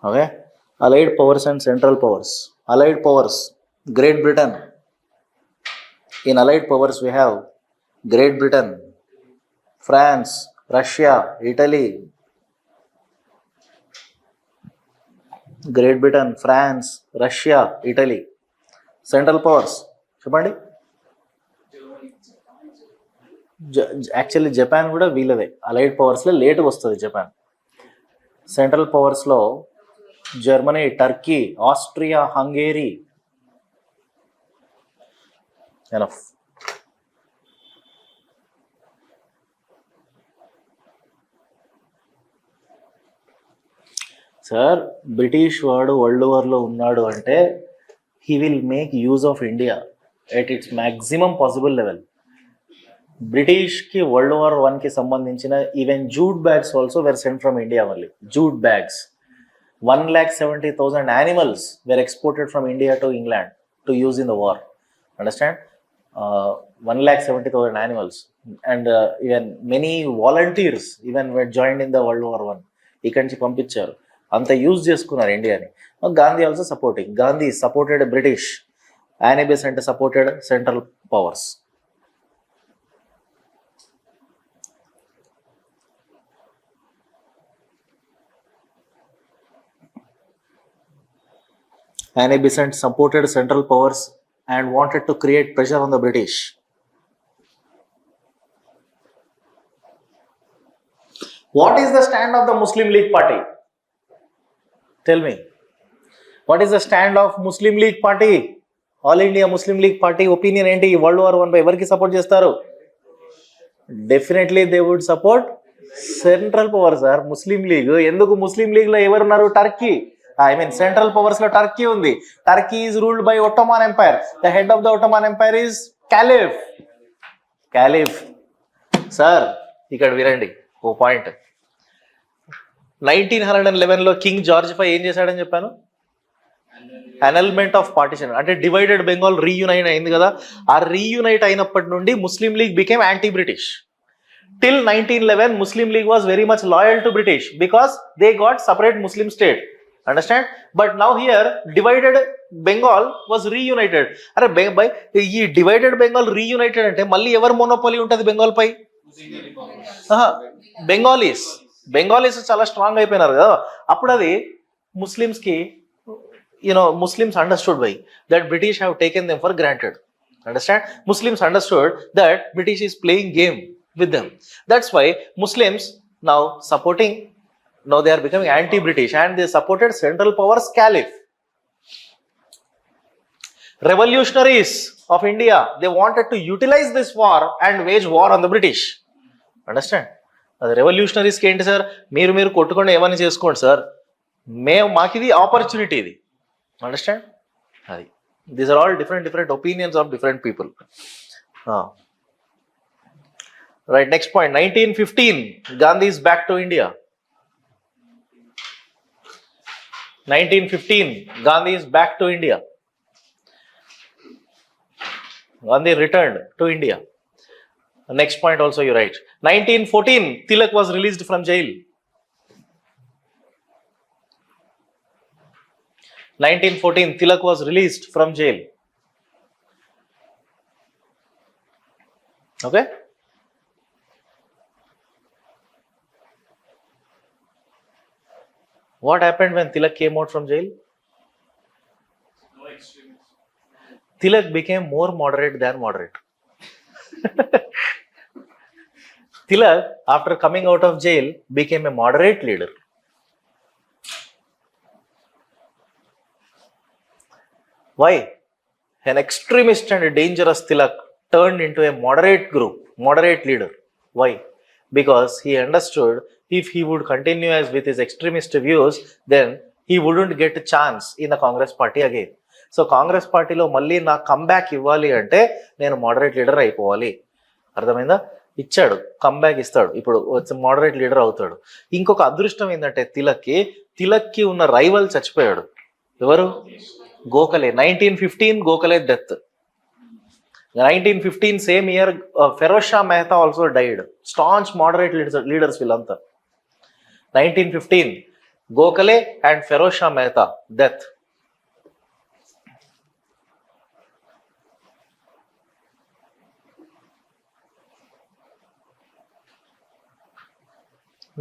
Okay, Allied powers and Central powers. Allied powers, Great Britain. In Allied powers we have Great Britain, France, Russia, Italy. Great Britain, France, Russia, Italy. Central powers చెప్పండి. Actually Japan కూడా వీళ్ళదే, allied పవర్స్లో లేట్గా వస్తుంది Japan. Central పవర్స్లో Germany, Turkey, Austria, Hungary. Enough. Sir British వాడు world వార్లో ఉన్నాడు అంటే he will make use of India at its maximum possible level. బ్రిటిష్కి వరల్డ్ వార్ 1కి సంబంధించిన even jute bags also were sent from India only. Jute bags 1,70,000 animals were exported from India to England to use in the war. Understand? 1,70,000 animals. And even many volunteers even were joined in the World War I. ఇక్కడి నుంచి పంపించారు, అంత use చేసుకున్నారు ఇండియాని. Gandhi also supporting. Gandhi supported British. Annie Besant supported central powers. Annie Besant supported central powers and wanted to create pressure on the British. What is the stand of the Muslim League Party? Tell me. What is the stand of Muslim League Party? All India Muslim League Party opinion enti World War I by evarki support chestaru? Definitely they would support central powers sir. Muslim League enduku Muslim League lo evaru unnaru? Turkey. Central powers lo Turkey undi. Turkey is ruled by Ottoman Empire. The head of the Ottoman Empire is Caliph. Sir, ikkada virandi ఓ point. 1911లో king George V ఏం చేశాడని చెప్పాను? Annulment of partition, అంటే divided Bengal reunite అయింది కదా. ఆ reunite అయినప్పటి నుండి Muslim League became anti British. Till 1911 Muslim League was very much loyal to British because they got separate Muslim state. Understand? But now here divided Bengal was reunited. అరే ఈ divided Bengal రీయునైటెడ్ అంటే మళ్ళీ ఎవరు మోనోపోలీ ఉంటుంది బెంగాల్ పై? బెంగాలీస్ చాలా strong అయిపోయినారు కదా. అప్పుడు అది ముస్లిమ్స్కి Muslims understood why that British have taken them for granted. Understand? Muslims understood that British is playing game with them. That's why Muslims now they are becoming anti-British and they supported central powers Caliph. Revolutionaries of India, they wanted to utilize this war and wage war on the British. Understand? అది రెవల్యూషనరీస్కి ఏంటి sir, మీరు కొట్టుకొని ఏమని చేసుకోండి sir, మాకు ఇది opportunity ఇది. Understand? These are all different opinions of different people. Right, next point. 1915, Gandhi is back to India. 1915, Gandhi is back to India. Gandhi returned to India. Next point also you write. 1914, Tilak was released from jail. 1914, Tilak was released from jail. Okay? What happened when Tilak came out from jail? No extremists. Tilak became more moderate than moderate. Tilak, after coming out of jail, became a moderate leader. Why? An extremist and a dangerous Tilak turned into a moderate leader. Why? Because he understood if he would continue as with his extremist views, then he wouldn't get a chance in the Congress party again. So Congress party lo malli na comeback ivvali ante nenu moderate leader అయిపోవాలి. అర్థమైందా? ఇచ్చాడు, comeback ఇస్తాడు, ఇప్పుడు moderate leader అవుతాడు. ఇంకొక అదృష్టం ఏంటంటే తిలక్కి ఉన్న రైవల్ చచ్చిపోయాడు. ఎవరు? Gokhale. 1915 Gokhale death. 1915 same year Feroz Shah Mehta also died. Staunch moderate leaders వీళ్ళంతా. 1915 Gokhale and Feroz Shah Mehta death.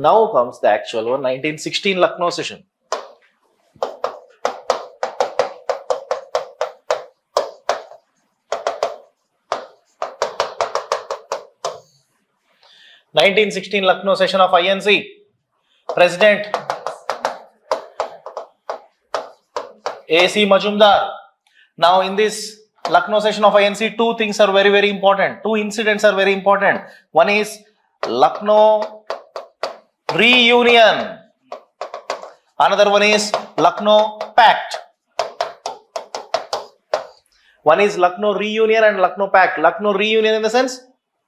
Now comes the actual one, 1916 Lucknow session. 1916 Lucknow session of INC. President A.C. Majumdar. Now in this Lucknow session of INC, two things are very, very important. Two incidents are very important. One is Lucknow reunion. Another one is Lucknow Pact. One is Lucknow reunion and Lucknow Pact. Lucknow reunion in the sense?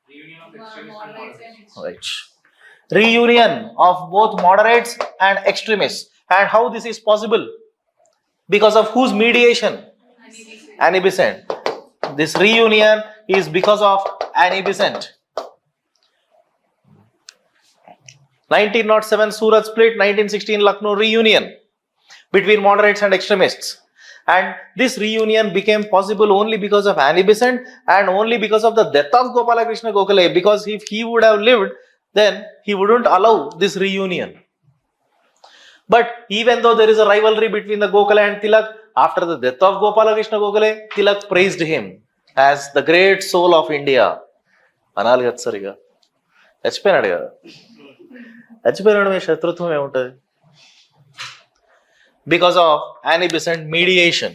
Reunion of extremists and Moderates moderates. and Right. Reunion of both moderates and extremists. And how this is possible? Because of whose mediation? Annie Besant. This reunion is because of Annie Besant. 1907 Surat split, 1916 Lucknow reunion between moderates and extremists. And this reunion became possible only because of Annie Besant and only because of the death of Gopalakrishna Gokhale. Because if he would have lived, then he wouldn't allow this reunion. But even though there is a rivalry between the Gokhale and Tilak, after the death of Gopalakrishna Gokhale, Tilak praised him as the great soul of India. అనాలి కదా sir ఇక చచ్చిపోయినాడు కదా చచ్చిపోయినాడు మీ శత్రుత్వం ఏముంటుంది because of Annie Besant mediation.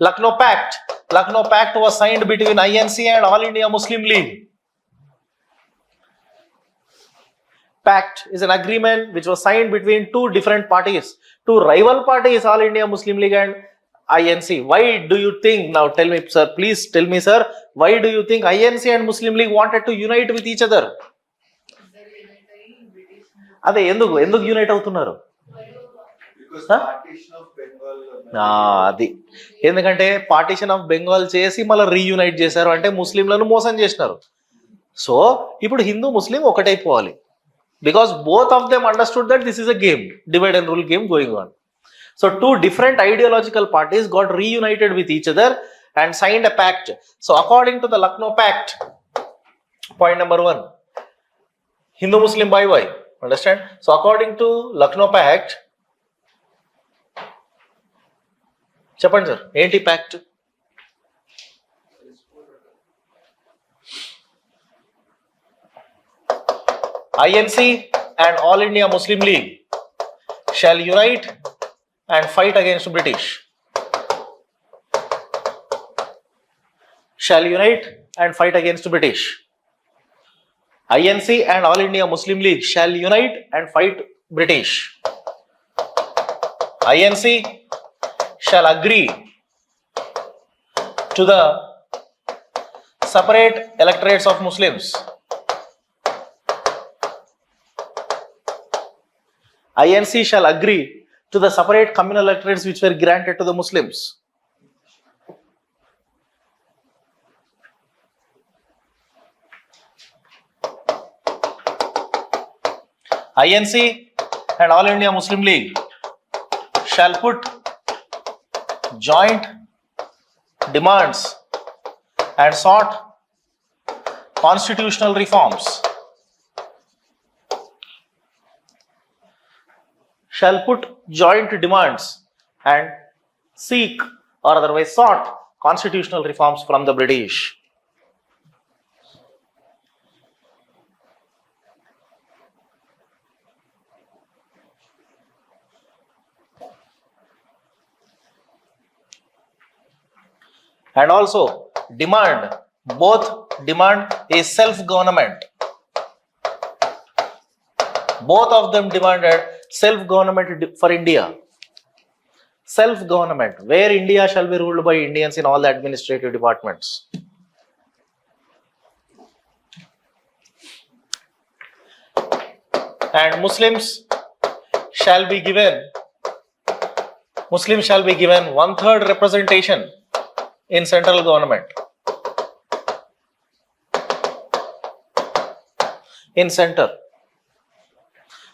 Lucknow Pact. Lucknow Pact was signed between INC and All India Muslim League. Pact is an agreement which was signed between two different parties, two rival parties, All India Muslim League and INC. Why do you think, now tell me sir, please tell me sir, why do you think INC and Muslim League wanted to unite with each other? అదే ఎందుకు ఎందుకు unite అవుతున్నారు అది ఎందుకంటే partition of Bengal చేసి మళ్ళీ reunite చేశారు అంటే ముస్లింలను మోసం చేసినారు సో ఇప్పుడు హిందూ ముస్లిం ఒకటైపోవాలి because both of them understood that this is a game divide and rule game going on so two different ideological parties got reunited with each other and signed a pact so according to the Lucknow pact point number 1 Hindu Muslim bhai bhai Understand? So according to Lucknow Pact, చెప్పండి sir ఏంటి pact INC and All India Muslim League shall unite and fight against British. Shall unite and fight against British. INC and All India Muslim League shall unite and fight British. INC shall agree to the separate electorates of Muslims. INC shall agree to the separate communal electorates which were granted to the Muslims. INC and All India Muslim League shall put joint demands and sought constitutional reforms. Shall put joint demands and seek or otherwise sought constitutional reforms from the British. And also both demand a self-government. Both of them demanded self-government for India. Self-government, where India shall be ruled by Indians in all the administrative departments. And Muslims shall be given 1/3 representation in central government. In center.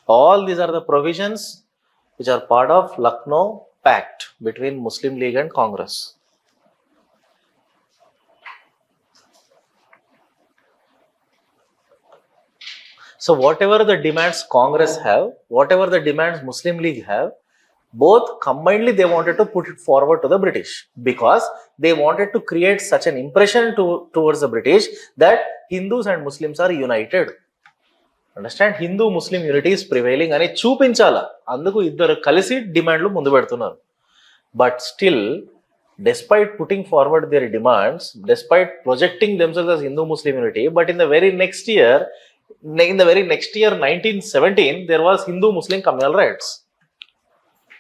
All these are the provisions which are part of Lucknow Pact between Muslim League and Congress. So whatever the demands Congress have, whatever the demands Muslim League have, both combinedly they wanted to put it forward to the British because they wanted to create such an impression towards the British that Hindus and Muslims are united. Understand? Hindu Muslim unity is prevailing అని చూపించాలా, అందుకు ఇద్దరు కలిసి డిమాండ్లు ముందు పెడుతున్నారు. But still, despite putting forward their demands, despite projecting themselves as Hindu Muslim unity, but in the very next year 1917, there was Hindu Muslim communal rights.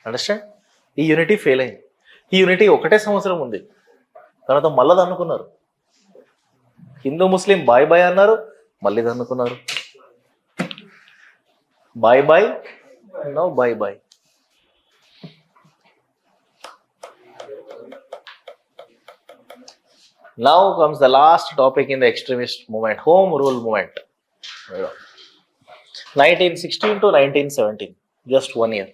Understand? ఈ unity fail అయింది. ఈ యూనిటీ ఒకటే సంవత్సరం ఉంది, తర్వాత మళ్ళీ దన్నుకున్నారు. హిందూ ముస్లిం బాయ్ బాయ్ అన్నారు, మళ్ళీ దన్నుకున్నారు. Bhai bhai, no bhai bhai. Now comes the last topic in the extremist movement, home rule movement. 1916 to 1917, just 1 year.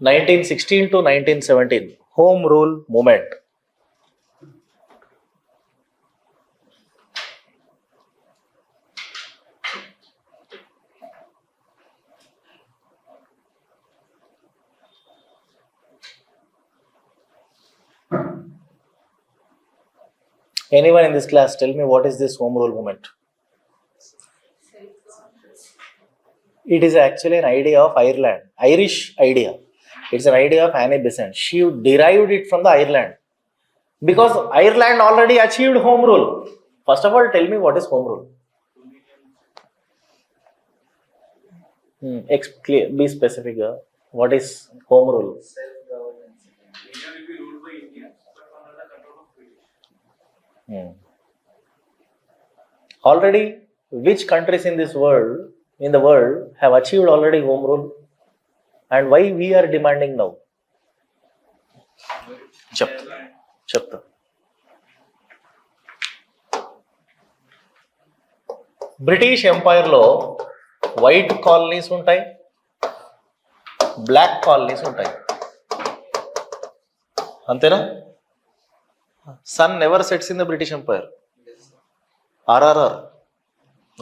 (1916 to 1917) home rule movement. Anyone in this class, tell me what is this home rule movement? It is actually an idea of Ireland, Irish idea. It's an idea of Anne Besant. She derived it from the Ireland because Ireland already achieved home rule. First of all, tell me what is home rule. Be specific. What is home rule? Self-governance. India will be ruled by Indians, but under the control of British. Already, which countries in the world have achieved already home rule, and why we are demanding now? Chapter. British Empire లో white colonies ఉంటాయి, black colonies ఉంటాయి, అంతేనా? Sun never sets in the British Empire. RRR.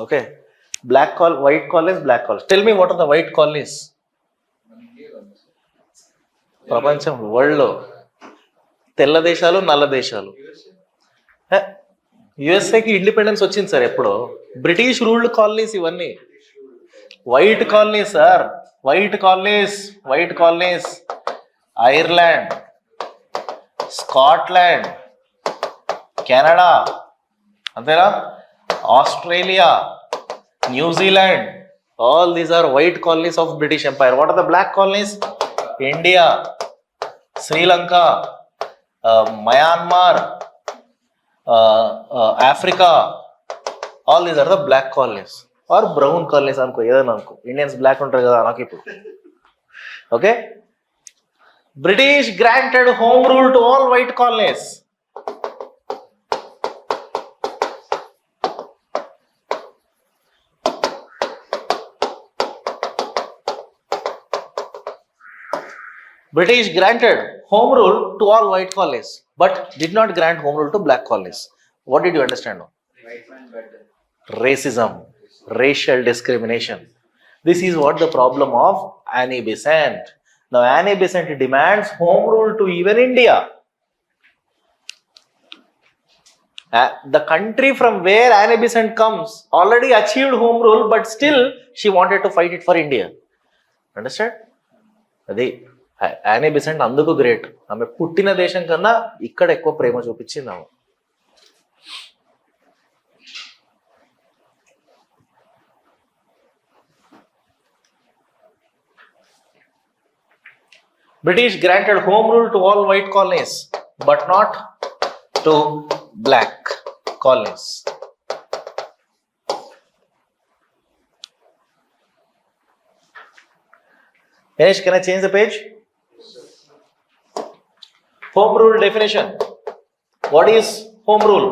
Okay. White colonies, black colonies. Tell me what are the white colonies? ప్రపంచం వరల్డ్లో తెల్ల దేశాలు, నల్ల దేశాలు. యుఎస్ఏకి ఇండిపెండెన్స్ వచ్చింది సార్ ఎప్పుడో. బ్రిటిష్ రూల్డ్ కాలనీస్ ఇవన్నీ. White colonies sir, white colonies. Ireland, Scotland, Canada, అంతేనా? Australia, New Zealand, all these are white colonies of British Empire. What are the black colonies? India, Sri Lanka, Myanmar, Africa, all these are the black colonies or brown colonies. Anko edana anko Indians black untaru kada anaku ippudu. Okay, British granted home rule to all white colonies. British granted home rule to all white colonies, but did not grant home rule to black colonies. What did you understand now? White man better. Racism, racial discrimination. This is what the problem of Anne Besant. Now Anne Besant demands home rule to even India. The country from where Anne Besant comes already achieved home rule, but still she wanted to fight it for India. Understand? Adi Annie Besant అందుకు great. ఆమె పుట్టిన దేశం కన్నా ఇక్కడ ఎక్కువ ప్రేమ చూపించింది ఆమె. British granted home rule to all white colonies, but not to black colonies. Ganesh, can I change the page? Home rule definition. What is home rule?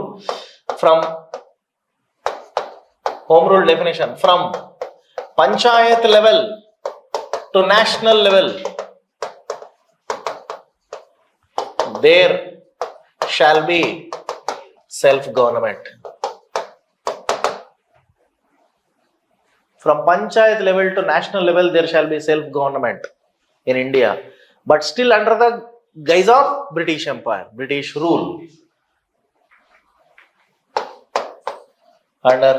Home rule definition from panchayat level to national level, there shall be self-government. From panchayat level to national level, there shall be self-government in India, but still under the guise of British Empire, British rule. Under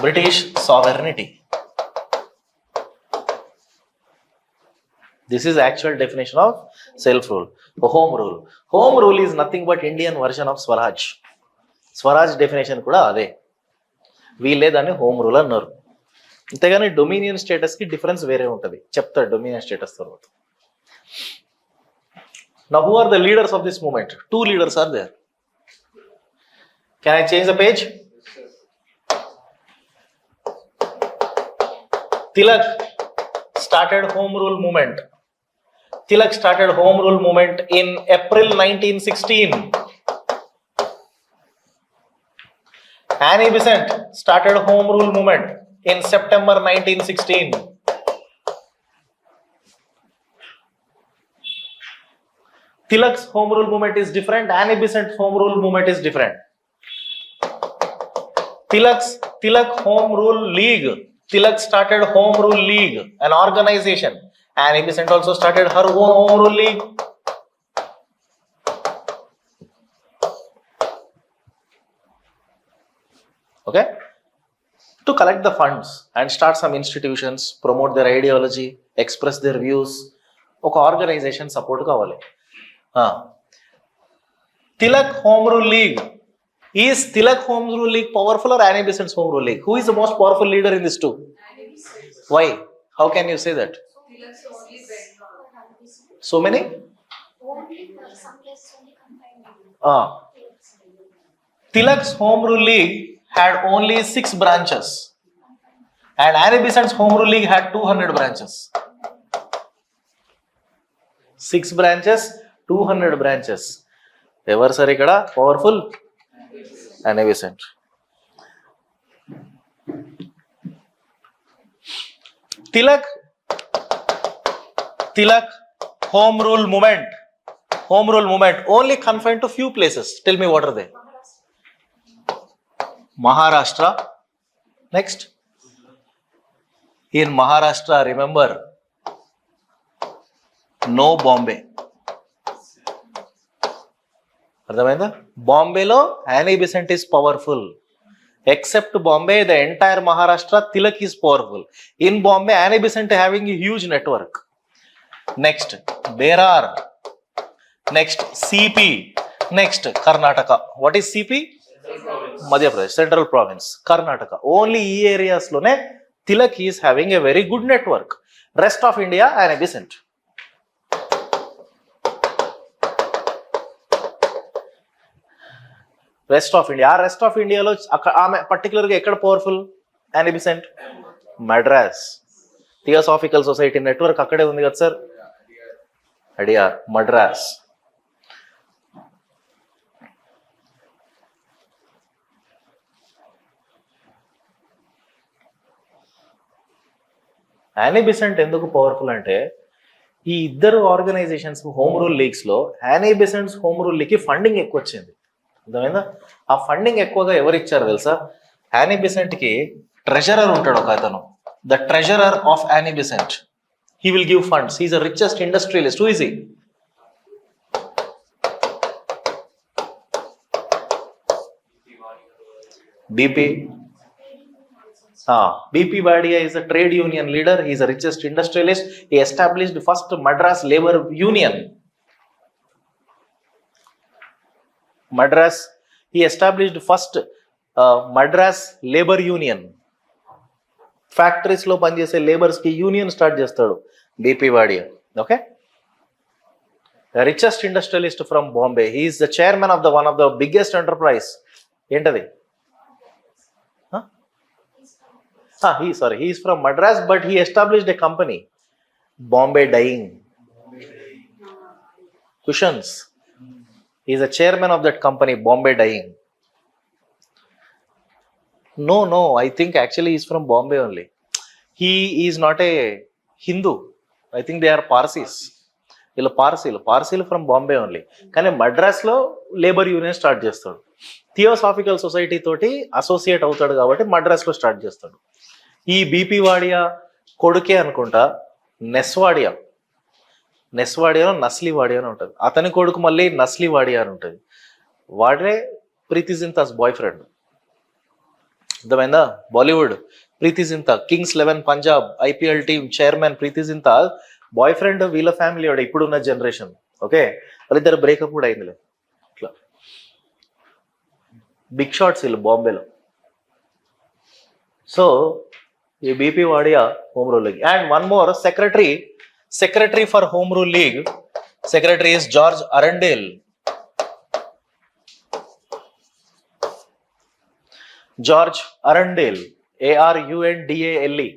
British sovereignty. This is actual definition of self-rule. Home rule. Home rule is nothing but Indian version of Swaraj. Swaraj definition kuda ade. వీళ్ళే దాన్ని home rule అన్నారు. అంతేగాని dominion status కి difference వేరే ఉంటుంది, చెప్తాడు dominion status తర్వాత. Now who are the leaders of this movement? Two leaders are there. Can I change the page? Tilak started home rule movement. Tilak started home rule movement in April 1916. Annie Besant started home rule movement in September 1916. Tilak's home rule movement is different. Annie Besant's home rule movement is different. Tilak Home Rule League. Tilak started Home Rule League, an organization. Annie Besant also started her own Home Rule League. Okay? To collect the funds and start some institutions, promote their ideology, express their views, ఒక organisation support కావాలి. Tilak Home Rule League. Is Tilak Home Rule League powerful or Annie Besant's Home Rule League? Who is the most powerful leader in this two? Why? How can you say that? Tilak's only bent. So many? Tilak's Home Rule League had only 6 branches, and Annie Besant's Home Rule League had 200 branches. 6 branches, 200 branches. Ever sir ikkada powerful? Annie Besant. Tilak Home Rule movement only confined to few places. Tell me what are they? Maharashtra. Next. In Maharashtra, remember, no Bombay. అర్థమైందా? బాంబేలో Annie Besant is powerful. Except Bombay, the entire Maharashtra, Tilak is powerful. In Bombay, Annie Besant having a huge network. Next, Berar. Next, CP. Next, Karnataka. What is CP? Madhya Pradesh, Central Province. Karnataka. Only E areas lone Tilak is having a very good network. Rest of India, Annie Besant. Rest of India lo particularly ekkada powerful? Annie Besant. Madras. Theosophical Society network akkade undi kada sir? Adyar, Madras. Annie Besant ఎందుకు powerful అంటే ఈ ఇద్దరు organisations home rule leagues లో Annie బెసెంట్స్ home rule league కి funding ఎక్కువ వచ్చింది. అర్థమైందా? ఆ ఫండింగ్ ఎక్కువగా ఎవరు ఇచ్చారు తెలుసా? యానీ బెసెంట్ కి ట్రెజరర్ ఉంటాడు ఒక అతను, the treasurer of Annie Besant. He will give funds. He is the richest industrialist. Who is he? BP. BP Wadia is a trade union leader. He is the richest industrialist. He established the first Madras Labor Union. He established first Madras Labor Union. Factories lo pan chese laborers ki union start chestadu BP Wadia. Okay? The richest industrialist from Bombay. He is the chairman of one of the biggest enterprise. Entadi? He is from Madras, but he established a company, Bombay Dyeing Cushions. He is a chairman of that company, Bombay Dyeing. No, I think actually he is from Bombay only. He is not a Hindu. I think they are Parsis. Parsil from Bombay only. Kani Madras lo labor union start chestadu. Theosophical Society toti associate avutadu kabatti Madras lo start chestadu. ఈ BP Wadia కొడుకే అనుకుంటా నెస్వాడియా, నెస్వాడియాలో నస్లీ వాడియా అని ఉంటుంది. అతని కొడుకు మళ్ళీ నస్లీ వాడియా అని ఉంటుంది. వాడే ప్రీతి జింతాస్ బాయ్ ఫ్రెండ్. అర్థమైందా? Bollywood Preity Zinta, Kings 11 Punjab IPL team chairman Preity Zinta boyfriend వీళ్ళ ఫ్యామిలీ వాడు ఇప్పుడున్న జనరేషన్. ఓకే, వాళ్ళిద్దరు బ్రేకప్ కూడా అయిందిలే. ఇట్లా బిగ్ షాట్స్ వీళ్ళు బాంబేలో. సో ఈ BP Wadia home rule league. And one more secretary for home rule league, secretary is George Arundale. George Arundel, Arundale.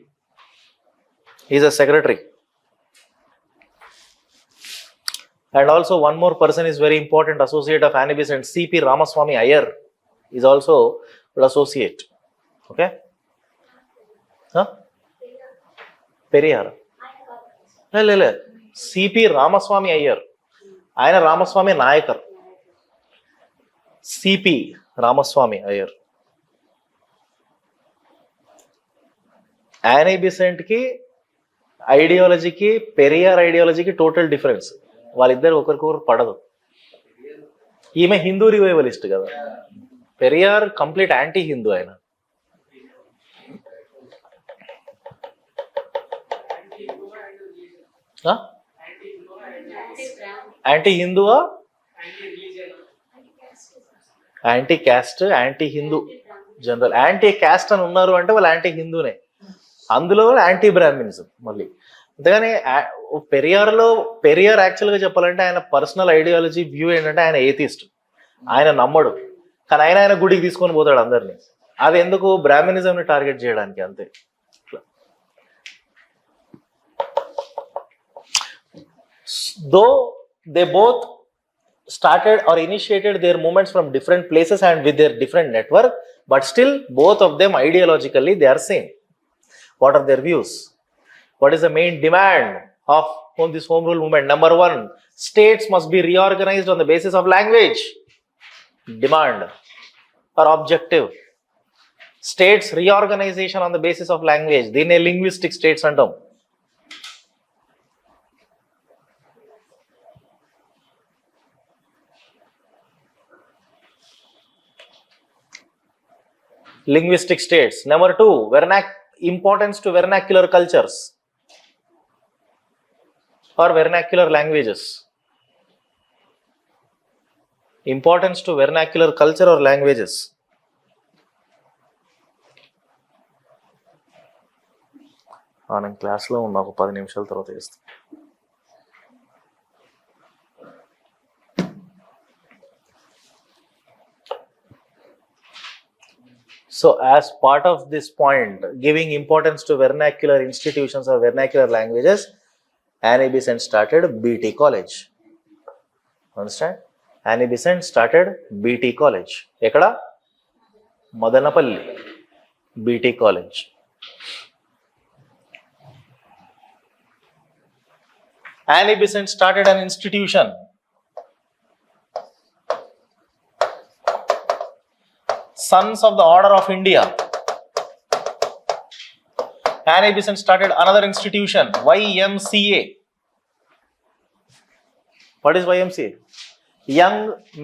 He is a secretary. And also one more person is very important, associate of Annie Besant, C.P. Ramaswamy Iyer is also an associate. Okay? Huh? Periyar. No. C.P. Ramaswamy Iyer. ఆయన Ramaswamy Naicker. C.P. Ramaswamy Iyer. Annie బిసెంట్కి ఐడియాలజీకి పెరియార్ ఐడియాలజీకి total difference. వాళ్ళిద్దరు ఒకరికొకరు పడదు. ఈమె Hindu revivalist కదా, Periyar complete anti Hindu. ఆయన యాంటీ హిందూవా, anti caste, anti Hindu general. Anti caste అని ఉన్నారు అంటే వాళ్ళు యాంటీ హిందూనే, అందులో యాంటీ బ్రాహ్మినిజం మళ్ళీ. అంతేగాని పెరియార్ యాక్చువల్గా చెప్పాలంటే ఆయన పర్సనల్ ఐడియాలజీ వ్యూ ఏంటంటే ఆయన ఏథిస్ట్, ఆయన నమ్మడు, కానీ ఆయన గుడికి తీసుకొని పోతాడు అందరినీ. అది ఎందుకు? బ్రాహ్మినిజంని టార్గెట్ చేయడానికి, అంతే. Though they both started or initiated their movements from different places and with their different network, but still both of them ideologically they are same. What are their views? What is the main demand of this home rule movement? Number one, states must be reorganized on the basis of language. Demand or objective. States reorganization on the basis of language. దీన్ని linguistic states అంటాం. Linguistic states. Number two, importance to vernacular cultures or vernacular languages. Importance to vernacular culture or languages. నేను క్లాస్లో ఉన్నా, ఒక 10 నిమిషాల తర్వాత చేస్తాను. So as part of this point, giving importance to vernacular institutions or vernacular languages, Annie Besant started BT College. Understand? Annie Besant started BT College. Ekkada? Madanapalli. BT College. Annie Besant started an institution. Sons of the Order of India. Annie Besant started another institution, YMCA. What is YMCA? Young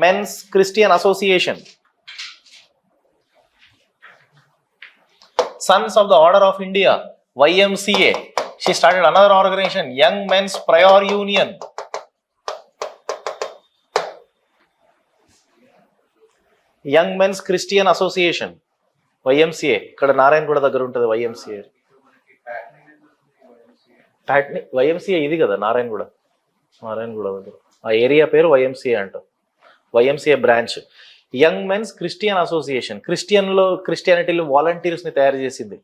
Men's Christian Association. Sons of the Order of India, YMCA. She started another organization, Young Men's Prayer Union. Young men's Christian association, YMCA. ఇక్కడ నారాయణగూడ దగ్గర ఉంటుంది YMCA. YMCA ఇది కదా నారాయణగూడ దగ్గర. ఆ area పేరు YMCA అంటాం. YMCA branch. Young men's Christian association. క్రిస్టియానిటీలో వాలంటీర్స్ని తయారు చేసింది.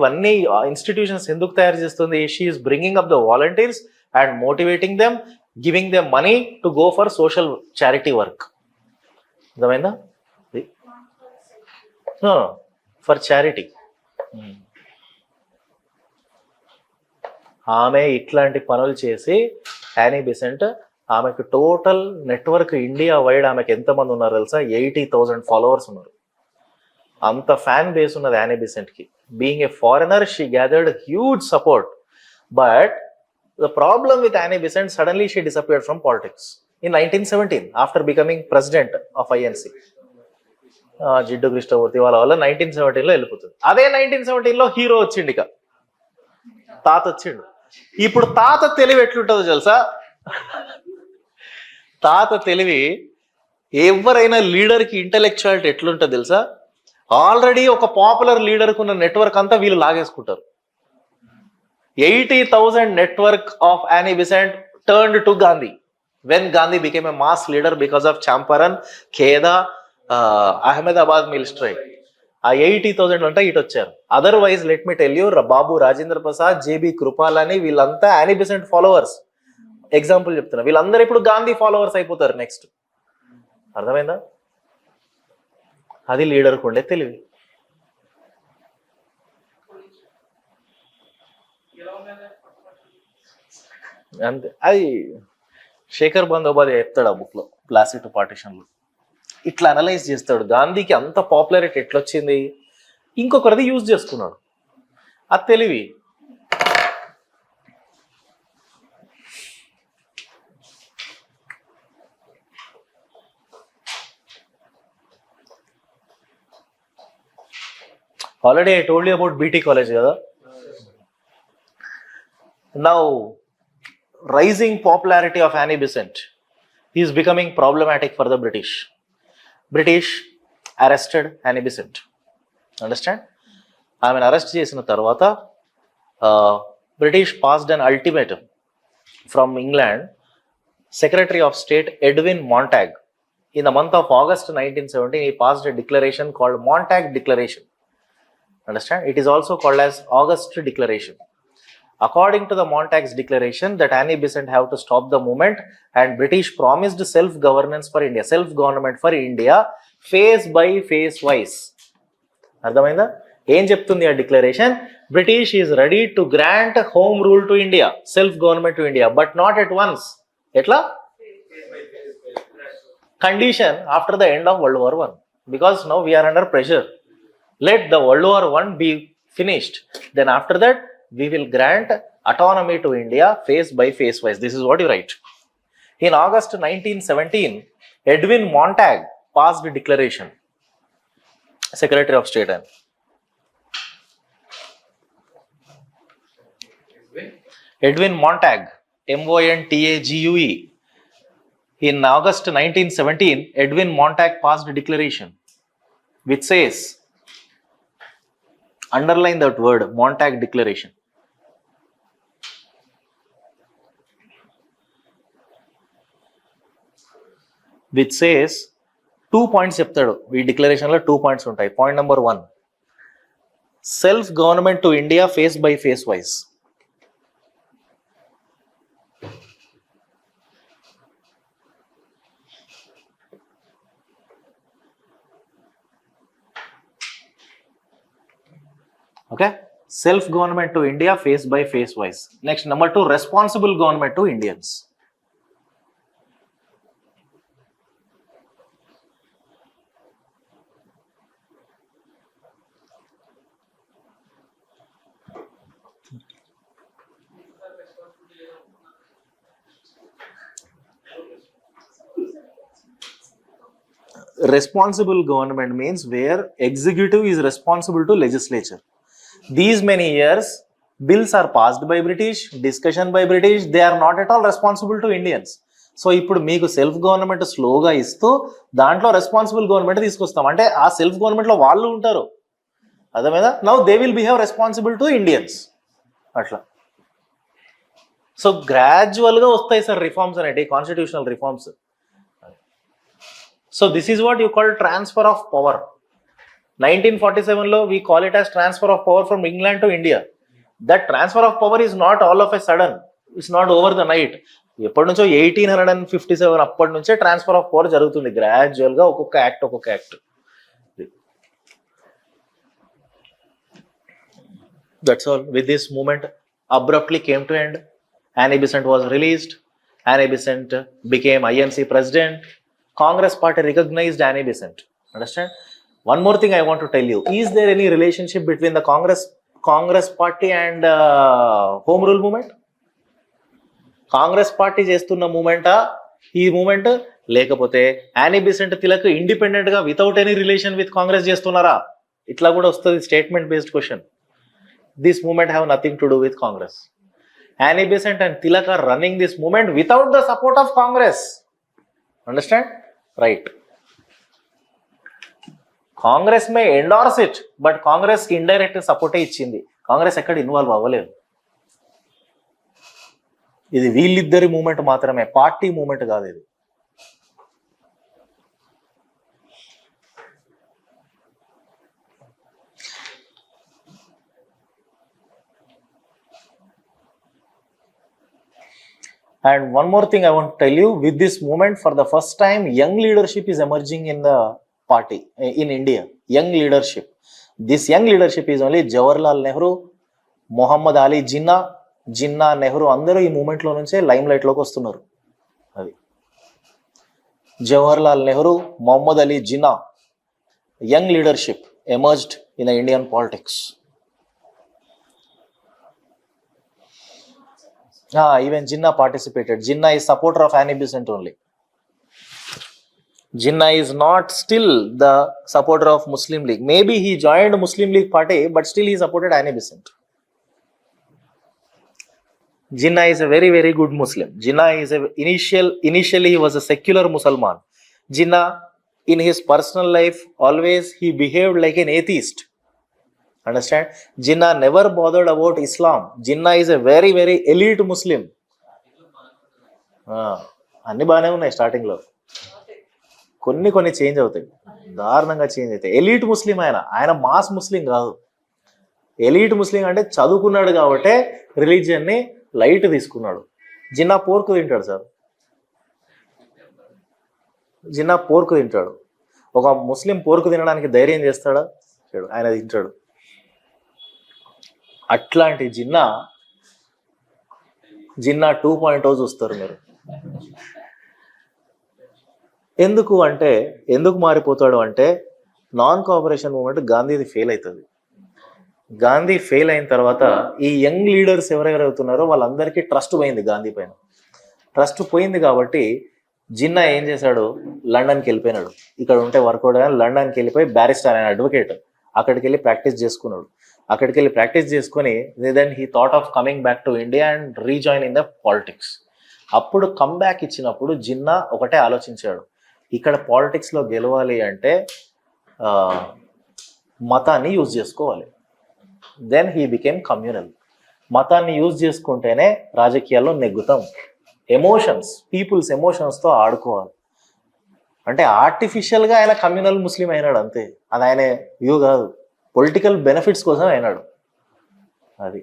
ఇవన్నీ ఇన్స్టిట్యూషన్స్ ఎందుకు తయారు చేస్తుంది? She is bringing up the volunteers and motivating them, giving them money to go for social charity work. అర్థమైందా? For charity. ఆమె ఇట్లాంటి పనులు చేసి యానీ బెసెంట్, ఆమెకు టోటల్ నెట్వర్క్ ఇండియా వైడ్ ఆమెకు ఎంతమంది ఉన్నారు తెలుసా? 80,000 ఫాలోవర్స్ ఉన్నారు. అంత ఫ్యాన్ బేస్ ఉన్నది యానీ బెసెంట్కి. Being a foreigner, she gathered huge support. But the problem with Annie Besant, suddenly she disappeared from politics in 1917 after becoming president of INC. Jiddu Krishnamurti వాళ్ళ వల్ల 1917లో వెళ్ళిపోతుంది. అదే 1917లో హీరో వచ్చిండు, ఇక తాత వచ్చిండు. ఇప్పుడు తాత తెలివి ఎట్లుంటుందో తెలుసా? తాత తెలివి ఎవరైనా లీడర్కి ఇంటెలెక్చువాలిటీ ఎట్లుంటుందో తెలుసా? ఆల్రెడీ ఒక పాపులర్ లీడర్కి ఉన్న నెట్వర్క్ అంతా వీళ్ళు లాగేసుకుంటారు. 80,000 network of Annie Besant turned to Gandhi when Gandhi became a mass leader because of Champaran, Kheda, Ahmedabad mill strike. ఆ 80,000 అంటే ఇటు వచ్చారు. Otherwise let me tell you, Babu Rajendra Prasad, JB Kripalani వీళ్ళంతా యానీ బెసెంట్ ఫాలోవర్స్. ఎగ్జాంపుల్ చెప్తున్నా, వీళ్ళందరూ ఇప్పుడు గాంధీ ఫాలోవర్స్ అయిపోతారు next. అర్థమైందా? అది లీడర్కు ఉండే తెలివి. అంతే. అది శేఖర్ బందోపాధ్యాయ చెప్తాడు ఆ బుక్లో, ప్లాసీ టు పార్టిషన్లో. ఇట్లా అనలైజ్ చేస్తాడు గాంధీకి అంత పాపులారిటీ ఎట్లొచ్చింది, ఇంకొకరిది యూజ్ చేసుకున్నాడు. అది తెలివి. Already I told you about BT college కదా. Now, rising popularity of Annie Besant is becoming problematic for the British. British arrested Annie Besant. Understand? ఆమెను అరెస్ట్ చేసిన తర్వాత British passed an ultimatum from England. Secretary of State Edwin Montag, in the month of August 1917, he passed a declaration called Montag Declaration. Understand? It is also called as August Declaration. According to the Montag's declaration, that Annie Besant have to stop the movement, and British promised self-governance for India, self-government for India, phase by phase wise. అర్థమైందా? ఏం చెప్తుంది ఆ declaration? British is ready to grant home rule to India, self government to India, but not at once. ఎట్లా? Condition after the end of world war 1, because now we are under pressure. Let the world war 1 be finished, then after that we will grant autonomy to India phase by phase wise. This is what you write. In August 1917, Edwin Montag passed a declaration, Secretary of State. Edwin Montag, Montague. In August 1917, Edwin Montag passed a declaration which says, underline that word, Montag Declaration. Which says 2 points చెప్తాడు. ఈ డిక్లరేషన్లో 2 points ఉంటాయి. Point number 1, self government to India face by face wise. Okay, self government to India phase by phase wise. Next, number 2, responsible government to Indians. Responsible government means where executive is responsible to legislature. These many years, bills are passed by British, discussion by British, they are not at all responsible to Indians. So ఇప్పుడు మీకు self government స్లోగా ఇస్తూ దాంట్లో responsible government తీసుకొస్తాం. అంటే ఆ self గవర్నమెంట్లో వాళ్ళు ఉంటారు, అర్థమైందా? Now they will behave responsible to Indians. అట్లా. సో గ్రాడ్యువల్గా వస్తాయి సార్ రిఫార్మ్స్ అనేవి, constitutional reforms. So this is what you call transfer of power. 1947లో we call it as transfer of power from England to India. That transfer of power is not all of a sudden, it's not over the night. ఎప్పటి నుంచో 1857 అప్పటి నుంచే transfer of power జరుగుతుంది గ్రాడ్యువల్గా, ఒక్కొక్క act. That's all. With this movement abruptly came to end. Annie Besant was released. Annie Besant became INC president. Congress party recognized Annie Besant. Understand? One more thing I want to tell you. Is there any relationship between the Congress party and home rule movement? Congress party చేస్తున్న మూమెంటా ఈ movement, లేకపోతే Annie Besant Tilak independent గా without any relation with Congress చేస్తున్నారా? ఇట్లా కూడా వస్తుంది statement based question. This movement have nothing to do with Congress. Annie Besant and Tilak are running this movement without the support of Congress. Understand? Right. Congress may endorse it, but Congress కి indirect సపోర్టే ఇచ్చింది. కాంగ్రెస్ ఎక్కడ involve అవ్వలేదు. ఇది వీళ్ళిద్దరి మూమెంట్ మాత్రమే, పార్టీ మూమెంట్ కాదు ఇది. And one more thing I want to tell you, with this movement, for the first time, young leadership is emerging in the party, in India. Young leadership. This young leadership is only Jawaharlal Nehru, Muhammad Ali Jinnah, Nehru అందరూ ఈ మూమెంట్లో నుంచే lime లైట్లోకి వస్తున్నారు. అది Jawaharlal Nehru, Mohammad Ali Jinnah, young leadership emerged in the Indian politics. Even Jinnah participated. Jinnah is supporter of Annie Besant only. Jinnah is not still the supporter of Muslim League. Maybe he joined Muslim League party, but still he supported Annie Besant. Jinnah is a very, very good Muslim. Jinnah is initially he was a secular Muslim. Jinnah, in his personal life, always he behaved like an atheist. Understand? Jinnah never bothered about Islam. Jinnah is a very, very elite Muslim. అన్ని బాగానే ఉన్నాయి స్టార్టింగ్లో, కొన్ని change అవుతాయి, దారుణంగా change అవుతాయి. Elite ముస్లిం ఆయన mass ముస్లిం కాదు. ఎలీట్ ముస్లిం అంటే చదువుకున్నాడు కాబట్టే రిలీజియన్ని లైట్ తీసుకున్నాడు. జిన్నా పోర్కు తింటాడు సార్, జిన్నా పోర్కు తింటాడు. ఒక ముస్లిం పోర్కు తినడానికి ధైర్యం చేస్తాడా? ఆయన తింటాడు. అట్లాంటి జిన్నా 2.0 చూస్తారు మీరు. ఎందుకు మారిపోతాడు అంటే, నాన్ కోఆపరేషన్ మూమెంట్ గాంధీది ఫెయిల్ అవుతుంది. గాంధీ ఫెయిల్ అయిన తర్వాత ఈ యంగ్ లీడర్స్ ఎవరెవరు అవుతున్నారో వాళ్ళందరికీ ట్రస్ట్ పోయింది గాంధీ పైన. ట్రస్ట్ పోయింది కాబట్టి జిన్నా ఏం చేశాడు, లండన్కి వెళ్ళిపోయినాడు. ఇక్కడ ఉంటే వర్కౌట్ కానీ లండన్కి వెళ్ళిపోయి బ్యారిస్టర్, ఆయన అడ్వకేట్, అక్కడికి వెళ్ళి ప్రాక్టీస్ చేసుకున్నాడు. అక్కడికి వెళ్ళి ప్రాక్టీస్ చేసుకుని then he thought of coming back to India and rejoin in the politics. అప్పుడు కమ్ బ్యాక్ ఇచ్చినప్పుడు జిన్నా ఒకటే ఆలోచించాడు, ఇక్కడ పాలిటిక్స్లో గెలవాలి అంటే మతాన్ని యూజ్ చేసుకోవాలి. Then he became communal. మతాన్ని యూజ్ చేసుకుంటేనే రాజకీయాల్లో నెగ్గుతాం. ఎమోషన్స్, పీపుల్స్ ఎమోషన్స్తో ఆడుకోవాలి అంటే ఆర్టిఫిషియల్గా ఆయన కమ్యూనల్ ముస్లిం అయినాడు అంతే. అది ఆయన వ్యూ కాదు, పొలిటికల్ బెనిఫిట్స్ కోసం అయినాడు. అది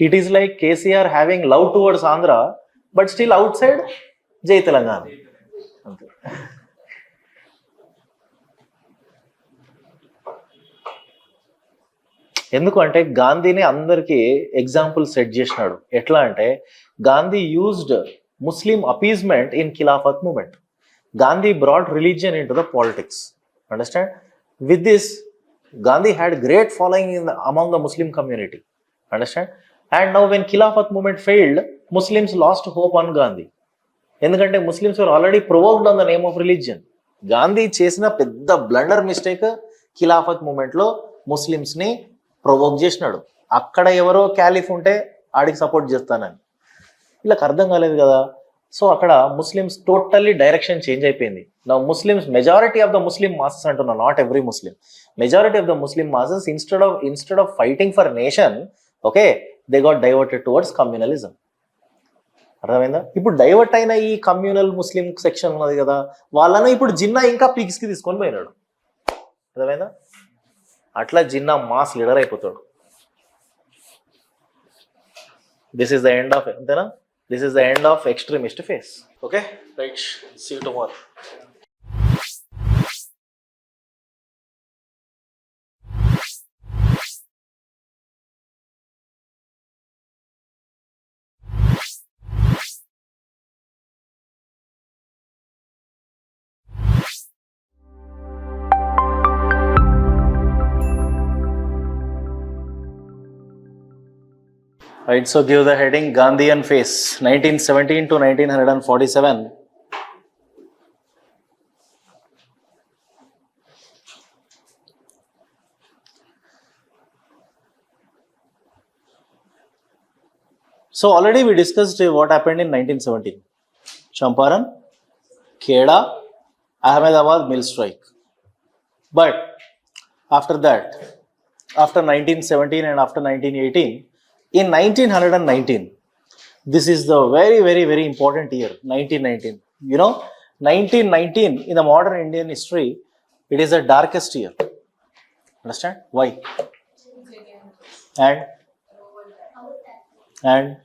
it is like KCR having love towards Andhra but still out side జై తెలంగాణ అంతే. ఎందుకు అంటే గాంధీని అందరికీ ఎగ్జాంపుల్ సెట్ చేసినాడు. ఎట్లా అంటే Gandhi used Muslim appeasement in Khilafat movement. Gandhi brought religion into the politics. Understand? With this, Gandhi had great following among the Muslim community. Understand? And now when Khilafat movement failed, Muslims lost hope on Gandhi. ఎందుకంటే Muslims were already provoked on the name of religion. Gandhi చేసిన పెద్ద blunder mistake Khilafat మూమెంట్లో ముస్లిమ్స్ని provoke చేసినాడు. అక్కడ ఎవరో క్యాలిఫ్ ఉంటే ఆడికి support చేస్తానని వీళ్ళకి అర్థం కాలేదు కదా. సో అక్కడ ముస్లిమ్స్ టోటల్లీ డైరెక్షన్ చేంజ్ అయిపోయింది. నా Muslims majority of the Muslim masses అంటున్నా, not every Muslim, majority of the Muslim masses instead of fighting for nation, okay, they got diverted towards communalism. అర్థమైందా? ఇప్పుడు డైవర్ట్ అయిన ఈ communal ముస్లిం section ఉన్నది కదా, వాళ్ళని ఇప్పుడు జిన్నా ఇంకా పీక్స్కి తీసుకొని పోయినాడు. అర్థమైందా? అట్లా జిన్నా మాస్ లీడర్ అయిపోతాడు. This is the end of, అంతేనా? This is the end of extremist phase. Okay, right. See you tomorrow. Right, so give the heading Gandhian phase 1917 to 1947. So already we discussed what happened in 1917. Champaran, Kheda, Ahmedabad mill strike. But after that, after 1917 and after 1918, in 1919, this is the very important year, 1919. You know, 1919 in the modern Indian history, it is the darkest year. Understand? Why? And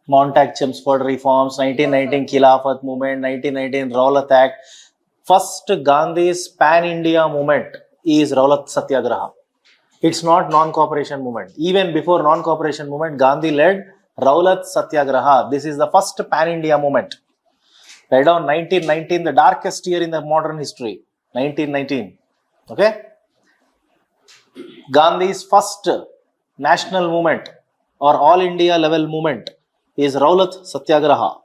Montag Chelmsford reforms, 1919 Khilafat movement, 1919 Rowlatt Act. First Gandhi's pan-India movement is Rowlatt Satyagraha. It's not non-cooperation movement. Even before non-cooperation movement, Gandhi led Rowlatt Satyagraha. This is the first pan-India movement. Write down 1919, the darkest year in the modern history. 1919. Okay? Gandhi's first national movement or all India level movement is Rowlatt Satyagraha.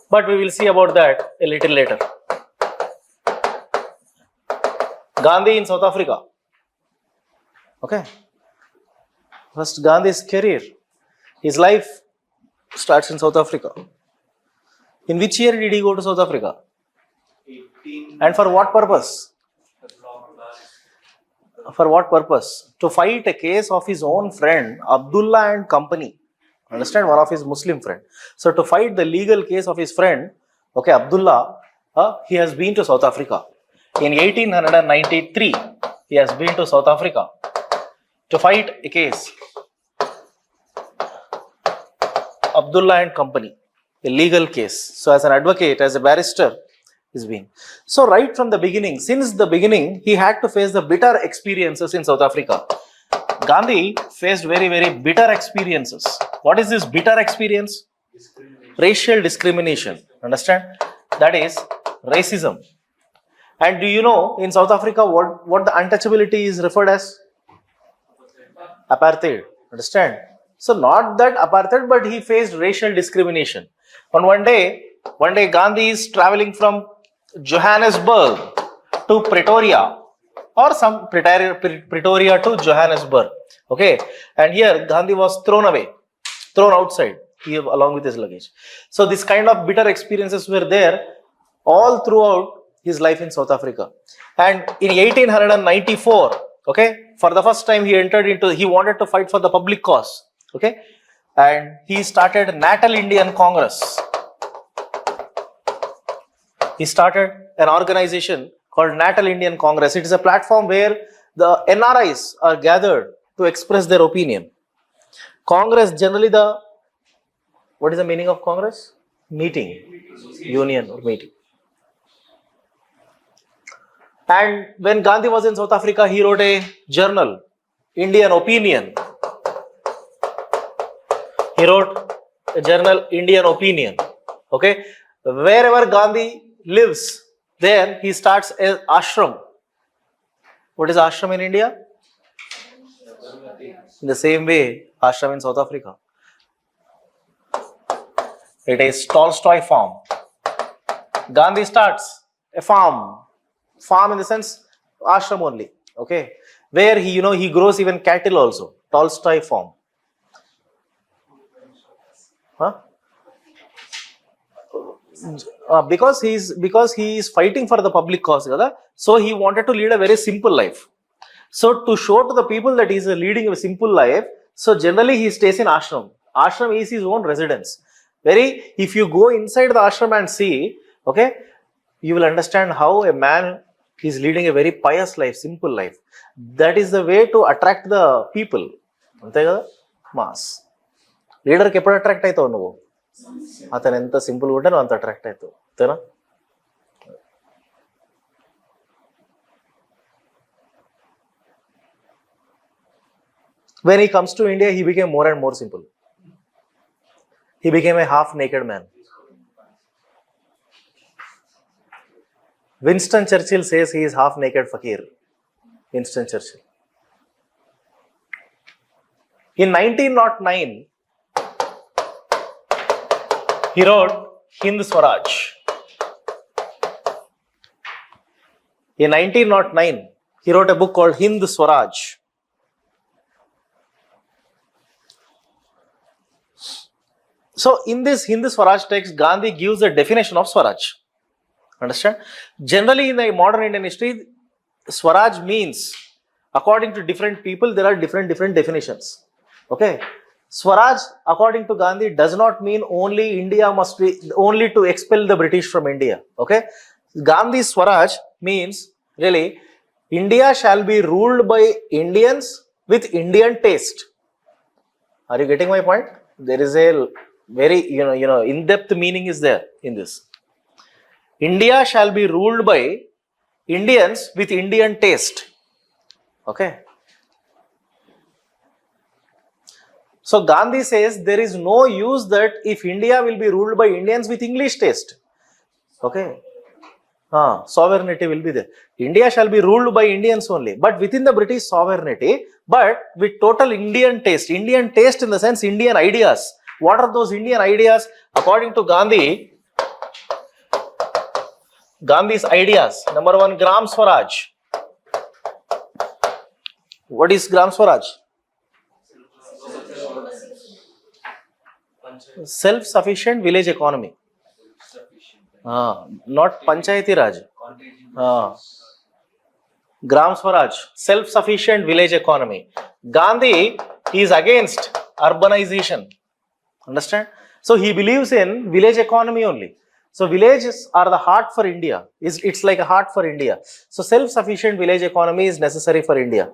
But we will see about that a little later. Gandhi in South Africa. Okay. First, Gandhi's career. His life starts in South Africa. In which year did he go to South Africa? 18. And for what purpose? For what purpose? To fight a case of his own friend, Abdullah and company. Understand? One of his Muslim friend. So to fight the legal case of his friend, okay, Abdullah, he has been to South Africa. In 1893, he has been to South Africa to fight a case. Abdullah and company, a legal case. So as an advocate, as a barrister, he's been. So right from the beginning, since the beginning, he had to face the bitter experiences in South Africa. Gandhi faced very bitter experiences. What is this bitter experience? Racial discrimination. Understand? That is racism. And do you know in South Africa what the untouchability is referred as? Apartheid. Understand? So not that apartheid, but he faced racial discrimination. On one day Gandhi is traveling from Johannesburg to Pretoria, or some Pretoria to Johannesburg. Okay, and here Gandhi was thrown outside along with his luggage. So this kind of bitter experiences were there all throughout his life in South Africa. And in 1894, okay, for the first time he wanted to fight for the public cause. Okay, and he started Natal Indian Congress. He started an organization called Natal Indian Congress. It is a platform where the NRIs are gathered to express their opinion. Congress generally what is the meaning of Congress? Meeting, union or meeting. And when Gandhi was in South Africa, he wrote a journal, Indian Opinion. He wrote a journal, Indian Opinion. Okay, wherever Gandhi lives, there he starts an ashram. What is ashram in India? In the same way, ashram in South Africa. It is Tolstoy farm. Gandhi starts a farm. Farm in the sense ashram only. Okay, where he grows even cattle also. Tolstoy farm. Huh? Because he is fighting for the public cause, so he wanted to lead a very simple life. So to show to the people that he is leading a simple life, so generally he stays in ashram. Ashram is his own residence. If you go inside the ashram and see, okay, you will understand how a man He is leading a very pious life, simple life. That is the way to attract the people. అంతే కదా, mass. లీడర్కి ఎప్పుడు attract అవుతావు నువ్వు? అతను ఎంత సింపుల్గా ఉంటే నువ్వు అంత అట్రాక్ట్ అవుతావు, అంతేనా? When he comes to India, he became more and more simple. He became a half-naked man. Winston Churchill says he is half-naked fakir. Winston Churchill. In 1909, he wrote Hind Swaraj. In 1909, he wrote a book called Hind Swaraj. So in this Hind Swaraj text, Gandhi gives a definition of Swaraj. Understand? Generally in the modern Indian history, Swaraj means, according to different people, there are different definitions. Okay? Swaraj, according to Gandhi, does not mean only India must be, only to expel the British from India. Okay? Gandhi's Swaraj means, really, India shall be ruled by Indians with Indian taste. Are you getting my point? There is a very, in-depth meaning is there in this. India shall be ruled by Indians with Indian taste. Okay. So Gandhi says there is no use that if India will be ruled by Indians with English taste. Okay. Sovereignty will be there. India shall be ruled by Indians only, but within the British sovereignty, but with total Indian taste. Indian taste in the sense Indian ideas. What are those Indian ideas? According to Gandhi, Gandhi's ideas. Number one, Gram Swaraj. What is Gram Swaraj? Self-sufficient village economy. Not Panchayati Raj. Gram Swaraj, self-sufficient village economy. Gandhi is against urbanization. Understand? So he believes in village economy only. So villages are the heart for India. It's like a heart for India. So self-sufficient village economy is necessary for India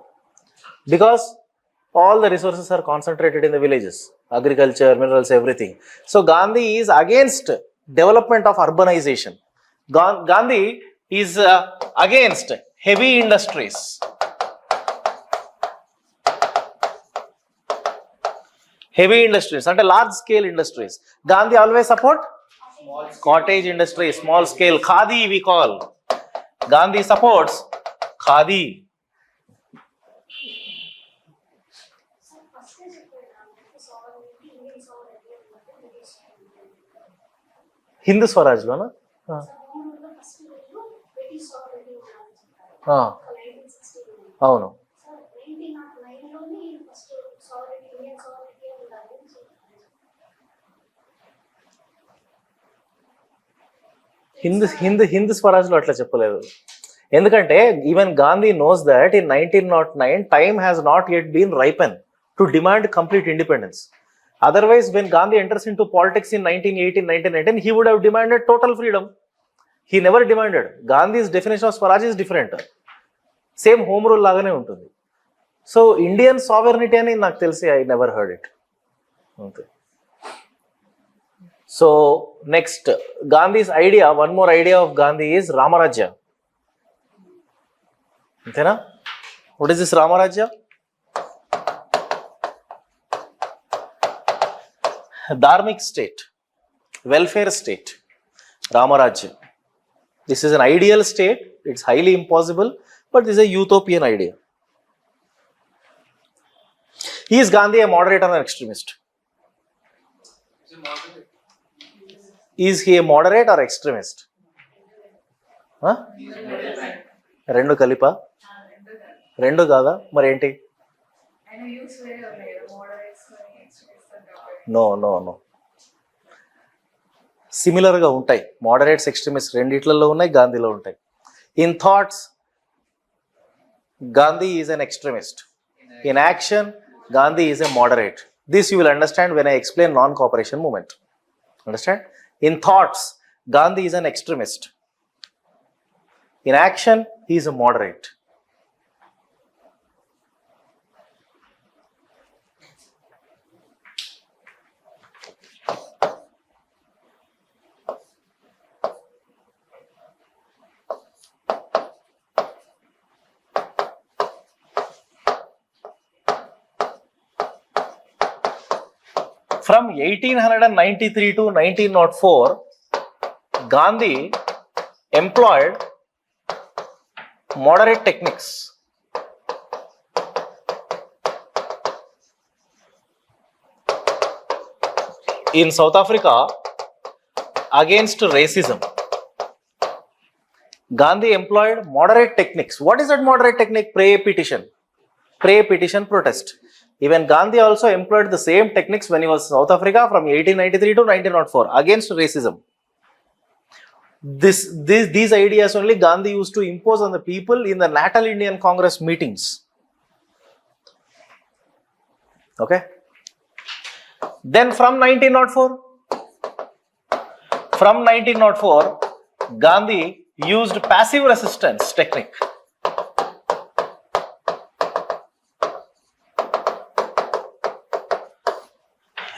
because all the resources are concentrated in the villages, agriculture, minerals, everything. So Gandhi is against development of urbanization. Gandhi is against heavy industries. Heavy industries and large scale industries. Gandhi always support cottage industry, small scale, khadi we call. Gandhi supports khadi. Hindu Swaraj lo na? అవును. హింద్ స్వరాజ్లో అట్లా చెప్పలేదు. ఎందుకంటే even Gandhi knows that in 1909 time has not yet been ripen to demand complete independence. Otherwise, when Gandhi enters into politics in 1918, 1919, he would have demanded total freedom. He never demanded. Gandhi's definition of Swaraj is different. Same home rule lagane ఉంటుంది. So Indian sovereignty అని నాకు తెలిసి I never heard it. Okay. So next, Gandhi's idea, one more idea of Gandhi is Ramarajya. అంతేనా? What is this Ramarajya? Dharmic state, welfare state, Ramarajya. This is an ideal state. It's highly impossible, but this is a utopian idea. Is Gandhi a moderate or an extremist? Is he a moderate or extremist? రెండు కలిపా? రెండు కాదా? మరి ఏంటి? No సిమిలర్గా ఉంటాయి. Moderates, extremist రెండిట్లలో ఉన్నాయి, గాంధీలో ఉంటాయి. In thoughts Gandhi is an extremist. In action Gandhi is a moderate. This you will understand when I explain non cooperation moment. Understand? In thoughts, Gandhi is an extremist. In action, he is a moderate. From 1893 to 1904, Gandhi employed moderate techniques. In South Africa, against racism, Gandhi employed moderate techniques. What is that moderate technique? Pre-petition protest. Even Gandhi also employed the same techniques when he was in South Africa from 1893 to 1904 against racism. These ideas only Gandhi used to impose on the people in the Natal Indian Congress meetings. Okay. Then from 1904, Gandhi used passive resistance technique.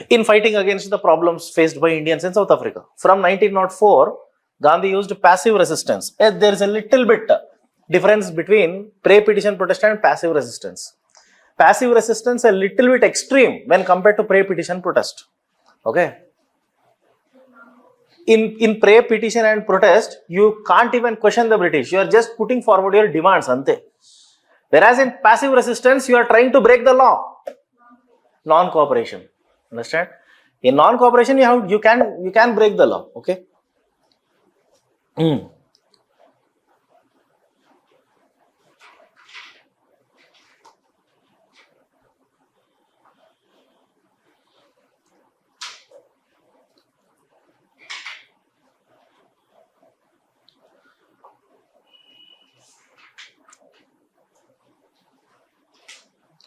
In fighting against the problems faced by Indians in South Africa. From 1904, Gandhi used passive resistance. There is a little bit difference between pre-petition protest and passive resistance. Passive resistance a little bit extreme when compared to pre-petition protest. Okay. In pre-petition and protest, you can't even question the British. You are just putting forward your demands, ante. Whereas in passive resistance, you are trying to break the law. Non-cooperation. Understand? In non-cooperation, you can break the law. Okay.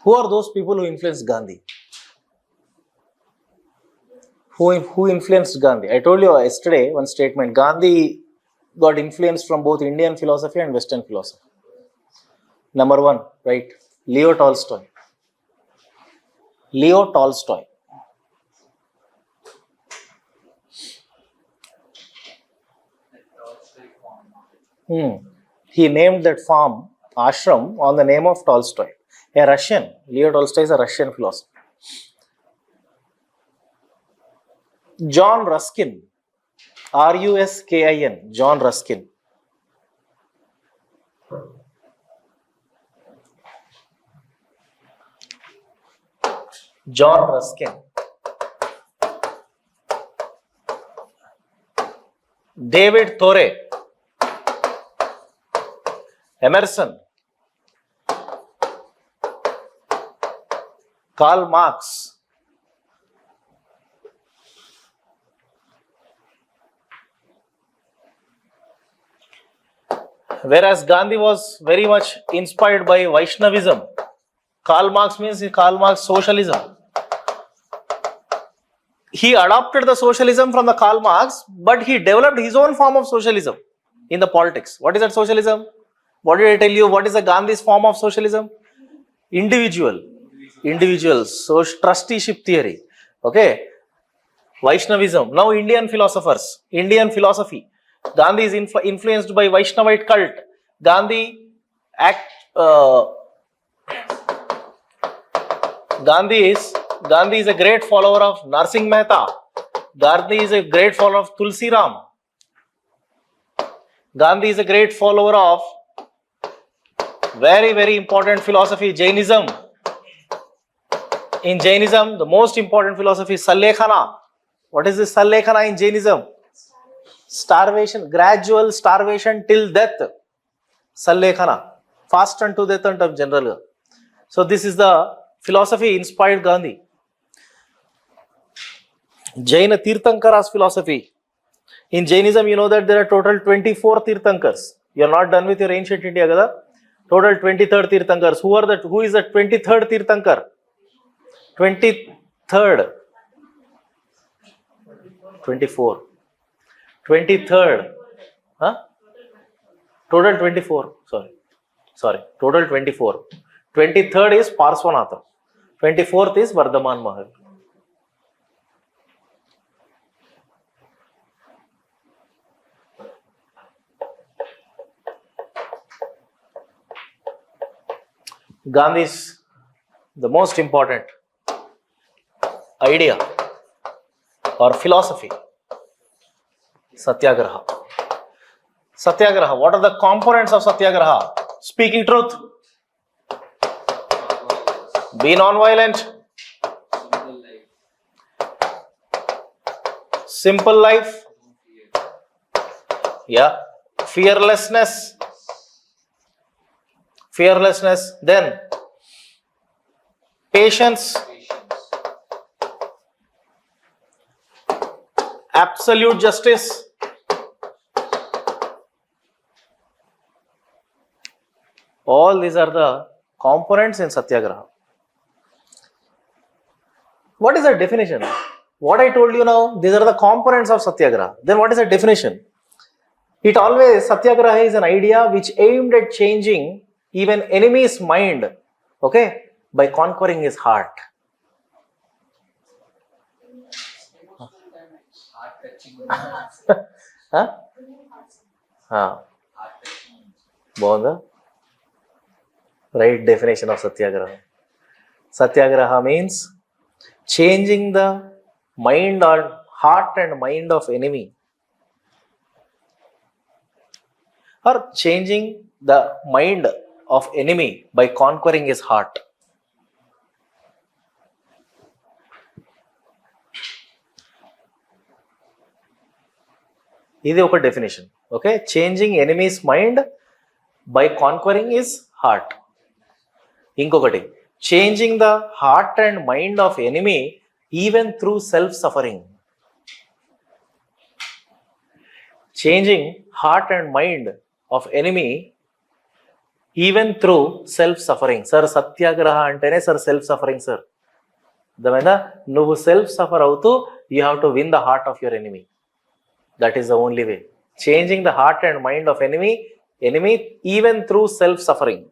Who are those people who influenced Gandhi? Who influenced Gandhi? I told you yesterday one statement. Gandhi got influence from both Indian philosophy and Western philosophy. Number one, right? Leo Tolstoy. He named that farm, ashram, on the name of Tolstoy. A Russian. Leo Tolstoy is a Russian philosopher. John Ruskin. Ruskin. John Ruskin. John Ruskin. David Thoreau. Emerson. Karl Marx. Whereas Gandhi was very much inspired by Vaishnavism. Karl Marx means socialism. He adopted the socialism from the Karl Marx, but he developed his own form of socialism in the politics. What is that socialism? What did I tell you? What is the Gandhi's form of socialism? Individuals. So trusteeship theory. Okay. Vaishnavism. Now Indian philosophy. Gandhi is influenced by Vaishnavite cult. Gandhi is a great follower of Narsingh Mehta. Gandhi is a great follower of Tulsi Ram. Gandhi is a great follower of very, very important philosophy, Jainism. In Jainism, the most important philosophy is Sallekhana. What is this Sallekhana in Jainism? Starvation, gradual starvation till death. Sallekhana. Fast unto death of general. So this is the philosophy inspired Gandhi. Jaina Tirthankara's philosophy. In Jainism, you know that there are total 24 Tirthankars. You are not done with your ancient India, Gada? Total 23rd Tirthankars. Who is the 23rd Tirthankar? 23rd. 24. 23rd. Huh? Total 24. Sorry. Total 24. 23rd is Parswanatham. 24th is Vardhaman Mahal. Gandhi's the most important idea or philosophy, Satyagraha. Satyagraha, what are the components of Satyagraha? Speaking truth, be non-violent, simple life, yeah, fearlessness, then patience, absolute justice, all these are the components in Satyagraha. What is the definition? What I told you now, these are the components of Satyagraha. Then what is the definition? It always, Satyagraha is an idea which aimed at changing even enemy's mind, okay, by conquering his heart. Bonda? Right definition of Satyagraha. Satyagraha means changing the mind or heart and mind of enemy, or changing the mind of enemy by conquering his heart. This is a definition. Okay, changing enemy's mind by conquering his heart. Inkokati, changing the heart and mind of enemy even through self-suffering. Changing heart and mind of enemy even through self-suffering. Sir, Satyagraha antene sir self-suffering, sir. Nuvu self-suffer avutu, you have to win the heart of your enemy. That is the only way. Changing the heart and mind of enemy even through self-suffering.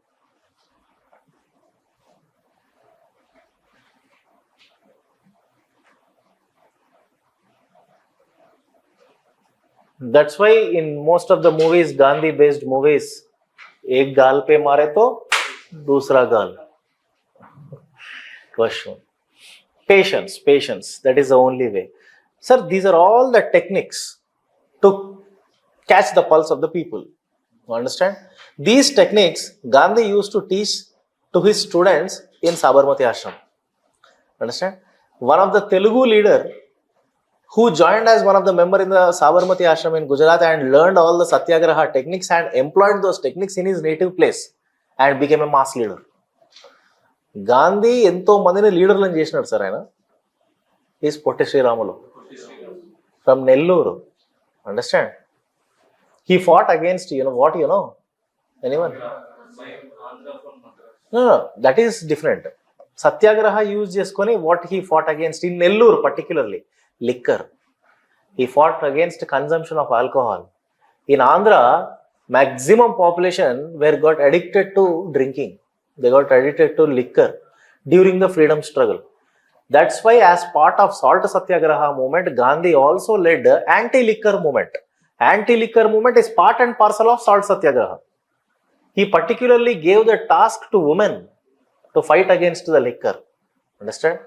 That's why in most of the movies, Gandhi based movies, एक गाल पे मारे तो दूसरा गाल. Question. Patience. That is the only way. Sir, these are all the techniques to catch the pulse of the people. You understand? These techniques Gandhi used to teach to his students in Sabarmati Ashram. Understand? One of the Telugu leader who joined as one of the member in the Sabarmati Ashram in Gujarat and learned all the Satyagraha techniques and employed those techniques in his native place and became a mass leader. Gandhi ento mandini leaderలను చేసినాడు sir ఆయన. Is Potti Sriramulu from Nellore. Understand? He fought against, what you know? Anyone? No, that is different. Satyagraha used చేసుకొని what he fought against in Nellore particularly. Liquor. He fought against consumption of alcohol. In Andhra, maximum population got addicted to drinking. They got addicted to liquor during the freedom struggle. That's why as part of Salt Satyagraha movement, Gandhi also led the anti-liquor movement. Anti-liquor movement is part and parcel of Salt Satyagraha. He particularly gave the task to women to fight against the liquor. Understand?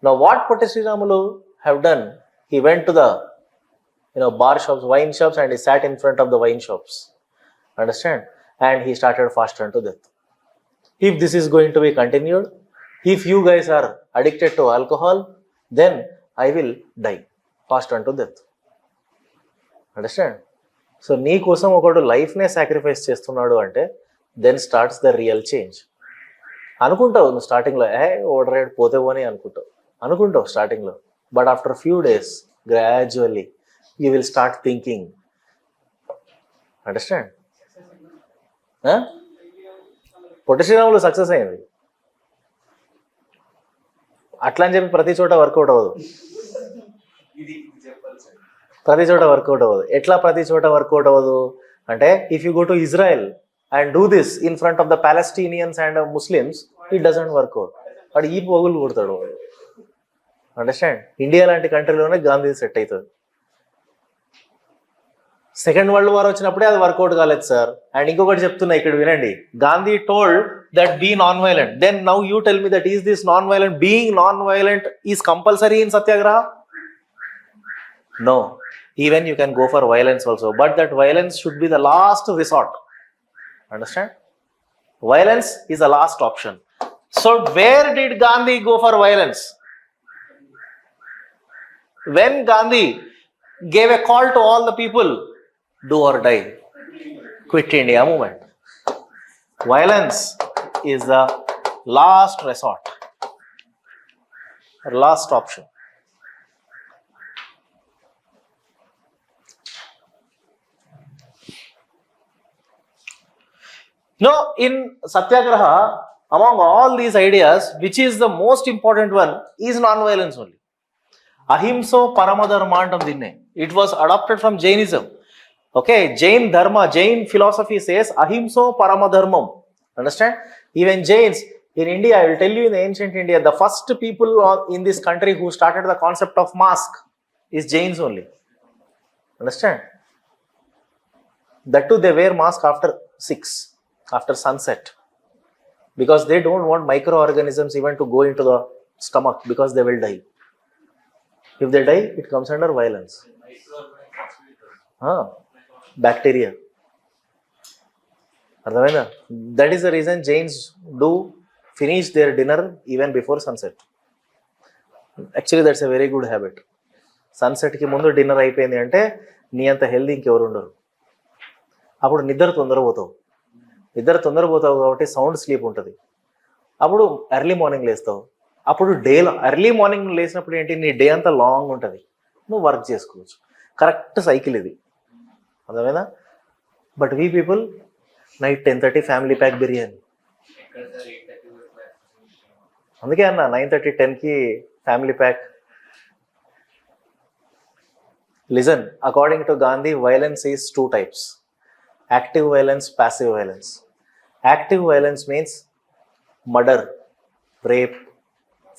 Now what Potti Sriramulu have done, he went to the bar shops, wine shops, and he sat in front of the wine shops. Understand? And he started fast unto death. If this is going to be continued, if you guys are addicted to alcohol, then I will die fast unto death. Understand? So నీ కోసం ఒకడు లైఫ్నే sacrifice చేస్తున్నాడు అంటే then starts the real change. అనుకుంటావు నువ్వు స్టార్టింగ్లో ఓడరేడ్ పోతే పోని అనుకుంటావు స్టార్టింగ్లో. But after a few days, gradually, you will start thinking. Understand? Potti Sriramulu success అయింది. అట్లా అని చెప్పి ప్రతి చోట వర్కౌట్ అవ్వదు. ప్రతి చోట వర్కౌట్ అవ్వదు. ఎట్లా ప్రతి చోట వర్కౌట్ అవ్వదు? అంటే if you go to Israel and do this in front of the Palestinians and Muslims, it doesn't work out. వాడు ఈ పోగులు కొడతాడు వాడు. అండర్స్టాండ్? ఇండియా లాంటి కంట్రీలోనే గాంధీ సెట్ అవుతుంది. సెకండ్ వరల్డ్ వార్ వచ్చినప్పుడే అది వర్కౌట్ కాలేదు సార్. అండ్ ఇంకొకటి చెప్తున్నా ఇక్కడ వినండి. Gandhi told that be non violent. Then now you tell me that is this non violent, being non violent is compulsory in satyagraha? No. Even you can go for violence also, but that violence should be the last resort. Understand? Violence is the last option. So where did Gandhi go for violence? When Gandhi gave a call to all the people, do or die, quit India movement. Violence is the last resort, or last option. No, in Satyagraha, among all these ideas, which is the most important one is non-violence only. Ahimso Paramadharma antam dinne. It was adopted from Jainism. Okay, Jain Dharma, Jain philosophy says Ahimso Paramadharmam. Understand? Even Jains in India, I will tell you, in the ancient India, the first people in this country who started the concept of mask is Jains only. Understand? That too, they wear mask after 6. After sunset, because they don't want microorganisms even to go into the stomach, because they will die. If they die, it comes under violence. Bacteria. That is the reason Jains do finish their dinner even before sunset. Actually, that's a very good habit. Sunset ki mundu dinner అయిపోయింది అంటే నీ అంత healthy ఇంకెవరు ఉండరు. అప్పుడు నిద్ర తొందరపోతావు. నిద్ర తొందరపోతావు కాబట్టి సౌండ్ స్లీప్ ఉంటుంది. అప్పుడు ఎర్లీ మార్నింగ్ లేస్తావు. అప్పుడు డేలో ఎర్లీ మార్నింగ్ లేచినప్పుడు ఏంటి, నీ డే అంతా లాంగ్ ఉంటుంది, నువ్వు వర్క్ చేసుకోవచ్చు. కరెక్ట్ సైకిల్ ఇది, అర్థమైనా? But we people night 10:30 family pack biryani. అందుకే అన్న 9:30 10కి family pack. Listen, according to Gandhi, violence is 2 types: active violence, passive violence. Active violence means murder, rape,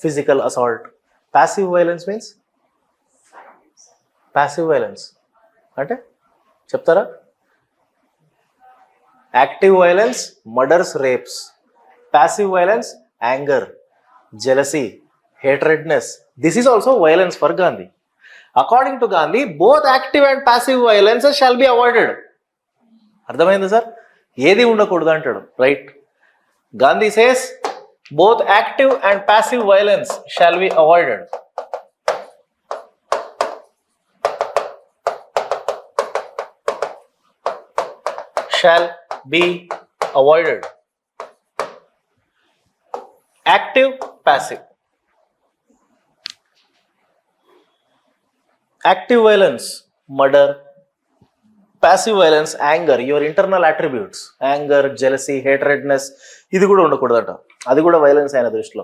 physical assault. Passive violence means passive violence. అంటే చెప్తారా? Active violence, murders, rapes. Passive violence, anger, jealousy, hatredness. This is also violence for Gandhi. According to Gandhi, both active and passive violences shall be avoided. అర్థమైందా sir? ఏది ఉండకూడదు అంటాడు, right? Gandhi says both active and passive violence shall be avoided. Shall be avoided. Active, passive. Active violence, murder. Passive violence, anger, your internal attributes, anger, jealousy, hatredness, ఇది కూడా ఉండకూడదట. అది కూడా violence అయిన దృష్టిలో.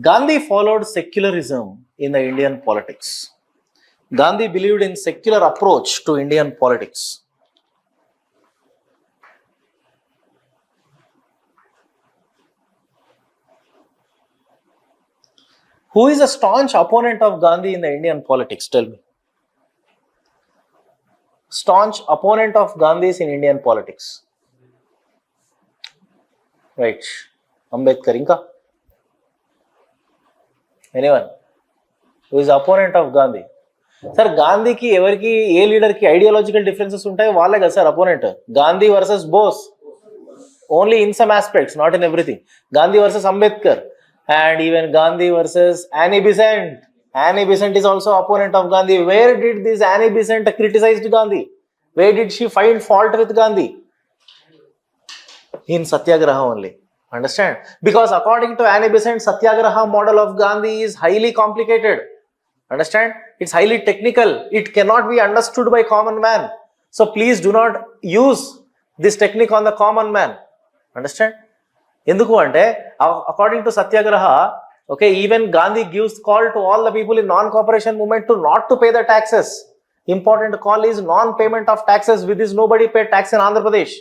Gandhi followed secularism in the Indian politics. Gandhi believed in secular approach to Indian politics. Who is a staunch opponent of Gandhi in the Indian politics? Tell me. Staunch opponent of Gandhi's in Indian politics. Right. Ambedkar inka? Anyone? Who is opponent of Gandhi? Sir, Gandhi ki evariki ఏ leader కి ideological differences ఉంటాయి వాళ్ళే కదా sir opponent. Gandhi versus Bose only in some aspects, not in everything. Gandhi versus Ambedkar. And even Gandhi versus Annie Besant. Annie Besant is also opponent of Gandhi. Where did this Annie Besant criticize Gandhi? Where did she find fault with Gandhi? In Satyagraha only. Understand? Because according to Annie Besant, Satyagraha model of Gandhi is highly complicated. Understand? It's highly technical. It cannot be understood by common man. So please do not use this technique on the common man. Understand? Enduku ante, according to Satyagraha, okay, even Gandhi gives call to all the people in non-cooperation movement to not to pay the taxes. Important call is non-payment of taxes. With this, nobody paid tax in Andhra Pradesh.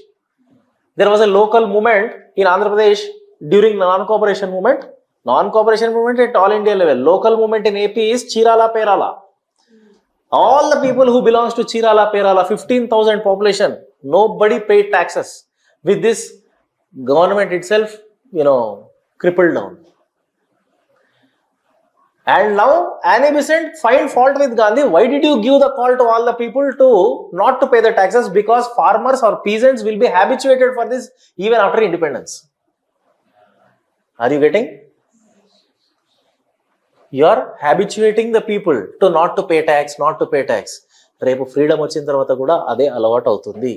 There was a local movement in Andhra Pradesh during non-cooperation movement. Non-cooperation movement at all India level. Local movement in AP is Chirala Perala. All the people who belongs to Chirala Perala, 15,000 population, nobody paid taxes. With this, government itself, crippled down. And now Annie Besant find fault with Gandhi. Why did you give the call to all the people to not to pay the taxes? Because farmers or peasants will be habituated for this even after independence. Are you getting? You are habituating the people to not to pay tax, not to pay tax. Repu freedom వచ్చిన తర్వాత కూడా అదే అలవాటు అవుతుంది.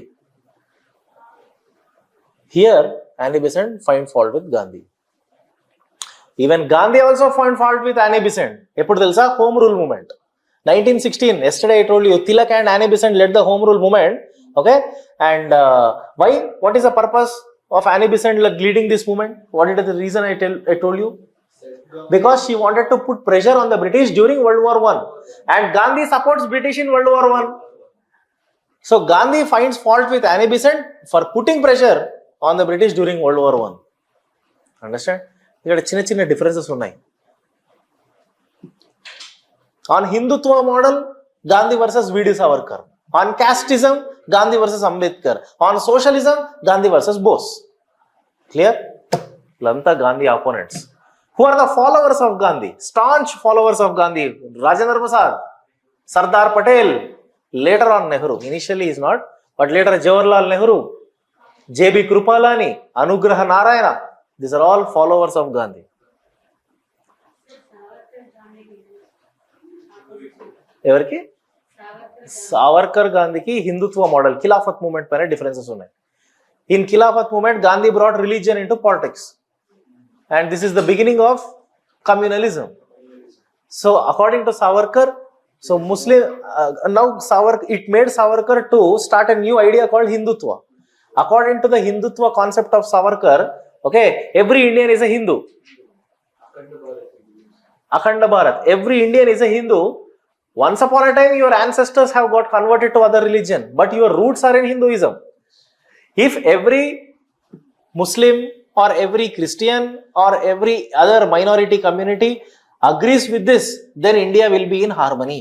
Here Annie Besant find fault with Gandhi. Even Gandhi also found fault with Annie Besant. ఎప్పుడు తెలుసా? Home rule movement. 1916. Yesterday I told you, Tilak and Annie Besant led the home rule movement. Okay, and why? What is the purpose of Annie Besant leading this movement? What is the reason I told you? Because she wanted to put pressure on the British during World War I. And Gandhi supports British in World War I. So Gandhi finds fault with Annie Besant for putting pressure on the British during World War I. Understand? ఇక్కడ చిన్న చిన్న differences ఉన్నాయి. On Hindutva model, Gandhi versus V.D. Savarkar. On casteism, Gandhi versus Ambedkar. On socialism, Gandhi versus Bose. Clear? Lanta Gandhi opponents. Who are the followers of Gandhi? Staunch followers of Gandhi. Rajendra Prasad, Sardar Patel, later on Nehru. Initially is not, but later Jawaharlal Nehru, J.B. Krupalani, Anugraha Narayana. These are all followers of Gandhi. ఎవరికి? సావర్కర్ గాంధీకి హిందుత్వ model Khilafat movement పైన differences ఉన్నాయి. In Khilafat movement Gandhi brought religion into politics and this is the beginning of communalism. So according to Savarkar, so Muslim now Savarkar it made Savarkar to start a new idea called Hindutva. According to the Hindutva concept of Savarkar, okay, every Indian is a Hindu. Akhanda Bharat. Every Indian is a Hindu. Once upon a time, your ancestors have got converted to other religion, but your roots are in Hinduism. If every Muslim or every Christian or every other minority community agrees with this, then India will be in harmony.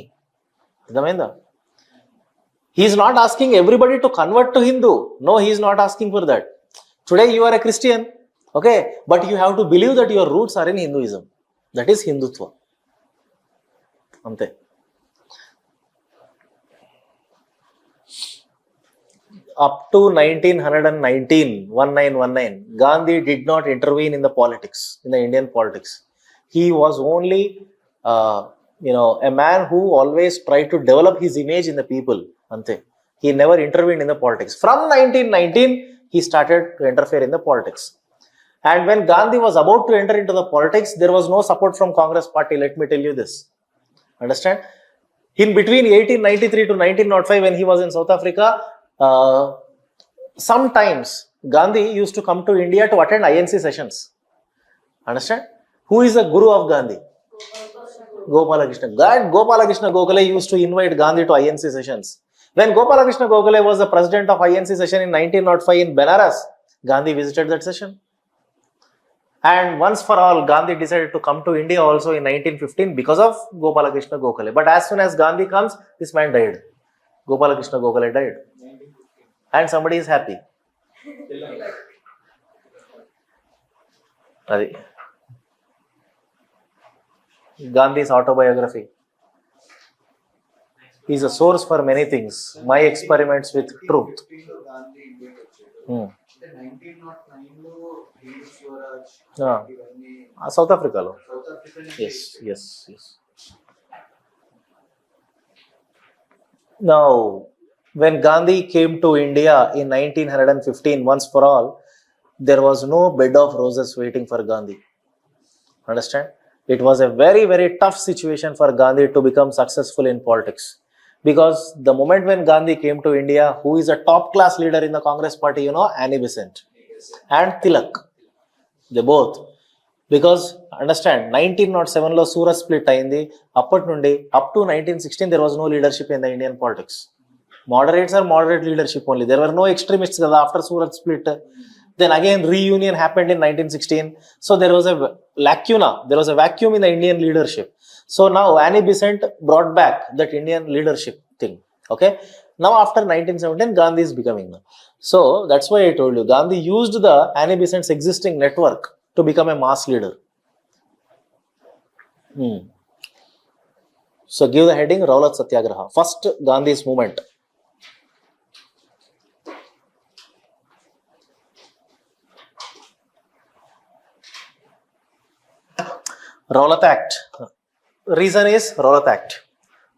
He is not asking everybody to convert to Hindu. No, he is not asking for that. Today you are a Christian, okay, but you have to believe that your roots are in Hinduism. That is Hindutva. Ante. Up to 1919, Gandhi did not intervene in the politics, in the Indian politics. He was only, a man who always tried to develop his image in the people. Ante. He never intervened in the politics. From 1919, he started to interfere in the politics. And when Gandhi was about to enter into the politics, there was no support from Congress party. Let me tell you this. Understand? In between 1893 to 1905, when he was in South Africa, sometimes Gandhi used to come to India to attend INC sessions. Understand? Who is the guru of Gandhi? Gopalakrishna. Gopalakrishna Gokhale used to invite Gandhi to INC sessions. When Gopalakrishna Gokhale was the president of INC session in 1905 in Benares, Gandhi visited that session. And once for all, Gandhi decided to come to India also in 1915 because of Gopalakrishna Gokhale. But as soon as Gandhi comes, this man died. Gopalakrishna Gokhale died. And somebody is happy. Adi. Gandhi's autobiography is a source for many things. My experiments with truth. South Africa. Yes. Now, when Gandhi came to India in 1915, once for all, there was no bed of roses waiting for Gandhi. Understand? It was a very, very tough situation for Gandhi to become successful in politics. Because the moment when Gandhi came to India, who is a top class leader in the Congress party, you know, Annie Besant and Tilak. They both. Because understand, 1907 lo Surat split ayindi. Appat nundi up to 1916 there was no leadership in the Indian politics. Moderates are moderate leadership only. There were no extremists after Surat split. Then again reunion happened in 1916. So there was a lacuna. There was a vacuum in the Indian leadership. So now Annie Besant brought back that Indian leadership thing. Okay. Now after 1917, Gandhi is becoming. So that's why I told you, Gandhi used the Annie Besant's existing network to become a mass leader. So give the heading Rowlatt Satyagraha. First Gandhi's movement. Rowlatt Act. Reason is Rowlatt Act.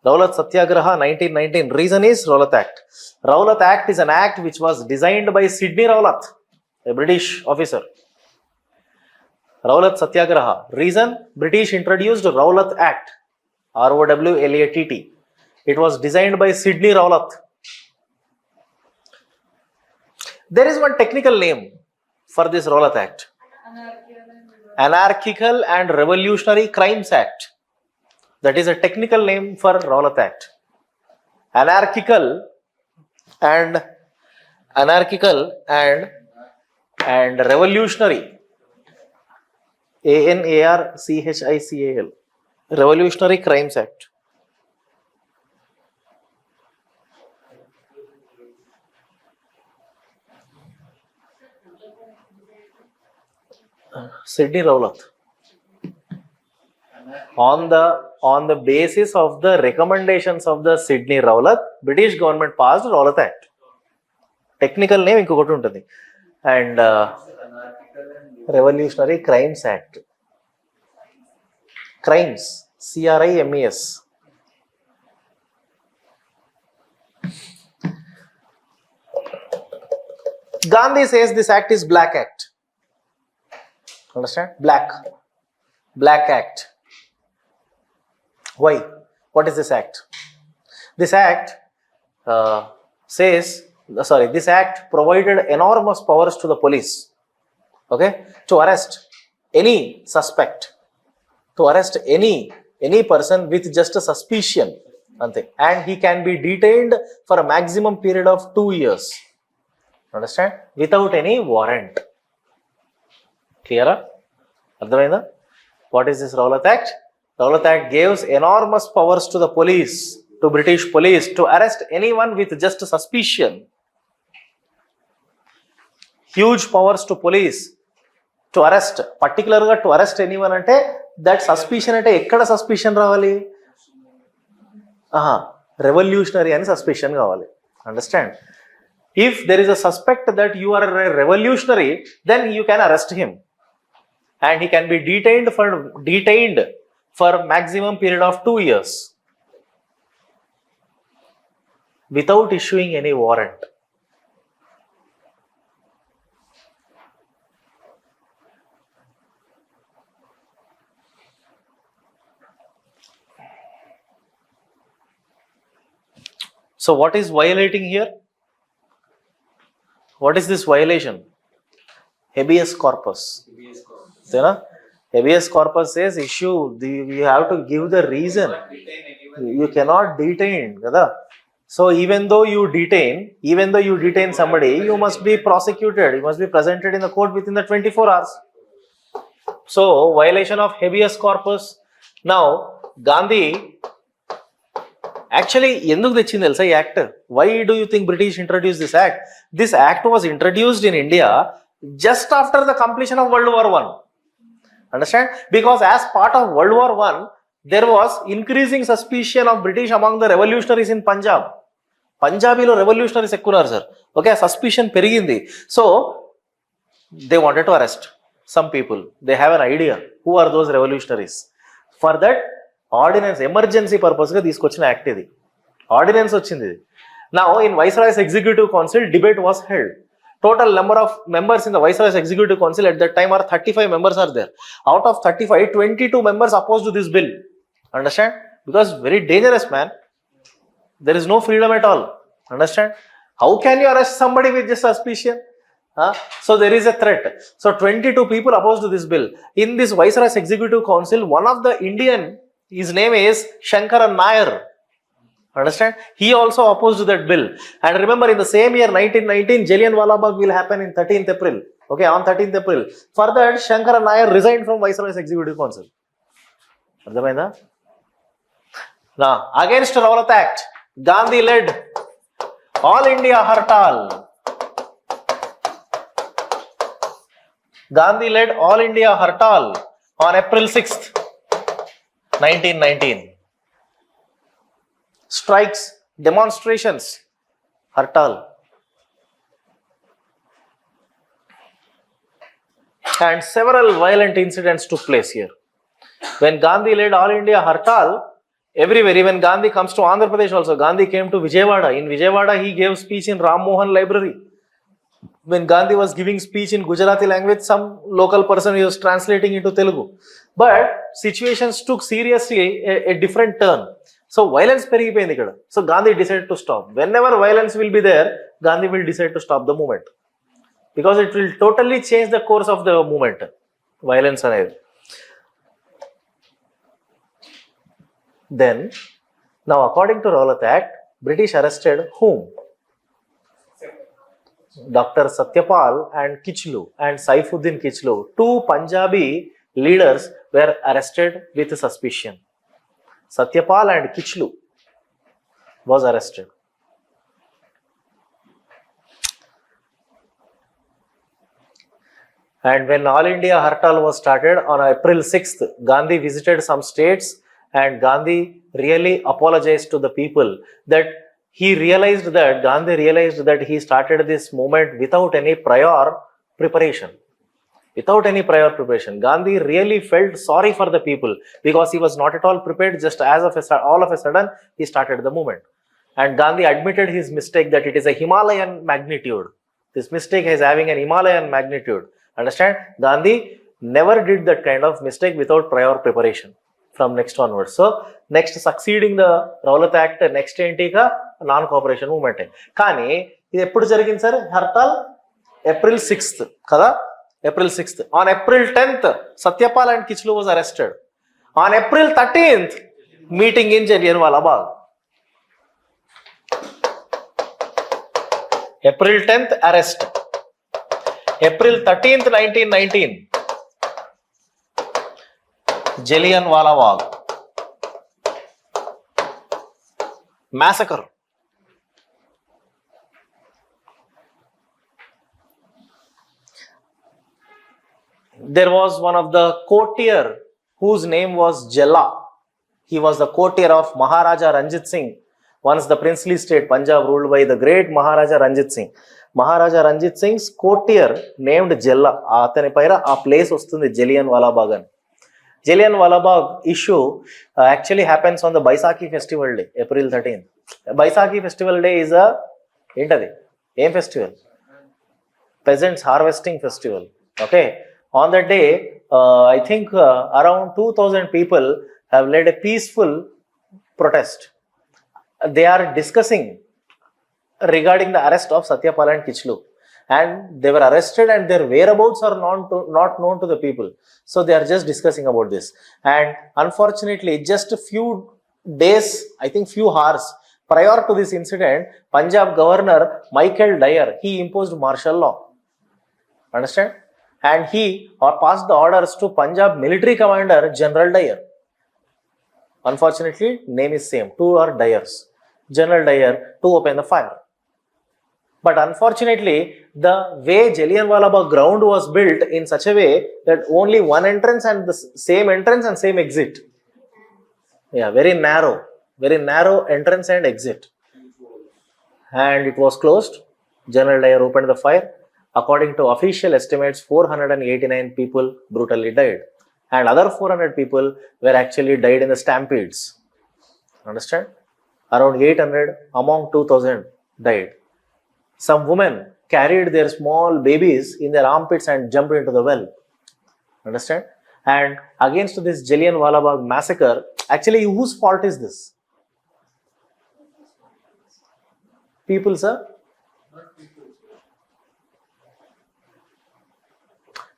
Rowlatt Satyagraha 1919. Reason is Rowlatt Act. Rowlatt Act is an act which was designed by Sidney Rowlatt, a British officer. Rowlatt Satyagraha. Reason, British introduced Rowlatt Act. R-O-W-L-A-T-T. It was designed by Sidney Rowlatt. There is one technical name for this Rowlatt Act. Anarchical and Revolutionary Crimes Act. That is a technical name for Rowlatt Act. Anarchical and revolutionary. A-N-A-R-C-H-I-C-A-L. Revolutionary Crimes Act. Sidney Rowlatt. On the basis of the recommendations of the Sidney Rowlatt, British government passed Rowlatt Act. Technical name inkokoti untundi. And Revolutionary Crimes Act. Crimes. C-R-I-M-E-S. Gandhi says this act is Black Act. Understand? Black Act. Why? What is this act? This act this act provided enormous powers to the police, okay, to arrest any suspect, to arrest any person with just a suspicion, and he can be detained for a maximum period of 2 years. Understand? Without any warrant. Clear? Ardhamainda? What is this Rowlatt Act? Rowlatt Act gives enormous powers to the police, to British police, to arrest anyone with just a suspicion. Huge powers to police to arrest, particularly to arrest anyone ante that suspicion ante ekkada suspicion ravali? Revolutionary and suspicion kavali. Understand? If there is a suspect that you are a revolutionary, then you can arrest him. And he can be detained for maximum period of 2 years without issuing any warrant. So what is violating here? What is this violation? Habeas corpus. Habeas corpus says you have to give the reason. You cannot detain. So even though you detain somebody, you must be prosecuted. You must be presented in the court within the 24 hours. So violation of habeas corpus. Now Gandhi actually ఎందుకు తెచ్చింది తెలుసా ఈ act? Why do you think British introduced this act? This act was introduced in India just after the completion of World War I. Understand? Because as part of World War I, there was increasing suspicion of British among the revolutionaries in Punjab. Punjabilo revolutionaries ekkunaru sir. Okay, suspicion perigindi. So they wanted to arrest some people. They have an idea who are those revolutionaries. For that, ordinance, emergency purpose ga తీసుకొచ్చిన act ఇది. Ordinance వచ్చింది. Now in Viceroy's Executive Council, debate was held. Total number of members in the Viceroy's Executive Council at that time are 35 members are there. Out of 35, 22 members opposed to this bill. Understand? Because very dangerous, man. There is no freedom at all. Understand? How can you arrest somebody with just suspicion? So there is a threat. So 22 people opposed this bill. In this Viceroy's Executive Council, one of the Indian, his name is Shankaran Nair. Understand? He also opposed that bill. And remember, in the same year, 1919, Jallianwala Bagh will happen in 13th April. Okay, on 13th April. For that, Shankaran Nair resigned from Viceroy's Executive Council. Now, against Rowlatt Act, Gandhi led All India Hartal. Gandhi led All India Hartal on April 6th, 1919. Strikes, demonstrations, Hartal. And several violent incidents took place here. When Gandhi led All India Hartal, everywhere, even Gandhi comes to Andhra Pradesh also. Gandhi came to Vijayawada. In Vijayawada, he gave speech in Ram Mohan Library. When Gandhi was giving speech in Gujarati language, some local person was translating into Telugu. But situations took seriously a different turn. So violence perigipayindi ikkada. So Gandhi decided to stop. Whenever violence will be there, Gandhi will decide to stop the movement. Because it will totally change the course of the movement. Violence anedi. Then, now according to Rowlatt Act, British arrested whom? Dr. Satyapal and Kichlu and Saifuddin Kichlu, two Punjabi leaders were arrested with suspicion. Satyapal and Kichlu was arrested. And when All India Hartal was started on April 6th, Gandhi visited some states and Gandhi really apologized to the people that Gandhi realized that he started this movement without any prior preparation. Gandhi really felt sorry for the people because he was not at all prepared. Just all of a sudden, he started the movement. And Gandhi admitted his mistake that it is a Himalayan magnitude. This mistake is having an Himalayan magnitude. Understand? Gandhi never did that kind of mistake without prior preparation from next onwards. So, next succeeding the Rowlatt Act, next entika non-cooperation movement. Kani, ఇది ఎప్పుడు జరిగింది sir hartal? April 6th. కదా? April 6th. On April 10th, Satyapal and Kichlu was arrested. On April 13th, meeting in Jallianwala Bagh. April 10th, arrest. April 13th, 1919, Jallianwala Bagh. Massacre. There was one of the courtier whose name was Jella. He was the courtier of Maharaja Ranjit Singh. Once the princely state Punjab ruled by the great Maharaja Ranjit Singh. Maharaja Ranjit Singh's courtier named Jella. Atani paira a place vastundi Jallianwala Bagh. Jallianwala Bagh issue actually happens on the Baisakhi festival day, April 13th. Baisakhi festival day is a Em festival? Peasants harvesting festival. Okay. On that day, I think around 2,000 people have led a peaceful protest. They are discussing regarding the arrest of Satyapal and Kichlu. And they were arrested and their whereabouts are not known to the people. So they are just discussing about this. And unfortunately, just a few days, I think few hours prior to this incident, Punjab Governor Michael Dyer, he imposed martial law. Understand? And he passed the orders to Punjab military commander General Dyer. Unfortunately, name is same. Two are Dyers. General Dyer to open the fire. But unfortunately, the way Jallianwala Bagh ground was built in such a way that only one entrance and the same entrance and same exit. Yeah, very narrow entrance and exit. And it was closed. General Dyer opened the fire. According to official estimates, 489 people brutally died. And other 400 people were actually died in the stampedes. Understand? Around 800 among 2000 died. Some women carried their small babies in their armpits and jumped into the well. Understand? And against this Jallianwala Bagh massacre, actually whose fault is this? People, sir.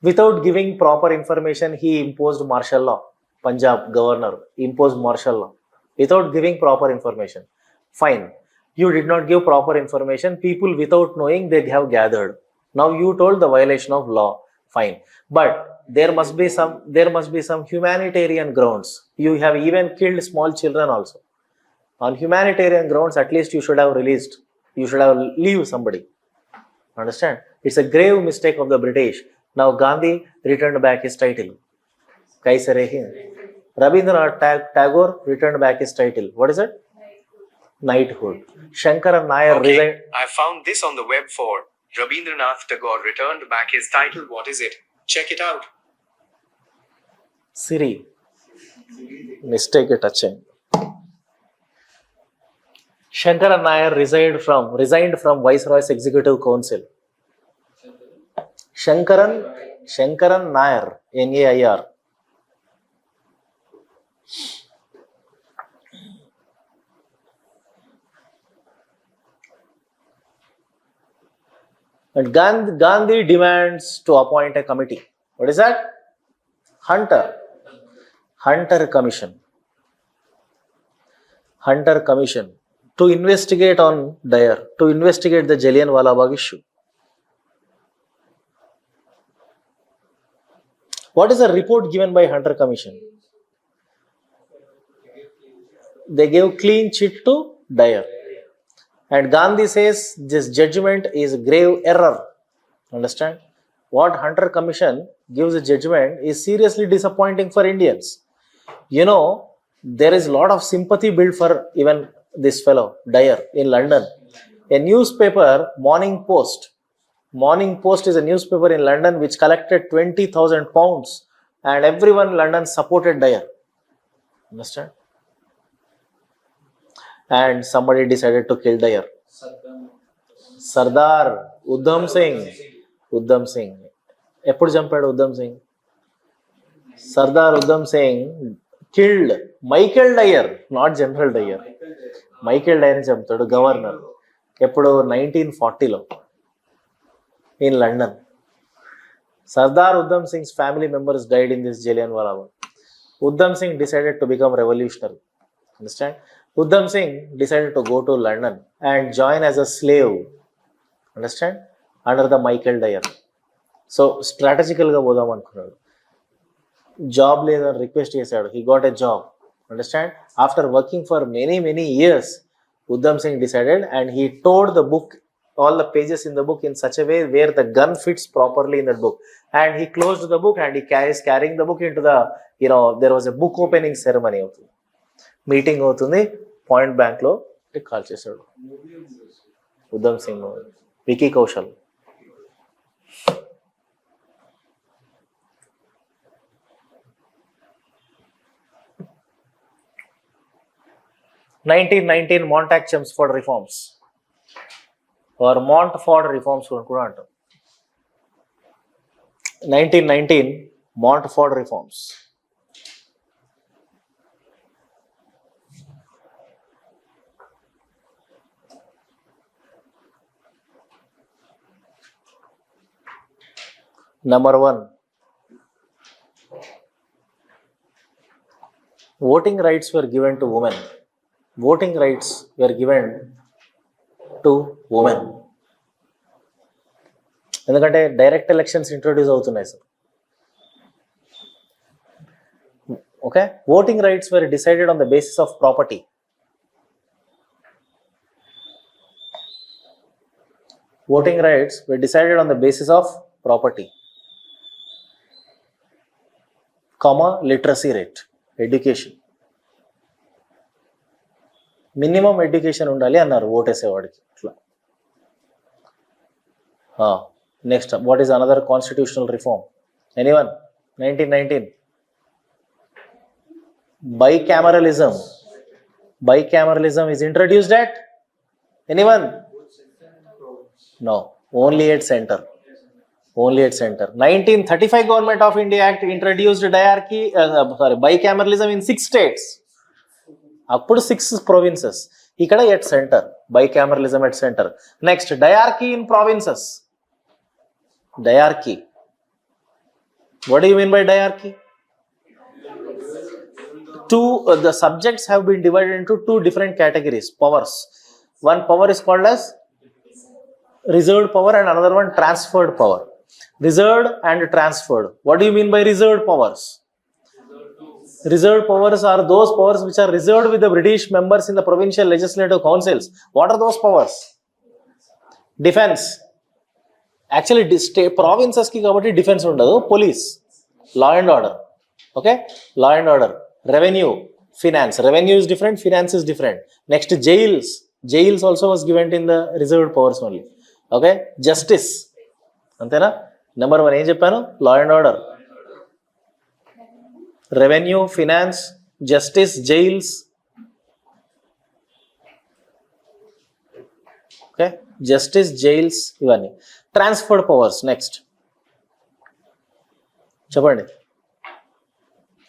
Without giving proper information, he imposed martial law. Punjab governor imposed martial law without giving proper information. Fine. You did not give proper information. People without knowing, they have gathered. Now you told the violation of law. Fine. But there must be some humanitarian grounds. You have even killed small children also. On humanitarian grounds, at least you should have released. You should have leave somebody. Understand? It's a grave mistake of the British. Now Gandhi returned back his title. Kaise rahe? Rabindranath Tagore returned back his title. What is it? Knighthood. Shankaran Nair resigned. I found this on the web for Rabindranath Tagore returned back his title. What is it? Check it out. Siri. Mistake touching. Shankaran Nair resigned from Viceroy's Executive Council. Shankaran Nair, Nair. And Gandhi demands to appoint a committee. What is that? Hunter Commission. Hunter Commission to investigate on Dyer, to investigate the Jallianwala Bagh issue. What is the report given by Hunter Commission? They gave clean chit to Dyer. And Gandhi says this judgment is grave error. Understand? What Hunter Commission gives a judgment is seriously disappointing for Indians. You know, there is a lot of sympathy built for even this fellow, Dyer, in London. A newspaper, Morning Post is a newspaper in London which collected 20,000 pounds and everyone in London supported Dyer. Understand? And somebody decided to kill Dyer. Sardar Udham Singh. Eppudu champadu Udham Singh? Sardar Udham Singh killed Michael Dyer, not General Dyer. Michael Dyer champadu, governor. Eppudu 1940 in London. Sardar Udham Singh's family members died in this Jallianwala Bagh. Udham Singh decided to become revolutionary. Understand? Udham Singh decided to go to London and join as a slave. Understand? Under the Michael Dyer. So, strategical ga bodam anukunnadu. Job leదని request chesadu. He got a job. Understand? After working for many years, Udham Singh decided and he tore the book, all the pages in the book in such a way where the gun fits properly in the book. And he closed the book and he is carrying the book into the, there was a book opening ceremony. Meeting అవుతుంది point bank లో call చేశాడు Udham Singh Vicky Kaushal. Montag Chelmsford reforms or Montford reforms కూడా అంటాం. 1919 Montford reforms. Number 1, voting rights were given to women. Voting rights were given to women. ఎందుకంటే direct elections introduce అవుతున్నాయి sir. Okay, voting rights were decided on the basis of property. Voting rights were decided on the basis of property. Literacy rate, education. Minimum education ఉండాలి అన్నారు ఓటేసేవాడికి. Next, what is another constitutional reform? Anyone? 1919. Bicameralism is introduced at? Anyone? No, only at center. 1935 Government of India Act introduced bicameralism in 6 states. Appudu 6 provinces. ఇక్కడ at centre, bicameralism at center. Next, diarchy in provinces. Diarchy. What do you mean by diarchy? The subjects have been divided into two different categories, powers. One power is called as reserved power and another one transferred power. Reserved and transferred. What do you mean by reserved powers? Reserved powers are those powers which are reserved with the British members in the provincial legislative councils. What are those powers? Defense. Actually, provinces ki kabatti defense undadu. Police, law and order. Okay, law and order. Revenue, finance. Revenue is different, finance is different. Next, jails. Jails also was given in the reserved powers only. Okay, justice. Antena? Number 1 em cheppanu? Law and order. Revenue, finance, justice, jails. Okay, justice, jails, ఇవన్నీ. Transferred powers. Next, చెప్పండి.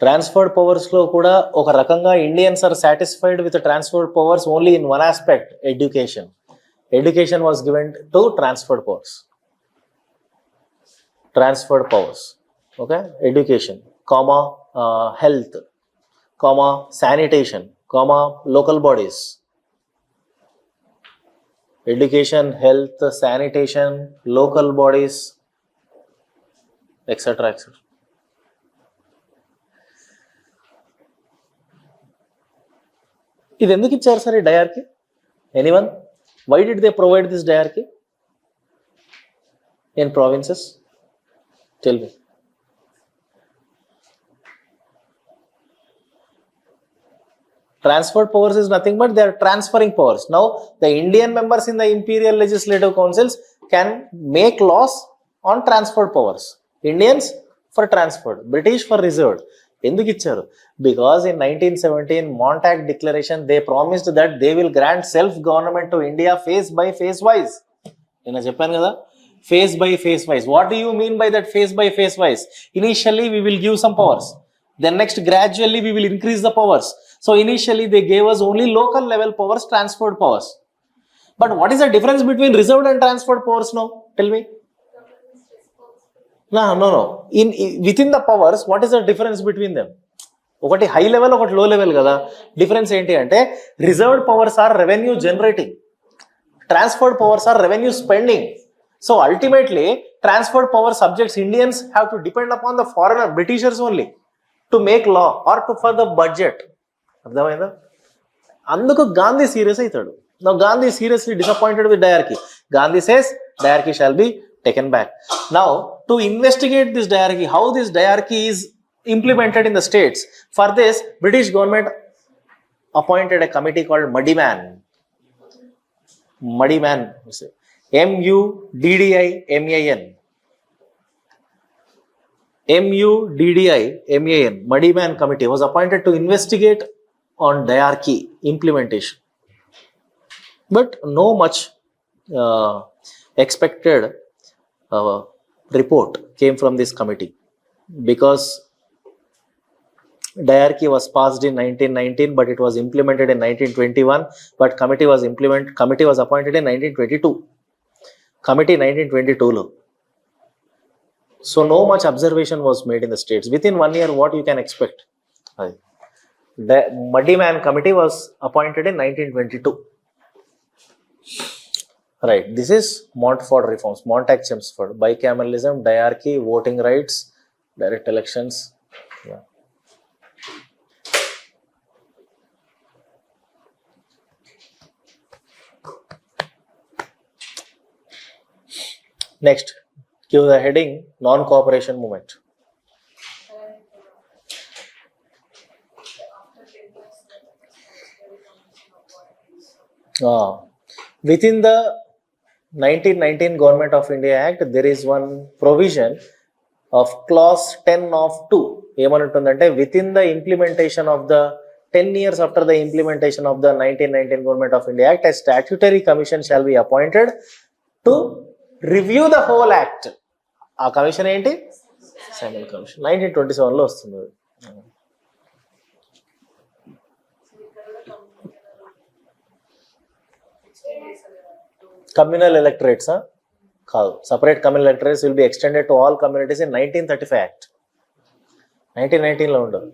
Transferred పవర్స్లో కూడా ఒక రకంగా Indians are satisfied with transferred powers only in one aspect, education. Education was given to transferred powers. Transferred powers. Okay, education, comma, health, comma, sanitation, comma, local bodies. Education, health, sanitation, local bodies, etc. etc. ఇది ఎందుకు ఇచ్చారు sir ఈ dyarchy? Anyone? Why did they provide this dyarchy in provinces? Tell me. Transferred powers is nothing but they are transferring powers. Now, the Indian members in the imperial legislative councils can make laws on transferred powers. Indians for transferred, British for reserved. ఎందుకు ఇచ్చారు? Because in 1917 Montague Declaration they promised that they will grant self-government to India phase by phase wise. నేను చెప్పాను కదా, phase by phase wise. What do you mean by that phase by phase wise? Initially we will give some powers, then next gradually we will increase the powers. So initially they gave us only local level powers, transferred powers. But what is the difference between reserved and transferred powers now? Tell me. No. Within the powers, what is the difference between them? ఒకటి high level, ఒకటి low level కదా. Difference ఏంటి అంటే reserved powers are revenue generating, transferred powers are revenue spending. So ultimately, transferred power subjects, Indians have to depend upon the foreigner, Britishers only, to make law or to for the budget. అర్థమైందా? అందుకు Gandhi serious అవుతాడు. Now Gandhi is seriously disappointed with diarchy. Gandhi says diarchy shall be taken back. Now to investigate this diarchy, how this diarchy is implemented in the states, for this British government appointed a committee called Muddy Man. M-U-D-D-I-M-A-N. M-U-D-D-I-M-A-N. Muddy Man Committee was appointed to investigate on diarchy implementation. But no much expected report came from this committee, because diarchy was passed in 1919, but it was implemented in 1921. But committee was appointed in 1922. Committee 1922 so no much observation was made in the states. Within 1 year, what you can expect? The Muddy Man Committee was appointed in 1922. Right, this is Montfort reforms, Montague Chelmsford, bicameralism, diarchy, voting rights, direct elections. Yeah. Next, give the heading non-cooperation movement. Within the 1919 Government of India Act, there is one provision of clause 10 of 2. ఏమనుంటుందంటే within the implementation of the 10 years after the implementation of the 1919 Government of India Act, a statutory commission shall be appointed to review the whole act. ఆ commission ఏంటి? Simon commission. 1927లో వస్తుంది. Communal ఎలక్టరేట్సా? కాదు. Separate communal electorates will be extended to all communities in 1935 act. 1919లో ఉండదు.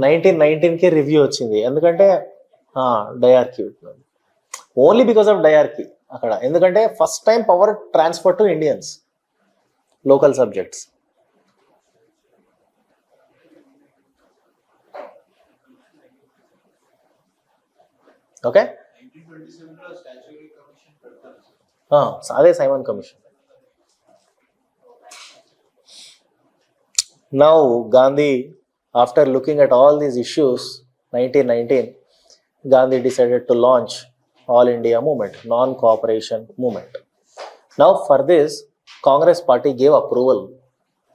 1919కి review వచ్చింది. ఎందుకంటే diarchy only because of diarchy అక్కడ. ఎందుకంటే first time power transfer to Indians, local subjects. Okay, అదే Simon commission. Now Gandhi, after looking at all these issues, 1919, Gandhi decided to launch All India Movement, non-cooperation movement. Now for this, Congress party gave approval.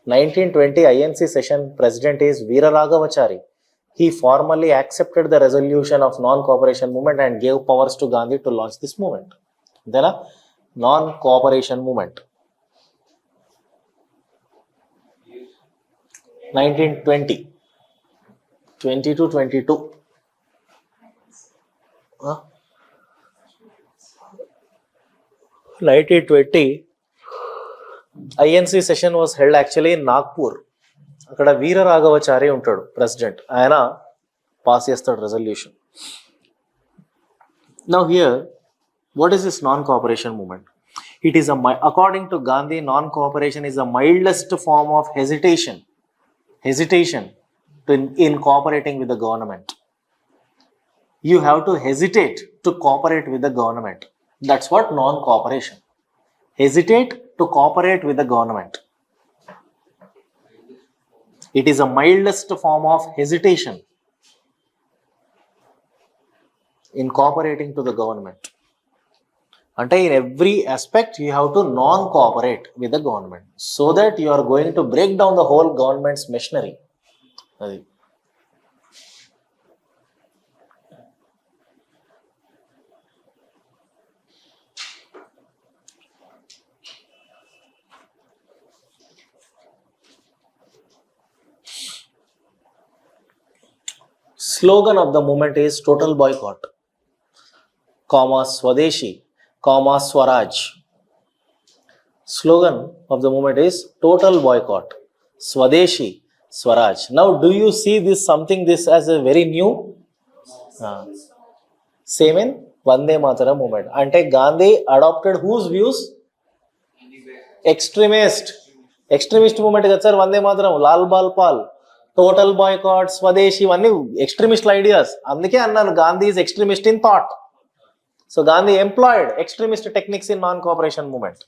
1920 INC session president is Veera Raghavachari. He formally accepted the resolution of non-cooperation movement and gave powers to Gandhi to launch this movement. Then non-cooperation movement. 1920, 20 to 22. 1920 INC session was held actually in Nagpur. అక్కడ వీర రాఘవచారి ఉంటాడు president. ఆయన pass చేస్తాడు resolution. Now here what is this non cooperation moment? It is according to Gandhi, non-cooperation is the mildest form of hesitation in cooperating with the government. You have to hesitate to cooperate with the government. That's what non-cooperation. Hesitate to cooperate with the government. It is a mildest form of hesitation in cooperating to the government. అంటే in every aspect you have to non-cooperate with the government so that you are going to break down the whole government's machinery. అది slogan of the movement is total boycott, Swadeshi, Swaraj. Slogan of the movement is total boycott, Swadeshi, Swaraj. Now do you see this as a very new? Same in Vande Mataram movement. Ante Gandhi adopted whose views? Extremist movement కదా sir Vande Mataram, Lal Bal Pal, total boycott, swadeshi, ఇవన్నీ extremist ideas. అందుకే అన్నాను Gandhi is extremist in thought. So Gandhi employed extremist techniques in non-cooperation movement.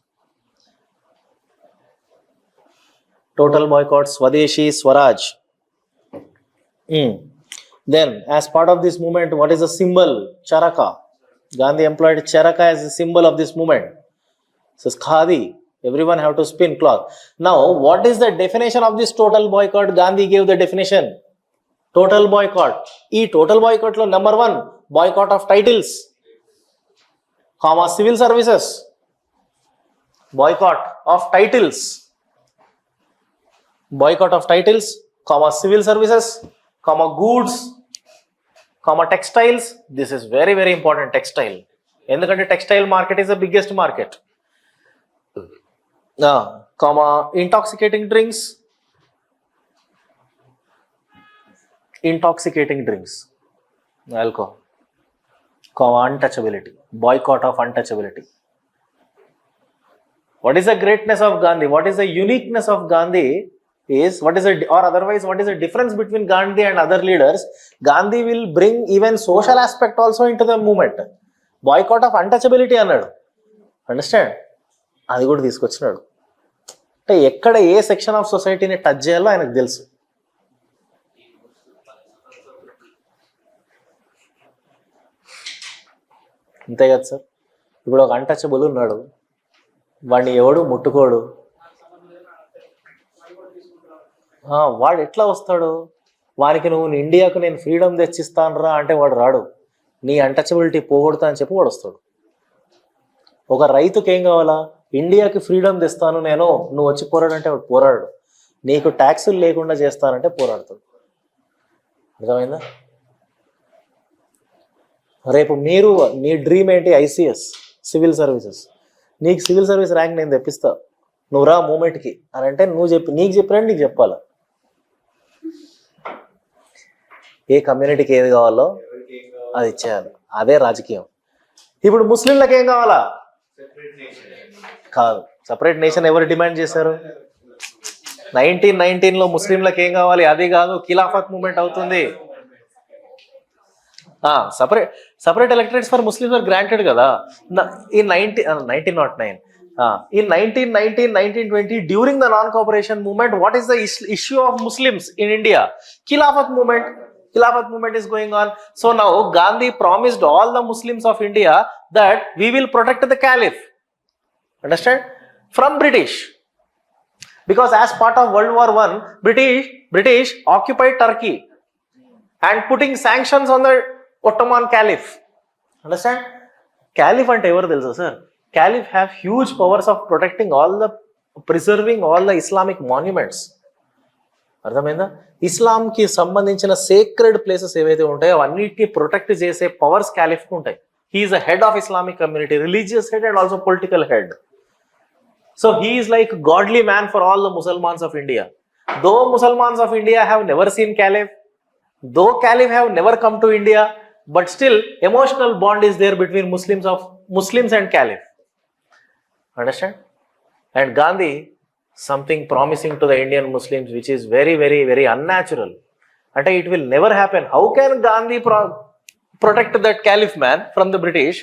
Total boycott, Swadeshi, Swaraj. Then as part of this movement, what is the symbol? Charaka. Gandhi employed charaka as a symbol of this movement. So khadi. Everyone have to spin cloth. Now what is the definition of this total boycott? Gandhi gave the definition. Total boycott. Total boycott lo number 1, boycott of titles, civil services, boycott of titles, civil services, goods, textiles. This is very very important, textile. ఎందుకంటే textile market is the biggest market. Intoxicating drinks, alcohol, untouchability, boycott of untouchability. What is the greatness of Gandhi? What is the uniqueness of Gandhi is, what is the difference between Gandhi and other leaders? Gandhi will bring even social aspect also into the movement. Boycott of untouchability అన్నాడు. Understand? అది కూడా తీసుకొచ్చినాడు. అంటే ఎక్కడ ఏ section of సొసైటీని touch చేయాలో ఆయనకు తెలుసు. అంతే కదా సార్. ఇప్పుడు ఒక అన్టచబుల్ ఉన్నాడు, వాడిని ఎవడు ముట్టుకోడు. వాడు ఎట్లా వస్తాడు? వానికి నువ్వు ఇండియాకు నేను ఫ్రీడమ్ తెచ్చిస్తాను రా అంటే వాడు రాడు. నీ అన్టచబిలిటీ పోగొడతా అని చెప్పి వాడు వస్తాడు. ఒక రైతుకి ఏం కావాలా? ఇండియాకి ఫ్రీడమ్ తెస్తాను నేను, నువ్వు వచ్చి పోరాడంటే వాడు పోరాడు. నీకు ట్యాక్సులు లేకుండా చేస్తానంటే పోరాడతాడు. అర్థమైందా? రేపు మీరు నీ డ్రీమ్ ఏంటి? ICS, civil services. నీకు సివిల్ సర్వీస్ ర్యాంక్ నేను తెప్పిస్తా, నువ్వు రా మూమెంట్కి అని అంటే నువ్వు నీకు చెప్పినట్టు నీకు చెప్పాలా. ఏ కమ్యూనిటీకి ఏది కావాలో అది ఇచ్చేయాలి. అదే రాజకీయం. ఇప్పుడు ముస్లింలకు ఏం కావాలా? కాదు. సపరేట్ నేషన్ ఎవరు డిమాండ్ చేశారు? 1919లో ముస్లింలకు ఏం కావాలి? అది కాదు, ఖిలాఫత్ మూమెంట్ అవుతుంది. Separate electorates for Muslims are granted కదా in 1909. In 1919, 1920, during the non-cooperation movement, what is the issue of Muslims in India? Khilafat movement is going on. So now Gandhi promised all the Muslims of India that we will protect the caliph. Understand? From British. Because as part of World War I, British occupied Turkey and putting sanctions on the Ottoman caliph. Understand? Caliph ante evaru telusa sir? Caliph have huge powers of preserving all the Islamic monuments. అర్థమైందా? ఇస్లాంకి సంబంధించిన sacred places ఏవైతే ఉంటాయో అవన్నిటిని protect చేసే powers క్యాలిఫ్కి ఉంటాయి. He is the head of Islamic community, religious head and also political head. So he is like godly man for all the Musalmans of India. Though Musalmans of India have never seen caliph, though caliph have never come to India, but still emotional bond is there between Muslims and caliph. Understand? And Gandhi, something promising to the Indian Muslims which is very, very, very unnatural. And it will never happen. How can Gandhi protect that caliph man from the British?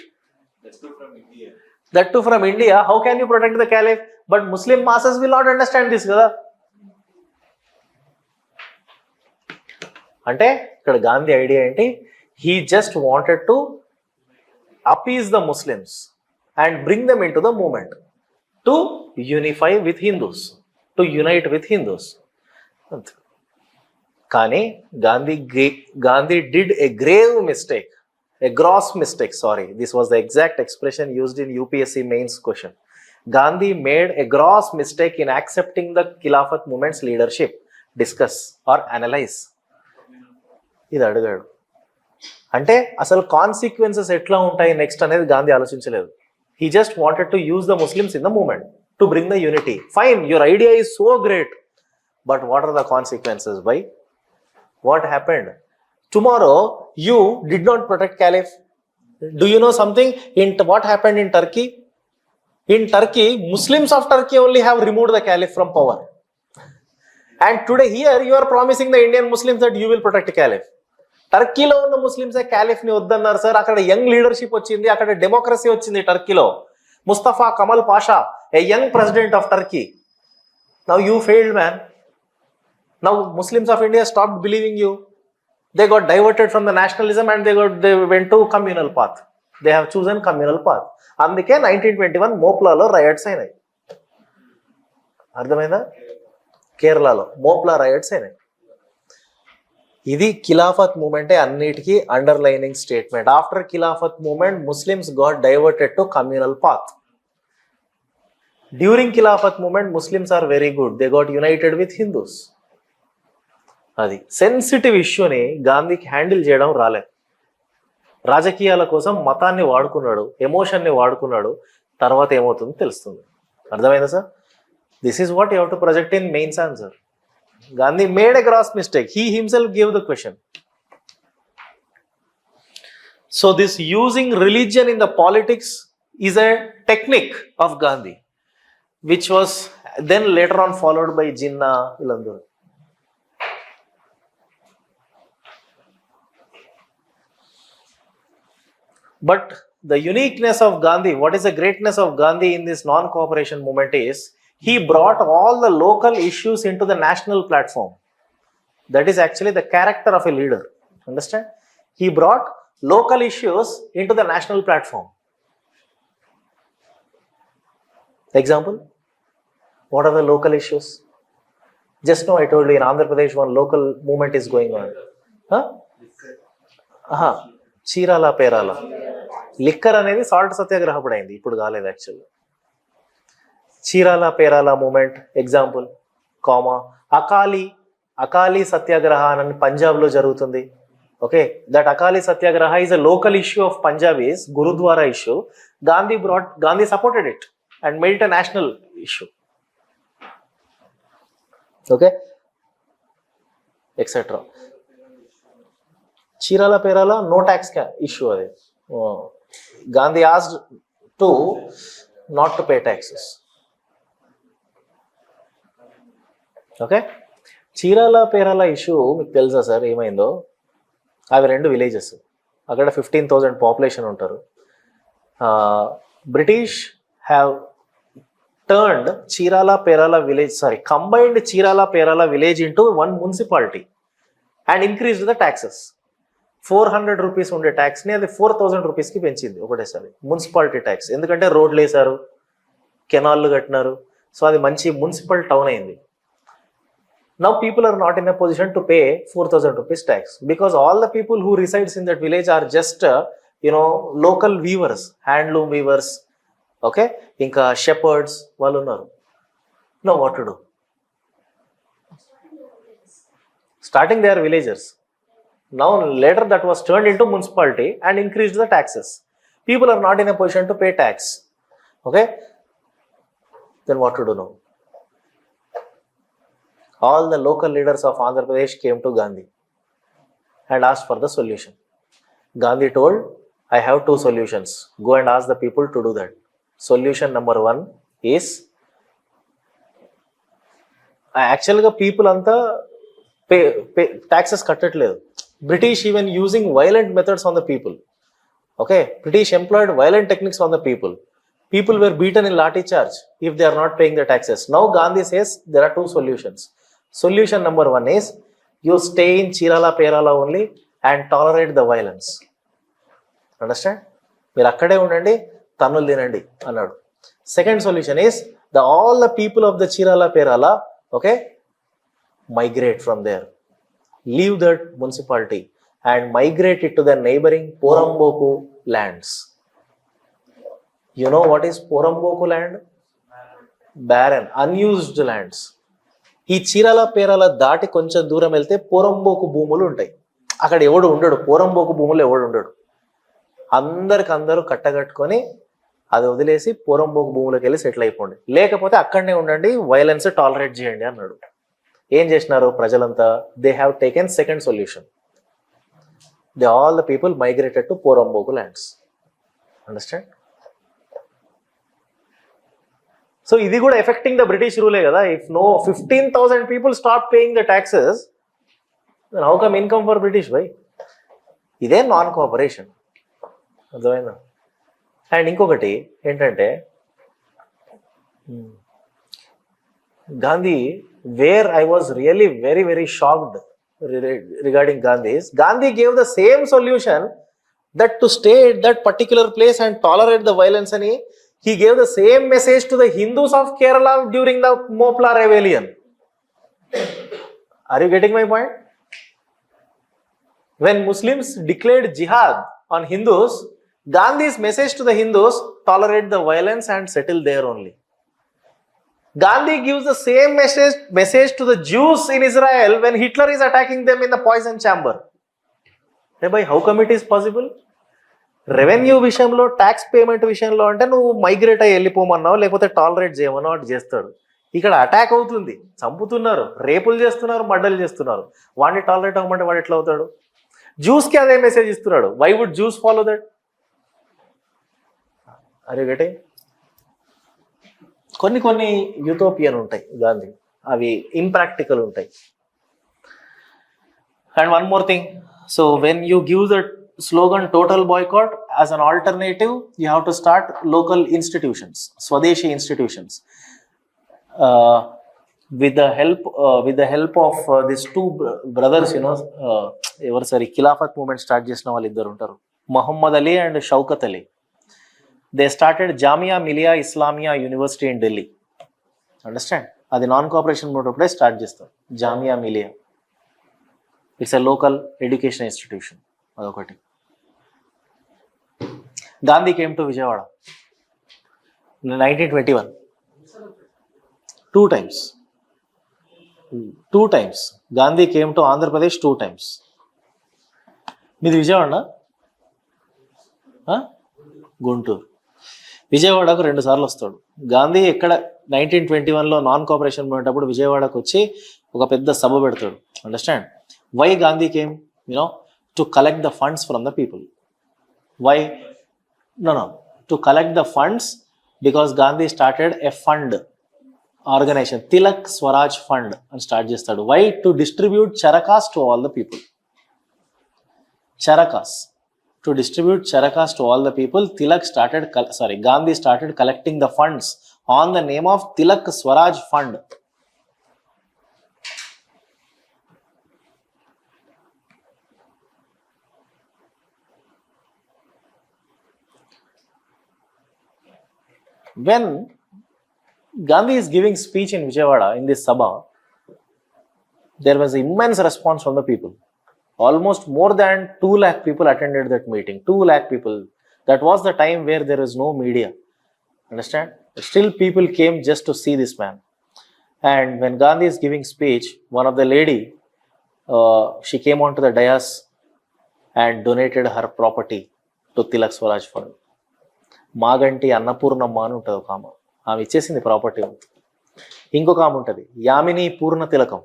That too from India. How can you protect the caliph? But Muslim masses will not understand this. Kada? అంటే ఇక్కడ Gandhi idea ఏంటి? He just wanted to appease the Muslims and bring them into the movement to unify with Hindus, to unite with Hindus. Kani Gandhi did a grave mistake, a gross mistake, sorry. This was the exact expression used in UPSC mains question. Gandhi made a gross mistake in accepting the Khilafat movement's leadership. Discuss or analyze. ఇది అడిగాడు. అంటే అసలు consequences ఎట్లా ఉంటాయి next అనేది గాంధీ ఆలోచించలేదు. He just wanted to use the Muslims in the movement to bring the unity. Fine, your idea is so great, but what are the consequences? Why? What happened? Tomorrow, you did not protect caliph. Do you know something? What happened in Turkey? In Turkey, Muslims of Turkey only have removed the caliph from power. And today here, you are promising the Indian Muslims that you will protect caliph. టర్కీలో ఉన్న ముస్లిమ్సే క్యాలిఫ్ని వద్దన్నారు sir. అక్కడ young leadership వచ్చింది, అక్కడ democracy వచ్చింది. టర్కీలో Mustafa Kamal Pasha, a young president of Turkey. Now you failed man. Now Muslims of India stopped believing you. They got diverted from the nationalism and they went to communal path. They have chosen communal path. అందుకే 1921 మోప్లాలో riots అయినాయి. అర్థమైందా? కేరళలో Moplah riots అయినాయి. ఇది ఖిలాఫత్ మూమెంటే అన్నిటికీ underlining statement. After Khilafat movement Muslims got diverted to communal path. During Khilafat movement Muslims are very good, they got united with Hindus. అది sensitive ఇష్యూని గాంధీకి హ్యాండిల్ చేయడం రాలేదు. రాజకీయాల కోసం మతాన్ని వాడుకున్నాడు, ఎమోషన్ని వాడుకున్నాడు. తర్వాత ఏమవుతుందో తెలుస్తుంది. అర్థమైందా sir? This is what you have to project in mains answer. Gandhi made a gross mistake. He himself gave the question. So this using religion in the politics is a technique of Gandhi, which was then later on followed by Jinnah, Ilandur. But the uniqueness of Gandhi, what is the greatness of Gandhi in this non-cooperation movement is, he brought all the local issues into the national platform. That is actually the character of a leader. Understand? He brought local issues into the national platform. Example? What are the local issues? Just now I told you in Andhra Pradesh one local movement is going on. Chirala Perala. Liquor అనేది salt సత్యాగ్రహప్పుడు అయింది, ఇప్పుడు కాలేదు actually. Chirala Perala movement example. కామా అకాలీ సత్యాగ్రహ అని పంజాబ్లో జరుగుతుంది. Okay, that Akali Satyagraha is a local issue of Punjabis, Gurudwara issue. Gandhi supported it and made it a national issue. Okay, etc. Chirala Perala, no tax issue. Gandhi asked to not to pay taxes. Okay, Chirala Perala issue మీకు తెలుసా sir ఏమైందో? అవి 2 villages, అక్కడ 15,000 population ఉంటారు. British have turned Chirala Perala village combined Chirala Perala village into 1 municipality and increased the taxes. 400 rupees ఉండే ట్యాక్స్ని అది 4,000 రూపీస్కి పెంచింది ఒకటేసారి, మున్సిపాలిటీ ట్యాక్స్. ఎందుకంటే రోడ్లు వేశారు, కెనాల్లు కట్టినారు, సో అది మంచి మున్సిపల్ టౌన్ అయింది. Now people are not in a position to pay 4,000 rupees tax because all the people who resides in that village are just local weavers, handloom weavers, okay, inka shepherds వాళ్ళు ఉన్నారు. Now what to do? Starting they are villagers. Now later that was turned into municipality and increased the taxes. People are not in a position to pay tax. Okay, then what to do now? All the local leaders of Andhra Pradesh came to Gandhi and asked for the solution. Gandhi told, I have 2 solutions. Go and ask the people to do that. Solution number 1 is, actually people anta pay taxes kattatledu. British even using violent methods on the people. Okay, British employed violent techniques on the people. People were beaten in lathi charge if they are not paying the taxes. Now Gandhi says there are 2 solutions. Solution number 1 is, you stay in Chirala Perala only and tolerate the violence. Understand? మీరు అక్కడే ఉండండి, తన్నులు తినండి అన్నాడు. Second solution is, all the people of the Chirala Perala, okay, migrate from there. Leave that municipality and migrate it to the neighboring Poramboku lands. You know what is Poramboku land? Barren, unused lands. ఈ చీరాల పేరాల దాటి కొంచెం దూరం వెళ్తే పోరంబోకు భూములు ఉంటాయి. అక్కడ ఎవడు ఉండడు, పోరంబోకు భూములు ఎవడు ఉండడు. అందరు కట్టగట్టుకొని అది వదిలేసి పోరంబోకు భూములకు వెళ్ళి సెటిల్ అయిపోండి, లేకపోతే అక్కడనే ఉండండి, వైలెన్స్ టాలరేట్ చేయండి అన్నాడు. ఏం చేసినారు ప్రజలంతా? They have taken second solution. All the people migrated to poramboke lands. Understand? So ఇది కూడా ఎఫెక్టింగ్ ద బ్రిటిష్ రూలే కదా. If 15,000 people stop paying the taxes, then how come income for British by? ఇదే నాన్ కోఆపరేషన్. అర్థమైందా? And ఇంకొకటి ఏంటంటే, Gandhi, where I was really very, very shocked regarding Gandhi is, Gandhi gave the same solution that to stay at that particular place and tolerate the violence, and he gave the same message to the Hindus of Kerala during the Mopla rebellion. Are you getting my point? When Muslims declared jihad on Hindus, Gandhi's message to the Hindus, tolerate the violence and settle there only. Gandhi gives the same message to the Jews in Israel when Hitler is attacking them in the poison chamber. Hey, how come it is possible? Revenue విషయంలో, tax payment విషయంలో అంటే నువ్వు migrate అయ్యి వెళ్ళిపోమన్నావు, లేకపోతే tolerate చేయమన్నావు, అటు చేస్తాడు. ఇక్కడ attack అవుతుంది, చంపుతున్నారు, రేపులు చేస్తున్నారు, మర్డర్లు చేస్తున్నారు. వాడిని టాలరేట్ అవ్వమంటే వాడు ఎట్లా అవుతాడు? జ్యూస్కి అదే మెసేజ్ ఇస్తున్నాడు. Why would Jews follow that? అరే గటే కొన్ని యూటోపియన్ ఉంటాయి గాంధీ, అవి ఇంప్రాక్టికల్ ఉంటాయి. And one more thing, so when you give that slogan total boycott, as an alternative you have to start local institutions, Swadeshi institutions, with the help of these 2 brothers, ఎవరు Khilafat moment start చేసిన వాళ్ళు ఇద్దరు ఉంటారు, Muhammad Ali and Shaukat Ali. They started Jamia Millia Islamia University in Delhi. Understand? అది non cooperation mode అప్పుడే start చేస్తారు. Jamia Millia, it's a local education institution. అదొకటి. Gandhi came to Vijayawada 1921. 2 times. Gandhi came to Andhra Pradesh 2 times. మీది విజయవాడ? గుంటూరు. విజయవాడకు 2 సార్లు వస్తాడు. గాంధీ ఎక్కడ 1921లో non cooperation movement అప్పుడు విజయవాడకు వచ్చి ఒక పెద్ద సభ పెడతాడు. Understand why Gandhi came to collect the funds from the people. Why? No, to collect the funds because Gandhi started a fund organization, Tilak Swaraj Fund, and start చేస్తాడు. Why? To distribute charakas to all the people. Charakas. To distribute charakas to all the people, Gandhi started collecting the funds on the name of Tilak Swaraj Fund. When Gandhi is giving speech in Vijayawada in this Sabha, there was immense response from the people. Almost more than 2 lakh people attended that meeting. 2 lakh people. That was the time where there was no media. Understand? Still people came just to see this man. And when Gandhi is giving speech, one of the lady, she came onto the dais and donated her property to Tilak Swaraj Fund. Maganti Annapurnamma అని ఉంటుంది ఒక ఆమె ఇచ్చేసింది property. ఇంకొక ఆమె ఉంటుంది Yamini Purna Tilakam.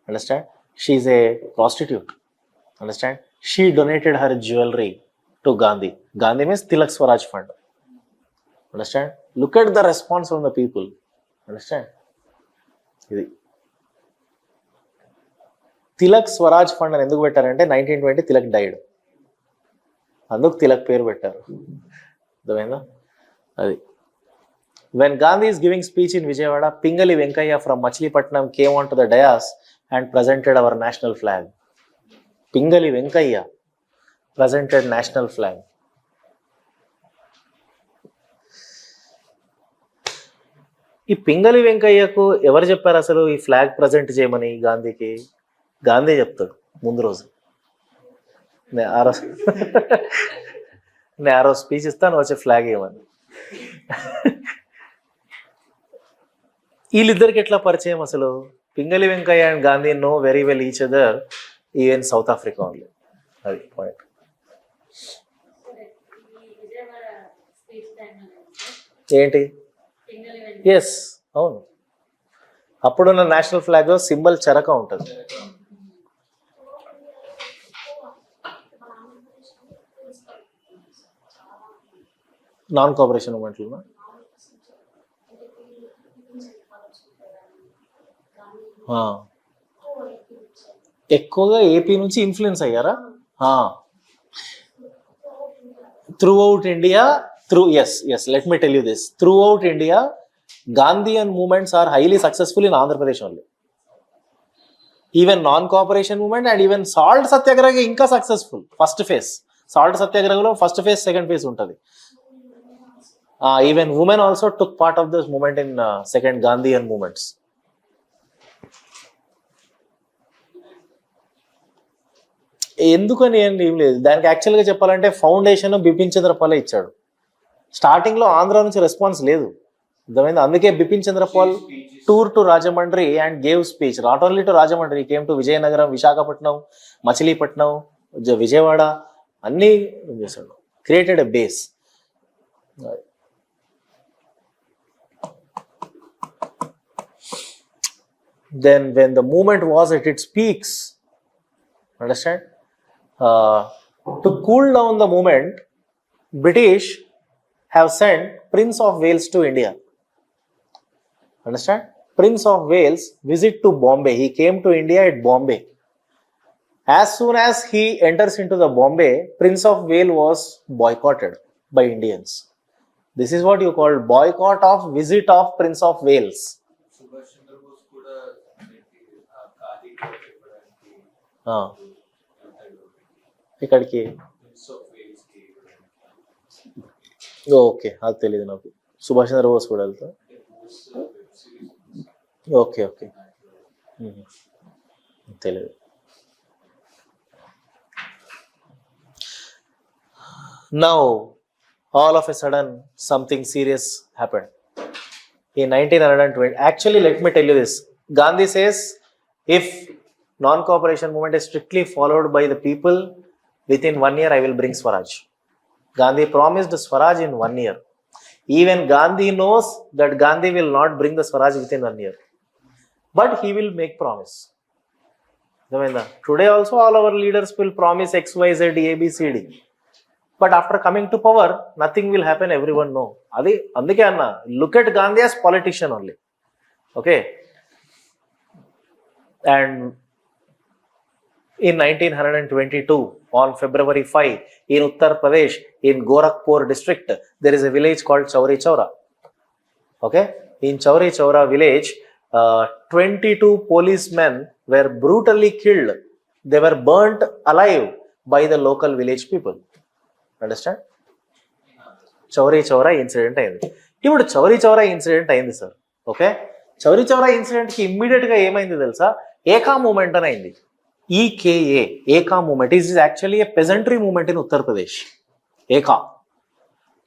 Understand? She is a prostitute. Understand? She donated her jewellery to Gandhi. Gandhi means Tilak Swaraj fund. Understand? Look at the response from the people. Understand? ఇది Tilak Swaraj fund అని ఎందుకు పెట్టారంటే 1920 తిలక్ డైడ్, అందుకు తిలక్ పేరు పెట్టారు. అర్థమైందా? అది. When Gandhi is giving speech in Vijayawada, Pingali Venkayya from Machilipatnam came onto the dais and presented our national flag. Pingali Venkayya presented national flag. ఈ పింగళి వెంకయ్యకు ఎవరు చెప్పారు అసలు ఈ ఫ్లాగ్ ప్రజెంట్ చేయమని గాంధీకి? గాంధీ చెప్తాడు ముందు రోజు. నేను ఆ రోజు స్పీచ్ ఇస్తాను, వచ్చే ఫ్లాగ్ ఇవ్వమని. వీళ్ళిద్దరికి ఎట్లా పరిచయం అసలు? Pingali Venkayya and Gandhi know very well each other even South Africa only. అది పాయింట్. ఏంటి? ఎస్, అవును. అప్పుడున్న నేషనల్ ఫ్లాగ్ సింబల్ చరక ఉంటుంది. నాన్ కోఆపరేషన్ మూమెంట్లో ఎక్కువగా ఏపీ నుంచి ఇన్ఫ్లుయెన్స్ అయ్యారా? Through out India, let me tell you this. Throughout India, Gandhian movements are highly successful in Andhra Pradesh only. Even non-cooperation movement and even salt satyagraha ఇంకా successful. First phase salt సత్యాగ్రహలో first phase, second phase ఉంటుంది. Even women also took part of this movement in second Gandhian movements. ఎందుకని ఏం లేదు దానికి. యాక్చువల్గా చెప్పాలంటే foundation Bipin చంద్రపాలే ఇచ్చాడు. స్టార్టింగ్లో ఆంధ్ర నుంచి రెస్పాన్స్ లేదు, అర్థమైంది. అందుకే Bipin Chanderpaul tour to Rajahmundry and gave speech. Not only to Rajahmundry, came to Vizianagaram, Visakhapatnam, Machilipatnam, Vijayawada అన్నీ చేశాడు. Created a base. Then when the movement was at its peaks, understand, to cool down the movement, British have sent Prince of Wales to India. Understand? Prince of Wales visit to Bombay. He came to India at Bombay. As soon as he enters into the Bombay, Prince of Wales was boycotted by Indians. This is what you call boycott of visit of Prince of Wales. Subhash Chandra Bose kuda Gandhi ఇక్కడికి okay, అది తెలియదు నాకు. సుభాష్ చంద్రబోస్ కూడా వెళ్తా. Okay okay, తెలియదు. Now, all of a sudden, something serious happened. In 1920, actually, let me tell you this. Gandhi says, if non-cooperation movement is strictly followed by the people, within 1 year I will bring Swaraj. Gandhi promised Swaraj in 1 year. Even Gandhi knows that Gandhi will not bring the Swaraj within 1 year. But he will make promise. Today also all our leaders will promise X, Y, Z, A, B, C, D. But after coming to power, nothing will happen, everyone know. Andike anna, look at Gandhi as politician only. Okay. And in 1922, on February 5, in Uttar Pradesh, in Gorakhpur district, there is a village called Chauri Chaura. Okay. In Chauri Chaura village, 22 policemen were brutally killed. They were burnt alive by the local village people. Understand? Chauri Chaura incident అయింది. ఇప్పుడు Chauri Chaura incident అయింది sir. Okay, Chauri Chaura ఇన్సిడెంట్కి ఇమ్మీడియట్గా ఏమైంది తెలుసా? Eka movement అని అయింది. EKA, Eka movement is actually a peasantry movement in Uttar Pradesh. Eka.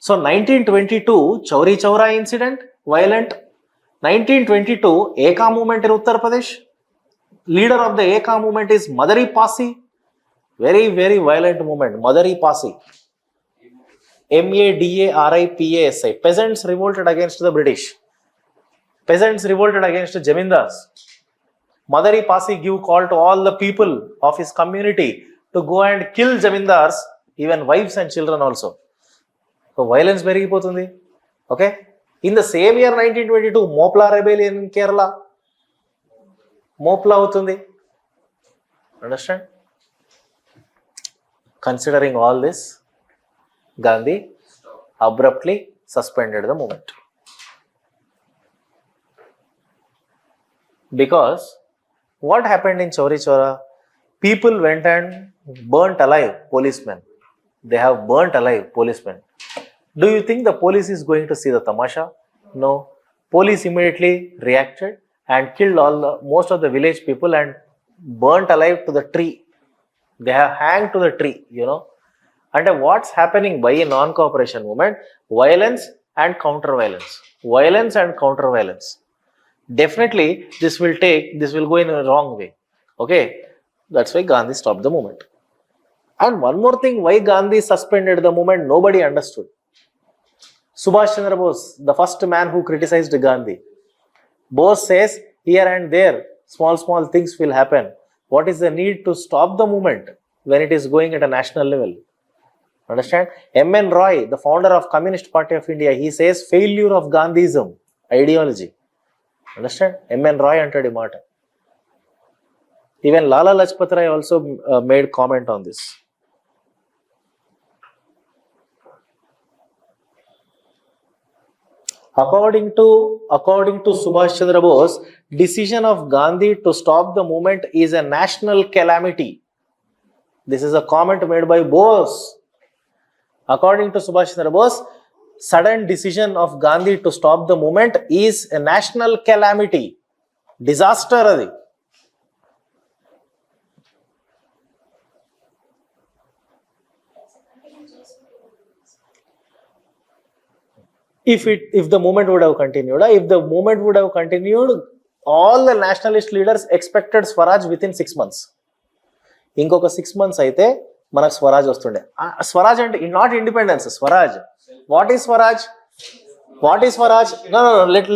So 1922 Chauri Chaura incident violent. 1922 Eka movement in Uttar Pradesh. Leader of the Eka movement is Madari Pasi. Very, very violent movement. Madari Pasi. MADARIPASI. Peasants revolted against the British. Peasants revolted against Jamindars. Madari Pasi gave call to all the people of his community to go and kill Jamindars, even wives and children also. So violence very important. Okay. In the same year 1922, Mopla rebellion in Kerala. Mopla avutundi. Understand? Considering all this, Gandhi abruptly suspended the movement. Because what happened in Chauri Chaura? People went and burnt alive policemen. They have burnt alive policemen. Do you think the police is going to see the tamasha? No. Police immediately reacted and killed most of the village people and burnt alive to the tree. They have hanged to the tree, you know. And what's happening by a non-cooperation movement? Violence and counter-violence. Violence and counter-violence. Definitely, this will go in a wrong way. Okay, that's why Gandhi stopped the movement. And one more thing, why Gandhi suspended the movement, nobody understood. Subhash Chandra Bose, the first man who criticized Gandhi. Bose says, here and there, small things will happen. What is the need to stop the movement when it is going at a national level? Understand? M.N. Roy, the founder of Communist Party of India, he says failure of Gandhism ideology. Understand? M.N. Roy entered a matter. Even Lala Lajpat Rai also made comment on this. According to Subhash Chandra Bose, decision of Gandhi to stop the movement is a national calamity. This is a comment made by Bose. According to Subhash Chandra Bose, sudden decision of Gandhi to stop the movement is a national calamity. Disaster adi. If the movement would have continued, all the nationalist leaders expected Swaraj within 6 months. ఇంకొక 6 months అయితే మనకు స్వరాజ్ వస్తుండే. స్వరాజ్ అంటే not independence, Swaraj. What is Swaraj? No,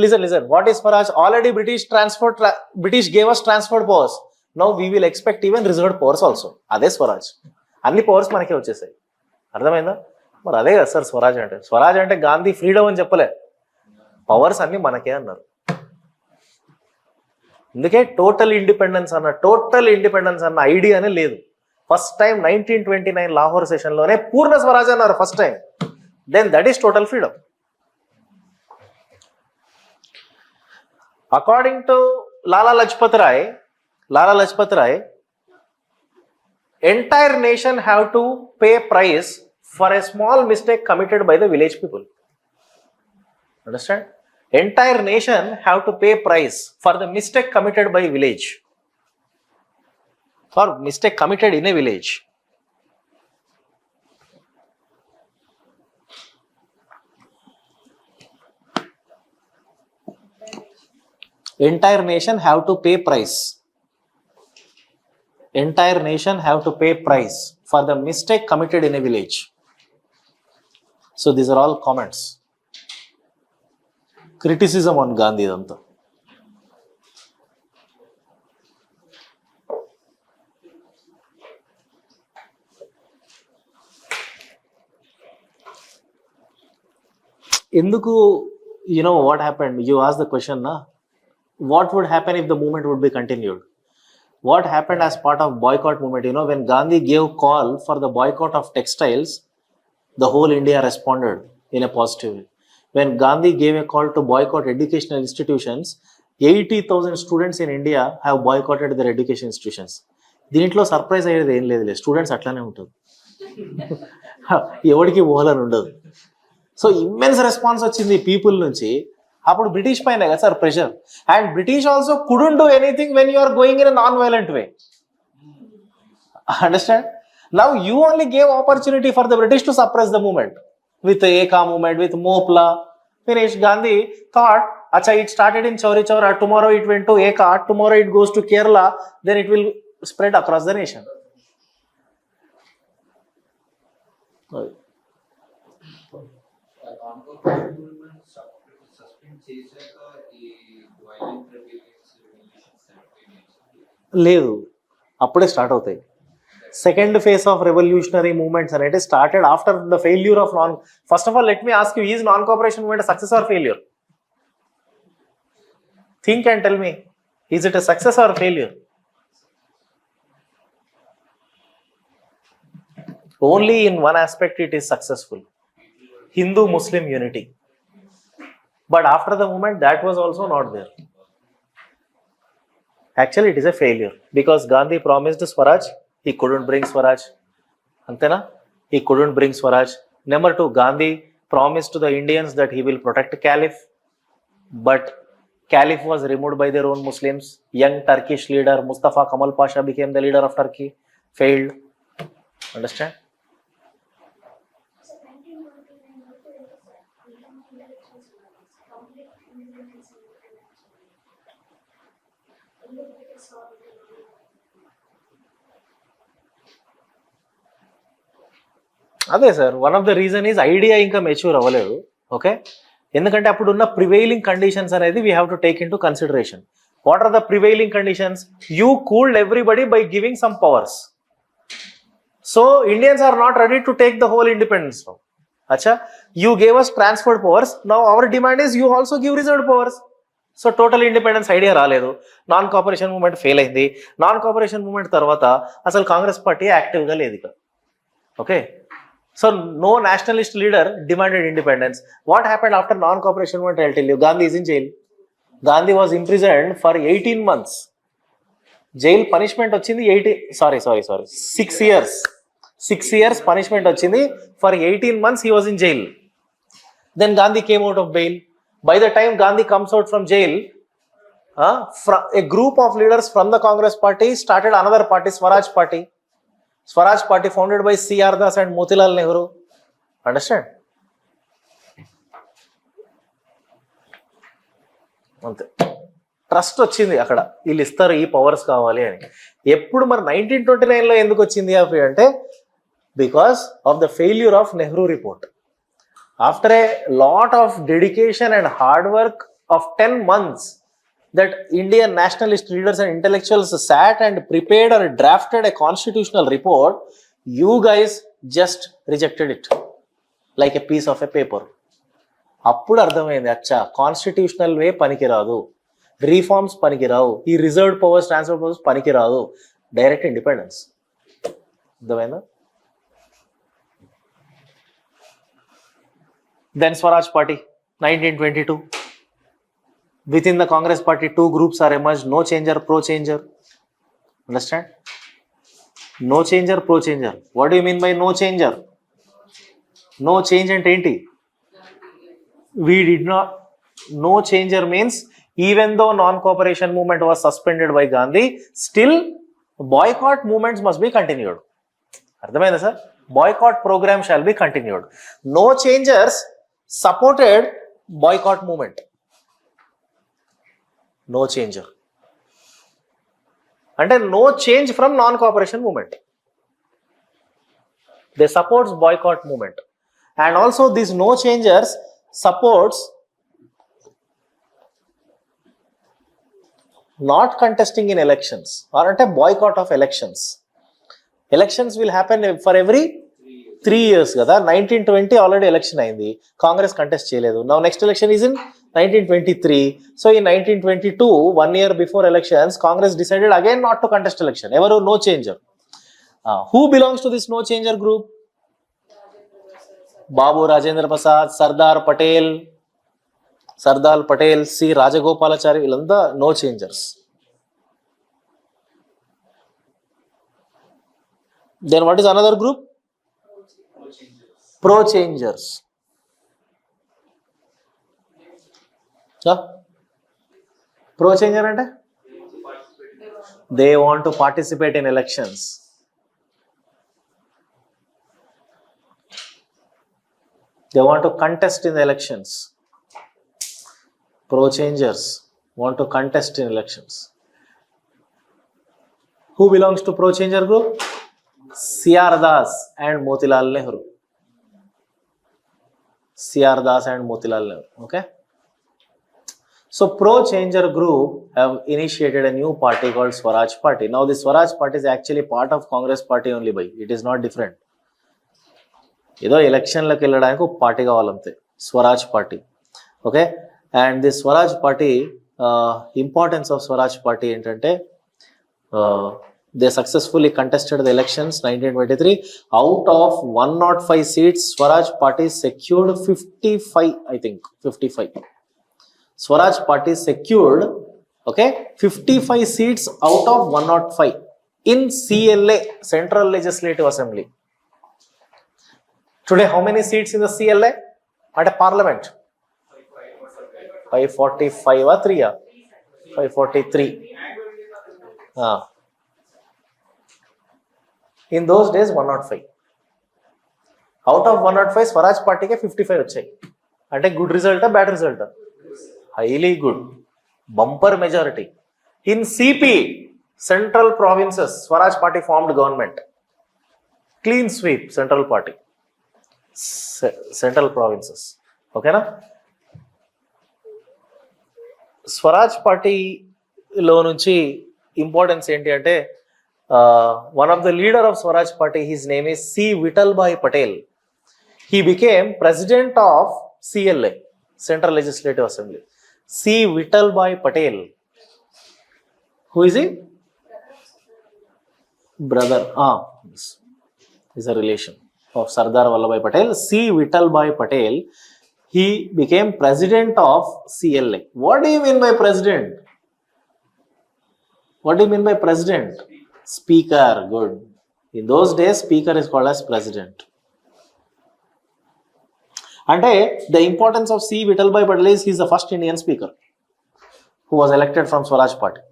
listen. What is Swaraj? Already British gave us transport powers. Now we will expect even reserved powers also. అదే స్వరాజ్. అన్ని powers మనకే వచ్చేసాయి. అర్థమైందా? మరి అదే కదా సార్ స్వరాజ్ అంటే. స్వరాజ్ అంటే గాంధీ ఫ్రీడమ్ అని చెప్పలే, పవర్స్ అన్ని మనకే అన్నారు. అందుకే టోటల్ ఇండిపెండెన్స్ అన్న ఐడియానే లేదు. ఫస్ట్ టైం 1929 లాహోర్ సెషన్లోనే పూర్ణ స్వరాజ్ అన్నారు first time. Then that is total freedom. According to Lala Lajpat Rai, entire nation have to pay price for a small mistake committed by the village people. Understand? Entire nation have to pay price for the mistake committed by village, or mistake committed in a village. Entire nation have to pay price. Entire nation have to pay price for the mistake committed in a village. So these are all comments. Criticism on Gandhi idanతా. ఎందుకు, you know what happened? You asked the question, na? What would happen if the movement would be continued? What happened as part of boycott movement? You know, when Gandhi gave call for the boycott of textiles, the whole India responded in a positive way. When Gandhi gave a call to boycott educational institutions, 80,000 students in India have boycotted their education institutions. దీంట్లో surprise అయ్యేది ఏం లేదు, students అట్లానే ఉంటుంది, ఎవరికి పోవాలని ఉండదు. So immense response వచ్చింది పీపుల్ నుంచి. అప్పుడు బ్రిటిష్ పైన కదా sir pressure. And British also couldn't do anything when you are going in non violent way. Understand? Now you only gave opportunity for the British to suppress the movement with Eka movement, with Mopla. Finish. Gandhi thought, acha, it started in Chauri Chaura, tomorrow it went to Eka, tomorrow it goes to Kerala, then it will spread across the nation. లేదు, అప్పుడే start అవుతాయి. Second phase of revolutionary movements అనేది started after the failure of non. First of all let me ask you, is non cooperation movement success or failure? Think and tell me, is it a success or failure? Only in one aspect it is successful, Hindu Muslim unity. But after the movement that was also not there. Actually it is a failure because Gandhi promised Swaraj, he couldn't bring Swaraj. Antena? He couldn't bring Swaraj. Number 2, Gandhi promised to the Indians that he will protect Caliph, but Caliph was removed by their own Muslims. Young Turkish leader Mustafa Kemal Pasha became the leader of Turkey. Failed. Understand? అదే sir, one of the reason is idea ఇంకా mature అవ్వలేదు. Okay, ఎందుకంటే అప్పుడు ఉన్న prevailing conditions అనేది we have to take into consideration. What are the prevailing conditions? You cooled everybody by giving some powers. So Indians are not ready to take the whole independence now. అచ్చా, you gave us transferred powers, now our demand is you also give reserved powers. So total independence idea రాలేదు, non cooperation movement fail అయింది. Non cooperation movement తర్వాత అసలు Congress party యాక్టివ్గా లేదు ఇక. Okay, so no nationalist leader demanded independence. What happened after non-cooperation movement? I'll tell you. Gandhi is in jail. Gandhi was imprisoned for 18 months. Jail punishment వచ్చింది 6 years. 6 years punishment వచ్చింది. For 18 months he was in jail. Then Gandhi came out of bail. By the time Gandhi comes out from jail, a group of leaders from the Congress party started another party, Swaraj party. Swaraj party founded by C.R. Das and Motilal Nehru. Understand? అంతే, trust వచ్చింది అక్కడ, వీళ్ళు ఇస్తారు ఈ powers కావాలి అని. ఎప్పుడు మరి 1929లో ఎందుకు వచ్చింది అంటే because of the failure of Nehru report. After a lot of dedication and hard work of 10 months that Indian nationalist leaders and intellectuals sat and prepared or drafted a constitutional report, you guys just rejected it like a piece of a paper. అప్పుడు అర్థమైంది, అచ్చా constitutional వే పనికిరాదు, reforms పనికిరావు, ఈ reserved powers, transfer powers పనికిరాదు, direct independence. అర్థమైందా? Then Swaraj party 1922. Within the Congress party, 2 groups are emerged: no changer, pro changer. Understand? No changer, pro changer. What do you mean by no changer? No change and enti. We did not. No changer means even though non-cooperation movement was suspended by Gandhi, still boycott movements must be continued. Ardhamainda sir? Boycott program shall be continued. No changers supported boycott movement. No changer అంటే no change from non cooperation movement. They supports boycott movement. And also these no changers supports not contesting in elections or at a boycott of elections. Elections will happen for every 3 years kada. 1920 already election అయింది, Congress contest చేయలేదు. Now next election is in 1923. So in 1922, 1 year before elections, Congress decided again not to contest election. Evaru no changer. Who belongs to this no changer group? Babu Rajendra Prasad, Sardar Patel, C. Rajagopalachari, ilanda no changers. Then what is another group? Pro changers. Pro changer ante they want to participate in elections. They want to contest in the elections. Pro changers want to contest in elections. Who belongs to pro changer group? C.R. Das and Motilal Nehru. C.R. Das and Motilal Nehru. Okay. So pro changer group have initiated a new party called Swaraj Party. Now the Swaraj Party is actually part of Congress Party only by. It is not different. ఏదో ఎలక్షన్లకు వెళ్ళడానికి ఒక party కావాలంతే, Swaraj party. Okay. And the Swaraj party, importance of Swaraj party ఏంటంటే, they successfully contested the elections 1923. Out of 105 seats, Swaraj party secured 55, I think 55. Swaraj party secured, okay, 55 seats out of 105 in CLA, Central Legislative Assembly. Today, how many seats in the CLA? At a parliament? 545 or 3? 543. In those days, 105. Out of 105, Swaraj Party ke 55 వచ్చాయి. అంటే good result or bad result? Highly good. Bumper majority. In CP, Central Provinces, Swaraj Party formed government. Clean sweep, Central Party. Central Provinces. Okay na? Swaraj Party లో నుంచి importance ఏంటి అంటే, one of the leader of Swaraj Party, his name is C. Vittalbhai Patel. He became president of CLA, Central Legislative Assembly. C. Vittalbhai Patel. Who is he? Brother. Is a relation of Sardar Vallabhbhai Patel. C. Vittalbhai Patel. He became president of CLA. What do you mean by president? What do you mean by president? Speaker. Good. In those days, speaker is called as president. అంటే the importance of C. Vittalbhai Patel is he is the first Indian speaker who was elected from Swaraj Party.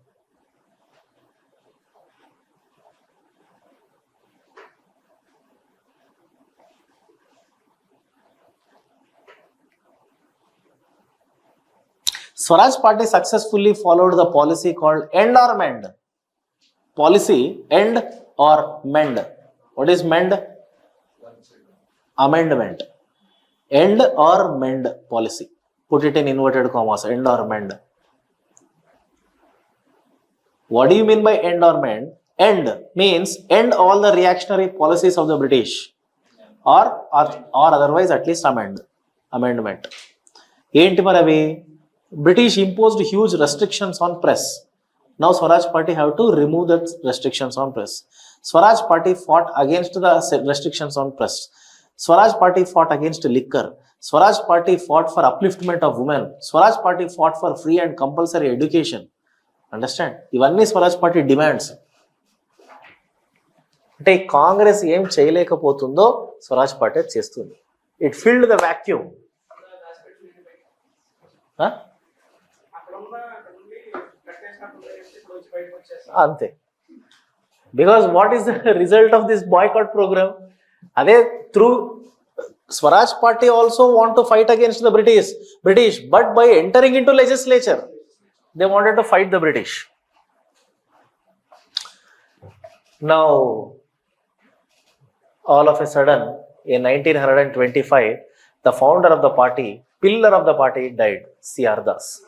Swaraj Party successfully followed the policy called end or mend. Policy end or mend. What is mend? Amendment. End or mend policy. Put it in inverted commas. End or mend. What do you mean by end or mend? End means end all the reactionary policies of the British, or otherwise at least amendment. ఏంటి మరి అవి? British imposed huge restrictions on press. Now Swaraj Party have to remove the restrictions on press. Swaraj Party fought against the restrictions on press. Swaraj Party fought against liquor. Swaraj Party fought for upliftment of women. Swaraj Party fought for free and compulsory education. Understand? ఇవన్నీ Swaraj party demands. అంటే కాంగ్రెస్ ఏం చేయలేకపోతుందో Swaraj party చేస్తుంది. It filled the vacuum. అంతే. Because what is the result of this boycott program? అదే through Swaraj Party also want to fight against the British, but by entering into legislature, they wanted to fight the British. Now, all of a sudden in 1925, the founder of the party, pillar of the party died, C.R. Das.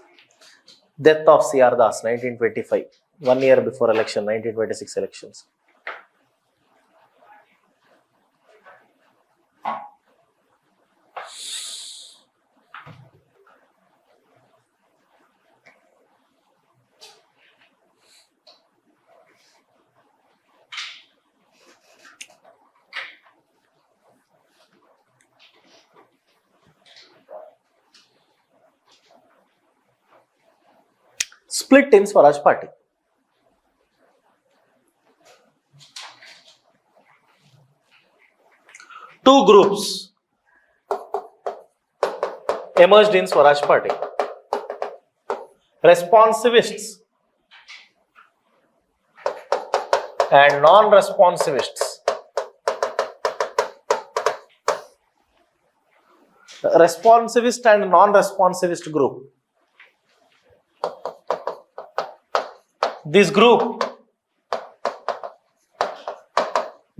Death of C.R. Das, 1925, 1 year before election, 1926 elections. Split in Swaraj party. Two groups emerged in Swaraj party. Responsivists and non-responsivists. Responsivist and non-responsivist group. This group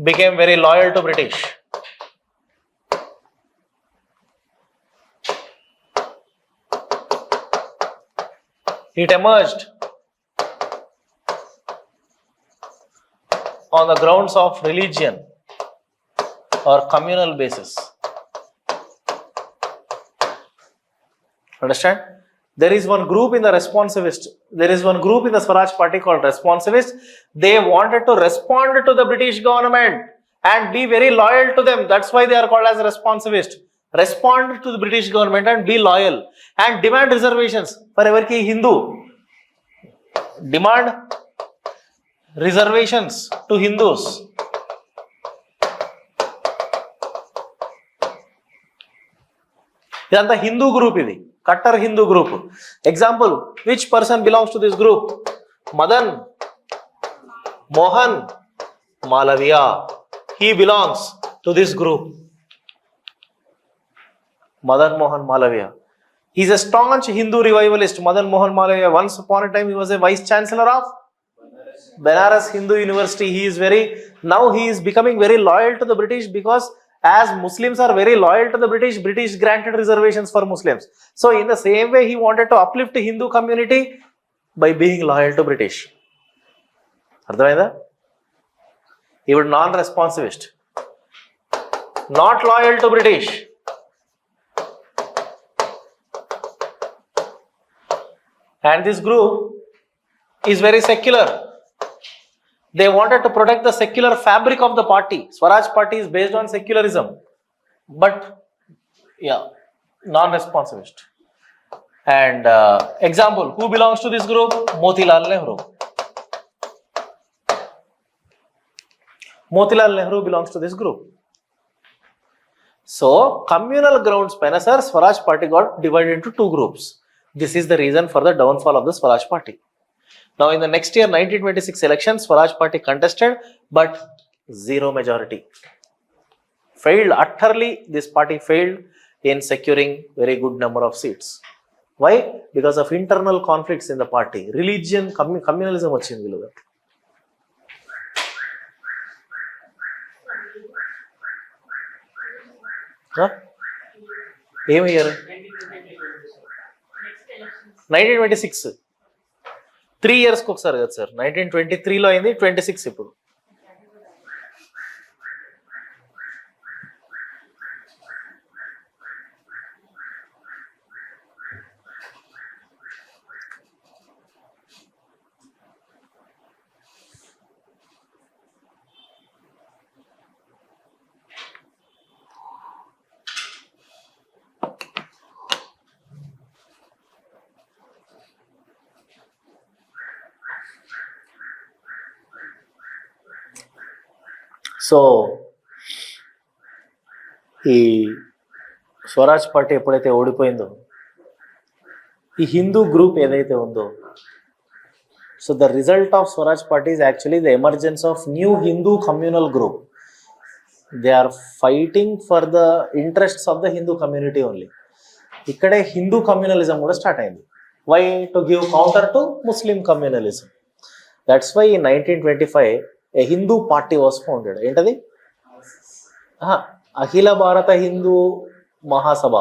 became very loyal to British. It emerged on the grounds of religion or communal basis. Understand? There is one group in the responsivist, there is one group in the Swaraj party called responsivist. They wanted to respond to the British government and be very loyal to them. That's why they are called as responsivist. Respond to the British government and be loyal and demand reservations for every Hindu. Demand reservations to Hindus. This is Hindu group. Kattar Hindu group. Example, which person belongs to this group? Madan Mohan Malaviya. He belongs to this group. Madan Mohan Malaviya. He is a staunch Hindu revivalist. Madan Mohan Malaviya. Once upon a time he was a vice chancellor of Benares Hindu University. Now he is becoming very loyal to the British, because as Muslims are very loyal to the British, British granted reservations for Muslims. So in the same way, he wanted to uplift the Hindu community by being loyal to British. Ardhamainda? He was non-responsivist, not loyal to British. And this group is very secular. They wanted to protect the secular fabric of the party. Swaraj party is based on secularism, but yeah, non-responsivist. And example, who belongs to this group? Motilal Nehru. Motilal Nehru belongs to this group. So, communal grounds paina sir, Swaraj party got divided into two groups. This is the reason for the downfall of the Swaraj party. Now, in the next year, 1926 election, Swaraj party contested, but zero majority. Failed utterly. This party failed in securing very good number of seats. Why? Because of internal conflicts in the party. Religion, communalism వచ్చింది వీళ్ళకి. ఏమయ్యారు? 1926. 3 years ఒకసారి కదా sir. 1923లో అయింది, 26 ఇప్పుడు. So ఈ Swaraj party ఎప్పుడైతే ఓడిపోయిందో, ఈ హిందూ గ్రూప్ ఏదైతే ఉందో, so the result of Swaraj party is actually the emergence of new Hindu communal group. They are fighting for the interests of the Hindu community only. ఇక్కడే హిందూ కమ్యూనలిజం కూడా start అయింది. Why? To give counter to Muslim communalism. That's why in 1925 a Hindu party was founded. ఏంటది? అఖిల భారత హిందూ మహాసభ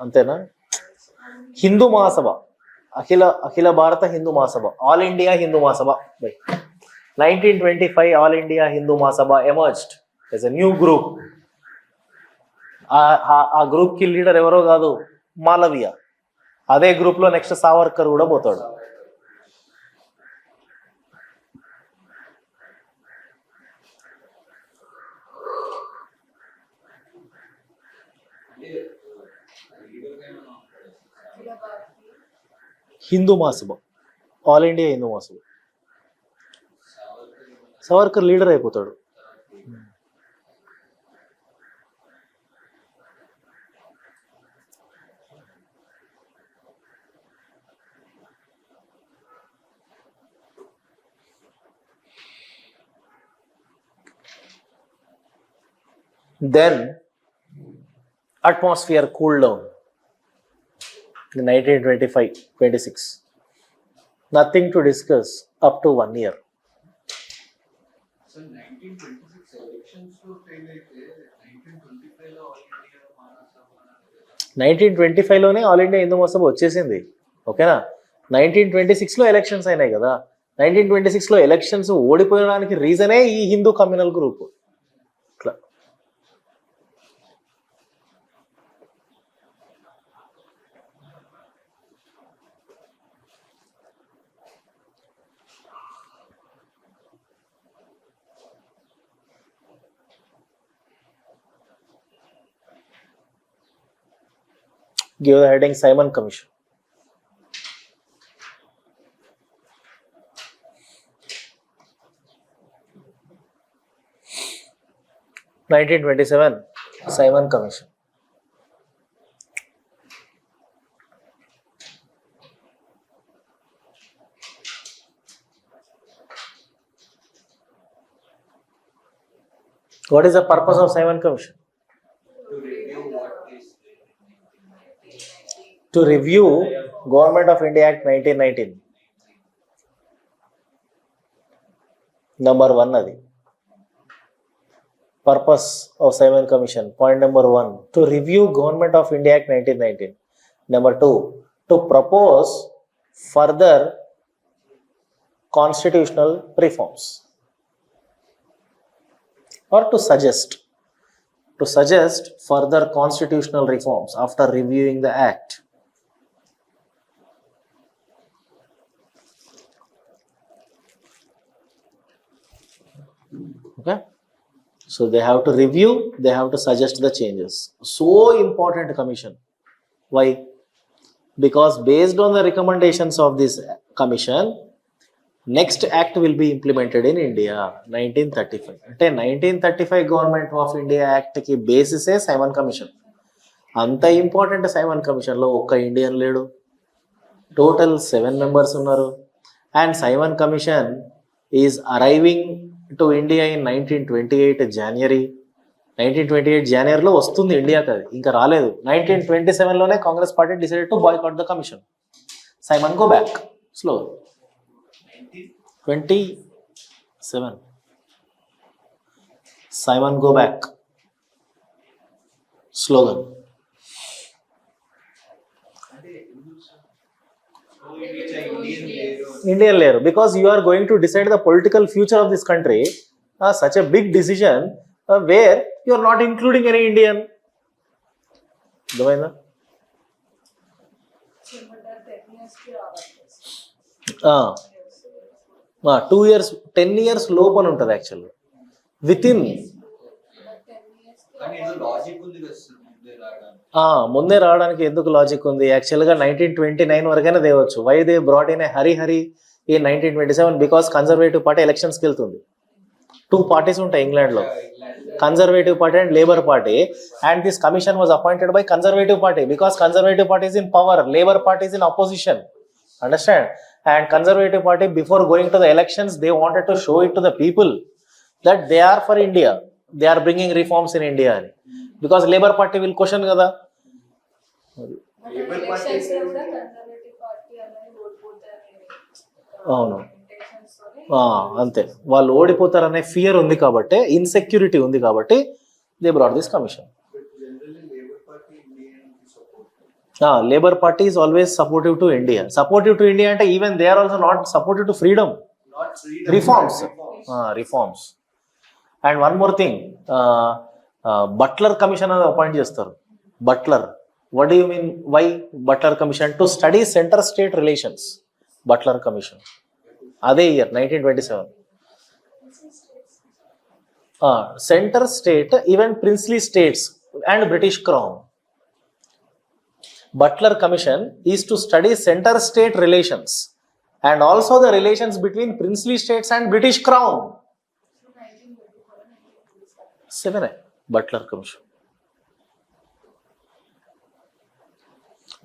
అంతేనా, Hindu Mahasabha, Akhil Bharat Hindu Mahasabha, all India Hindu Mahasabha. 1925 all India Hindu Mahasabha emerged as a new group. ఆ group కి leader ఎవరో కాదు, మాలవీయ. అదే గ్రూప్ లో నెక్స్ట్ సావర్కర్ కూడా పోతాడు. హిందూ మహాసభ, ఆల్ ఇండియా హిందూ మహాసభ. సావర్కర్ లీడర్ అయిపోతాడు. Then atmosphere cooled down in 1925-26. Nothing to discuss up to 1 year. So 1926 elections లో fail అయితే 1925 లో ఆల్ ఇండియా మహాసభ 1925లోనే ఆల్ ఇండియా హిందూ మహాసభ వచ్చేసింది. ఓకేనా, 1926లో ఎలక్షన్స్ అయినాయి కదా. 1926లో ఎలక్షన్స్ ఓడిపోయడానికి రీజనే ఈ హిందూ కమ్యూనల్ గ్రూప్. ఇట్లా give the heading Simon Commission. (1927) Simon Commission. What is the purpose of Simon Commission? To review Government of India Act 1919. Number 1 adi. Purpose of Simon Commission. Point number 1, to review Government of India Act 1919. Number 2, to propose further constitutional reforms. Or to suggest further constitutional reforms after reviewing the act. Okay, so they have to review, they have to suggest the changes. So important commission. Why? Because based on the recommendations of this commission, next act will be implemented in India. 1935 అంటే 1935 government of India act కి బేసిసే Simon commission. అంత important Simon commission లో ఒక్క Indian లేడు, total 7 members ఉన్నారు. And Simon commission is arriving to India in 1928 January. 1928 జనవరిలో వస్తుంది ఇండియాకి, అది ఇంకా రాలేదు. 1927లోనే Congress party decided to boycott the commission. Simon go back. స్లో 27 Simon go back slogan. Indian layer, because you are going to decide the political future of this country. Such a big decision where you are not including any Indian. Domaina? 2 years 10 years లోపల ఉంటుంది యాక్చువల్గా. With in ముందే రావడానికి ఎందుకు logic ఉంది? యాక్చువల్గా 1929 వరకైనా తేవచ్చు. Why they brought in a hurry ఈ 1927? బికాస్ కన్జర్వేటివ్ పార్టీ ఎలక్షన్స్కి వెళ్తుంది. 2 parties ఉంటాయి ఇంగ్లాండ్లో, conservative party and labour party. And this commission was appointed by conservative party because conservative party is in power, labour party is in opposition. Understand? And Conservative Party, before going to the elections, they wanted to show it to the people that they are for India. They are bringing reforms in India. Because Labour Party will question kada. Labour Party is Conservative Party alone ఓడిపోతారని. అవును, అంతే. వాళ్ళు ఓడిపోతారనే fear ఉంది కాబట్టి, insecurity ఉంది కాబట్టి they brought this commission. But generally, Labour Party Indian support. Labour Party is always supportive to India. Supportive to India and even they are also not supportive to freedom. Not freedom. Reforms. Reforms. Reforms. And one more thing, Butler Commission అని appoint చేస్తారు. Butler. What do you mean? Why Butler Commission? To study center-state relations. Butler Commission. అదే year 1927. Center state, even princely states and British Crown. Butler Commission is to study center-state relations and also the relations between princely states and British Crown. 7 Butler Commission.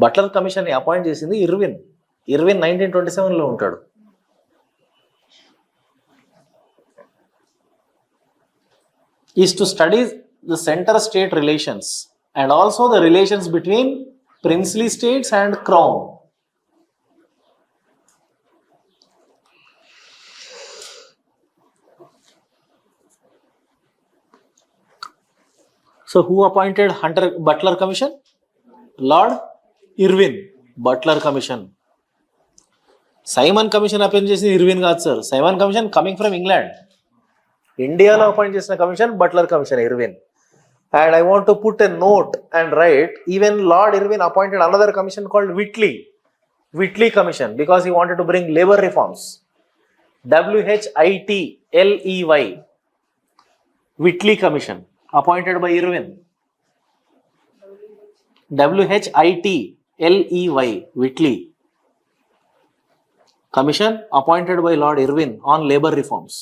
Butler Commission ని appoint చేసింది Irwin 1927 లో ఉంటాడు. Is to study the center-state relations and also the relations between princely states and crown. So who appointed Butler Commission? Lord Irwin. Butler Commission. Simon Commission appoint చేసింది Irwin కాదు sir. Simon Commission coming from England. ఇండియాలో appoint చేసిన commission Butler commission Irwin. And I want to put a note and write even Lord Irwin appointed another commission called Whitley commission because he wanted to bring labour reforms. WHITLEY Whitley commission appointed by Irwin. WHITLEY Whitley commission appointed by Lord Irwin on labour reforms.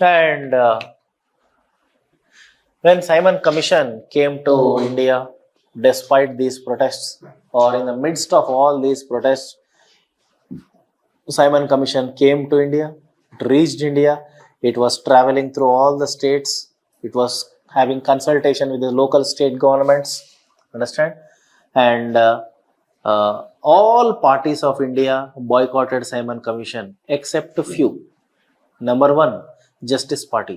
And when Simon Commission came to India, despite these protests or in the midst of all these protests, Simon Commission came to India, it reached India, it was traveling through all the states, it was having consultation with the local state governments, understand? And all parties of India boycotted Simon Commission except a few. Number 1, Justice Party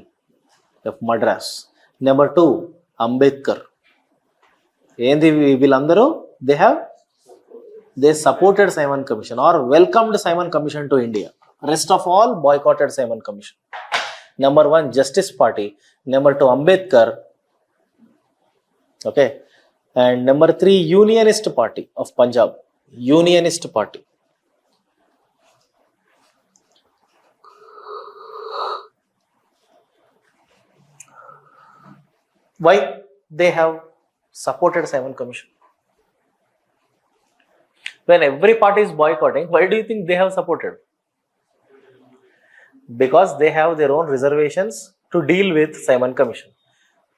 of Madras. Number 2, Ambedkar. ఏంది వీళ్ళందరూ they supported Simon Commission or welcomed Simon Commission to India. Rest of all boycotted Simon Commission. Number 1, Justice Party. Number 2, Ambedkar. Okay. And number 3, Unionist Party of Punjab. Unionist Party. Why they have supported Simon Commission? When every party is boycotting, why do you think they have supported? Because they have their own reservations to deal with Simon Commission.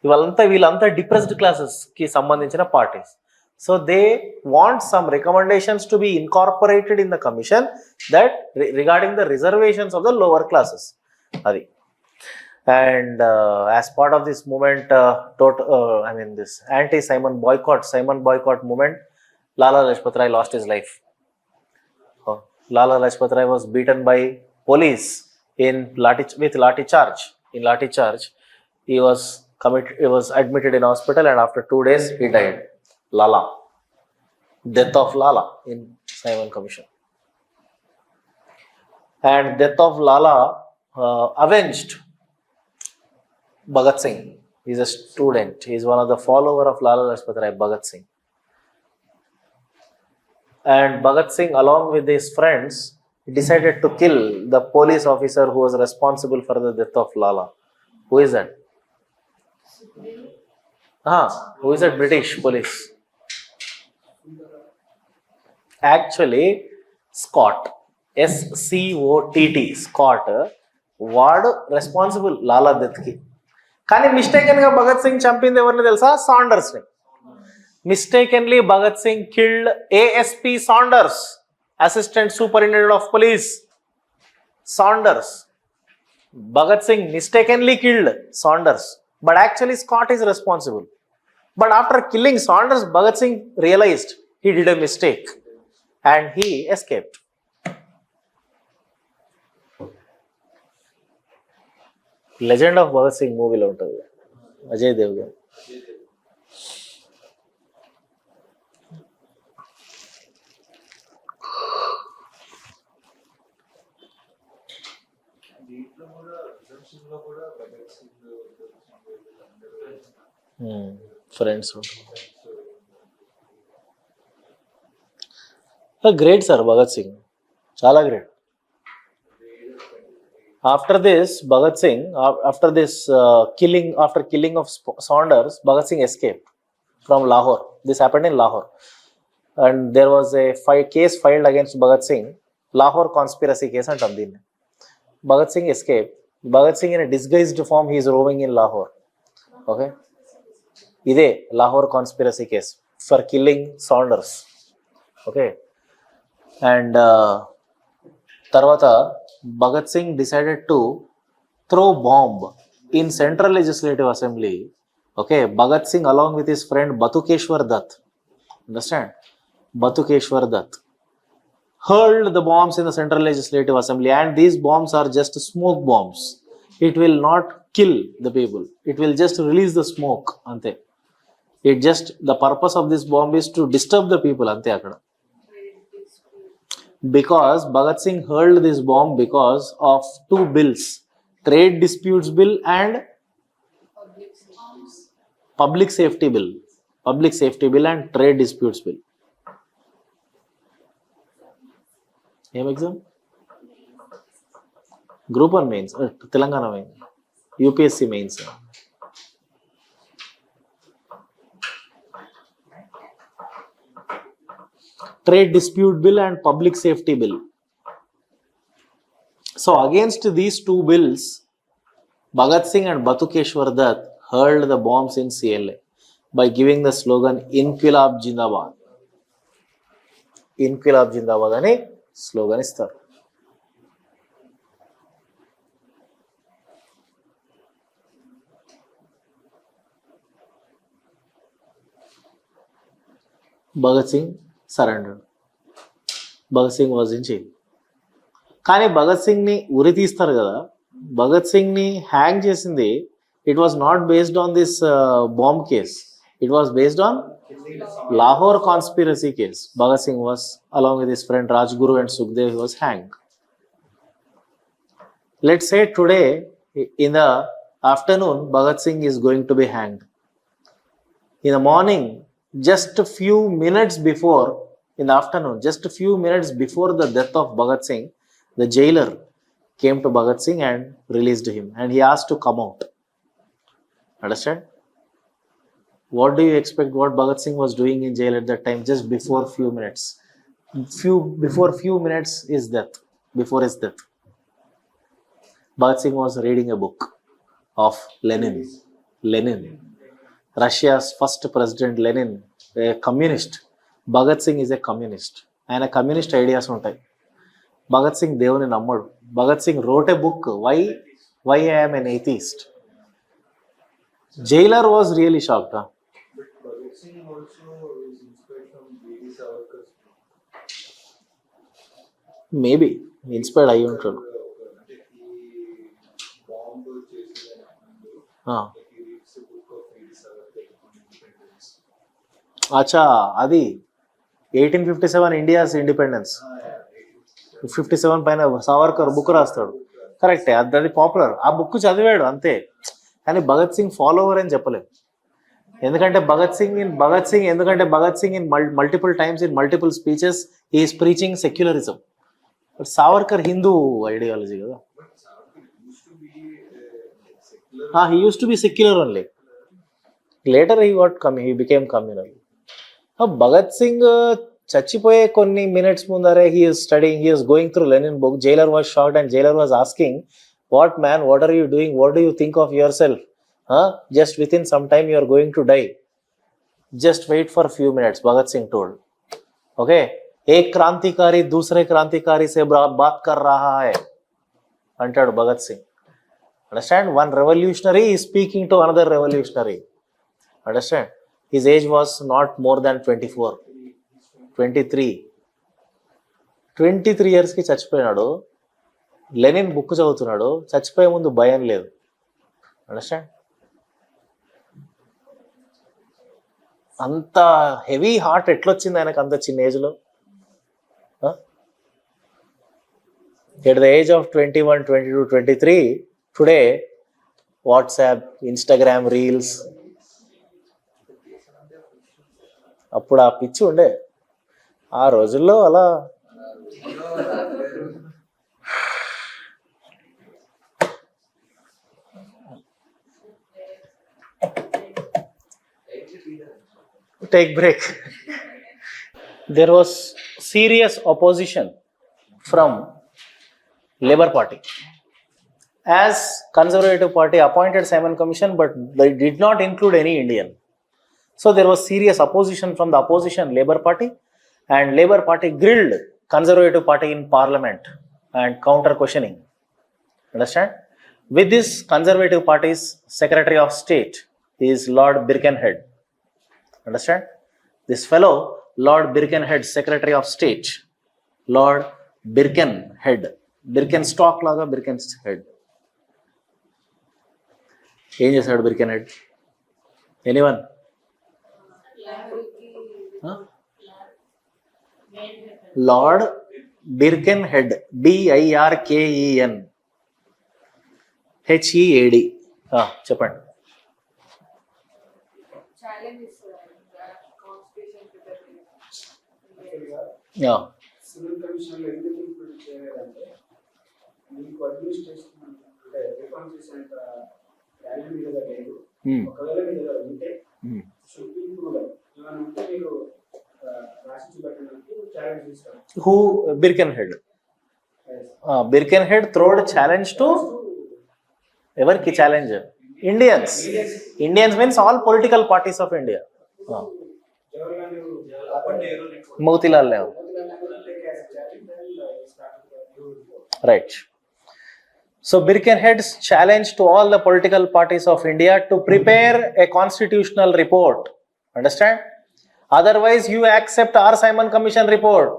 వీళ్ళంతా depressed classes కి సంబంధించిన parties. So they want some recommendations to be incorporated in the commission that regarding the reservations of the lower classes. అది. And as part of this movement, this anti-Simon boycott movement, Lala Lajpat Rai lost his life. Lala Lajpat Rai was beaten by police with lathi charge. In lathi charge, he was admitted in hospital, and after 2 days he died. Lala, death of Lala in Simon Commission, and death of Lala avenged Bhagat Singh. He is a student. He is one of the follower of Lala Lajpat Rai, Bhagat Singh. And Bhagat Singh, along with his friends, decided to kill the police officer who was responsible for the death of Lala. Who is that? Who is that? British police. Actually, Scott. SCOTT. Scott. వాడు responsible లాలా death కి. కానీ mistaken గా భగత్ సింగ్ చంపింది ఎవరిని తెలుసా? Saunders ని. Mistakenly Bhagat Singh killed ASP Saunders, assistant superintendent of police Saunders. Bhagat Singh mistakenly killed Saunders, but actually Scott is responsible. But after killing Saunders, Bhagat Singh realized he did a mistake and he escaped. Legend of Bhagat Singh movie lo untadi. Ajay Devgan. దీంట్లో కూడా assumption లో కూడా Bhagat Singh Friends. Great sir, Bhagat Singh. Chala great. After this, Bhagat Singh, after this killing of Saunders, Bhagat Singh escaped from Lahore. This happened in Lahore. And there was a case filed against Bhagat Singh, Lahore conspiracy case and Tamdin. Bhagat Singh escaped. Bhagat Singh in a disguised form, he is roaming in Lahore. Okay. Ide Lahore conspiracy case for killing Saunders. Okay. And Tarvata, Bhagat Singh decided to throw bomb in Central Legislative Assembly. Okay, Bhagat Singh along with his friend Batukeshwar Dutt, understand? Batukeshwar Dutt hurled the bombs in the Central Legislative Assembly, and these bombs are just smoke bombs. It will not kill the people. It will just release the smoke. Ante. The purpose of this bomb is to disturb the people. Ante akada. Because Bhagat Singh hurled this bomb because of two bills, Trade Disputes Bill and Public Safety Bill. Public Safety Bill and Trade Disputes Bill. Same exam? Group 1 mains, Telangana main, UPSC mains. Trade Dispute Bill and Public Safety Bill. So against these two bills, Bhagat Singh and Batukeshwar Dutt hurled the bombs in CLA by giving the slogan Inquilab Jindabad. Inquilab Jindabad ani slogan istaru. Bhagat Singh surrendered. Bhagat Singh was in jail. కానీ భగత్ సింగ్ ని ఉరి తీస్తారు కదా, భగత్ సింగ్ ని hang చేసింది, it was not based on this bomb case, it was based on Lahore conspiracy case. Bhagat Singh was along with his friend Rajguru and Sukhdev, he was hanged. Let's say today in the afternoon Bhagat Singh is going to be hanged. In the morning, just a few minutes before, in the afternoon, just a few minutes before the death of Bhagat Singh, the jailer came to Bhagat Singh and released him, and he asked to come out. Understand? What do you expect what Bhagat Singh was doing in jail at that time? Just before few minutes. Before few minutes is death. Before his death, Bhagat Singh was reading a book of Lenin. Russia's first president Lenin, a communist. Bhagat Singh is a communist. And a communist ideas untai. Bhagat Singh devuni nammadu. Bhagat Singh wrote a book, Why I am an Atheist. Jailer was really shocked. Huh? But Bhagat Singh also is inspired from Veer Savarkar's Maybe inspired అయ్యి ఉంటాడు. అంటే ఈ bomb చేసిన Ah. he reads the book of Veer Savarkar on independence. అచ్చా, అది 1857 India's independence. 57 పైన Savarkar book రాస్తాడు. కరెక్టే, అది పాపులర్. ఆ బుక్ చదివాడు అంతే, కానీ భగత్ సింగ్ ఫాలోవర్ అని చెప్పలేదు. ఎందుకంటే Bhagat Singh in multiple times in multiple speeches he is preaching secularism. But Savarkar Hindu ideology కదా. But Savarkar used to be secular. He used to be secular only. Later he became communal. Bhagat Singh చచ్చిపోయే కొన్ని minutes ముందరే he is going through Lenin book. Jailer was shocked and jailer was asking, what man, what are you doing, what do you think of yourself? Just within some time you are going to die, just wait for a few minutes, Bhagat Singh told. Okay, ek क्रांतिकारी दूसरे क्रांतिकारी से बात कर रहा है అంటాడు Bhagat Singh. Understand? One revolutionary is speaking to another revolutionary. Understand? His age was not more than 24, 23. 23 ఇయర్స్కి చచ్చిపోయినాడు. లెనిన్ బుక్ చదువుతున్నాడు. చచ్చిపోయే ముందు భయం లేదు. అండర్స్టాండ్? అంత హెవీ హార్ట్ ఎట్లొచ్చింది ఆయనకు అంత చిన్న ఏజ్లో? At the age of 21, 22, 23, today WhatsApp, Instagram reels. అప్పుడు ఆ పిచ్చి ఉండే. ఆ రోజుల్లో అలా take break. There was serious opposition from Labour Party. As Conservative Party appointed Simon Commission, but they did not include any Indian. So there was serious opposition from the opposition Labour Party, and Labour Party grilled Conservative Party in Parliament and counter questioning. Understand? With this, Conservative Party's Secretary of State is Lord Birkenhead. Understand? This fellow, Lord Birkenhead, Secretary of State, Lord Birkenhead, Birkenstock laga Birkenhead. ఏం చేశాడు Birkenhead? Anyone? Lord Birkenhead, BIRKEN HEAD. చెప్పండి. Challenge ఇస్తారు constitution prepare civil commission లో ఎందుకు include చేయలేదంటే మీకు administration అంటే reform చేసేంత టాలెంట్ మీ దగ్గర లేదు. ఒకవేళ మీ దగ్గర ఉంటే షుడ్ బి ఇంప్రూవ్. ఏమైనా ఉంటే మీరు రాసి చూపెట్టడానికి ఛాలెంజ్ ఇస్తారు. హూ? బిర్కెన్హెడ్. బిర్కెన్హెడ్ థ్రోడ్ ఛాలెంజ్ టు ఎవరికి challenge? Indians. Indians means all political parties of India. Jawaharlal Nehru Motilal Nehru. Right. So Birkenhead's challenge to all the political parties of India to prepare a constitutional report. Understand? Otherwise, you accept our Simon Commission report.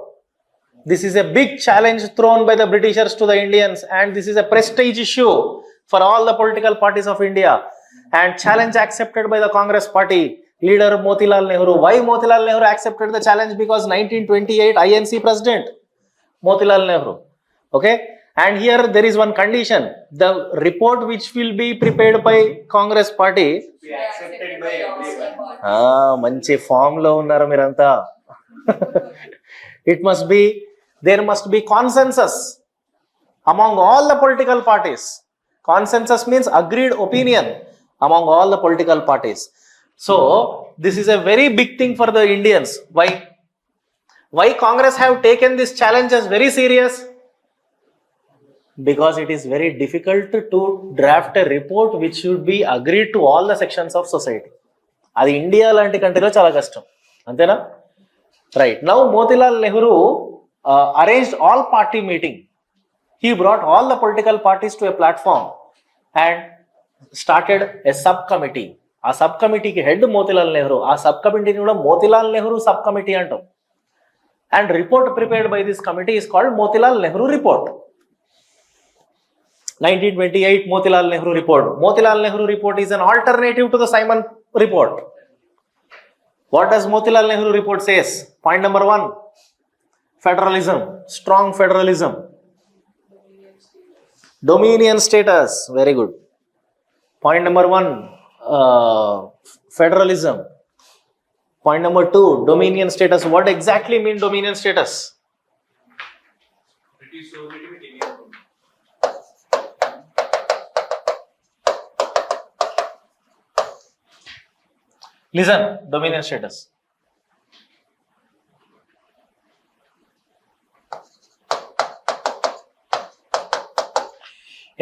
This is a big challenge thrown by the Britishers to the Indians, and this is a prestige issue for all the political parties of India. And challenge accepted by the Congress party leader Motilal Nehru. Why Motilal Nehru accepted the challenge? Because 1928 INC president Motilal Nehru. Okay, and here there is one condition: the report which will be prepared by Congress party be accepted by everyone. మంచి form లో ఉన్నారు మీరంతా. It must be, there must be consensus among all the political parties. Consensus means agreed opinion among all the political parties. So this is a very big thing for the Indians. Why Congress have taken this challenge as very serious? Because it is very difficult to draft a report which should be agreed to all the sections of society. అది India లాంటి కంట్రీలో చాలా కష్టం. అంతేనా? Right. Now Motilal Nehru arranged all party meeting. He brought all the political parties to a platform and started a subcommittee. ఆ sub కమిటీకి head Motilal Nehru. ఆ sub కమిటీని కూడా మోతీలాల్ నెహ్రూ సబ్ కమిటీ అంటాం. And report prepared by this committee is called Motilal Nehru report. 1928 Motilal Nehru report. Motilal Nehru report is an alternative to the Simon report. What does Motilal Nehru report says? Point number 1, federalism, strong federalism. Dominion status, very good. Point number 1, federalism. Point number 2, dominion status. What exactly mean dominion status? British sovereignty with Indian. Listen, dominion status.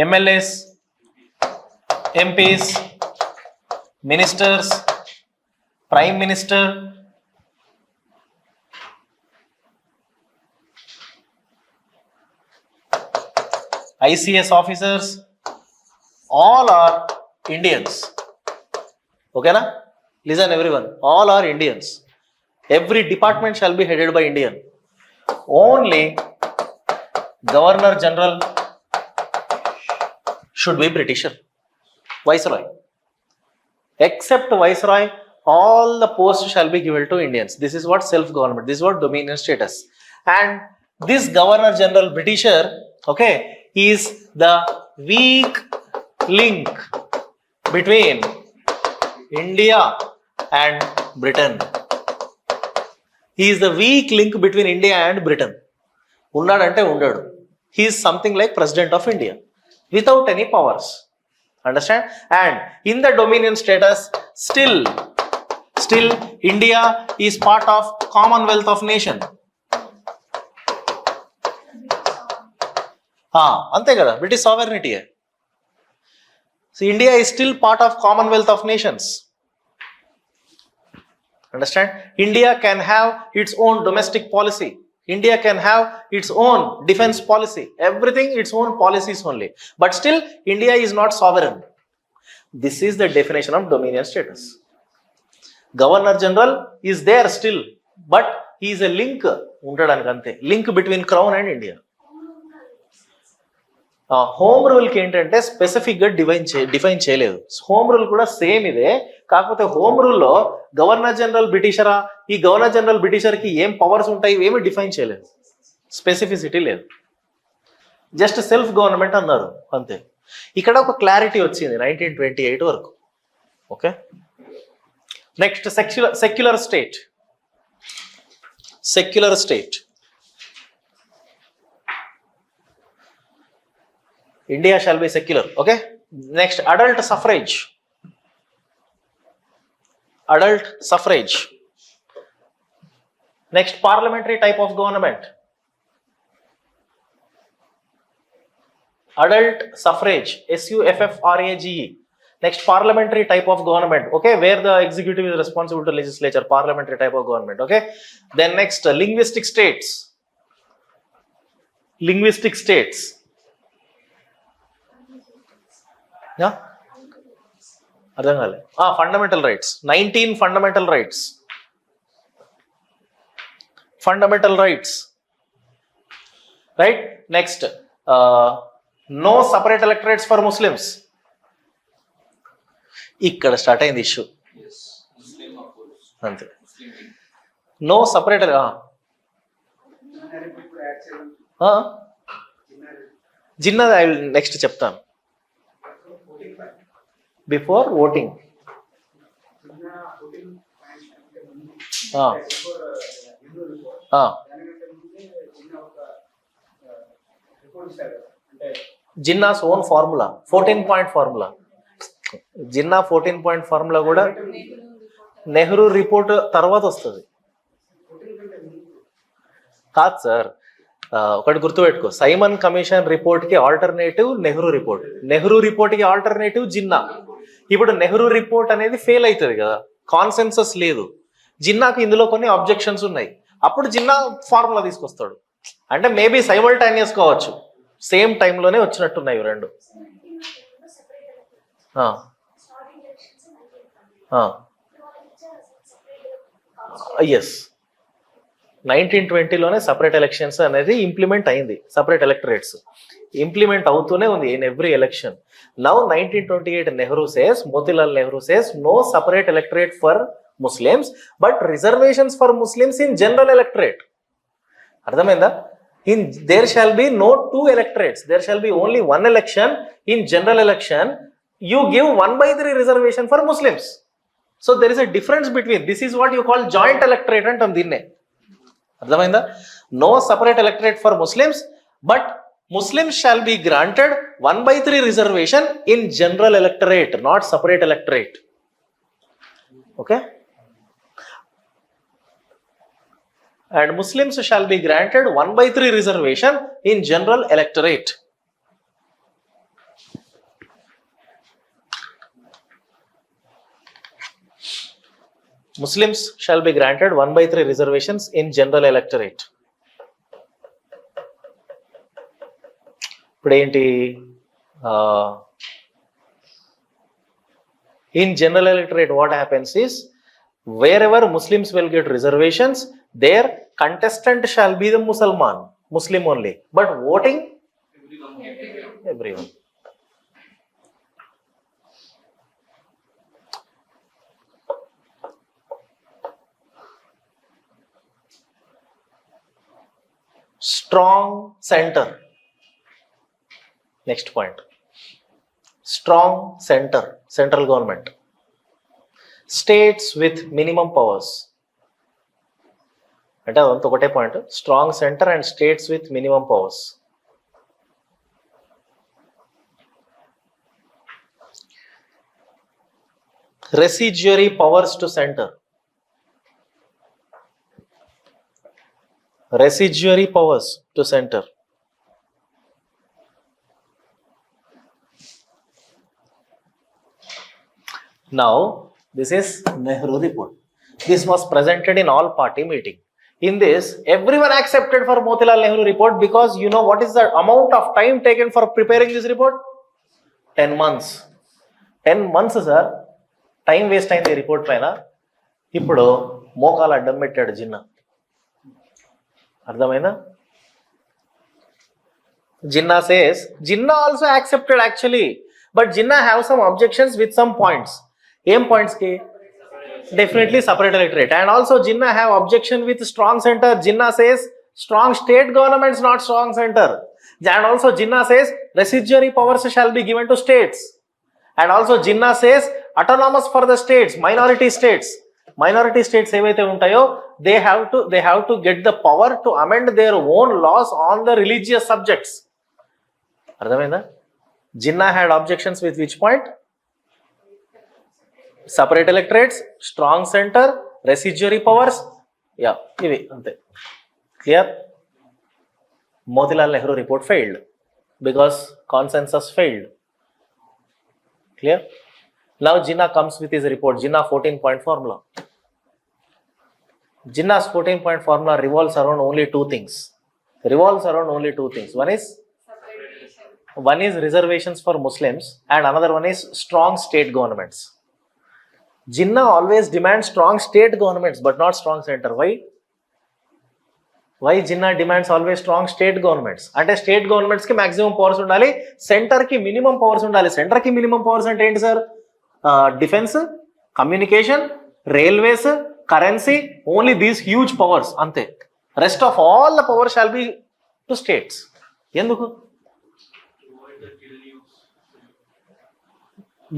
MLAs, MPs, ministers, prime minister, ICS officers, all are Indians. Okay na? Listen everyone, all are Indians. Every department shall be headed by Indian. Only Governor General should be Britisher. Viceroy. Except Viceroy, all the posts shall be given to Indians. This is what self-government, this is what dominion status. And this Governor General Britisher, okay, is the weak link between India and Britain. He is the weak link between India and Britain. Unnadante undadu. He is something like President of India without any powers. Understand? And in the dominion status, still India is part of Commonwealth of Nation. Ante kada, British sovereignty. So India is still part of Commonwealth of Nations. Understand? India can have its own domestic policy. India can have its own defense policy. Everything its own policies only. But still, India is not sovereign. This is the definition of dominion status. Governor General is there still, but he is a link. Link between Crown and India. Home రూల్కి ఏంటంటే స్పెసిఫిక్గా define చేయలేదు. Home rule కూడా same ఇదే, కాకపోతే home రూల్లో governor general బ్రిటిషరా, ఈ governor general బ్రిటిషర్కి ఏం powers ఉంటాయి ఏమీ డిఫైన్ చేయలేదు, స్పెసిఫిసిటీ లేదు, జస్ట్ సెల్ఫ్ గవర్నమెంట్ అన్నారు అంతే. ఇక్కడ ఒక క్లారిటీ వచ్చింది 1928 వరకు. Okay, next secular state. Secular state India shall be secular. Okay. Next, adult suffrage. Adult suffrage. Next, parliamentary type of government. Adult suffrage. SUFFRAGE. Next, parliamentary type of government. Okay, where the executive is responsible to legislature. Parliamentary type of government. Okay. Then next, linguistic states. Linguistic states. అర్థం కాలే. Fundamental rights, 19 fundamental rights. Fundamental rights, right. Next, no separate electorates for Muslims. ఇక్కడ start అయింది issue అంతే. No separate, జిన్నది I will next చెప్తాను. Before voting, Jinnah's own formula, 14-point formula. Jinnah 14-point formula కూడా Nehru report తర్వాత వస్తుంది. కాదు సార్, ఒకటి గుర్తుపెట్టుకో, సైమన్ కమిషన్ రిపోర్ట్ కి alternative Nehru report, Nehru report కి ఆల్టర్నేటివ్ జిన్నా. ఇప్పుడు నెహ్రూ రిపోర్ట్ అనేది ఫెయిల్ అవుతుంది కదా, కాన్సెన్సస్ లేదు. జిన్నాకు ఇందులో కొన్ని అబ్జెక్షన్స్ ఉన్నాయి, అప్పుడు జిన్నా ఫార్ములా తీసుకొస్తాడు. అంటే మేబీ సైమల్టేనియస్ కావచ్చు, సేమ్ టైంలోనే వచ్చినట్టున్నాయి రెండు. ఎస్, 1920లోనే సపరేట్ ఎలక్షన్స్ అనేది ఇంప్లిమెంట్ అయింది. సపరేట్ ఎలక్టరేట్స్ ఇంప్లిమెంట్ అవుతూనే ఉంది in every election. Now 1928 Nehru says, Motilal Nehru says, no separate electorate for Muslims, but reservations for Muslims in general electorate. అర్థమైందా? There shall be no 2 electorates, there shall be only 1 election. In general election, you give 1/3 reservation for Muslims. So there is a difference between, this is what you call joint electorate అంటాం దీన్నే. అర్థమైందా? No separate electorate for Muslims, but Muslims shall be granted 1/3 reservation in general electorate, not separate electorate. Okay? And Muslims shall be granted 1/3 reservation in general electorate. Muslims shall be granted 1/3 reservations in general electorate. ఇప్పుడేంటి, in general electorate what happens is wherever Muslims will get reservations, their contestant shall be the Muslim only, but voting everyone. Strong center. Next point. Strong center, central government. States with minimum powers. అంటే అదంతా ఒకటే point. Strong centre and states with minimum powers. Residuary powers to center. Residuary powers to center. Now, this is Nehru report. This was presented in all party meeting. In this, everyone accepted for Motilal Nehru report because you know what is the amount of time taken for preparing this report? 10 months. 10 months, sir. Time waste అయింది ఈ report పైన. ఇప్పుడు మోకాలు అడ్డం పెట్టాడు జిన్నా. అర్థమైందా? Jinnah says, Jinnah also accepted actually, but Jinnah have some objections with some points. Aim points ke? Definitely separate electorate. And also Jinnah have objection with strong center. Jinnah says strong state governments, not strong center. And also Jinnah says residuary powers shall be given to states. And also Jinnah says autonomous for the states, minority states. Minority states evaithe untayo, they have to get the power to amend their own laws on the religious subjects. Ardhamainda? Jinnah had objections with which point? Separate electorates, strong center, residuary powers. Yeah, ivi ante. Clear? Motilal Nehru report failed because consensus failed. Clear? Now Jinnah comes with his report, Jinnah 14-point formula. Jinnah's 14-point formula revolves around only two things. One is reservations for Muslims and another one is strong state governments. Jinnah always demands strong state governments but not strong center. Why Jinnah demands always strong state governments? అంటే state governments కి maximum powers ఉండాలి, centre కి minimum powers ఉండాలి. Centre కి minimum powers అంటే ఏంటి sir? Defence, communication, railways, currency, only these huge powers అంతే. Rest of all the power shall be to states. ఎందుకు?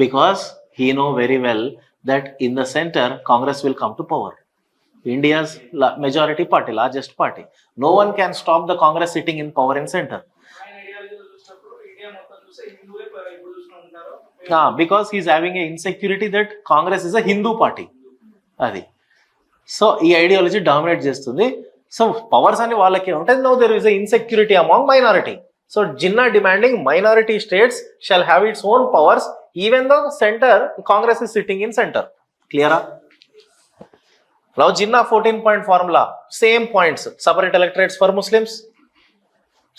Because he know very well that in the center Congress will come to power. India's majority party, largest party. No one can stop the Congress sitting in power in center. Because he is having a insecurity that Congress is a Hindu party. Adi. So ఈ ideology dominate చేస్తుంది. So powers అని వాళ్ళకి ఉంటాయి. Now there is a insecurity among minority. So Jinnah demanding minority states shall have its own powers even though centre Congress is sitting in centre. క్లియరా? Now Jinnah 14-point formula, same points, separate electorates for Muslims,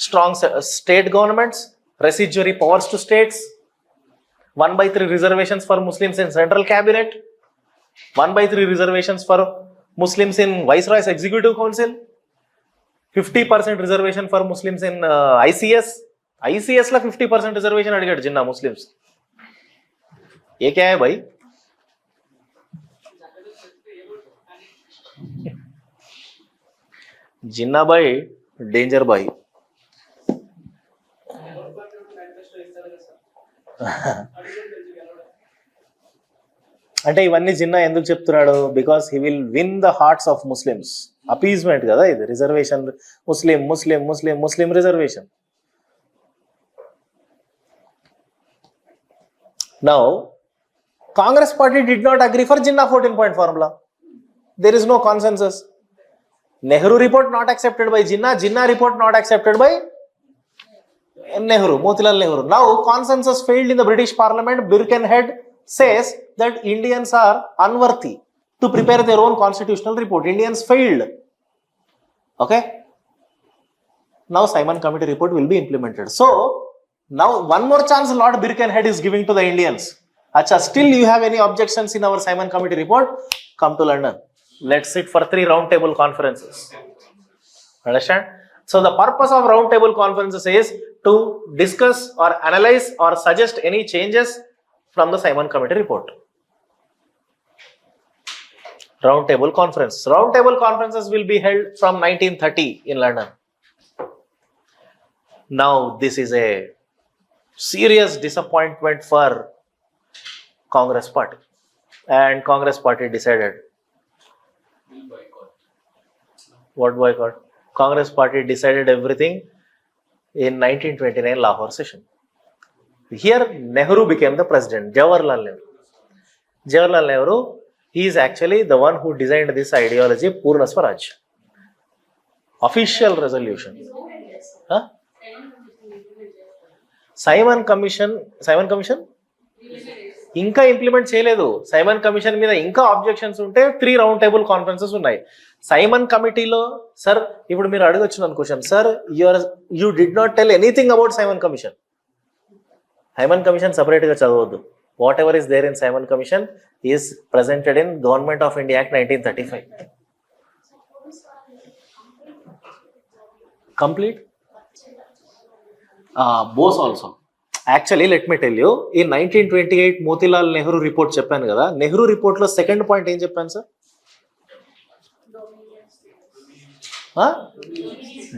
strong state governments, residuary powers to states, 1/3 reservations for Muslims in central cabinet, 1/3 reservations for Muslims in Viceroy's executive council, 50% reservation for Muslims in ICS. ICS la 50% reservation అడిగాడు Jinnah Muslims. ये क्या है भाई? Jinnah bhai, danger bhai. అంటే ఇవన్నీ జిన్నా ఎందుకు చెప్తున్నాడు? Because he will win the hearts of Muslims. Appeasement కదా ఇది. Reservation, Muslim Muslim Muslim Muslim reservation. Now Congress party did not agree for Jinnah 14-point formula. There is no consensus. Nehru report not accepted by Jinnah, Jinnah report not accepted by Nehru, Motilal Nehru. Now consensus failed in the British Parliament. Birkenhead says that Indians are unworthy to prepare their own constitutional report. Indians failed. Okay? Now Simon Committee report will be implemented. So now one more chance Lord Birkenhead is giving to the Indians. Acha, still you have any objections in our Simon Committee report? Come to London. Let's sit for 3 roundtable conferences. Understand? So the purpose of roundtable conferences is to discuss or analyze or suggest any changes from the Simon Committee report. Roundtable conference. Roundtable conferences will be held from 1930 in London. Now this is a serious disappointment for Congress Party, and Congress Party decided. Will boycott. What boycott? Congress Party decided everything in 1929 Lahore session. Here Nehru became the president. Jawaharlal Nehru. Jawaharlal Nehru, he is actually the one who designed this ideology, Purna Swaraj. Official resolution. Huh? Simon Commission ఇంకా implement చేయలేదు. Simon commission మీద ఇంకా objections ఉంటే 3 round table conferences ఉన్నాయి. Simon కమిటీలో sir ఇప్పుడు మీరు అడగొచ్చు నన్ను question, sir you did not tell anything about Simon commission. Simon commission సపరేట్గా చదవద్దు. Whatever is there in Simon commission is presented in government of India act 1935. Complete. Bose also. Actually, let me tell you, in 1928 Motilal Nehru report చెప్పాను కదా, Nehru report లో second point ఏం చెప్పాను sir?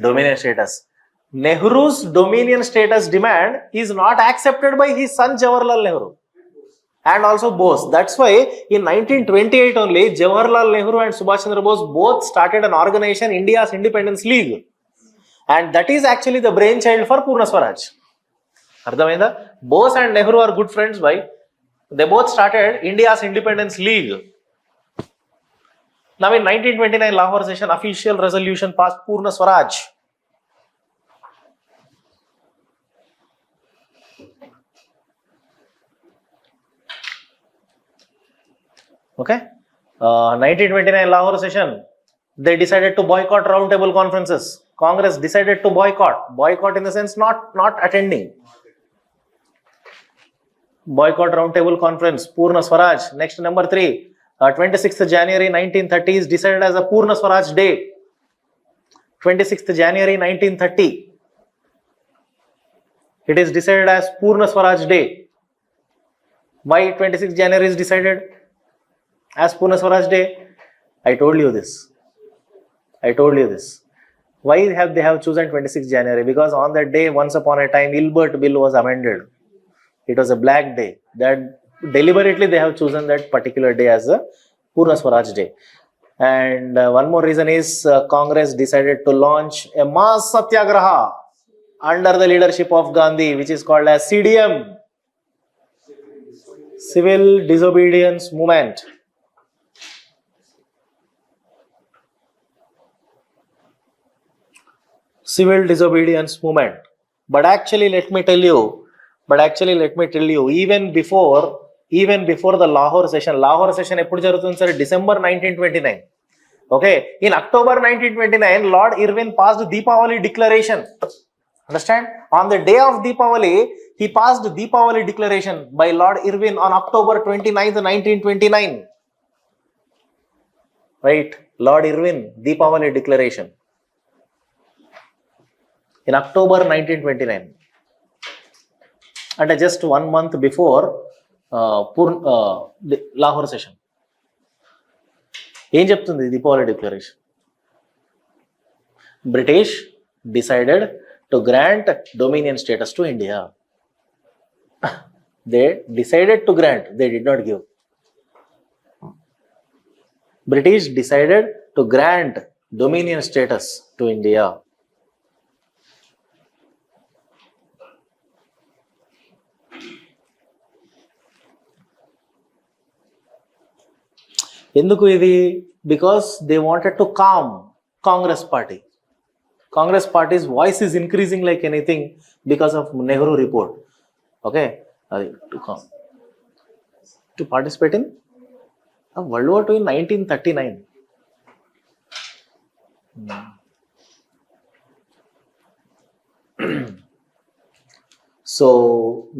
Dominion status. Nehru's dominion status demand is not accepted by his son Jawaharlal Nehru and also Bose. That's why in 1928 only Jawaharlal Nehru and Subhash Chandra Bose both started an organization, India's Independence League. And that is actually the brainchild for Purna Swaraj. Ardhamainda? Bose and Nehru are good friends. Why? They both started India's Independence League. Now in 1929 Lahore session, official resolution passed, Purna Swaraj. Okay? 1929 Lahore session, they decided to boycott roundtable conferences. Congress decided to boycott in the sense not attending. Boycott roundtable conference, Purna Swaraj. Next, number 3, 26th January 1930 is decided as a Purna Swaraj day. 26th January 1930. It is decided as Purna Swaraj day. Why 26th January is decided as Purna Swaraj day? I told you this. Why they have chosen 26th January? Because on that day, once upon a time, Ilbert Bill was amended. It was a black day. That deliberately they have chosen that particular day as a Purna Swaraj day. And one more reason is Congress decided to launch a mass satyagraha under the leadership of Gandhi, which is called as CDM, Civil Disobedience Movement. Civil Disobedience Movement. But actually, let me tell you, even before the Lahore session ఎప్పుడు జరుగుతుంది sir? December 1929. Okay, in October 1929, Lord Irwin passed Deepavali declaration. Understand? On the day of Deepavali, he passed Deepavali declaration by Lord Irwin on October 29th, 1929. Right? Lord Irwin, Deepavali declaration. In October 1929, and just 1 month before Lahore session. ఏం చెప్తుంది Deepavali declaration? British decided to grant dominion status to India. They decided to grant, they did not give. British decided to grant dominion status to India. ఎందుకు ఇది? Because they wanted to calm Congress party. Congress party's voice is increasing like anything because of Nehru report. Okay, to participate in World War II in 1939. So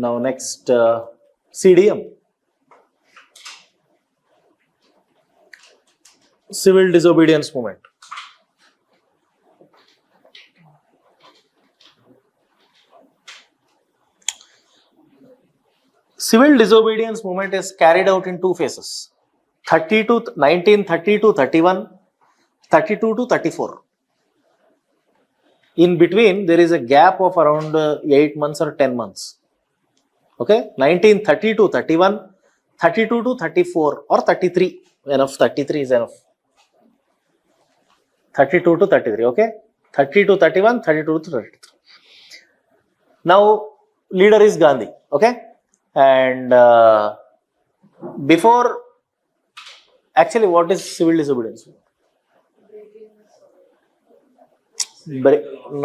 now next, CDM, civil disobedience movement. Civil disobedience movement is carried out in two phases: 1930 to 31, 32 to 34. In between, there is a gap of around 8 months or 10 months. Okay, 1930 to 31, 32 to 34 or 33. Enough, 33 is enough. 32 to 33, okay? 30 to 31, 32 to 33. Now, leader is Gandhi, okay? And before, actually, what is civil disobedience?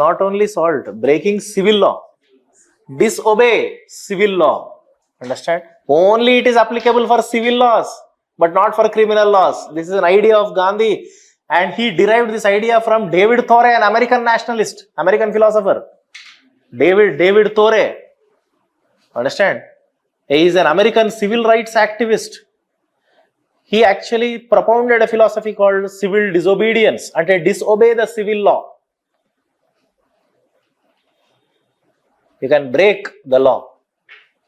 Not only salt, breaking civil law. Disobey civil law. Understand? Only it is applicable for civil laws, but not for criminal laws. This is an idea of Gandhi, and he derived this idea from David Thoreau, an American nationalist, American philosopher. David Thoreau. Understand? He is an American civil rights activist. He actually propounded a philosophy called civil disobedience, and disobey the civil law. You can break the law.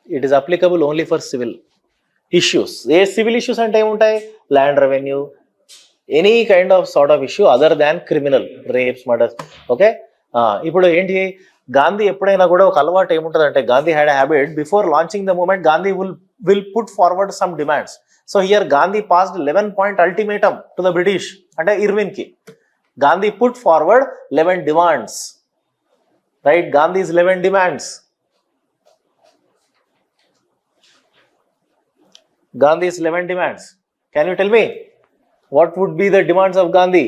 It is applicable only for civil issues. Civil issues and land revenue, any kind of sort of issue other than criminal, rapes, murders. Okay? ఇప్పుడు ఏంటి గాంధీ ఎప్పుడైనా కూడా ఒక అలవాటు ఏముంటుందంటే Gandhi had a habit before launching the movement. Gandhi will put forward some demands. So here Gandhi passed 11-point ultimatum to the British అంటే Irwin ki. Gandhi put forward 11 demands. Right? Gandhi's 11 demands. Gandhi's 11 demands. Can you tell me what would be the demands of Gandhi?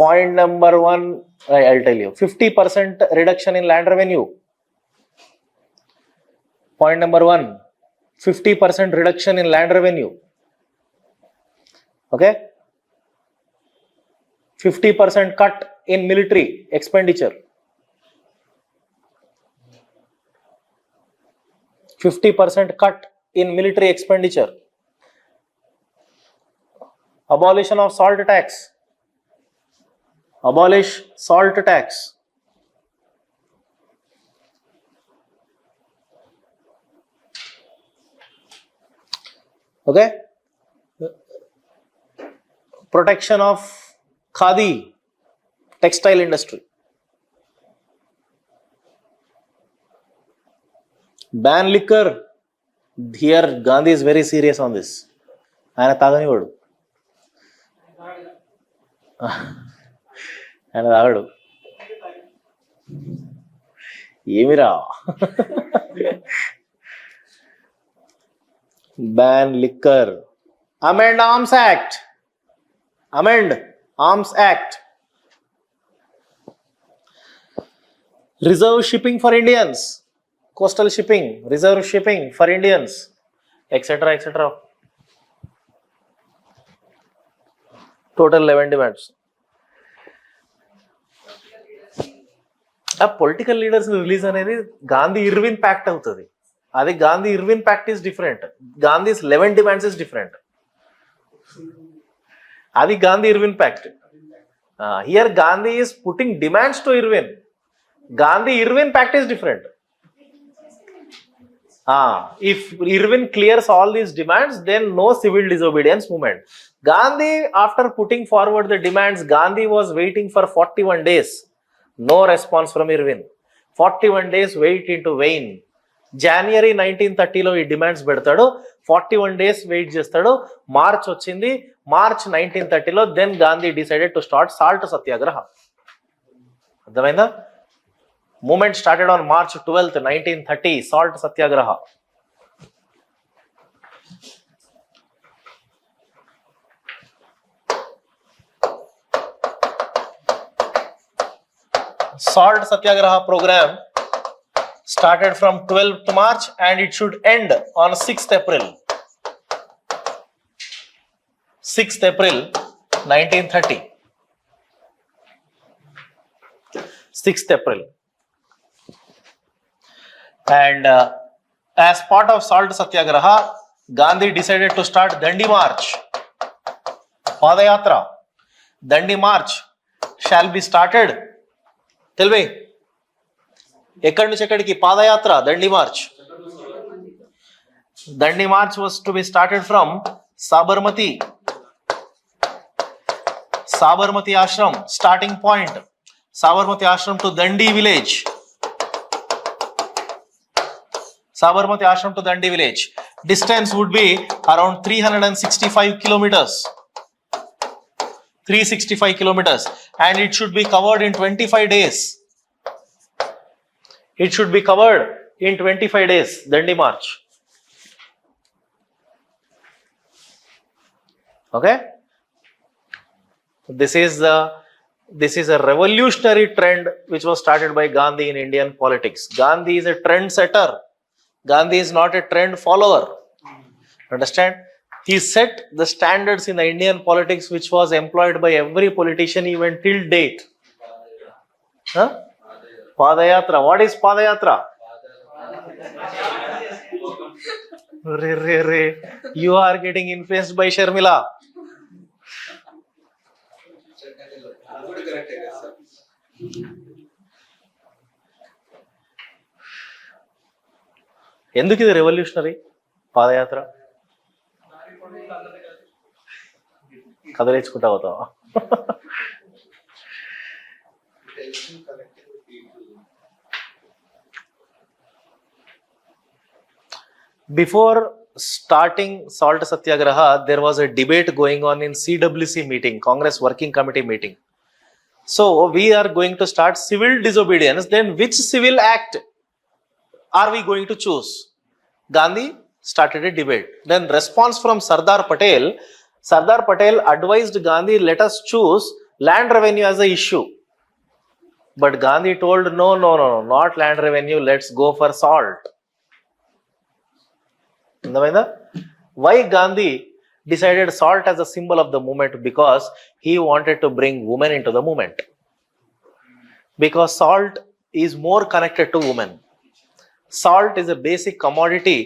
Point number 1, I'll tell you. 50% reduction in land revenue. Point number 1, 50% reduction in land revenue. Okay? 50% cut in military expenditure. 50% cut in military expenditure. Abolition of salt tax. Abolish salt tax. Okay? Protection of khadi, textile industry. Ban liquor. Here Gandhi is very serious on this. ఆయన తాగనివాడు, ఆయన తాగడు. ఏమిరా? Ban liquor. Amend Arms Act. Amend Arms Act. Reserve shipping for Indians. Coastal shipping, reserve shipping for Indians, etc. etc. Total 11 demands. A political leaders release అనేది Gandhi Irwin Pact అవుతుంది. అది Gandhi Irwin Pact is different. Gandhi's 11 demands is different. అది Gandhi Irwin Pact. Here Gandhi is putting demands to Irwin. Gandhi Irwin Pact is different. If Irwin clears all these demands, then no civil disobedience movement. Gandhi, after putting forward the demands, Gandhi was waiting for 41 days. No response from Irwin. 41 days wait into vain. January 1930లో ఈ demands పెడతాడు, 41 days wait చేస్తాడు. March వచ్చింది, March 1930లో then Gandhi decided to start salt satyagraha. అర్థమైందా? Movement started on March 12th, 1930, Salt Satyagraha. Salt Satyagraha program started from 12th March and it should end on 6th April. 6th April 1930. 6th April. And as part of Salt Satyagraha, Gandhi decided to start Dandi March. Padayatra, Dandi March shall be started. Tell me. ఎక్కడి నుంచి ఎక్కడికి పాదయాత్ర దండి March. Dandi March was to be started from Sabarmati Ashram, starting point. Sabarmati Ashram to Dandi village. Sabarmati Ashram to Dandi village. Distance would be around 365 kilometers. 365 kilometers. And it should be covered in 25 days. It should be covered in 25 days, Dandi March. Okay? This is a revolutionary trend which was started by Gandhi in Indian politics. Gandhi is a trend setter. Gandhi is not a trend follower. Understand? He set the standards in the Indian politics which was employed by every politician even till date. Huh? Padayatra. What is Padayatra? Re. You are getting influenced by Sharmila. ఎందుకు ఇది revolutionary పాదయాత్ర? కదలేచుకుంటా పోతావా? Before starting Salt Satyagraha, there was a debate going on in CWC meeting, Congress Working Committee meeting. So we are going to start civil disobedience. Then which civil act are we going to choose? Gandhi started a debate. Then response from Sardar Patel advised Gandhi, let us choose land revenue as a issue. But Gandhi told, no, not land revenue, let's go for salt. Why Gandhi decided salt as a symbol of the movement? Because he wanted to bring women into the movement. Because salt is more connected to women. Salt is a basic commodity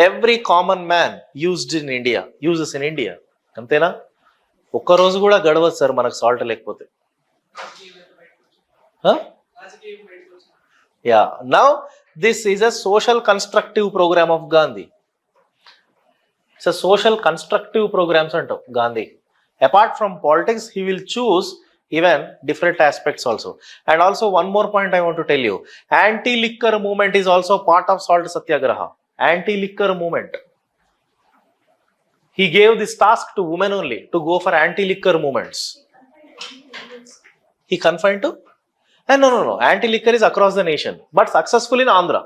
every common man uses in India. Antena? ఒక్క రోజు కూడా గడవదు sir మనకు salt లేకపోతే. Yeah. Now this is a social constructive program of Gandhi. It's a social constructive programs antam Gandhi. Apart from politics, he will choose even different aspects also. And also one more point I want to tell you. Anti-liquor movement is also part of Salt Satyagraha. Anti-liquor movement. He gave this task to women only to go for anti-liquor movements. He confined to? No. Anti-liquor is across the nation, but successful in Andhra.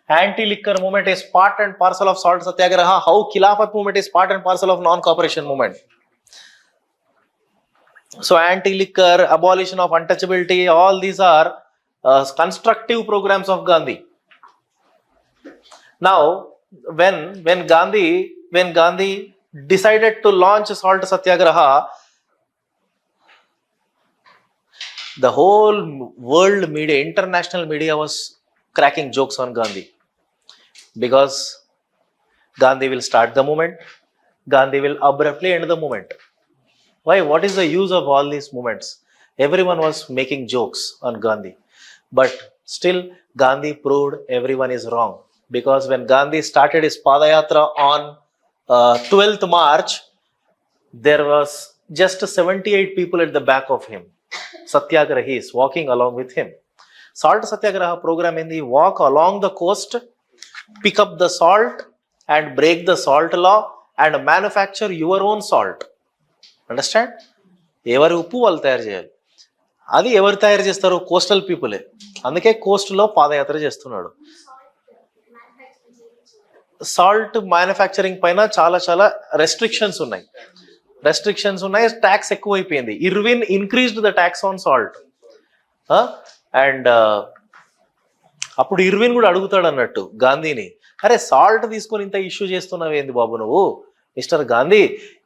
Anti-liquor movement is part and parcel of Salt Satyagraha. How Khilafat movement is part and parcel of non-cooperation movement. So anti-liquor, abolition of untouchability, all these are constructive programs of Gandhi. Now, when Gandhi decided to launch Salt Satyagraha, the whole world media, international media was cracking jokes on Gandhi. Because Gandhi will start the movement, Gandhi will abruptly end the movement. Why? What is the use of all these movements? Everyone was making jokes on Gandhi. But still, Gandhi proved everyone is wrong. Because when Gandhi started his Padayatra on 12th March, there was just 78 people at the back of him. Satyagrahis walking along with him. Salt Satyagraha program in the walk along the coast, pick up the salt and break the salt law and manufacture your own salt. Understand? ఎవరి ఉప్పు వాళ్ళు తయారు చేయాలి. అది ఎవరు తయారు చేస్తారు? Coastal పీపులే. అందుకే కోస్ట్లో పాదయాత్ర చేస్తున్నాడు. సాల్ట్ మ్యానుఫ్యాక్చరింగ్ పైన చాలా రెస్ట్రిక్షన్స్ ఉన్నాయి. ట్యాక్స్ ఎక్కువైపోయింది. Irwin increased the tax on salt. And అప్పుడు ఇర్విన్ కూడా అడుగుతాడు అన్నట్టు గాంధీని, అరే సాల్ట్ తీసుకొని ఇంత ఇష్యూ చేస్తున్నావు ఏంది బాబు నువ్వు mister Gandhi?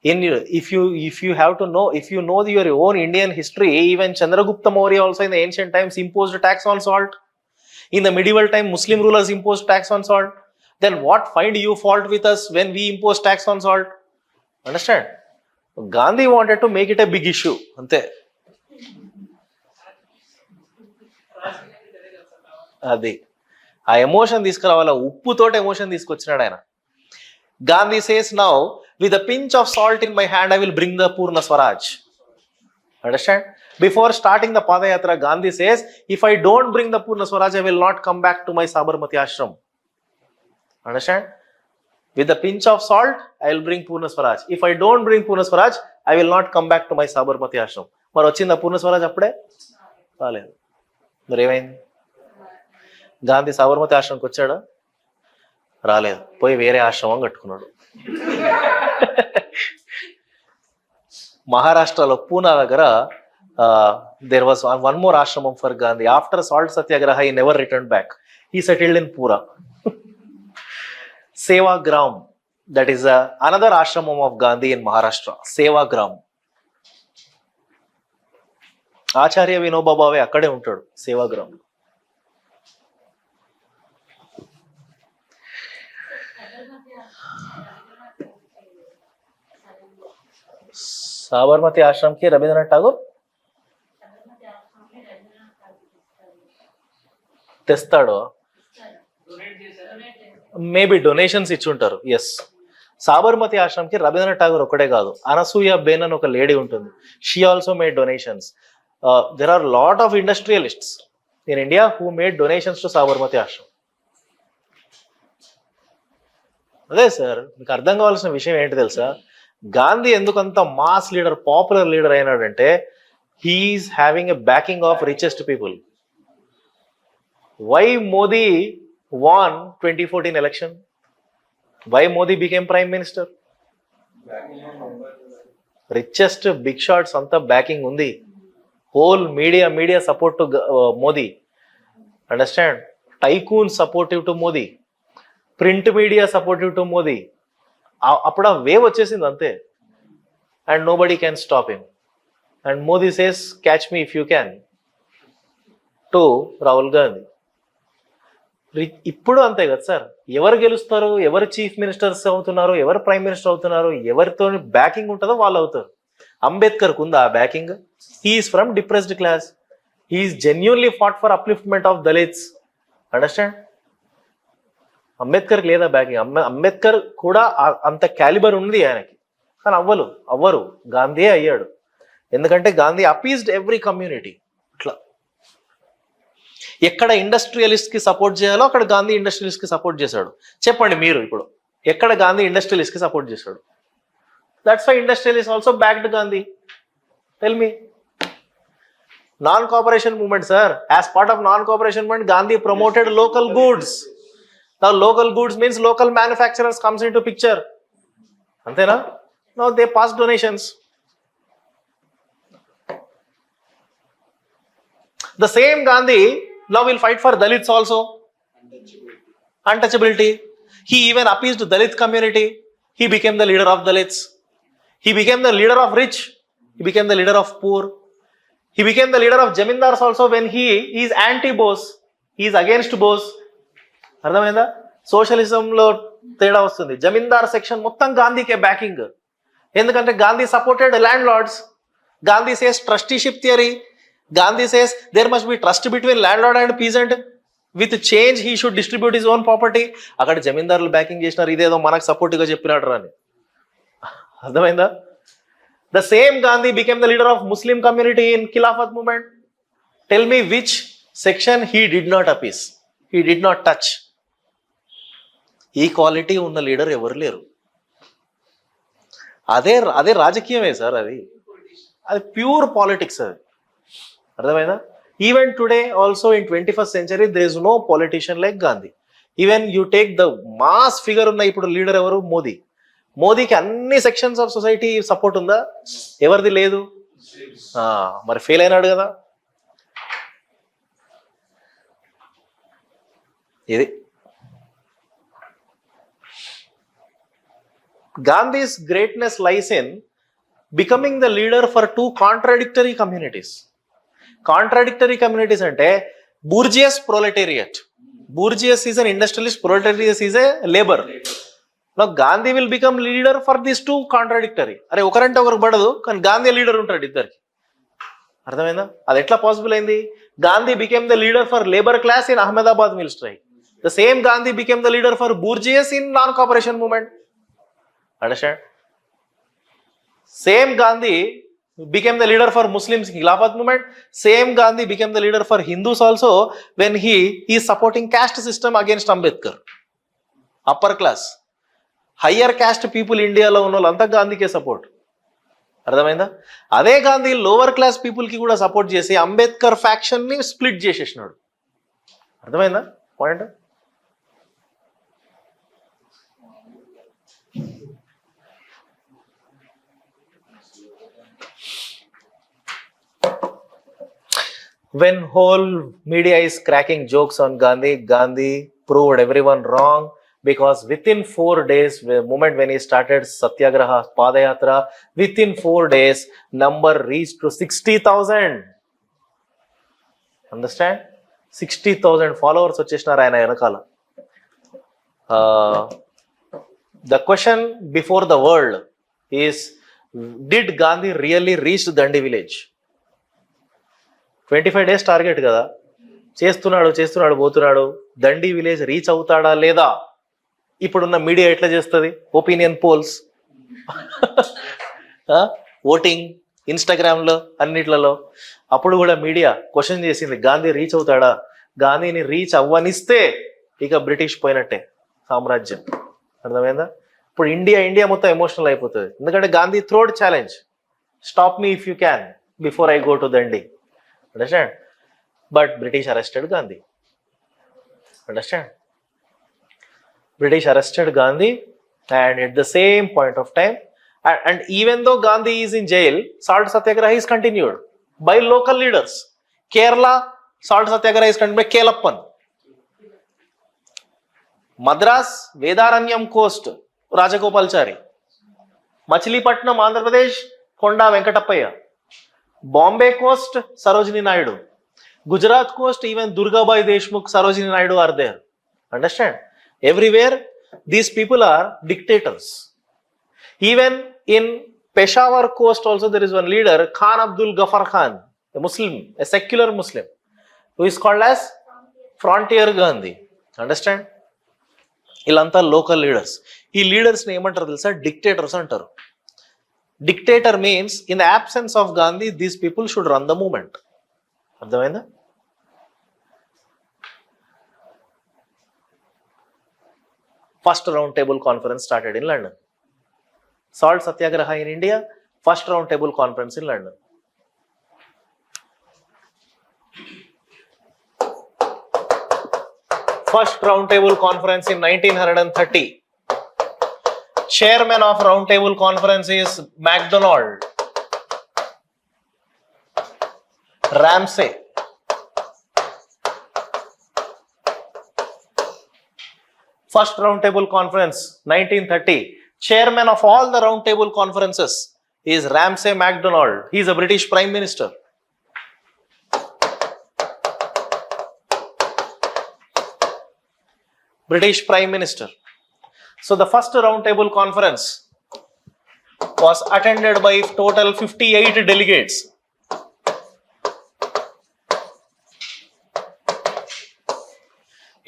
if you know your own Indian history, even Chandragupta Maurya also in the ancient times imposed a tax on salt. In the medieval time, Muslim rulers imposed tax on salt. Then what find you fault with us when we impose tax on salt? Understand? Gandhi wanted to make it a big issue. Ante. అది ఆ emotion తీసుకురావాల, ఉప్పుతోటి emotion తీసుకొచ్చినాడు ఆయన. Gandhi says now, with a pinch of salt in my hand, I will bring the Purna Swaraj. Understand? Before starting the Padayatra, Gandhi says, if I don't bring the Purna Swaraj, I will not come back to my Sabarmati ashram. Understand? With a pinch of salt, I will bring Purna Swaraj. If I don't bring Purna Swaraj, I will not come back to my Sabarmati ashram. మరి వచ్చిందా పూర్ణ స్వరాజ్ అప్పుడే? రాలేదు. మరి ఏమైంది? గాంధీ సాబర్మతి ఆశ్రమంకి వచ్చాడా? రాలేదు. పోయి వేరే ఆశ్రమం కట్టుకున్నాడు. మహారాష్ట్రలో పూనా దగ్గర there was one more ashramam for Gandhi. After salt satyagraha, he never returned back. He settled in Pura. Sevagram, that is another ashramam of Gandhi in Maharashtra. Sevagram. Acharya Vinoba Bhave akkade untadu Sevagram. Sabarmati आश्रम की रवींद्रनाथ ठाकुर తెస్తాడు, maybe donations ఇచ్చి ఉంటారు. Yes, Sabarmati ఆశ్రమంకి రవీంద్రనాథ్ ఠాగూర్ ఒక్కడే కాదు, అనసూయ బేన్ అని ఒక లేడీ ఉంటుంది. She also made donations. There are lot of industrialists in India who made donations to Sabarmati ashram. అదే సార్, మీకు అర్థం కావాల్సిన విషయం ఏంటి తెలుసా? గాంధీ ఎందుకంత మాస్ లీడర్, పాపులర్ లీడర్ అయినాడంటే he is having a backing of richest people. Why Modi won 2014 election? Why Modi became prime minister? Richest big shots anta backing undi. Whole media support to Modi. Understand? Tycoon supportive to Modi. Print media supportive to Modi. Appuda wave vachesindi ante. And nobody can stop him. And Modi says, catch me if you can. To Rahul Gandhi. ఇప్పుడు అంతే కదా sir, ఎవరు గెలుస్తారు, ఎవరు chief ministers అవుతున్నారు, ఎవరు prime minister అవుతున్నారు, ఎవరితో బ్యాకింగ్ ఉంటుందో వాళ్ళు అవుతారు. అంబేద్కర్కు ఉందా ఆ backing? He is from depressed class. He is genuinely fought for upliftment of Dalits. Understand? అంబేద్కర్కి లేదా బ్యాకింగ్? అంబేద్కర్ కూడా అంత క్యాలిబర్ ఉంది ఆయనకి, కానీ అవ్వరు. గాంధీ అయ్యాడు. ఎందుకంటే గాంధీ అపీజ్డ్ ఎవ్రీ కమ్యూనిటీ. ఇట్లా ఎక్కడ ఇండస్ట్రియలిస్ట్ కి సపోర్ట్ చేయాలో అక్కడ గాంధీ ఇండస్ట్రియలిస్ట్ కి సపోర్ట్ చేశాడు. చెప్పండి మీరు ఇప్పుడు, ఎక్కడ గాంధీ ఇండస్ట్రియలిస్ట్ కి సపోర్ట్ చేశాడు? That's why industrialist also backed Gandhi. Tell me. Non cooperation movement sir, as part of non cooperation movement Gandhi promoted local goods. Now local goods means local manufacturers comes into picture. అంతేనా? Now they pass donations. The same Gandhi now will fight for Dalits also. Untouchability. He even appeased the Dalit community. He became the leader of Dalits. He became the leader of rich. He became the leader of poor. He became the leader of Jamindars also when he is anti-Bose. He is against Bose. అర్థమైందా? సోషలిజంలో తేడా వస్తుంది. జమీందార్ section మొత్తం గాంధీకే backing. ఎందుకంటే Gandhi supported landlords. Gandhi says trusteeship theory. Gandhi says there must be trust between landlord and peasant. With change he should distribute his own property. అక్కడ జమీందారులు backing చేసినారు, ఇదేదో మనకు సపోర్ట్గా చెప్పినాడు అని. అర్థమైందా? The same Gandhi became the leader of Muslim community in Khilafat movement. Tell me which section he did not appease, he did not touch. Equality ఉన్న లీడర్ ఎవరు లేరు. అదే రాజకీయమే సార్, అది ప్యూర్ పాలిటిక్స్. అది అర్థమైందా? Even today also in 21st century there is no politician like Gandhi. Even you take the mass figure ఉన్న ఇప్పుడు లీడర్ ఎవరు? మోదీ. మోదీకి అన్ని సెక్షన్స్ ఆఫ్ సొసైటీ సపోర్ట్ ఉందా? ఎవరిది లేదు. మరి ఫెయిల్ అయినాడు కదా. ఇది Gandhi's greatness lies in becoming the leader for two contradictory communities. Contradictory communities అంటే బూర్జియస్ ప్రొలెటేరియట్. bourgeois is an industrialist, proletariat is a labor. Now Gandhi will become leader for these two contradictory. అరే ఒకరంటే ఒకరికి పడదు కానీ Gandhi leader ఉంటాడు ఇద్దరికి. అర్థమైందా? అది ఎట్లా పాసిబుల్ అయింది? Gandhi became the leader for labour class in Ahmedabad mill strike. The same Gandhi became the leader for bourgeois in non-cooperation movement. Understand? Same Gandhi became the leader for Muslims Khilafat movement. Same Gandhi became the leader for Hindus also when he is supporting caste system against Ambedkar. Upper class, higher caste people ఇండియాలో ఉన్న వాళ్ళంతా గాంధీకే support. అర్థమైందా? అదే Gandhi lower class people కి కూడా support చేసి Ambedkar faction ని split చేసేసినాడు. అర్థమైందా point? When whole media is cracking jokes on Gandhi, Gandhi proved everyone wrong because within 4 days, the moment when he started Satyagraha, Padayatra, within 4 days, number reached to 60,000. Understand? 60,000 followers వచ్చేసినారు ఆయన వెనకాల. The question before the world is, did Gandhi really reach Dandi village? 25 days target కదా, చేస్తున్నాడు పోతున్నాడు. దండి village reach అవుతాడా లేదా? ఇప్పుడున్న media ఎట్లా చేస్తుంది? ఒపీనియన్ పోల్స్, ఓటింగ్, ఇన్స్టాగ్రామ్లో, అన్నిట్లలో. అప్పుడు కూడా మీడియా క్వశ్చన్ చేసింది, గాంధీ రీచ్ అవుతాడా? గాంధీని రీచ్ అవ్వనిస్తే ఇక బ్రిటిష్ పోయినట్టే సామ్రాజ్యం. అర్థమైందా? ఇప్పుడు ఇండియా మొత్తం ఎమోషనల్ అయిపోతుంది. ఎందుకంటే Gandhi throwed challenge, stop me if you can before I go to Dandi. Understand? But British arrested Gandhi. Understand? British arrested Gandhi, and at the same point of time, and even though Gandhi is in jail, Salt Satyagraha is continued by local leaders. Kerala, Salt Satyagraha is continued by Kelappan. Madras, Vedaranyam Coast, Rajagopalchari. Machilipatnam, Andhra Pradesh, Konda Venkatapaya. Bombay coast, Sarojini Naidu. Gujarat coast, even Durgabai Deshmukh, Sarojini Naidu are there. Understand? Everywhere, these people are dictators. Even in Peshawar coast also there is one leader, Khan Abdul Ghaffar Khan, a Muslim, a secular Muslim, who is called as Frontier Gandhi. Understand? Ilanta local leaders. ఈ leaders ని ఏమంటారు తెలుసా? Dictators అంటారు. Dictator means in the absence of Gandhi, these people should run the movement. అర్థమైందా? First round table conference started in London. Salt Satyagraha in India, first round table conference in London. First round table conference in 1930. Chairman of round table conference is MacDonald, Ramsay. First round table conference 1930. Chairman of all the round table conferences is Ramsay MacDonald. He is a British Prime Minister. British Prime Minister. So the first round table conference was attended by total 58 delegates.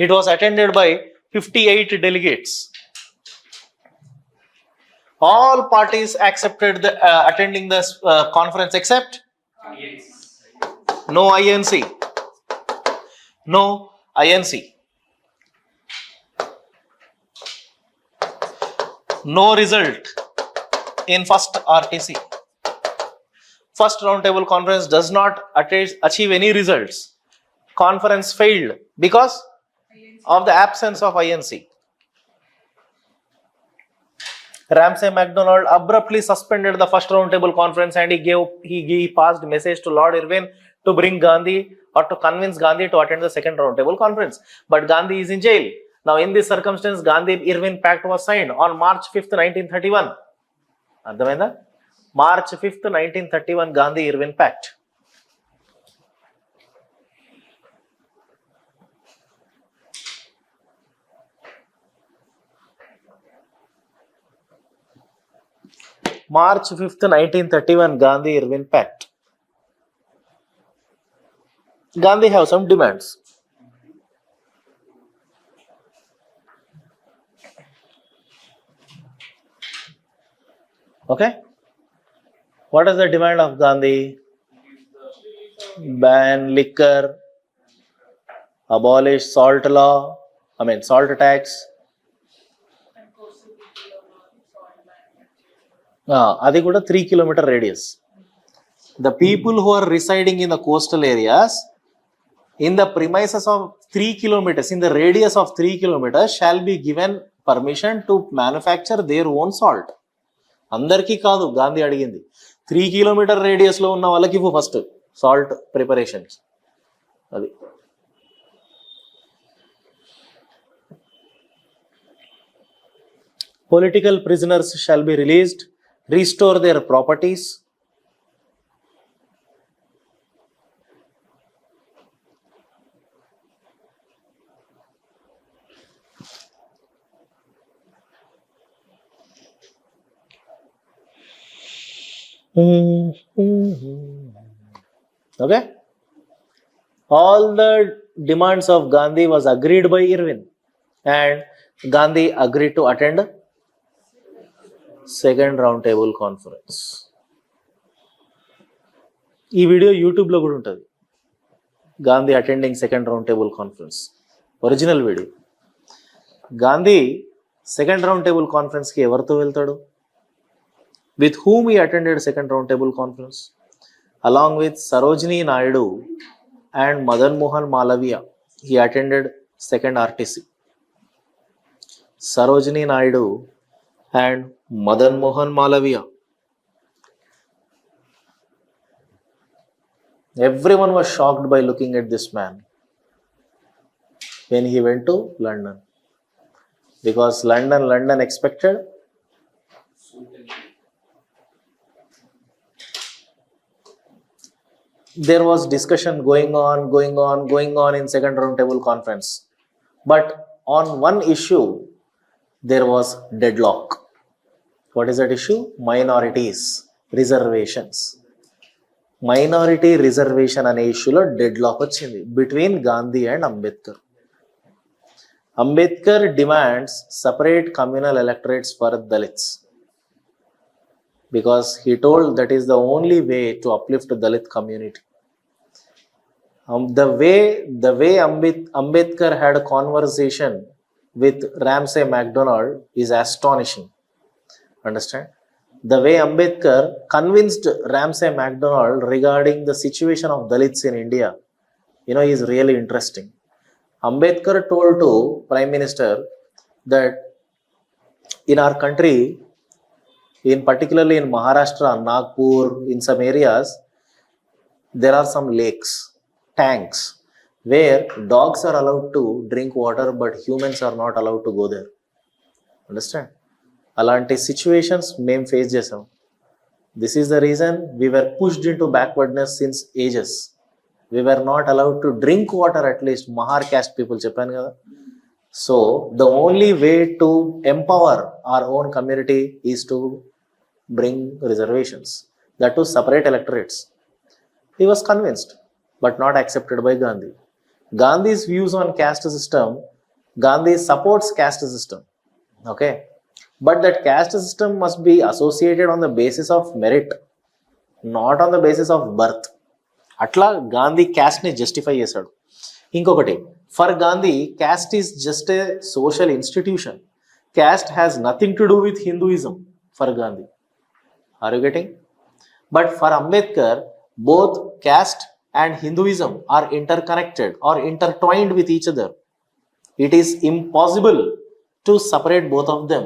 It was attended by 58 delegates. All parties accepted the attending the conference except no INC. No INC. No result in first RTC. First roundtable conference does not achieve any results. Conference failed because of the absence of INC. Ramsay MacDonald abruptly suspended the first roundtable conference and he passed message to Lord Irwin to bring Gandhi or to convince Gandhi to attend the second roundtable conference. But Gandhi is in jail. Now, in this circumstance, Gandhi-Irwin Pact was signed on March 5th, 1931. Ardhamainda? March 5th, 1931, Gandhi-Irwin Pact. March 5th, 1931, Gandhi-Irwin Pact. Gandhi have some demands. Okay? What is the demand of Gandhi? Ban liquor, abolish salt law, salt tax. And coastal people of salt manufacturing. Adi kuda 3 kilometer radius. The people who are residing in the coastal areas, in the premises of 3 kilometers, in the radius of 3 kilometers, shall be given permission to manufacture their own salt. అందరికీ కాదు గాంధీ అడిగింది 3 kilometre radius లో ఉన్న వాళ్ళకి ఇవ్వు first salt preparations. అది political prisoners shall be released, restore there properties. Okay, all the demands of Gandhi was agreed by Irwin, and Gandhi agreed to attend second round table conference. ఈ video YouTube లో కూడా ఉంటుంది, Gandhi attending second round table conference, original video. Gandhi second round table conference కి ఎవరితో వెళ్తాడు? With whom he attended second round table conference? Along with Sarojini Naidu and Madan Mohan Malaviya, he attended second RTC. Sarojini Naidu and Madan Mohan Malaviya. Everyone was shocked by looking at this man when he went to London, because London expected there was discussion going on in second round table conference, but on one issue there was deadlock. What is that issue? Minorities, reservations. Minority reservation అనే ఇష్యూలో deadlock వచ్చింది between Gandhi and Ambedkar. Ambedkar demands separate communal electorates for Dalits, because he told that is the only way to uplift the Dalit community. The way Ambedkar had a conversation with Ramsay MacDonald is astonishing. Understand? The way Ambedkar convinced Ramsay MacDonald regarding the situation of Dalits in India, is really interesting. Ambedkar told to Prime Minister that in our country, particularly in Maharashtra, Nagpur, in some areas, there are some lakes, tanks, where dogs are allowed to drink water but humans are not allowed to go there. Understand? Alanti situations మేము face చేసాం. This is the reason we were pushed into backwardness since ages. We were not allowed to drink water, at least Mahar caste people చెప్పాను కదా. So the only way to empower our own community is to bring reservations, that to separate electorates. He was convinced, but not accepted by Gandhi. Gandhi's views on caste system, Gandhi supports caste system, okay, but that caste system must be associated on the basis of merit, not on the basis of birth. అట్లా Gandhi caste ని justify చేశాడు. ఇంకొకటి, for Gandhi, caste is just a social institution. Caste has nothing to do with Hinduism for Gandhi. Are you getting? But for Ambedkar, both caste and Hinduism are interconnected or intertwined with each other. It is impossible to separate both of them.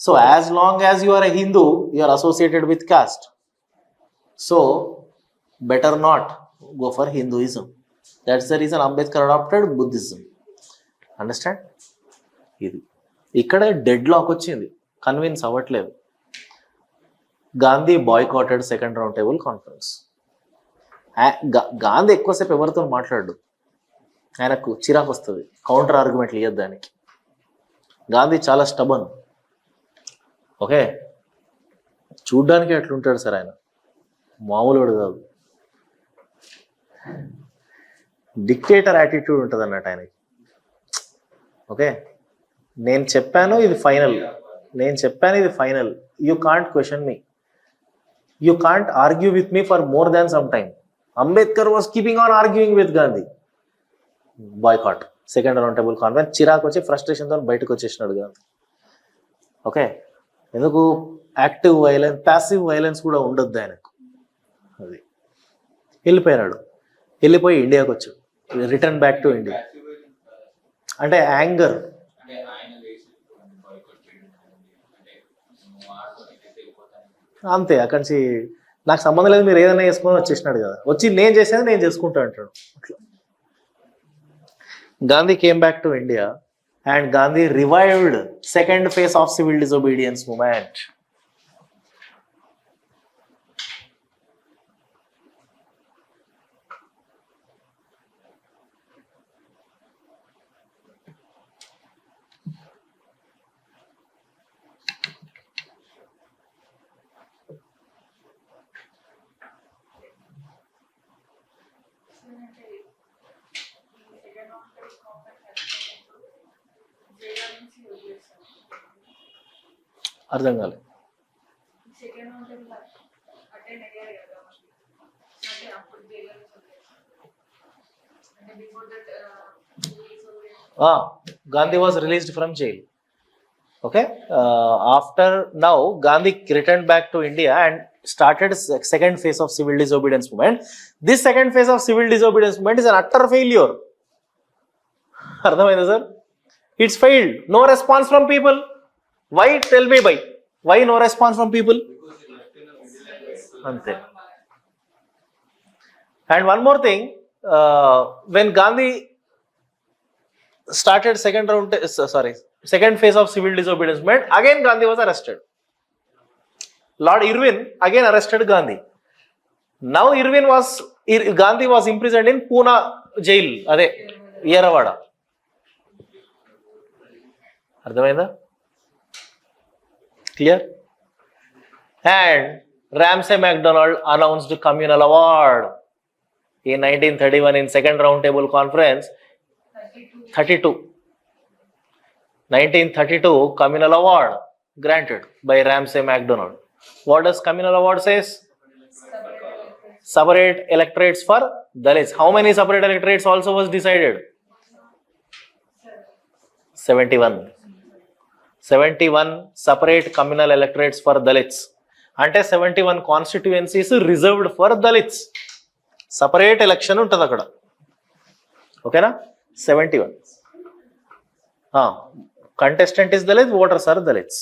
So as long as you are a Hindu, you are associated with caste. So better not go for Hinduism. That's the reason Ambedkar adopted Buddhism. Understand? ఇది ఇక్కడ dead lock వచ్చింది, convince అవ్వట్లేదు. Gandhi boycotted second round table conference. Gandhi ఎక్కువసేపు ఎవరితో మాట్లాడు, ఆయనకు చిరాకు వస్తుంది, కౌంటర్ ఆర్గ్యుమెంట్లు ఇవ్వద్దు దానికి. గాంధీ చాలా స్టబన్. ఓకే, చూడ్డానికి అట్లుంటాడు సార్ ఆయన, మామూలుడు కాదు. డిక్టేటర్ యాటిట్యూడ్ ఉంటుంది అన్నట్టు ఆయనకి. ఓకే, నేను చెప్పాను ఇది final, you can't question me, you can't argue with me for more than some time. Ambedkar was keeping on arguing with Gandhi. Boycott, second round table conference, చిరాకు వచ్చి ఫ్రస్ట్రేషన్తో బయటకు వచ్చేసినాడు గాంధీ. ఓకే, ఎందుకు యాక్టివ్ వైలెన్స్, ప్యాసివ్ వైలెన్స్ కూడా ఉండొద్దు ఆయనకు. అది వెళ్ళిపోయినాడు, వెళ్ళిపోయి ఇండియాకి వచ్చాడు, రిటర్న్ బ్యాక్ టు ఇండియా. అంటే యాంగర్, అంటే ఆయన వేసినటువంటి boycott చేయడం అంటే వెళ్ళిపోతాను. అంతే. అక్కడి నుంచి నాకు సంబంధం లేదు, మీరు ఏదైనా చేసుకొని వచ్చేసినాడు కదా, వచ్చి నేను చేసేది నేను చేసుకుంటా అంటాడు. అట్లా Gandhi came back to India and Gandhi revived second phase of civil disobedience movement. అర్థం కాలేదు. సెకండ్ రౌండ్ టేబుల్ అటెండ్ అయ్యారు కదా, అంటే అప్పుడు జైలు నుంచి వదిలేసారు. అంటే before that Gandhi was released from jail. Okay, after now Gandhi returned back to India and started second phase of civil disobedience movement. This second phase of civil disobedience movement is an utter failure. అర్థమైందా sir? It's failed. No response from people. Why? Tell me why. Why no response from people? Ante. And one more thing, when Gandhi started second phase of civil disobedience movement, again Gandhi was arrested. Lord Irwin again arrested Gandhi. Now Gandhi was imprisoned in Pune jail, ade Yeravada. అర్థమైందా? Clear? And Ramsay MacDonald announced communal award in 1931 in second round table conference. 1932 communal award granted by Ramsay MacDonald. What does communal award says? Separate electorates for Dalits. How many separate electorates also was decided? 71 separate communal electorates for Dalits. అంటే 71 constituencies reserved for Dalits. Separate election ఉంటుంది అక్కడ. ఓకేనా? 71 contestant is Dalit, voters are Dalits.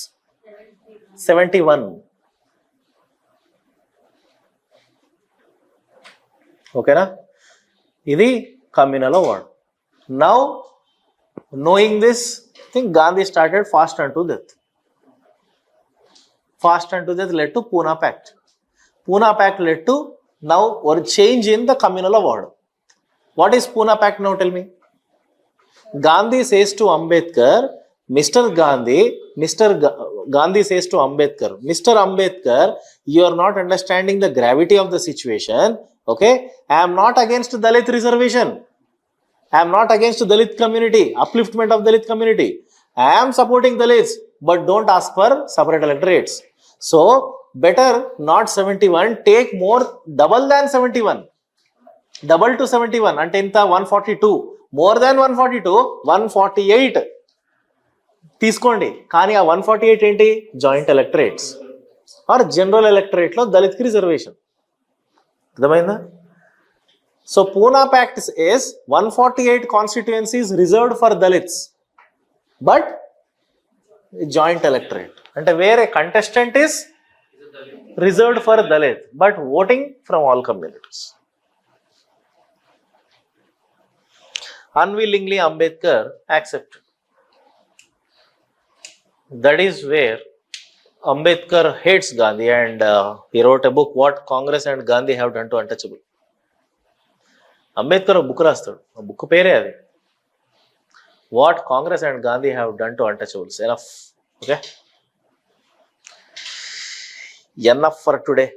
71. ఓకేనా? ఇది communal award. Now knowing this, I think Gandhi started fast unto death. Fast unto death led to Pune Pact. Pune Pact led to now or change in the communal award. What is Pune Pact now? Tell me. Gandhi says to Ambedkar, Gandhi says to Ambedkar, Mr. Ambedkar, you are not understanding the gravity of the situation. Okay, I am not against Dalit reservation. I am not against Dalit community, upliftment of Dalit community. I am supporting Dalits, but don't ask for separate electorates. So, better not 71, take more, double than 71. Double to 71, ante inta 142. More than 142, 148. తీసుకోండి. కానీ ఆ 148 ఏంటి? Joint electorates are general electorate లో దళిత్ కి reservation. అర్థమైందా? So Pune Pact is 148 constituencies reserved for Dalits, but joint electorate. And where a contestant is reserved for Dalit, but voting from all communities. Unwillingly Ambedkar accepted. That is where Ambedkar hates Gandhi and he wrote a book, What Congress and Gandhi Have Done to Untouchable. Ambedkar ఒక book రాస్తాడు, ఆ book పేరే అది, what Congress and Gandhi have done to untouchables. Enough. Okay, enough for today.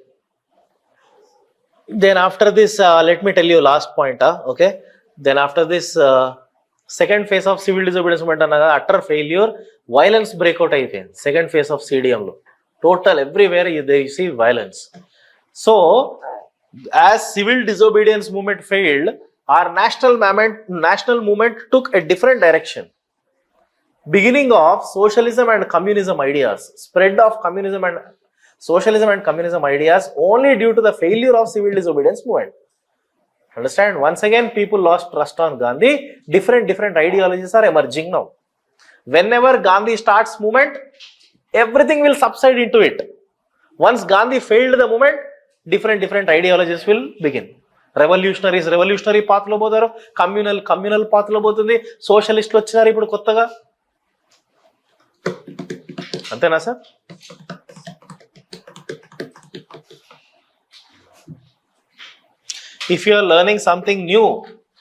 Then after this, let me tell you last point. Okay. Then after this, second phase of civil disobedience movement anaga utter failure, violence breakout అయిపోయింది. Second phase of CDM లో total everywhere you see violence. So as civil disobedience movement failed, our national movement took a different direction. Beginning of socialism and communism ideas, spread of socialism and communism ideas only due to the failure of civil disobedience movement. Understand? Once again, people lost trust on Gandhi. Different ideologies are emerging now. Whenever Gandhi starts movement, everything will subside into it. Once Gandhi failed the movement, different ideologies will begin. Revolutionary path lo పోతారు, communal path లో పోతుంది, సోషలిస్టులు వచ్చినారు ఇప్పుడు కొత్తగా. అంతేనా sir? If you are learning something new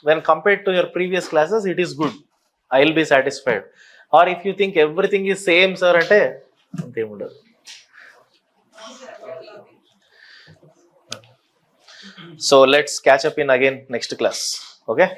when compared to your previous classes, it is good. I will be satisfied. Or if you think everything is same, sir, ante antem undadu. So let's catch up in again next class. Okay.